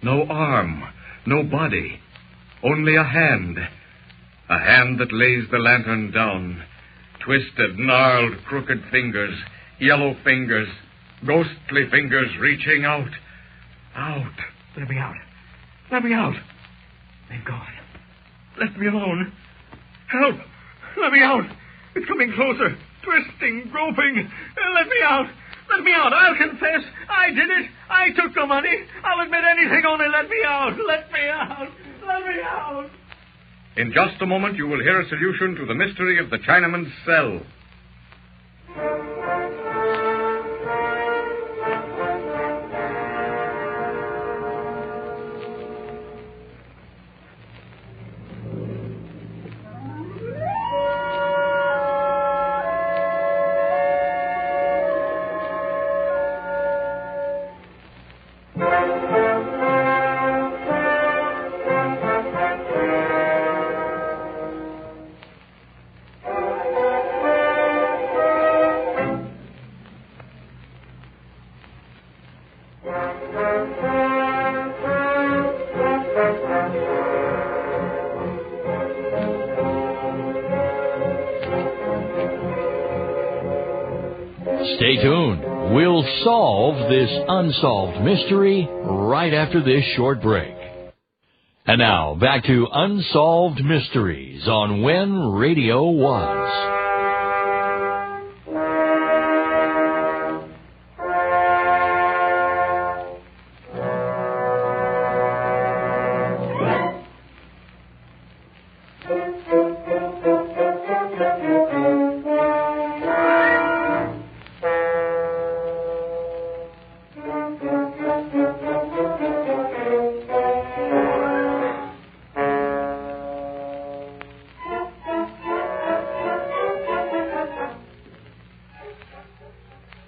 No arm, no body, only a hand. A hand that lays the lantern down. Twisted, gnarled, crooked fingers, yellow fingers, ghostly fingers reaching out. Out. Let me out. Let me out. They've gone. Let me alone. Help. Let me out. It's coming closer. Twisting, groping. Let me out. Let me out. I'll confess. I did it. I took the money. I'll admit anything. Only let me out. Let me out. Let me out. In just a moment, you will hear a solution to the mystery of the Chinaman's cell. Stay tuned. We'll solve this unsolved mystery right after this short break. And now, back to Unsolved Mysteries on When Radio Was.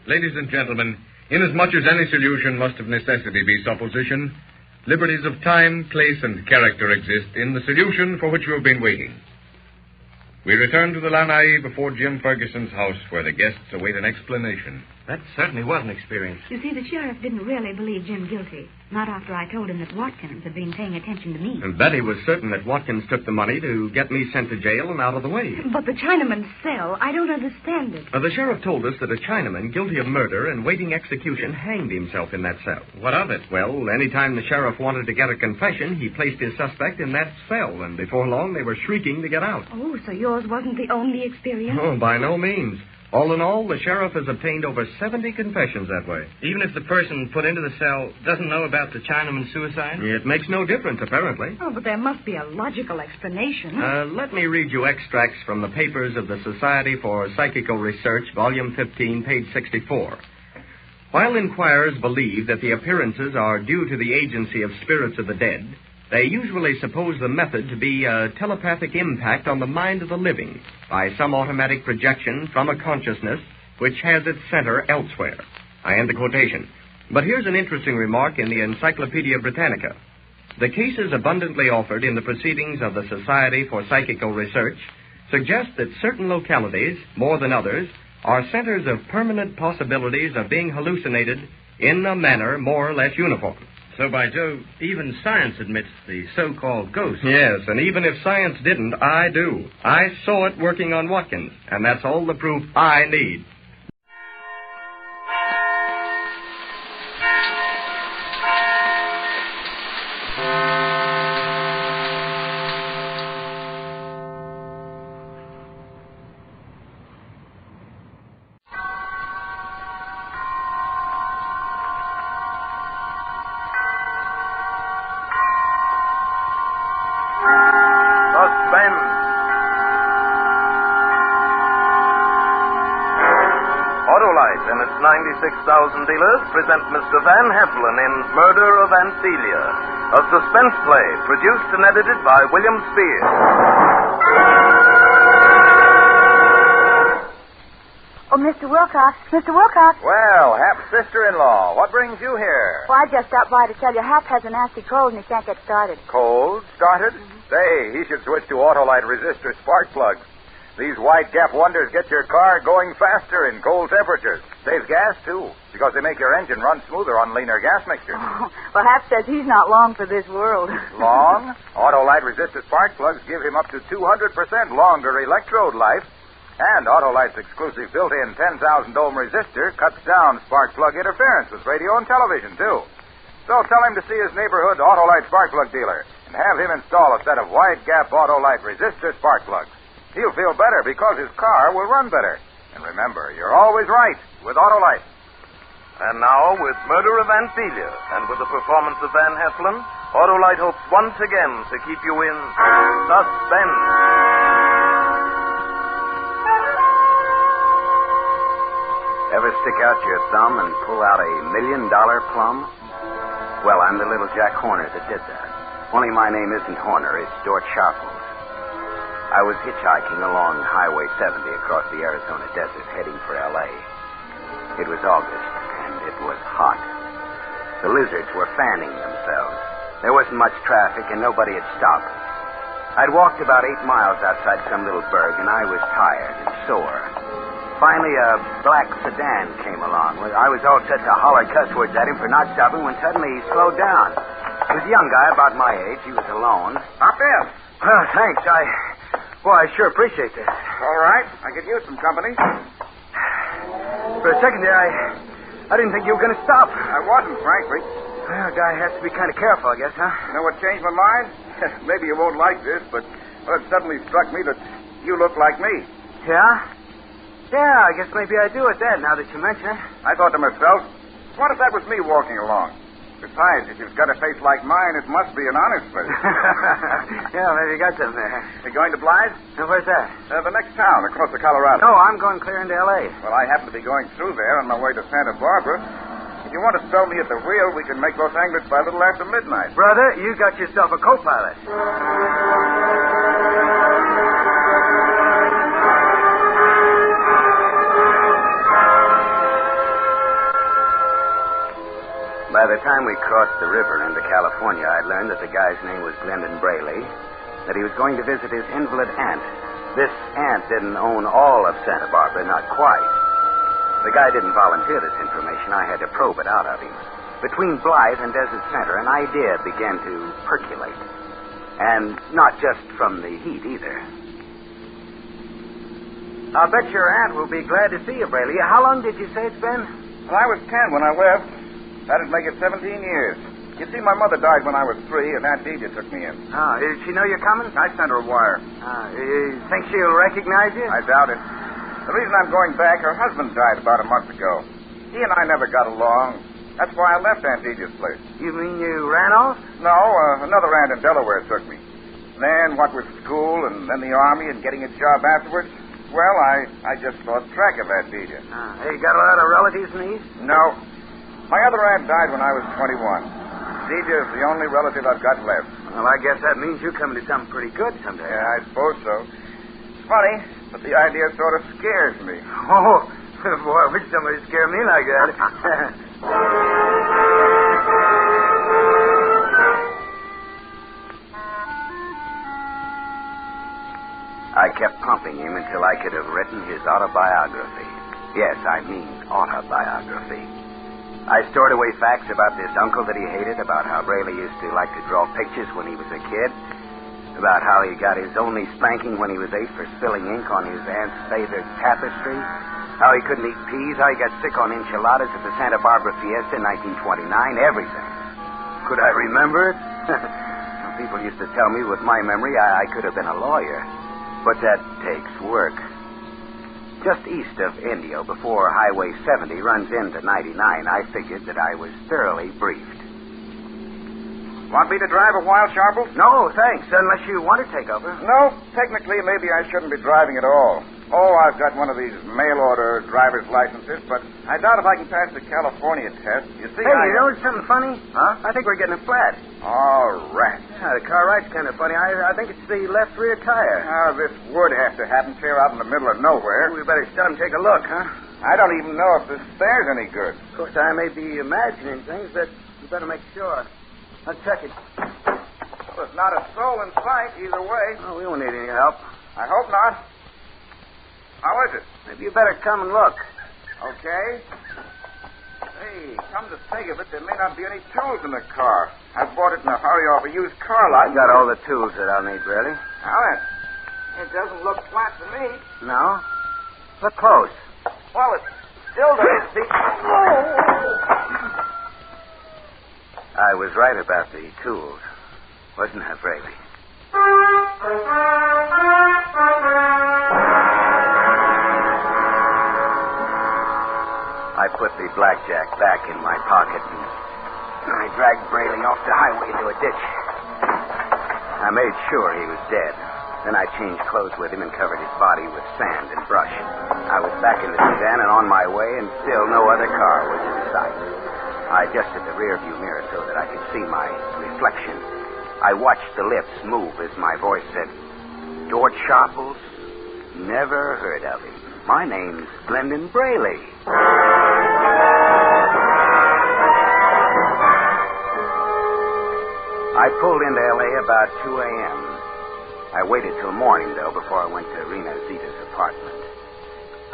Ladies and gentlemen, inasmuch as any solution must of necessity be supposition, liberties of time, place, and character exist in the solution for which you have been waiting. We return to the Lanai before Jim Ferguson's house, where the guests await an explanation. That certainly was an experience. You see, the sheriff didn't really believe Jim guilty. Not after I told him that Watkins had been paying attention to me. And Betty was certain that Watkins took the money to get me sent to jail and out of the way. But the Chinaman's cell, I don't understand it. The sheriff told us that a Chinaman guilty of murder and waiting execution hanged himself in that cell. What of it? Well, any time the sheriff wanted to get a confession, he placed his suspect in that cell, and before long they were shrieking to get out. Oh, so yours wasn't the only experience? Oh, by no means. All in all, the sheriff has obtained over 70 confessions that way. Even if the person put into the cell doesn't know about the Chinaman's suicide? It makes no difference, apparently. Oh, but there must be a logical explanation. Let me read you extracts from the papers of the Society for Psychical Research, Volume 15, page 64. While inquirers believe that the appearances are due to the agency of spirits of the dead, they usually suppose the method to be a telepathic impact on the mind of the living by some automatic projection from a consciousness which has its center elsewhere. I end the quotation. But here's an interesting remark in the Encyclopedia Britannica. The cases abundantly offered in the proceedings of the Society for Psychical Research suggest that certain localities, more than others, are centers of permanent possibilities of being hallucinated in a manner more or less uniform. So, by Jove, even science admits the so-called ghost. Yes, and even if science didn't, I do. I saw it working on Watkins, and that's all the proof I need. Autolite and its 96,000 dealers present Mr. Van Heflin in Murder of Aunt Delia, a suspense play produced and edited by William Spears. Oh, Mr. Wilcox. Mr. Wilcox. Well, Hap's sister-in-law. What brings you here? Well, I just stopped by to tell you Hap has a nasty cold and he can't get started. Cold? Started? Say, he should switch to Autolite resistor spark plugs. These white gap wonders get your car going faster in cold temperatures. Saves gas, too, because they make your engine run smoother on leaner gas mixtures. Oh, well, Hap says he's not long for this world. Long? Autolite resistor spark plugs give him up to 200% longer electrode life. And Autolite's exclusive built-in 10,000-ohm resistor cuts down spark plug interference with radio and television, too. So tell him to see his neighborhood Autolite spark plug dealer and have him install a set of wide-gap Autolite resistor spark plugs. He'll feel better because his car will run better. And remember, you're always right with Autolite. And now, with Murder of Aunt Delia and with the performance of Van Heflin, Autolite hopes once again to keep you in suspense. Ever stick out your thumb and pull out a $1 million plum? Well, I'm the little Jack Horner that did that. Only my name isn't Horner, it's Dort Sharples. I was hitchhiking along Highway 70 across the Arizona desert heading for L.A. It was August, and it was hot. The lizards were fanning themselves. There wasn't much traffic, and nobody had stopped. I'd walked about 8 miles outside some little burg, and I was tired and sore. Finally, a black sedan came along. I was all set to holler cuss words at him for not stopping when suddenly he slowed down. He was a young guy about my age. He was alone. Hop in. Oh, thanks. I sure appreciate this. All right. I could use some company. For a second there, I didn't think you were going to stop. I wasn't, frankly. Well, a guy has to be kind of careful, I guess, huh? You know what changed my mind? Maybe you won't like this, but it suddenly struck me that you look like me. Yeah? Yeah, I guess maybe I do at that, now that you mention it. I thought to myself, what if that was me walking along? Besides, if you've got a face like mine, it must be an honest face. Yeah, maybe you got something there. You going to Blythe? Where's that? The next town, across the Colorado. No, I'm going clear into L.A. Well, I happen to be going through there on my way to Santa Barbara. If you want to stow me at the wheel, we can make Los Angeles by a little after midnight. Brother, you got yourself a co-pilot. By the time we crossed the river into California, I'd learned that the guy's name was Glendon Braley, that he was going to visit his invalid aunt. This aunt didn't own all of Santa Barbara, not quite. The guy didn't volunteer this information. I had to probe it out of him. Between Blythe and Desert Center, an idea began to percolate. And not just from the heat, either. I'll bet your aunt will be glad to see you, Braley. How long did you say it's been? Well, I was 10 when I left. That'd make it 17 years. You see, my mother died when I was 3, and Aunt Delia took me in. Oh, did she know you're coming? I sent her a wire. You think she'll recognize you? I doubt it. The reason I'm going back, her husband died about a month ago. He and I never got along. That's why I left Aunt Delia's place. You mean you ran off? No, another aunt in Delaware took me. Then, what with school and then the Army and getting a job afterwards, well, I just lost track of Aunt Delia. You got a lot of relatives in the East? No. My other aunt died when I was 21. Delia is the only relative I've got left. Well, I guess that means you're coming to something pretty good someday. Yeah, I suppose so. It's funny, but the idea sort of scares me. Oh, boy, I wish somebody scared me like that. I kept pumping him until I could have written his autobiography. Yes, I mean autobiography. I stored away facts about this uncle that he hated, about how Braley used to like to draw pictures when he was a kid, about how he got his only spanking when he was 8 for spilling ink on his aunt's favorite tapestry, how he couldn't eat peas, how he got sick on enchiladas at the Santa Barbara Fiesta in 1929, everything. Could I remember it? People used to tell me with my memory I could have been a lawyer, but that takes work. Just east of Indio, before Highway 70 runs into 99, I figured that I was thoroughly briefed. Want me to drive a while, Sharple? No, thanks, unless you want to take over. No, technically, maybe I shouldn't be driving at all. Oh, I've got one of these mail-order driver's licenses, but I doubt if I can pass the California test. You see, Hey, you know something funny? Huh? I think we're getting a flat. Oh, rats. Yeah, the car ride's kind of funny. I think it's the left rear tire. Now, this would have to happen clear out in the middle of nowhere. We better stop and take a look, huh? I don't even know if this stair's any good. Of course, I may be imagining things, but we better make sure. Let's check it. Well, there's not a soul in sight either way. Oh, we won't need any help. I hope not. How is it? Maybe you better come and look. Okay. Hey, come to think of it, there may not be any tools in the car. I bought it in a hurry off a used car lot. I got all the tools that I'll need, Braley. Now then, it doesn't look flat to me. No? Look close. Well, it still doesn't see. I was right about the tools, wasn't I, Braley? I put the blackjack back in my pocket and I dragged Braley off the highway into a ditch. I made sure he was dead. Then I changed clothes with him and covered his body with sand and brush. I was back in the sedan and on my way, and still no other car was in sight. I adjusted the rearview mirror so that I could see my reflection. I watched the lips move as my voice said, "George Sharples? Never heard of him. My name's Glendon Braley." I pulled into L.A. about 2 a.m. I waited till morning, though, before I went to Rena Zita's apartment.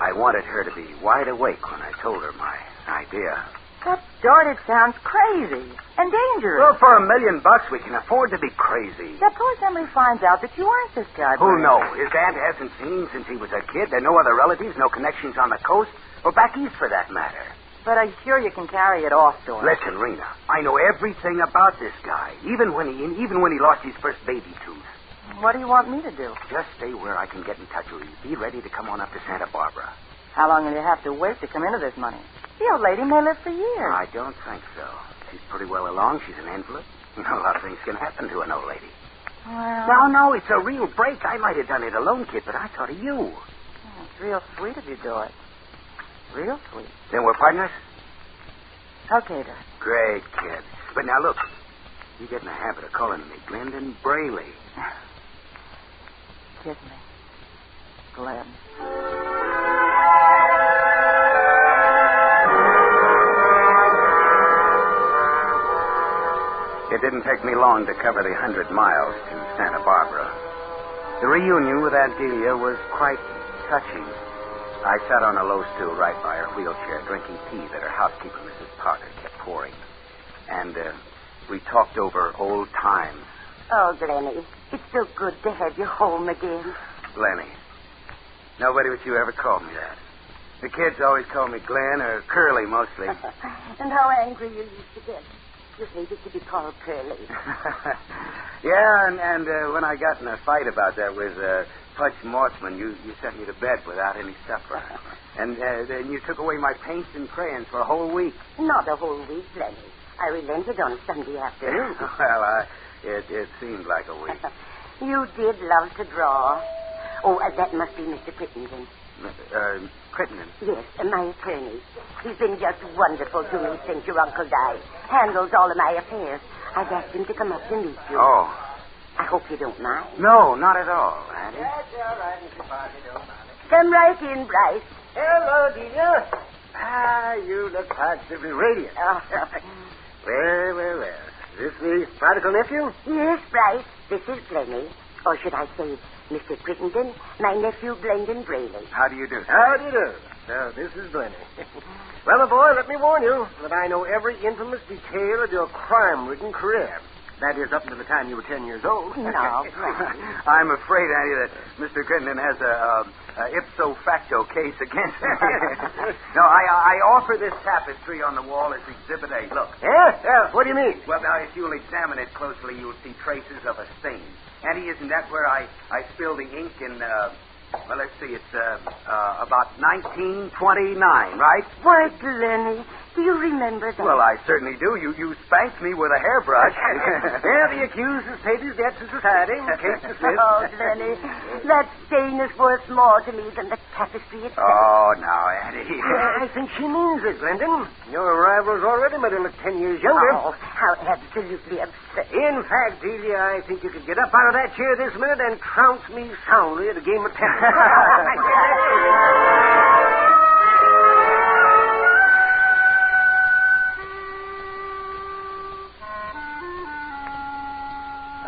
I wanted her to be wide awake when I told her my idea. That started sounds crazy and dangerous. Well, for $1 million, we can afford to be crazy. Suppose somebody finds out that you aren't this guy. Who knows? His aunt hasn't seen him since he was a kid. There are no other relatives, no connections on the coast, or back east for that matter. But I'm sure you can carry it off to him. Listen, Rena, I know everything about this guy, even when he lost his first baby tooth. What do you want me to do? Just stay where I can get in touch with you. Be ready to come on up to Santa Barbara. How long will you have to wait to come into this money? The old lady may live for years. I don't think so. She's pretty well along. She's an invalid. You know, a lot of things can happen to an old lady. Well... No, it's a real break. I might have done it alone, kid, but I thought of you. It's real sweet of you, Doyle. Real sweet. Then we're partners? Okay, then. Great, kid. But now, look, you get in the habit of calling me Glendon Brayley. Kiss me. Glenn. It didn't take me long to cover the 100 miles to Santa Barbara. The reunion with Aunt Delia was quite touching. I sat on a low stool right by her wheelchair, drinking tea that her housekeeper, Mrs. Parker, kept pouring. And we talked over old times. Oh, Glenny, it's so good to have you home again. Glenny. Nobody but you ever called me that. The kids always call me Glenn or Curly, mostly. And how angry you used to get. You hated to be called Curly. Yeah, and when I got in a fight about that with Pudge Mortzman, you sent me to bed without any supper. And then you took away my paints and crayons for a whole week. Not a whole week, Glenny. I relented on Sunday afternoon. Well, it seemed like a week. You did love to draw. Oh, that must be Mr. Crittenden. Crittenden? Yes, my attorney. He's been just wonderful to me since your uncle died. Handles all of my affairs. I've asked him to come up to meet you. Oh. I hope you don't mind. No, not at all, Annie. That's all right, Mr. Parker. Don't mind. Come right in, Bryce. Hello, Delia. Ah, you look positively radiant. Oh. Well. Is this the prodigal nephew? Yes, Bryce. This is Glenny. Or should I say, Mr. Crittenden, my nephew, Glendon Brayley. How do you do? How do you do? So, this is Glenny. Well, my boy, let me warn you that I know every infamous detail of your crime-ridden career. That is, up until the time you were 10 years old. No, I'm afraid, Annie, that Mr. Crittenden has a ipso facto case against me. No, I offer this tapestry on the wall as Exhibit A. Look. Yeah? What do you mean? Well, now, if you'll examine it closely, you'll see traces of a stain. Annie, isn't that where I spilled the ink in, well, let's see, it's about 1929, right? Why, Glenny, do you remember that? Well, I certainly do. You spanked me with a hairbrush. Yeah, the accused has paid his debts to society. Case dismissed. Oh, Glenny, that stain is worth more to me than the tapestry itself. Oh, now, Annie. I think she means it, Glendon. Your rival's already made her look 10 years younger. Oh, how absolutely absurd. In fact, Delia, I think you could get up out of that chair this minute and trounce me soundly at a game of tennis.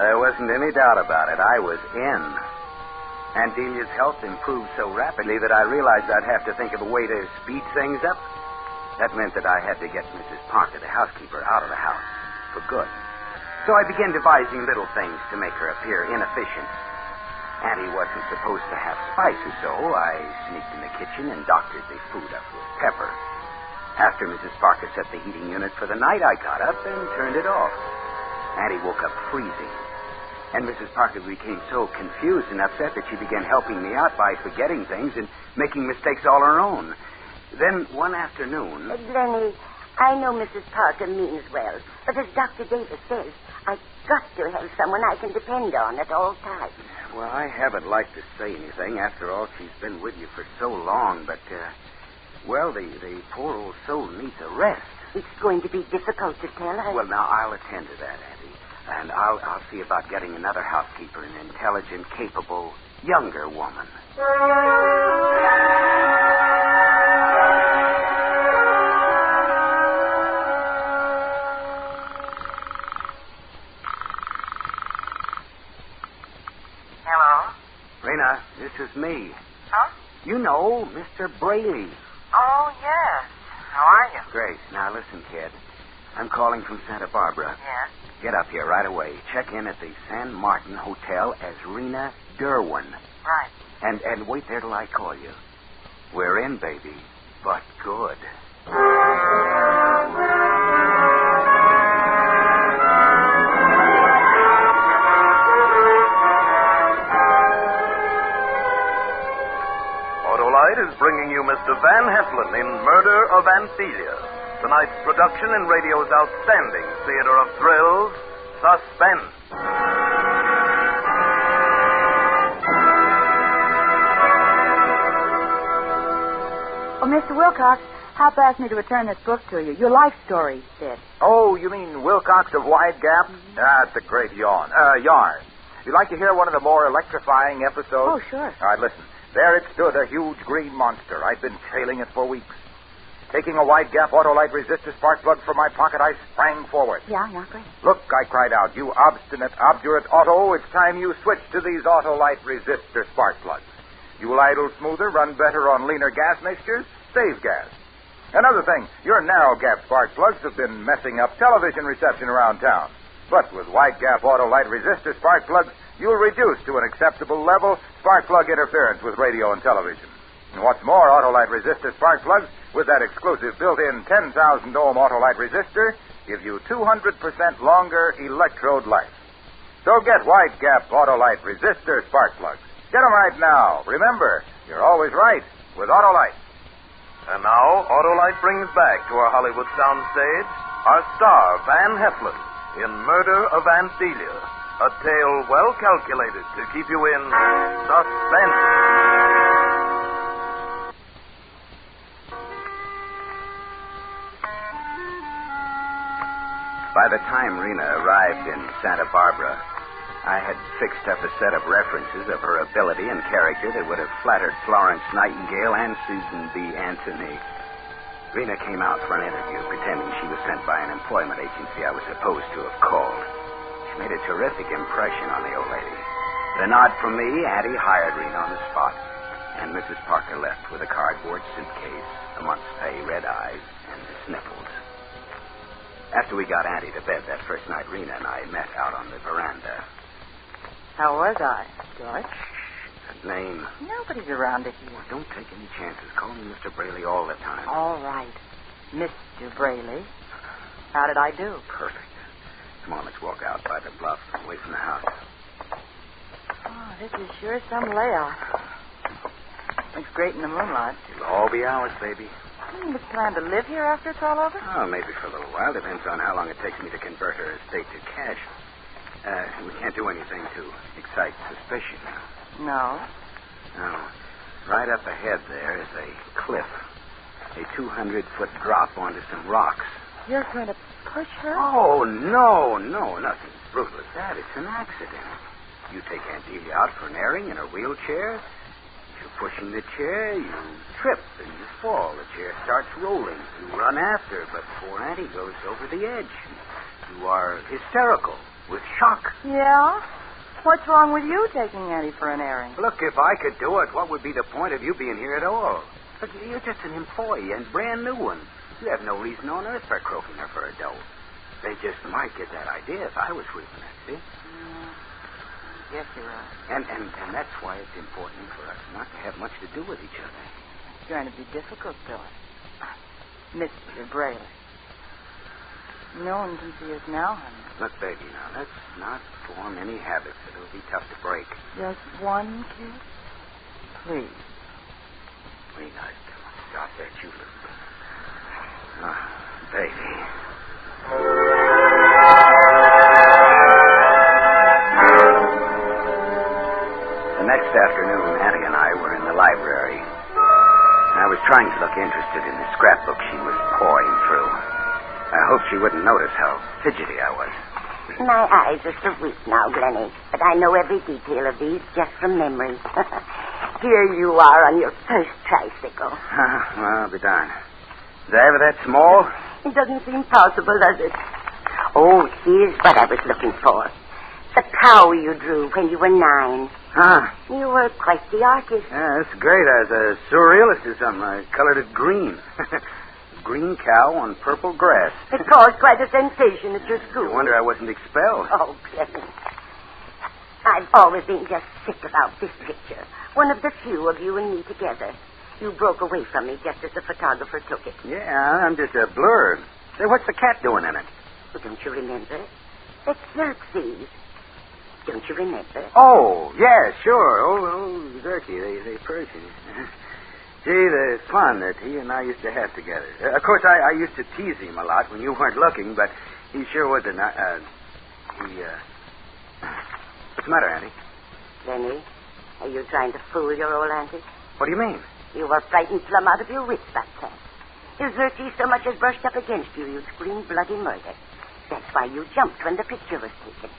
There wasn't any doubt about it. I was in. Aunt Delia's health improved so rapidly that I realized I'd have to think of a way to speed things up. That meant that I had to get Mrs. Parker, the housekeeper, out of the house for good. So I began devising little things to make her appear inefficient. Auntie wasn't supposed to have spices, so I sneaked in the kitchen and doctored the food up with pepper. After Mrs. Parker set the heating unit for the night, I got up and turned it off. Auntie woke up freezing. And Mrs. Parker became so confused and upset that she began helping me out by forgetting things and making mistakes all her own. Then one afternoon... Glenny, I know Mrs. Parker means well, but as Dr. Davis says, I've got to have someone I can depend on at all times. Well, I haven't liked to say anything. After all, she's been with you for so long, but, well, the poor old soul needs a rest. It's going to be difficult to tell her. Well, now, I'll attend to that, Auntie. And I'll see about getting another housekeeper, an intelligent, capable, younger woman. Hello? Rena, this is me. Huh? You know, Mr. Brayley. Oh, yes. How are you? Great. Now, listen, kid. I'm calling from Santa Barbara. Yes? Get up here right away. Check in at the San Martin Hotel as Rena Derwin. Right. And wait there till I call you. We're in, baby, but good. is bringing you Mr. Van Heflin in Murder of Delia. Tonight's production in radio's outstanding theater of thrills, Suspense. Oh, Mr. Wilcox, Hop asked me to return this book to you. Your life story, he said. Oh, you mean Wilcox of Wide Gap? Mm-hmm. That's a great yarn. You'd like to hear one of the more electrifying episodes? Oh, sure. All right, listen. There it stood, a huge green monster. I'd been trailing it for weeks. Taking a Wide Gap Autolite resistor spark plug from my pocket, I sprang forward. Yeah, great. Look, I cried out, you obstinate, obdurate Otto, it's time you switch to these Autolite resistor spark plugs. You'll idle smoother, run better on leaner gas mixtures, save gas. Another thing, your narrow gap spark plugs have been messing up television reception around town. But with Wide Gap Autolite resistor spark plugs, you'll reduce to an acceptable level spark plug interference with radio and television. And what's more, Autolite resistor spark plugs with that exclusive built-in 10,000 ohm Autolite resistor give you 200% longer electrode life. So get Wide Gap Autolite resistor spark plugs. Get them right now. Remember, you're always right with Autolite. And now, Autolite brings back to our Hollywood soundstage our star, Van Heflin, in Murder of Delia, a tale well calculated to keep you in suspense. By the time Rena arrived in Santa Barbara, I had fixed up a set of references of her ability and character that would have flattered Florence Nightingale and Susan B. Anthony. Rena came out for an interview, pretending she was sent by an employment agency I was supposed to have called. She made a terrific impression on the old lady. With a nod from me, Addie hired Rena on the spot, and Mrs. Parker left with a cardboard suitcase, a month's pay, red eyes, and the sniffles. After we got Addie to bed that first night, Rena and I met out on the veranda. How was I, George? That name. Nobody's around it here. Well, don't take any chances. Call me Mr. Braley all the time. All right. Mr. Braley. How did I do? Perfect. Come on, let's walk out by the bluff, away from the house. Oh, this is sure some layout. Looks great in the moonlight. It'll all be ours, baby. You plan to live here after it's all over? Oh, maybe for a little while. Depends on how long it takes me to convert her estate to cash. We can't do anything to excite suspicion now. No? No. Right up ahead there is a cliff. A 200-foot drop onto some rocks. You're going to push her? Oh, no. Nothing as brutal as that. It's an accident. You take Aunt Delia out for an airing in a wheelchair. You're pushing the chair. You trip and you fall. The chair starts rolling. You run after, but before Auntie goes over the edge, you are hysterical. With shock. Yeah? What's wrong with you taking Auntie for an airing? Look, if I could do it, what would be the point of you being here at all? Look, you're just an employee and brand new one. You have no reason on earth for croaking her for a dough. They just might get that idea if I was sweeping it, see? Yes, you're right. And that's why it's important for us not to have much to do with each other. It's going to be difficult, Bill. Mr. Braley. No one can see us now, honey. Look, baby, now, let's not form any habits that will be tough to break. Just one kiss? Please. Wait, now, stop that, you little... baby. The next afternoon, Addie and I were in the library. I was trying to look interested in the scrapbook she was pouring through. I hoped she wouldn't notice how fidgety I was. My eyes are so weak now, Glennie, but I know every detail of these just from memory. Here you are on your first tricycle. Well, I'll be darned. Is I ever that small? It doesn't seem possible, does it? Oh, here's what I was looking for. The cow you drew when you were 9. Huh? You were quite the artist. Yeah, that's great. I was a surrealist or something. I colored it green. Green cow on purple grass. It caused quite a sensation at your school. No wonder I wasn't expelled. Oh, Clement. I've always been just sick about this picture. One of the few of you and me together. You broke away from me just as the photographer took it. Yeah, I'm just a blur. Say, what's the cat doing in it? Well, don't you remember? That's Xerxes. Don't you remember? Oh, yeah, sure. Oh, Xerxes, the Persians. Gee, the fun that he and I used to have together. Of course, I used to tease him a lot when you weren't looking, but he sure was What's the matter, Auntie? Lenny, are you trying to fool your old auntie? What do you mean? You were frightened plumb out of your wits, that cat. If Virtue so much as brushed up against you, you'd scream bloody murder. That's why you jumped when the picture was taken.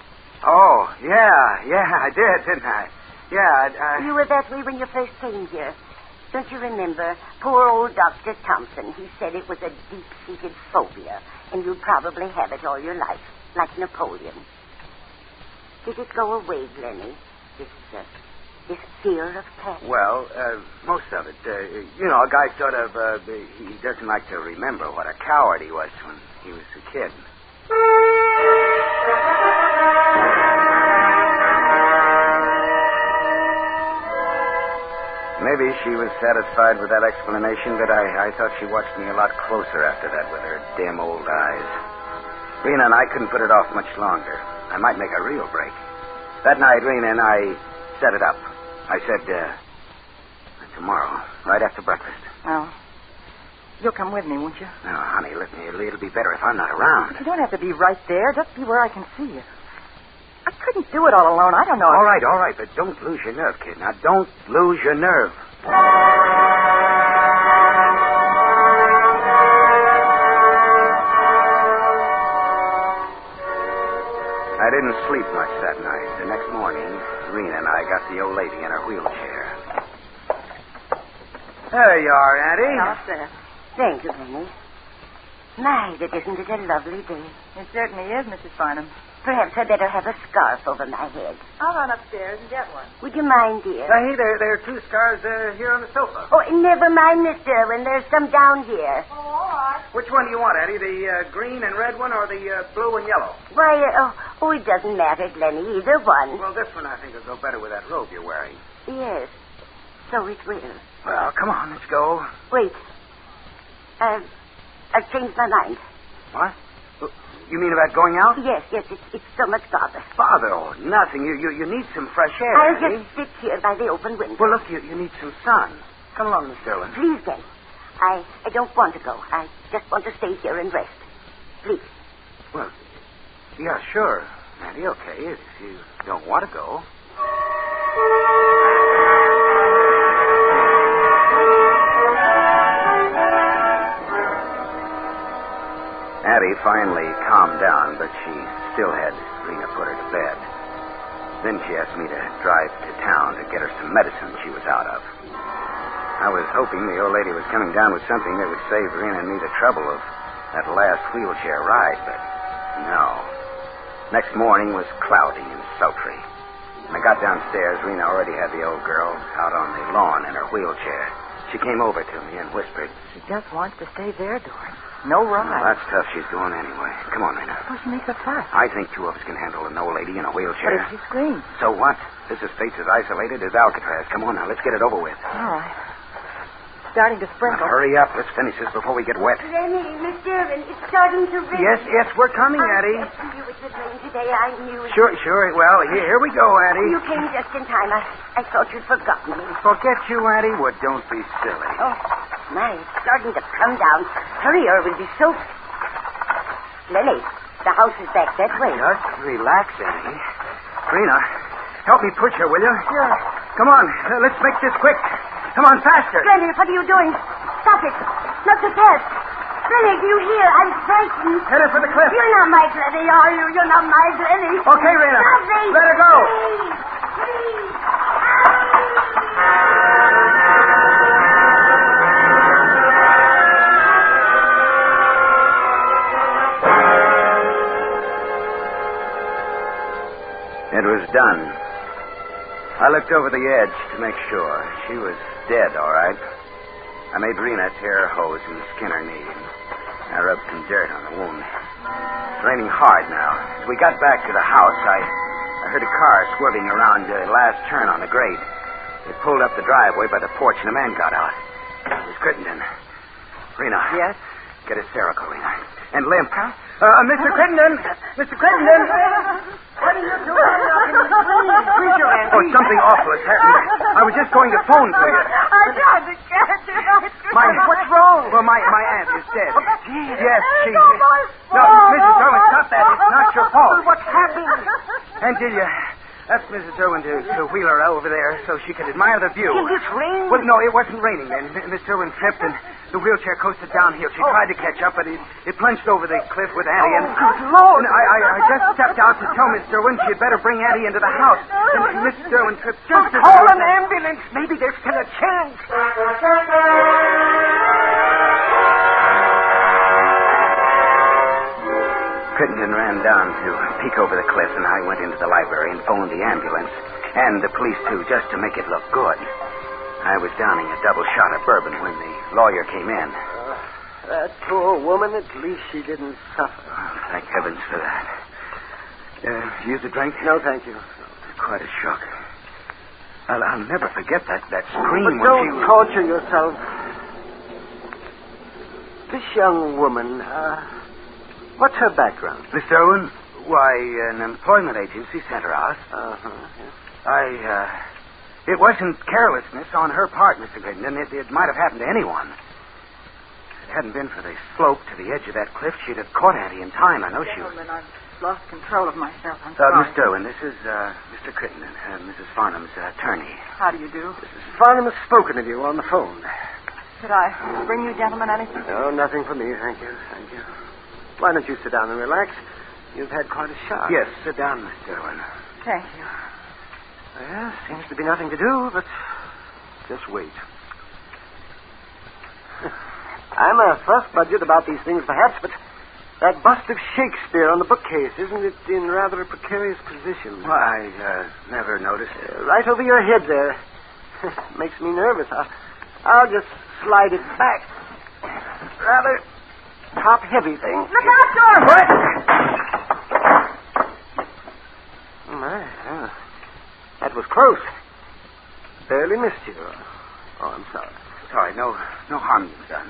Oh, yeah, I did, didn't I? Yeah, You were that way when you first came here. Don't you remember? Poor old Dr. Thompson, he said it was a deep-seated phobia, and you'd probably have it all your life, like Napoleon. Did it go away, Glennie? This fear of cats? Well, most of it. A guy sort of, he doesn't like to remember what a coward he was when he was a kid. Maybe she was satisfied with that explanation, but I thought she watched me a lot closer after that with her dim old eyes. Rena and I couldn't put it off much longer. I might make a real break. That night, Rena and I set it up. I said, tomorrow, right after breakfast. Well, you'll come with me, won't you? No, honey, it'll be better if I'm not around. You don't have to be right there. Just be where I can see you. I couldn't do it all alone. I don't know. All right, but don't lose your nerve, kid. Now, don't lose your nerve. I didn't sleep much that night. The next morning, Rena and I got the old lady in her wheelchair. There you are, Auntie. Now, sir. Thank you, Lenny. My, but isn't it a lovely day? It certainly is, Mrs. Farnham. Perhaps I'd better have a scarf over my head. I'll run upstairs and get one. Would you mind, dear? Hey, there are two scarves here on the sofa. Oh, never mind, Mr. Irwin. There's some down here. Oh, all right. Which one do you want, Eddie? The green and red one or the blue and yellow? Why, it doesn't matter, Glennie. Either one. Well, this one I think will go better with that robe you're wearing. Yes, so it will. Well, come on, let's go. Wait. I've changed my mind. What? You mean about going out? Yes, it's so much bother. Bother? Oh, nothing. You need some fresh air. I'll just sit here by the open window. Well, look, you need some sun. Come along, Miss Irwin. Please, Glennie. I don't want to go. I just want to stay here and rest. Please. Well, yeah, sure. Andy, okay, if you don't want to go. Addie finally calmed down, but she still had Rena put her to bed. Then she asked me to drive to town to get her some medicine she was out of. I was hoping the old lady was coming down with something that would save Rena and me the trouble of that last wheelchair ride, but no. Next morning was cloudy and sultry. When I got downstairs, Rena already had the old girl out on the lawn in her wheelchair. She came over to me and whispered, "She just wants to stay there, Doris. No ride." Well, that's tough. She's going anyway. Come on, Rena. Suppose she makes a fuss. I think two of us can handle an old lady in a wheelchair. What if she screams? So what? This estate's as isolated as Alcatraz. Come on now, let's get it over with. All right. Starting to sprinkle. Now, hurry up. Let's finish this before we get wet. Lenny, Miss Irwin, it's starting to rain. Yes, we're coming, Addie. I knew it would rain today. I knew it. Sure. Well, here we go, Addie. You came just in time. I thought you'd forgotten me. Forget you, Addie? Well, don't be silly. Oh, my, it's starting to come down. Hurry or we'll be soaked. Lenny, the house is back that way. Just relax, Addie. Rena, help me push her, will you? Sure. Come on, let's make this quick. Come on, faster. Lenny, what are you doing? Stop it. Not so fast. Lenny, do you hear? I'm frightened. Headed for the cliff. You're not my Lenny, are you? You're not my Lenny. Okay, Rena. Stop me. Let her go. Please. It was done. I looked over the edge to make sure. She was dead, all right. I made Rena tear her hose and skin her knee, and I rubbed some dirt on the wound. It's raining hard now. As we got back to the house, I heard a car swerving around the last turn on the grade. It pulled up the driveway by the porch, and a man got out. It was Crittenden. Rena. Yes? Get hysterical, Rena. And limp. Mr. Crittenden! Mr. Crittenden! What are you doing? Please, your Auntie. Oh, something awful has happened. I was just going to phone for you. I tried to catch her. What's wrong? Well, my aunt is dead. Yes, she... No, Mrs. Irwin, stop that. It's not your fault. What's happened? And Delia, ask Mrs. Irwin to wheel her over there so she can admire the view. In this rain? Well, no, it wasn't raining then. Miss Irwin tripped and the wheelchair coasted downhill. She tried to catch up, but it plunged over the cliff with Addie. And good Lord! And I just stepped out to tell Miss Irwin she'd better bring Addie into the house. And Miss Irwin tripped just as... Call an ambulance. Maybe there's still a chance. Crittenden ran down to peek over the cliff, and I went into the library and phoned the ambulance. And the police, too, just to make it look good. I was downing a double shot of bourbon when the lawyer came in. That poor woman, at least she didn't suffer. Oh, thank heavens for that. Use a drink? No, thank you. Quite a shock. I'll never forget that scream But when don't torture yourself. This young woman, what's her background? Miss Irwin? Why, an employment agency sent her out. It wasn't carelessness on her part, Mr. Crittenden. It might have happened to anyone. If it hadn't been for the slope to the edge of that cliff, she'd have caught Addie in time. I know she would. Gentlemen, I've lost control of myself. I'm sorry. Miss Irwin, this is Mr. Crittenden, Mrs. Farnham's attorney. How do you do? Mrs. Farnham has spoken of you on the phone. Should I bring you gentlemen anything? No, nothing for me, thank you. Why don't you sit down and relax? You've had quite a shock. Yes, sit down, Miss Irwin. Thank you. Well, seems to be nothing to do, but just wait. I'm a fuss budget about these things, perhaps, but that bust of Shakespeare on the bookcase, isn't it in rather a precarious position? Well, I never noticed it. Right over your head there. Makes me nervous. I'll just slide it back. Rather top-heavy thing. Look out, George! What? Oh, my. That was close. Barely missed you. Oh, I'm sorry. Sorry, no harm done.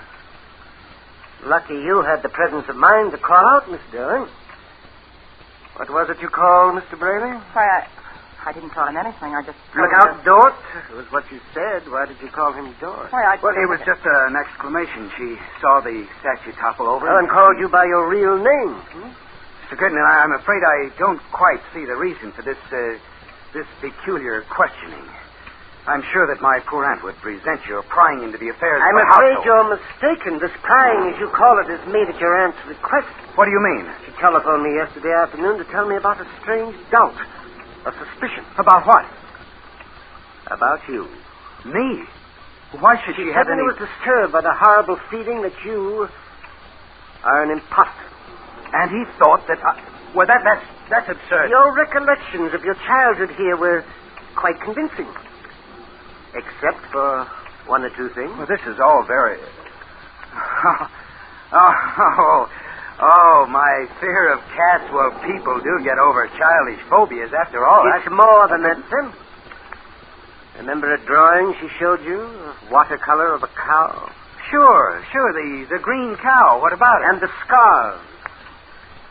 Lucky you had the presence of mind to call out, Miss Dillon. What was it you called, Mr. Braley? Why, I didn't call him anything. I just... Look out, Dort. It was what you said. Why did you call him Dort? Why, Well, it was just an exclamation. She saw the statue topple over. And called you by your real name. Mr. Crittenden, I'm afraid I don't quite see the reason for this peculiar questioning. I'm sure that my poor aunt would resent your prying into the affairs of I'm the afraid household. you're mistaken. This prying, as you call it, is made at your aunt's request. What do you mean? She telephoned me yesterday afternoon to tell me about a strange doubt, a suspicion. About what? About you. Me? Why should she have suddenly any... was disturbed by the horrible feeling that you are an imposter. And he thought that... Well, that's absurd. Your recollections of your childhood here were quite convincing. Except for one or two things. Well, this is all very... Oh, my fear of cats. Well, people do get over childish phobias after all. It's more than that, Tim. Remember a drawing she showed you? A watercolor of a cow? Sure. The green cow. What about it? And the scarves.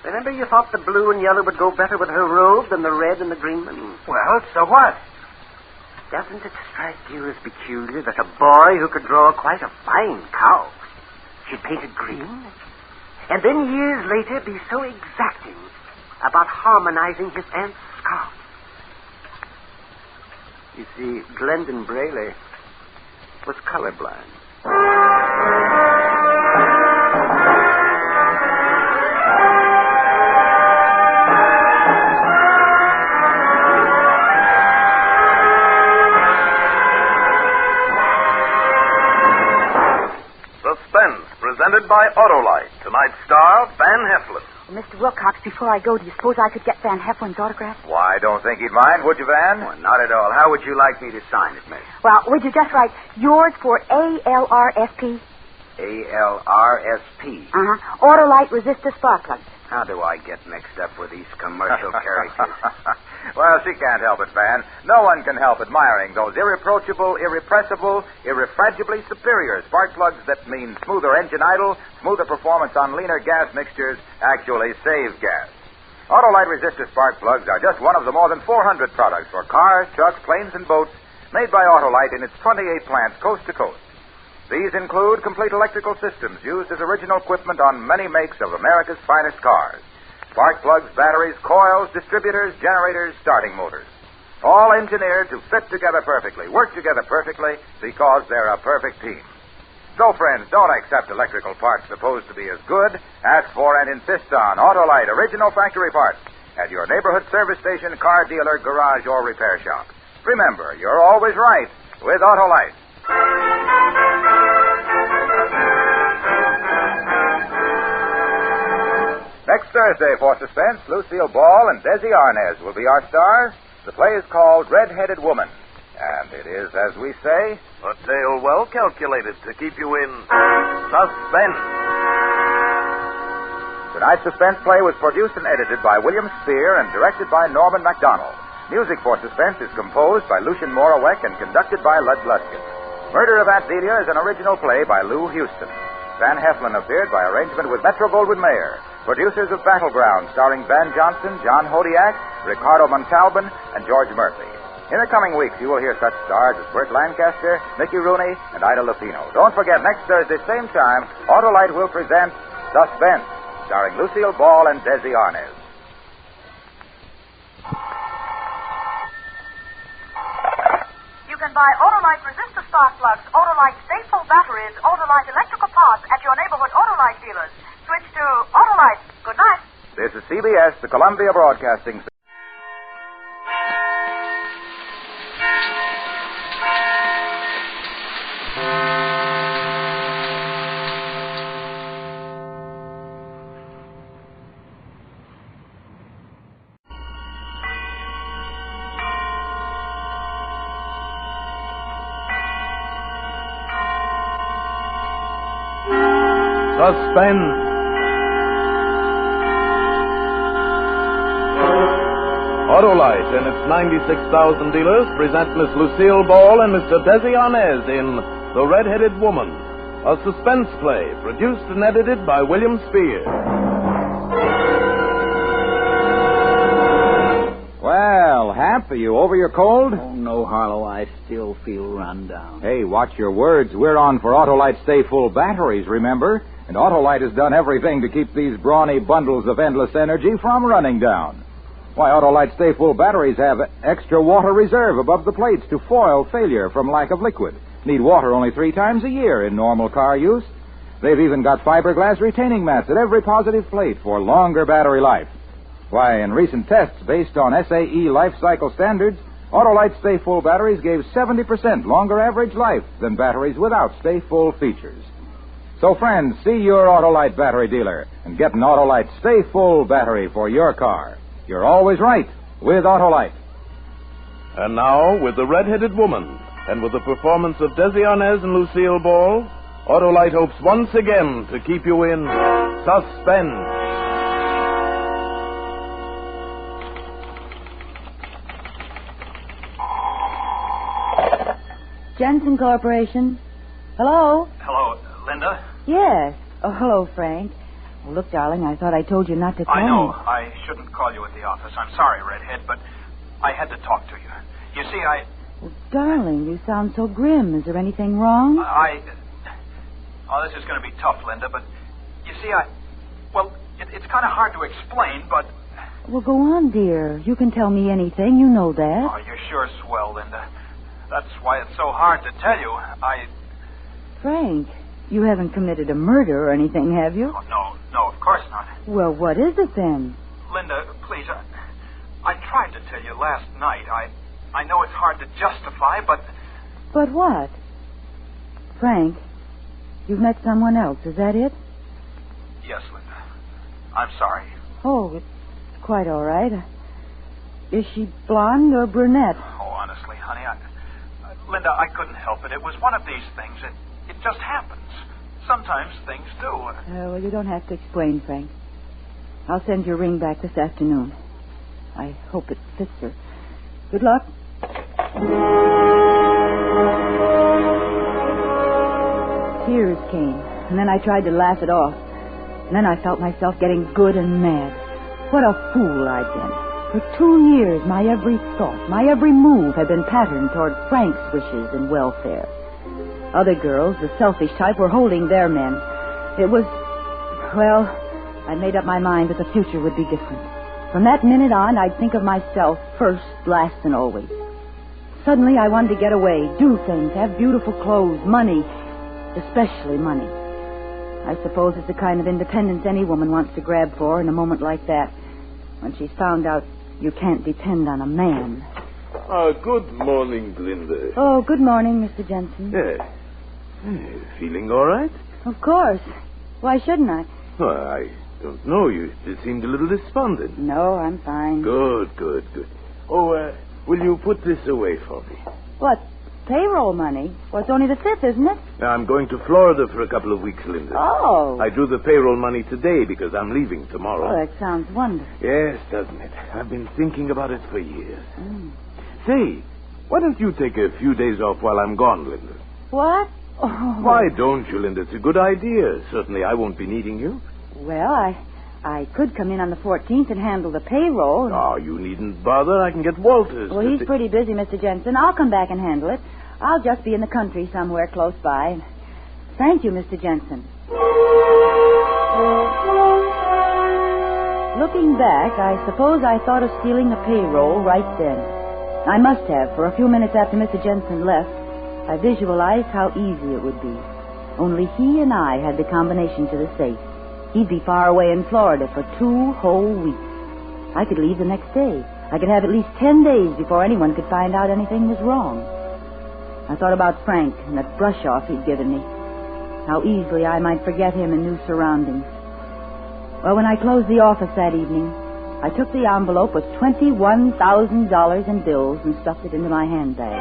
Remember you thought the blue and yellow would go better with her robe than the red and the green one? Well, so what? Doesn't it strike you as peculiar that a boy who could draw quite a fine cow should paint it green? And then years later be so exacting about harmonizing his aunt's scarf? You see, Glendon Braley was colorblind. Suspense, presented by Autolite. Tonight's star, Van Heflin. Mr. Wilcox, before I go, do you suppose I could get Van Heflin's autograph? Why, I don't think he'd mind, would you, Van? Well, not at all. How would you like me to sign it, Miss? Well, would you just write yours for ALRSP? ALRSP. Autolite resistor spark plugs. How do I get mixed up with these commercial characters? Well, she can't help it, Van. No one can help admiring those irreproachable, irrepressible, irrefragibly superior spark plugs that mean smoother engine idle, smoother performance on leaner gas mixtures, actually save gas. Autolite resistor spark plugs are just one of the more than 400 products for cars, trucks, planes, and boats made by Autolite in its 28 plants coast to coast. These include complete electrical systems used as original equipment on many makes of America's finest cars. Spark plugs, batteries, coils, distributors, generators, starting motors. All engineered to fit together perfectly, work together perfectly, because they're a perfect team. So, friends, don't accept electrical parts supposed to be as good. Ask for and insist on Autolite original factory parts at your neighborhood service station, car dealer, garage, or repair shop. Remember, you're always right with Autolite. Next Thursday for Suspense, Lucille Ball and Desi Arnaz will be our stars. The play is called Red-Headed Woman. And it is, as we say, a tale well calculated to keep you in suspense. Tonight's Suspense play was produced and edited by William Spear and directed by Norman MacDonald. Music for Suspense is composed by Lucien Morawek and conducted by Lud Gluskin. Murder of Aunt Delia is an original play by Lou Houston. Van Heflin appeared by arrangement with Metro-Goldwyn-Mayer. Producers of Battleground, starring Van Johnson, John Hodiak, Ricardo Montalban, and George Murphy. In the coming weeks, you will hear such stars as Burt Lancaster, Mickey Rooney, and Ida Lupino. Don't forget, next Thursday, same time, Autolite will present Suspense, starring Lucille Ball and Desi Arnaz. You can buy Autolite resistor spark plugs, Autolite Stay-Full batteries, Autolite electrical parts at your neighborhood Autolite dealers. Switch to Autolite. Good night. This is CBS, the Columbia Broadcasting System. Suspense. Autolite and its 96,000 dealers present Miss Lucille Ball and Mr. Desi Arnaz in The Red-Headed Woman, a suspense play produced and edited by William Spear. Well, Hap, are you over your cold? Oh, no, Harlow. I still feel run down. Hey, watch your words. We're on for Autolite Stay Full batteries, remember? And Autolite has done everything to keep these brawny bundles of endless energy from running down. Why, Autolite Stay Full batteries have extra water reserve above the plates to foil failure from lack of liquid. Need water only 3 times a year in normal car use. They've even got fiberglass retaining mats at every positive plate for longer battery life. Why, in recent tests based on SAE life cycle standards, Autolite Stay Full batteries gave 70% longer average life than batteries without Stay Full features. So, friends, see your Autolite battery dealer and get an Autolite Stay Full battery for your car. You're always right with Autolite. And now, with The Red-Headed Woman, and with the performance of Desi Arnaz and Lucille Ball, Autolite hopes once again to keep you in suspense. Jensen Corporation. Hello? Hello, Linda? Yes. Oh, hello, Frank. Well, look, darling, I thought I told you not to call I know. me. I shouldn't call you at the office. I'm sorry, Redhead, but I had to talk to you. You see, Well, darling, you sound so grim. Is there anything wrong? Oh, this is going to be tough, Linda, but you see, it's kind of hard to explain, but... Well, go on, dear. You can tell me anything. You know that. Oh, you're sure swell, Linda. That's why it's so hard to tell you. Frank, you haven't committed a murder or anything, have you? Oh, no, of course not. Well, what is it then? Linda, please, I tried to tell you last night. I know it's hard to justify, but... But what? Frank, you've met someone else, is that it? Yes, Linda. I'm sorry. Oh, it's quite all right. Is she blonde or brunette? Oh, honestly, honey, Linda, I couldn't help it. It was one of these things. It just happens. Sometimes things do. Well, you don't have to explain, Frank. I'll send your ring back this afternoon. I hope it fits her. Good luck. Tears came, and then I tried to laugh it off. And then I felt myself getting good and mad. What a fool I'd been. For 2 years, my every thought, my every move had been patterned toward Frank's wishes and welfare. Other girls, the selfish type, were holding their men. It was... Well, I made up my mind that the future would be different. From that minute on, I'd think of myself first, last, and always. Suddenly, I wanted to get away, do things, have beautiful clothes, money, especially money. I suppose it's the kind of independence any woman wants to grab for in a moment like that, when she's found out you can't depend on a man. Good morning, Glinda. Oh, good morning, Mr. Jensen. Feeling all right? Of course. Why shouldn't I? Well, I don't know. You seemed a little despondent. No, I'm fine. Good. Oh, will you put this away for me? What? Payroll money? Well, it's only the 5th, isn't it? I'm going to Florida for a couple of weeks, Linda. Oh. I drew the payroll money today because I'm leaving tomorrow. Oh, that sounds wonderful. Yes, doesn't it? I've been thinking about it for years. Say, why don't you take a few days off while I'm gone, Linda? What? Oh. Why don't you, Linda? It's a good idea. Certainly I won't be needing you. Well, I could come in on the 14th and handle the payroll. Oh, you needn't bother. I can get Walters. Well, he's pretty busy, Mr. Jensen. I'll come back and handle it. I'll just be in the country somewhere close by. Thank you, Mr. Jensen. Looking back, I suppose I thought of stealing the payroll right then. I must have. For a few minutes after Mr. Jensen left, I visualized how easy it would be. Only he and I had the combination to the safe. He'd be far away in Florida for 2 whole weeks. I could leave the next day. I could have at least 10 days before anyone could find out anything was wrong. I thought about Frank and that brush-off he'd given me. How easily I might forget him in new surroundings. Well, when I closed the office that evening, I took the envelope with $21,000 in bills and stuffed it into my handbag.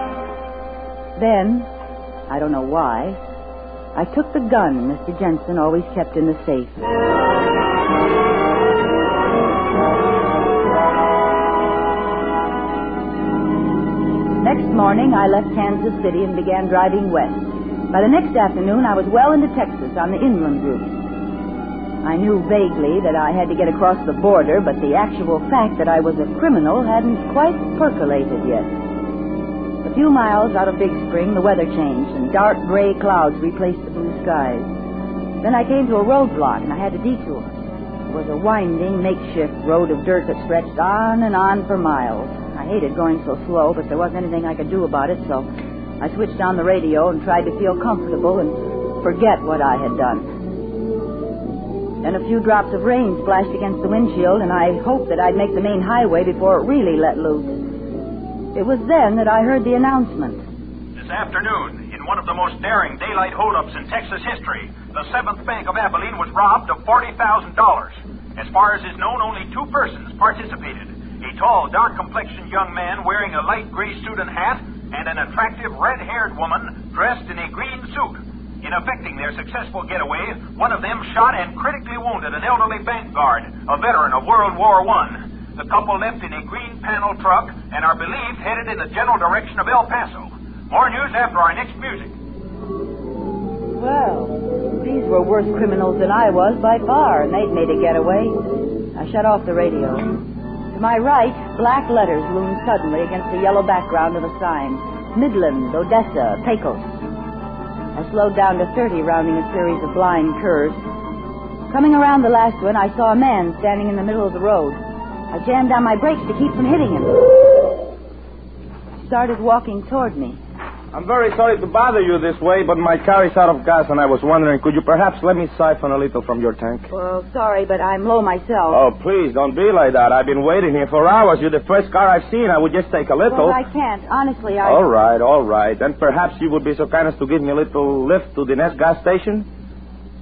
Then, I don't know why, I took the gun Mr. Jensen always kept in the safe. Next morning, I left Kansas City and began driving west. By the next afternoon, I was well into Texas on the inland route. I knew vaguely that I had to get across the border, but the actual fact that I was a criminal hadn't quite percolated yet. A few miles out of Big Spring, the weather changed, and dark gray clouds replaced the blue skies. Then I came to a roadblock, and I had to detour. It was a winding, makeshift road of dirt that stretched on and on for miles. I hated going so slow, but there wasn't anything I could do about it, so I switched on the radio and tried to feel comfortable and forget what I had done. Then a few drops of rain splashed against the windshield, and I hoped that I'd make the main highway before it really let loose. It was then that I heard the announcement. This afternoon, in one of the most daring daylight holdups in Texas history, the 7th Bank of Abilene was robbed of $40,000. As far as is known, only 2 persons participated. A tall, dark-complexioned young man wearing a light gray suit and hat, and an attractive red-haired woman dressed in a green suit. In effecting their successful getaway, one of them shot and critically wounded an elderly bank guard, a veteran of World War I. The couple left in a green panel truck and are believed headed in the general direction of El Paso. More news after our next music. Well, these were worse criminals than I was by far, and they'd made a getaway. I shut off the radio. To my right, black letters loomed suddenly against the yellow background of a sign. Midland, Odessa, Pecos. I slowed down to 30, rounding a series of blind curves. Coming around the last one, I saw a man standing in the middle of the road. I jammed down my brakes to keep from hitting him. He started walking toward me. I'm very sorry to bother you this way, but my car is out of gas, and I was wondering, could you perhaps let me siphon a little from your tank? Well, sorry, but I'm low myself. Oh, please, don't be like that. I've been waiting here for hours. You're the first car I've seen. I would just take a little. Well, I can't. Honestly, I... All right. Then perhaps you would be so kind as to give me a little lift to the next gas station?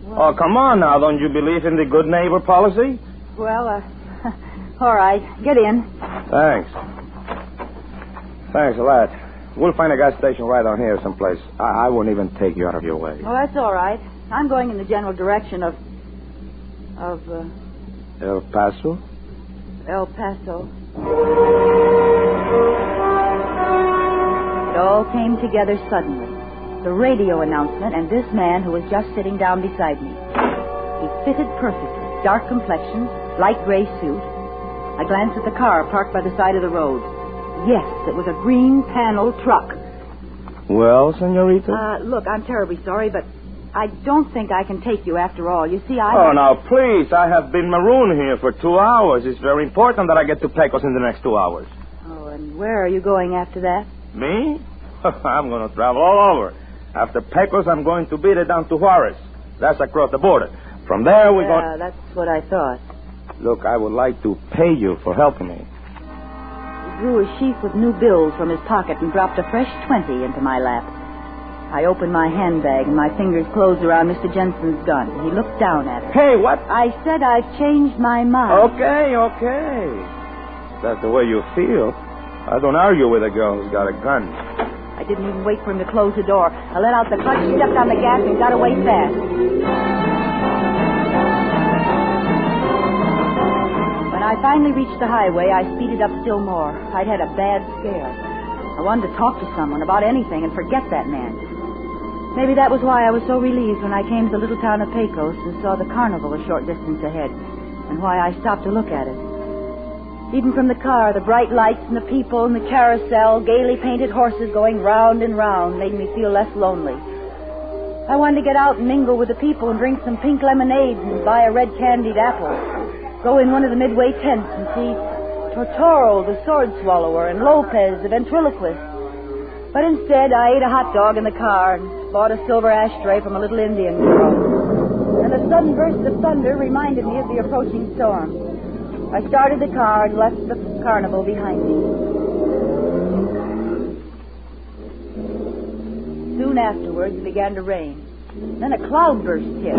Well... Oh, come on now. Don't you believe in the good neighbor policy? Well, all right. Get in. Thanks a lot. We'll find a gas station right on here someplace. I won't even take you out of your way. Oh, that's all right. I'm going in the general direction of El Paso? El Paso. It all came together suddenly. The radio announcement and this man who was just sitting down beside me. He fitted perfectly. Dark complexion, light gray suit. I glanced at the car parked by the side of the road. Yes, it was a green panel truck. Well, senorita? Look, I'm terribly sorry, but I don't think I can take you after all. You see, Oh, now, please. I have been marooned here for 2 hours. It's very important that I get to Pecos in the next 2 hours. Oh, and where are you going after that? Me? I'm going to travel all over. After Pecos, I'm going to beat it down to Juarez. That's across the border. From there, we're going... Yeah, that's what I thought. Look, I would like to pay you for helping me. He drew a sheaf with new bills from his pocket and dropped a fresh 20 into my lap. I opened my handbag and my fingers closed around Mr. Jensen's gun. He looked down at it. Hey, what? I said I've changed my mind. Okay. That's the way you feel. I don't argue with a girl who's got a gun. I didn't even wait for him to close the door. I let out the clutch, stepped on the gas, and got away fast. When I finally reached the highway, I speeded up still more. I'd had a bad scare. I wanted to talk to someone about anything and forget that man. Maybe that was why I was so relieved when I came to the little town of Pecos and saw the carnival a short distance ahead, and why I stopped to look at it. Even from the car, the bright lights and the people and the carousel, gaily painted horses going round and round made me feel less lonely. I wanted to get out and mingle with the people and drink some pink lemonade and buy a red candied apple. Go in one of the midway tents and see Tortoro, the sword swallower, and Lopez, the ventriloquist. But instead, I ate a hot dog in the car and bought a silver ashtray from a little Indian girl. And a sudden burst of thunder reminded me of the approaching storm. I started the car and left the carnival behind me. Soon afterwards, it began to rain. Then a cloudburst hit.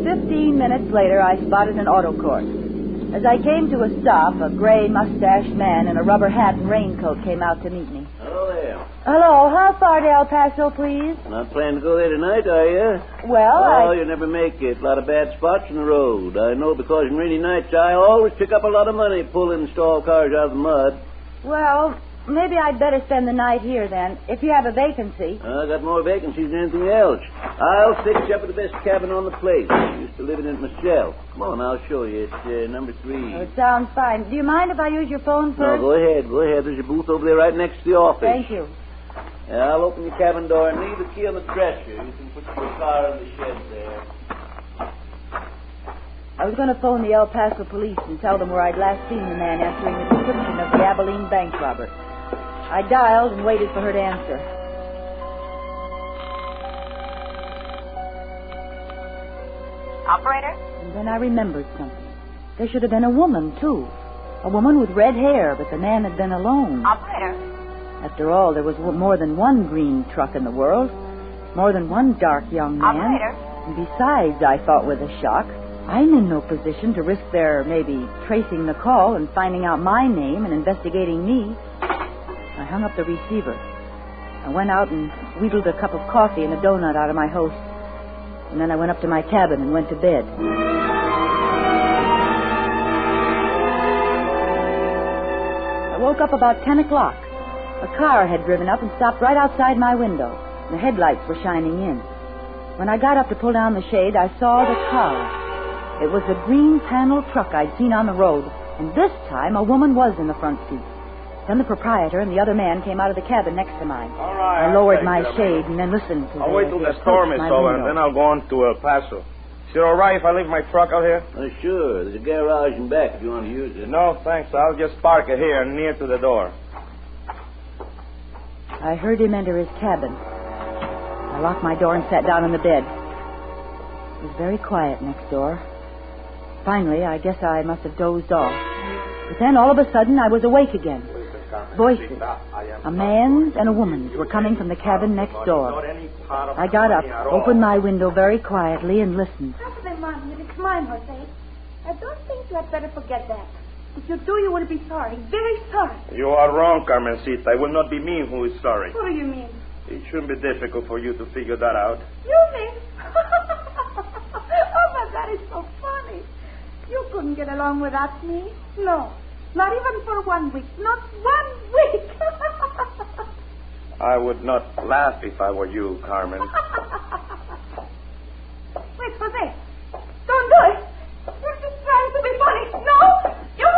15 minutes later, I spotted an auto court. As I came to a stop, a gray mustached man in a rubber hat and raincoat came out to meet me. Hello there. Hello, how far to El Paso, please? Not planning to go there tonight, are you? Well, you never make it. A lot of bad spots in the road. I know because in rainy nights I always pick up a lot of money pulling stalled cars out of the mud. Well, maybe I'd better spend the night here then, if you have a vacancy. I got more vacancies than anything else. I'll fix you up with the best cabin on the place. I used to live in it myself. Come on, I'll show you. It's number 3. Oh, it sounds fine. Do you mind if I use your phone first? No, go ahead. There's a booth over there right next to the office. Thank you. I'll open your cabin door and leave the key on the dresser. You can put your car in the shed there. I was going to phone the El Paso police and tell them where I'd last seen the man answering the description of the Abilene bank robber. I dialed and waited for her to answer. Operator? And then I remembered something. There should have been a woman, too. A woman with red hair, but the man had been alone. Operator? After all, there was more than one green truck in the world. More than one dark young man. Operator? And besides, I thought with a shock, I'm in no position to risk their maybe tracing the call and finding out my name and investigating me. I hung up the receiver. I went out and wheedled a cup of coffee and a donut out of my host. And then I went up to my cabin and went to bed. I woke up about 10 o'clock. A car had driven up and stopped right outside my window. The headlights were shining in. When I got up to pull down the shade, I saw the car. It was the green panel truck I'd seen on the road, and this time a woman was in the front seat. Then the proprietor and the other man came out of the cabin next to mine. All right. I lowered my shade and then listened to I'll wait till the storm is over, and then I'll go on to El Paso. Is it all right if I leave my truck out here? Sure. There's a garage in back if you want to use it. No, thanks. I'll just park it here near to the door. I heard him enter his cabin. I locked my door and sat down on the bed. It was very quiet next door. Finally, I guess I must have dozed off. But then, all of a sudden, I was awake again. Voices, a man's and a woman's, were coming from the cabin next door. I got up, opened my window very quietly, and listened. Saturday morning, it's mine, Jose. I don't think you had better forget that. If you do, you will be sorry. Very sorry. You are wrong, Carmencita. It will not be me who is sorry. What do you mean? It shouldn't be difficult for you to figure that out. You mean? Oh, but that is so funny. You couldn't get along without me. No. Not even for 1 week. Not 1 week. I would not laugh if I were you, Carmen. Wait, Jose. Don't do it. You're just trying to be funny. No. You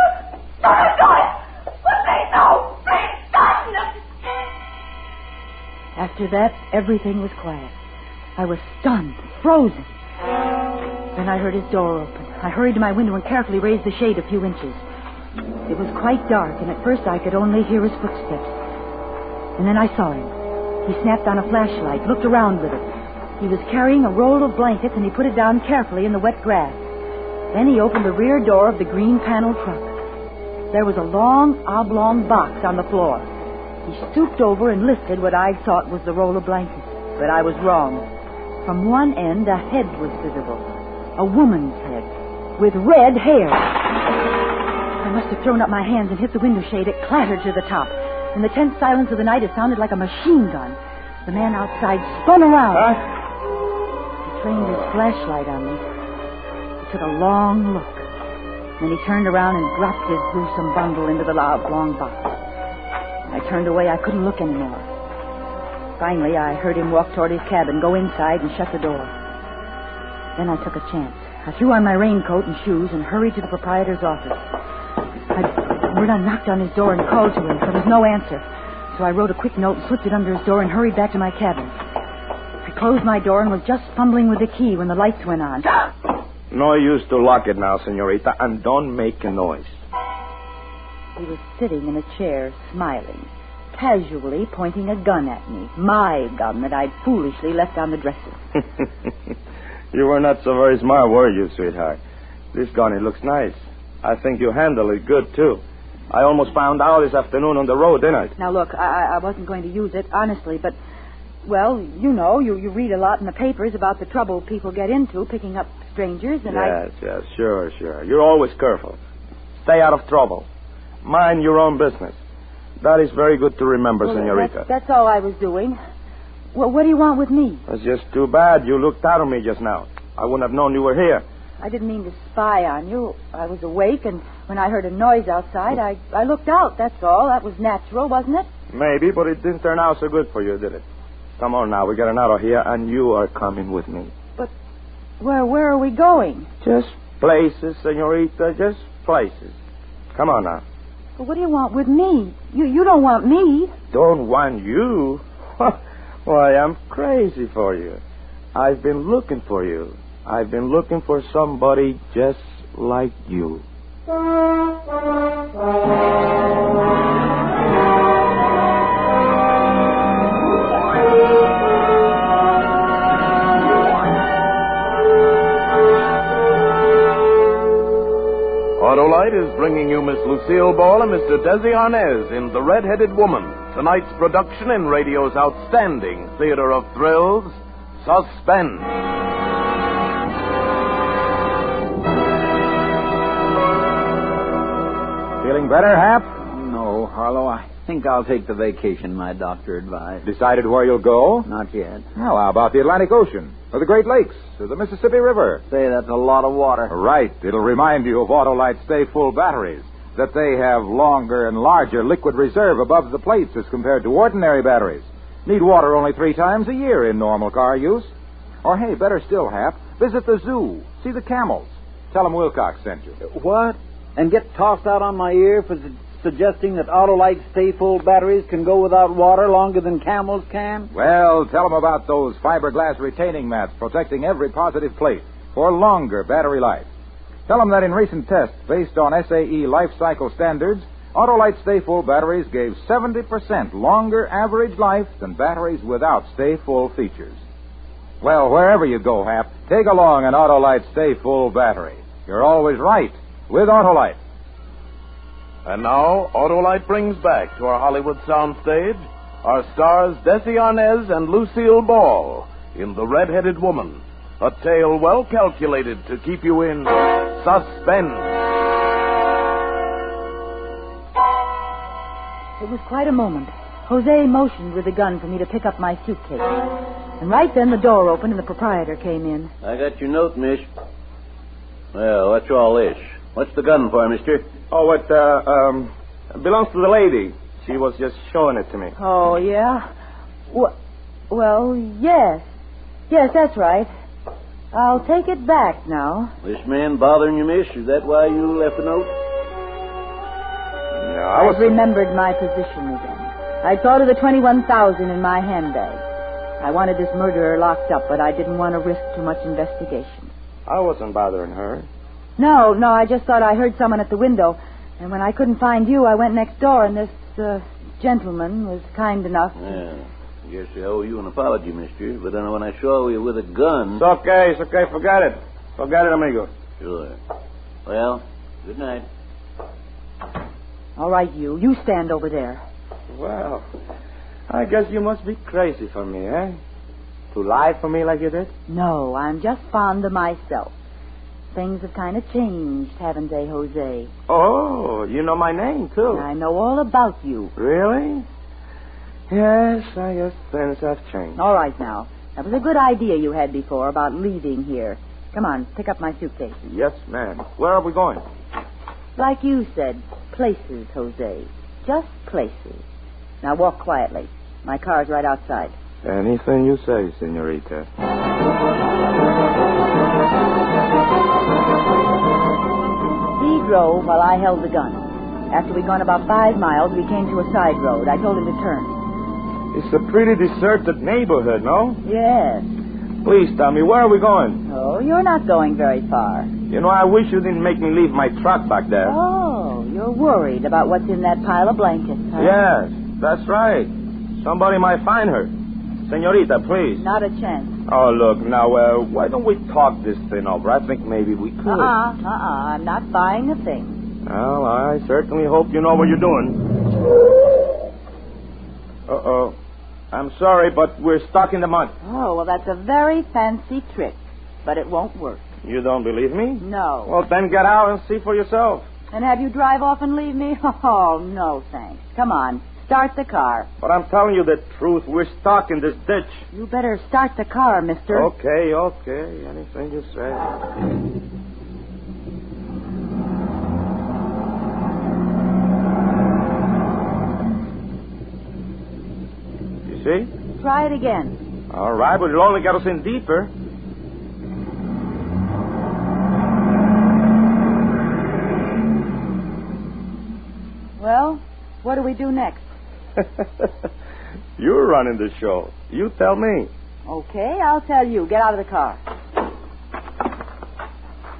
don't do it. Jose. After that, everything was quiet. I was stunned, frozen. Then I heard his door open. I hurried to my window and carefully raised the shade a few inches. It was quite dark, and at first I could only hear his footsteps. And then I saw him. He snapped on a flashlight, looked around with it. He was carrying a roll of blankets, and he put it down carefully in the wet grass. Then he opened the rear door of the green panel truck. There was a long, oblong box on the floor. He stooped over and lifted what I thought was the roll of blankets. But I was wrong. From one end, a head was visible. A woman's head, with red hair. I must have thrown up my hands and hit the window shade. It clattered to the top. In the tense silence of the night, it sounded like a machine gun. The man outside spun around. He trained his flashlight on me. He took a long look. Then he turned around and dropped his gruesome bundle into the long box. I turned away. I couldn't look anymore. Finally, I heard him walk toward his cabin, go inside, and shut the door. Then I took a chance. I threw on my raincoat and shoes and hurried to the proprietor's office. I knocked on his door and called to him. There was no answer. So I wrote a quick note and slipped it under his door and hurried back to my cabin. I closed my door and was just fumbling with the key when the lights went on. No use to lock it now, senorita, and don't make a noise. He was sitting in a chair, smiling, casually pointing a gun at me. My gun that I'd foolishly left on the dresser. You were not so very smart, were you, sweetheart? This gun, it looks nice. I think you handle it good, too. I almost found out this afternoon on the road, didn't I? Now, look, I wasn't going to use it, honestly, but, well, you know, you read a lot in the papers about the trouble people get into picking up strangers, and Yes, sure. You're always careful. Stay out of trouble. Mind your own business. That is very good to remember, senorita. That's all I was doing. Well, what do you want with me? It's just too bad you looked out on me just now. I wouldn't have known you were here. I didn't mean to spy on you. I was awake, and when I heard a noise outside, I looked out, that's all. That was natural, wasn't it? Maybe, but it didn't turn out so good for you, did it? Come on now, we're getting out of here, and you are coming with me. But where are we going? Just places, senorita, just places. Come on now. But what do you want with me? You don't want me. Don't want you? Why, I'm crazy for you. I've been looking for you. I've been looking for somebody just like you. Autolite is bringing you Miss Lucille Ball and Mr. Desi Arnaz in The Red-Headed Woman, tonight's production in radio's outstanding theater of thrills, Suspense. Feeling better, Hap? No, Harlow. I think I'll take the vacation my doctor advised. Decided where you'll go? Not yet. Well, how about the Atlantic Ocean, or the Great Lakes, or the Mississippi River? Say, that's a lot of water. Right. It'll remind you of Autolite Stay Full batteries, that they have longer and larger liquid reserve above the plates as compared to ordinary batteries. Need water only 3 times a year in normal car use. Or, hey, better still, Hap, visit the zoo. See the camels. Tell them Wilcox sent you. What? And get tossed out on my ear for suggesting that Autolite Stay Full batteries can go without water longer than camels can? Well, tell them about those fiberglass retaining mats protecting every positive plate for longer battery life. Tell them that in recent tests based on SAE life cycle standards, Autolite Stay Full batteries gave 70% longer average life than batteries without Stay Full features. Well, wherever you go, Hap, take along an Autolite Stay Full battery. You're always right with Autolite. And now, Autolite brings back to our Hollywood soundstage our stars Desi Arnaz and Lucille Ball in The Red-Headed Woman, a tale well calculated to keep you in suspense. It was quite a moment. Jose motioned with the gun for me to pick up my suitcase. And right then the door opened and the proprietor came in. I got your note, miss. Well, what's all this? What's the gun for, mister? Oh, it belongs to the lady. She was just showing it to me. Oh, yeah? Well, yes. Yes, that's right. I'll take it back now. This man bothering you, miss? Is that why you left the note? No, I remembered my position again. I thought of the $21,000 in my handbag. I wanted this murderer locked up, but I didn't want to risk too much investigation. I wasn't bothering her. No, I just thought I heard someone at the window. And when I couldn't find you, I went next door, and this gentleman was kind enough to... Yeah. Guess I owe you an apology, mister. But then when I saw you with a gun... It's okay. Forget it. Forget it, amigo. Sure. Well, good night. All right, you stand over there. Well, I guess you must be crazy for me, eh? To lie for me like you did? No, I'm just fond of myself. Things have kind of changed, haven't they, Jose? Oh, you know my name, too. I know all about you. Really? Yes, I guess things have changed. All right, now. That was a good idea you had before about leaving here. Come on, pick up my suitcase. Yes, ma'am. Where are we going? Like you said, places, Jose. Just places. Now walk quietly. My car's right outside. Anything you say, senorita. He drove while I held the gun. After we'd gone about 5 miles, we came to a side road. I told him to turn. It's a pretty deserted neighborhood, no? Yes. Please tell me, where are we going? Oh, you're not going very far. You know, I wish you didn't make me leave my truck back there. Oh, you're worried about what's in that pile of blankets, huh? Yes, that's right. Somebody might find her. Senorita, please. Not a chance. Oh, look, now, why don't we talk this thing over? I think maybe we could. I'm not buying a thing. Well, I certainly hope you know what you're doing. Uh-oh. I'm sorry, but we're stuck in the mud. Oh, well, that's a very fancy trick, but it won't work. You don't believe me? No. Well, then get out and see for yourself. And have you drive off and leave me? Oh, no, thanks. Come on, start the car. But I'm telling you the truth. We're stuck in this ditch. You better start the car, mister. Okay. Anything you say. See? Try it again. All right, but it'll only get us in deeper. Well, what do we do next? You're running the show. You tell me. Okay, I'll tell you. Get out of the car.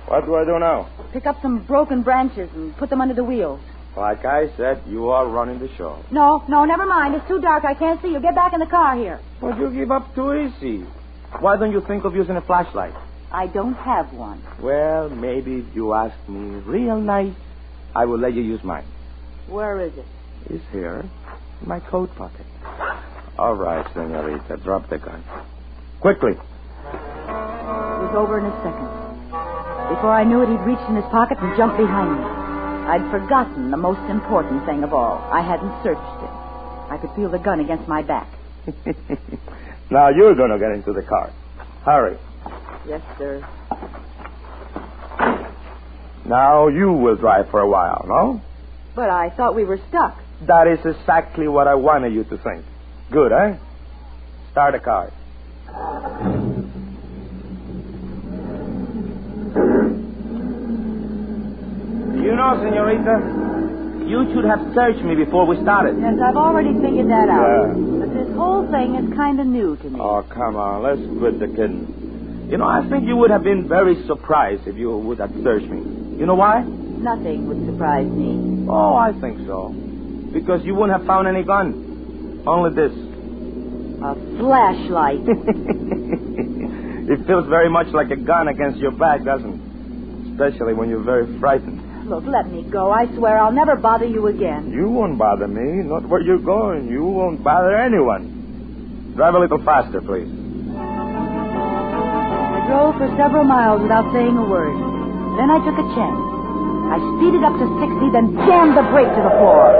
What do I do now? Pick up some broken branches and put them under the wheels. Like I said, you are running the show. No, never mind. It's too dark. I can't see you. Get back in the car here. But you give up too easy. Why don't you think of using a flashlight? I don't have one. Well, maybe if you ask me real nice, I will let you use mine. Where is it? It's here, in my coat pocket. All right, senorita, drop the gun. Quickly. It was over in a second. Before I knew it, he'd reached in his pocket and jumped behind me. I'd forgotten the most important thing of all. I hadn't searched it. I could feel the gun against my back. Now you're going to get into the car. Hurry. Yes, sir. Now you will drive for a while, no? But I thought we were stuck. That is exactly what I wanted you to think. Good, eh? Start the car. You know, senorita, you should have searched me before we started. Yes, I've already figured that out. Yeah. But this whole thing is kind of new to me. Oh, come on. Let's quit the kidding. You know, I think you would have been very surprised if you would have searched me. You know why? Nothing would surprise me. Oh, I think so. Because you wouldn't have found any gun. Only this. A flashlight. It feels very much like a gun against your back, doesn't it? Especially when you're very frightened. Look, let me go. I swear I'll never bother you again. You won't bother me. Not where you're going. You won't bother anyone. Drive a little faster, please. I drove for several miles without saying a word. Then I took a chance. I speeded up to 60, then jammed the brake to the floor.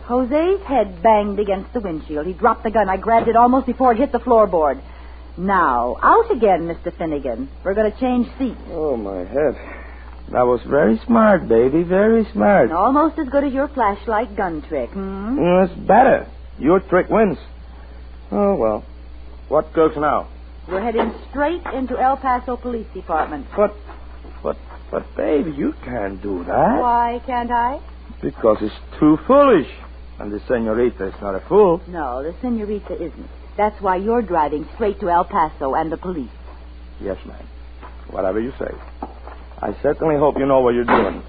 Jose's head banged against the windshield. He dropped the gun. I grabbed it almost before it hit the floorboard. Now, out again, Mr. Finnegan. We're going to change seats. Oh, my head. That was very smart, baby. Very smart. And almost as good as your flashlight gun trick, hmm? It's better. Your trick wins. Oh, well. What goes now? We're heading straight into El Paso Police Department. But, baby, you can't do that. Why can't I? Because it's too foolish. And the senorita is not a fool. No, the senorita isn't. That's why you're driving straight to El Paso and the police. Yes, ma'am. Whatever you say. I certainly hope you know what you're doing.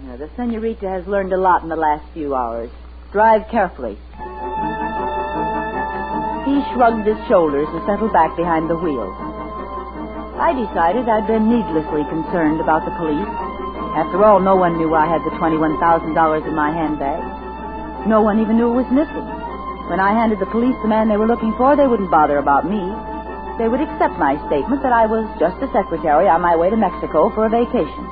Yeah, the senorita has learned a lot in the last few hours. Drive carefully. He shrugged his shoulders and settled back behind the wheel. I decided I'd been needlessly concerned about the police. After all, no one knew I had the $21,000 in my handbag. No one even knew it was missing. When I handed the police the man they were looking for, they wouldn't bother about me. They would accept my statement that I was just a secretary on my way to Mexico for a vacation.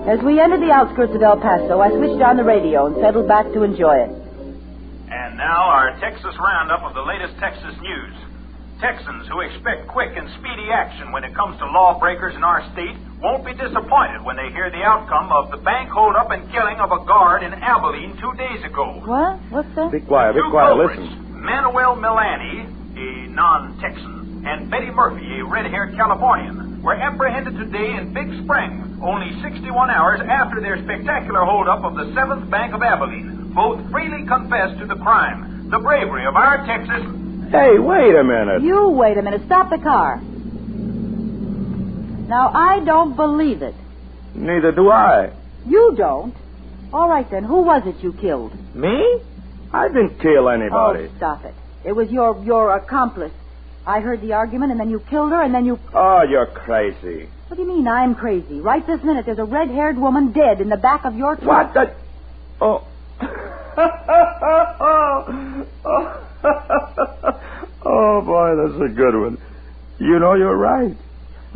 As we entered the outskirts of El Paso, I switched on the radio and settled back to enjoy it. And now our Texas roundup of the latest Texas news. Texans who expect quick and speedy action when it comes to lawbreakers in our state won't be disappointed when they hear the outcome of the bank holdup and killing of a guard in Abilene 2 days ago. What? What's that? Be quiet, listen. Manuel Milani, a non-Texan, and Betty Murphy, a red-haired Californian, were apprehended today in Big Spring, only 61 hours after their spectacular holdup of the 7th Bank of Abilene. Both freely confessed to the crime. The bravery of our Texas... Hey, wait a minute. You wait a minute. Stop the car. Now, I don't believe it. Neither do I. You don't? All right, then. Who was it you killed? Me? I didn't kill anybody. Oh, stop it. It was your accomplice. I heard the argument, and then you killed her, and then you... Oh, you're crazy. What do you mean I'm crazy? Right this minute, there's a red-haired woman dead in the back of your truck. What the... Oh. Oh, boy, that's a good one. You know, you're right.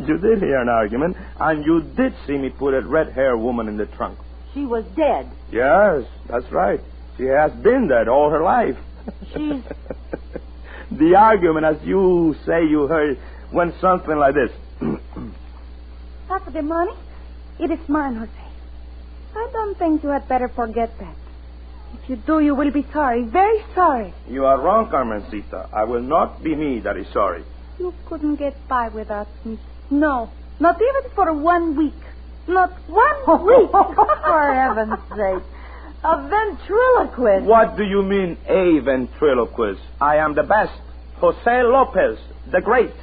You did hear an argument, and you did see me put a red-haired woman in the trunk. She was dead. Yes, that's right. She has been dead all her life. She's... The argument, as you say you heard, went something like this. Half of the money? It is mine, Jose. I don't think you had better forget that. If you do, you will be sorry, very sorry. You are wrong, Carmencita. I will not be me that is sorry. You couldn't get by without me. No, not even for 1 week. Not 1 week. For heaven's sake. A ventriloquist. What do you mean, a ventriloquist? I am the best. Jose Lopez, the great.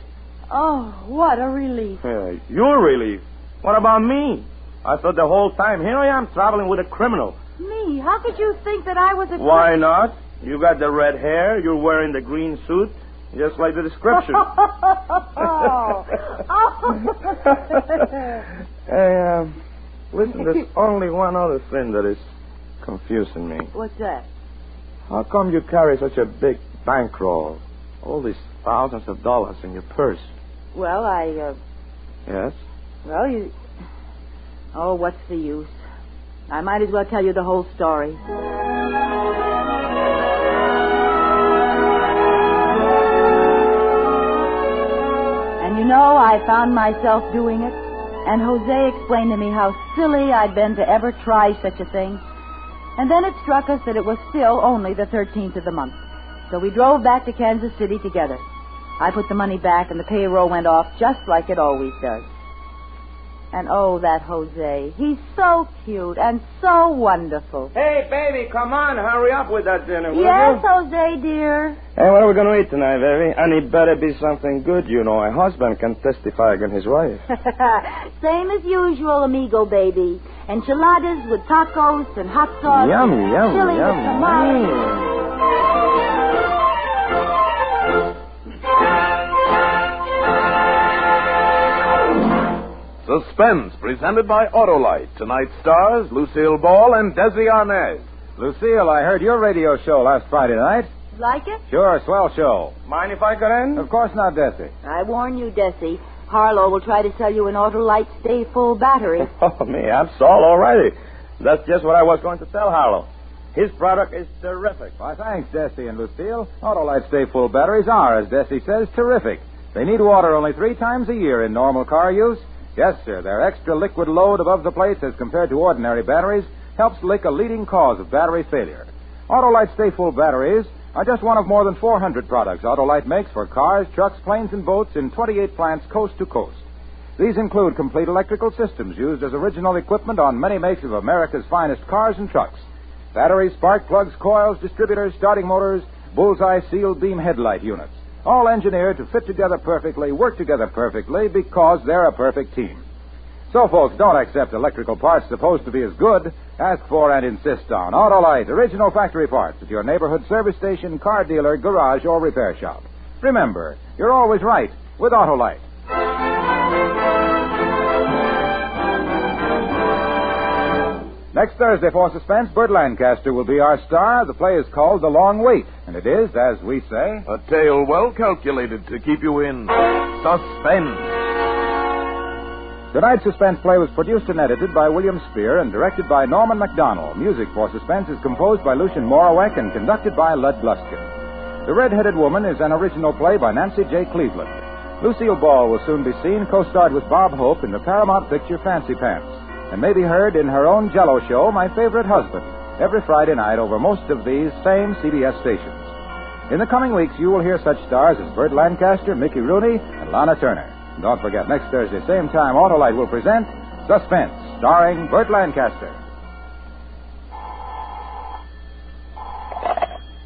Oh, what a relief. Your relief? What about me? I thought the whole time, here I am traveling with a criminal. Me? How could you think that I was a... Why not? You got the red hair, you're wearing the green suit, just like the description. Hey, listen, there's only one other thing that is confusing me. What's that? How come you carry such a big bankroll? All these thousands of dollars in your purse. Well, Yes? Well, you... Oh, what's the use? I might as well tell you the whole story. And you know, I found myself doing it. And Jose explained to me how silly I'd been to ever try such a thing. And then it struck us that it was still only the 13th of the month. So we drove back to Kansas City together. I put the money back, and the payroll went off just like it always does. And oh, that Jose. He's so cute and so wonderful. Hey, baby, come on. Hurry up with that dinner, will Yes, you? Jose, dear. Hey, what are we going to eat tonight, baby? And it better be something good, you know. A husband can testify against his wife. Same as usual, amigo, baby. Enchiladas with tacos and hot sauce. Yummy, yummy, chili yummy. with tamales. Suspense, presented by Autolite. Tonight's stars, Lucille Ball and Desi Arnaz. Lucille, I heard your radio show last Friday night. Like it? Sure, swell show. Mind if I get in? Of course not, Desi. I warn you, Desi. Harlow will try to sell you an Autolite Stay Full battery. Oh, me, I'm sold already. That's just what I was going to tell Harlow. His product is terrific. Why, thanks, Desi and Lucille. Autolite Stay Full batteries are, as Desi says, terrific. They need water only 3 times a year in normal car use. Yes, sir, their extra liquid load above the plates as compared to ordinary batteries helps lick a leading cause of battery failure. Autolite Stay Full batteries are just one of more than 400 products Autolite makes for cars, trucks, planes, and boats in 28 plants coast to coast. These include complete electrical systems used as original equipment on many makes of America's finest cars and trucks. Batteries, spark plugs, coils, distributors, starting motors, bullseye sealed beam headlight units. All engineered to fit together perfectly, work together perfectly, because they're a perfect team. So, folks, don't accept electrical parts supposed to be as good. Ask for and insist on Autolite original factory parts at your neighborhood service station, car dealer, garage, or repair shop. Remember, you're always right with Autolite. Next Thursday for Suspense, Burt Lancaster will be our star. The play is called The Long Wait, and it is, as we say, a tale well calculated to keep you in suspense. Tonight's Suspense play was produced and edited by William Spear and directed by Norman MacDonald. Music for Suspense is composed by Lucien Morawek and conducted by Lud Gluskin. The Red-Headed Woman is an original play by Nancy J. Cleveland. Lucille Ball will soon be seen, co-starred with Bob Hope in the Paramount picture Fancy Pants, and may be heard in her own Jell-O show, My Favorite Husband, every Friday night over most of these same CBS stations. In the coming weeks, you will hear such stars as Burt Lancaster, Mickey Rooney, and Lana Turner. And don't forget, next Thursday, same time, Autolite will present Suspense, starring Burt Lancaster.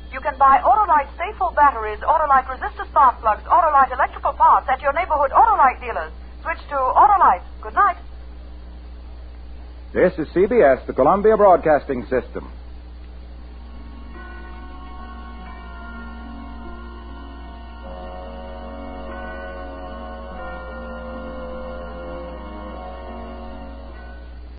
You can buy Autolite Sta-Full batteries, Autolite resistor spark plugs, Autolite electrical parts at your neighborhood Autolite dealers. Switch to Autolite. Good night. This is CBS, the Columbia Broadcasting System.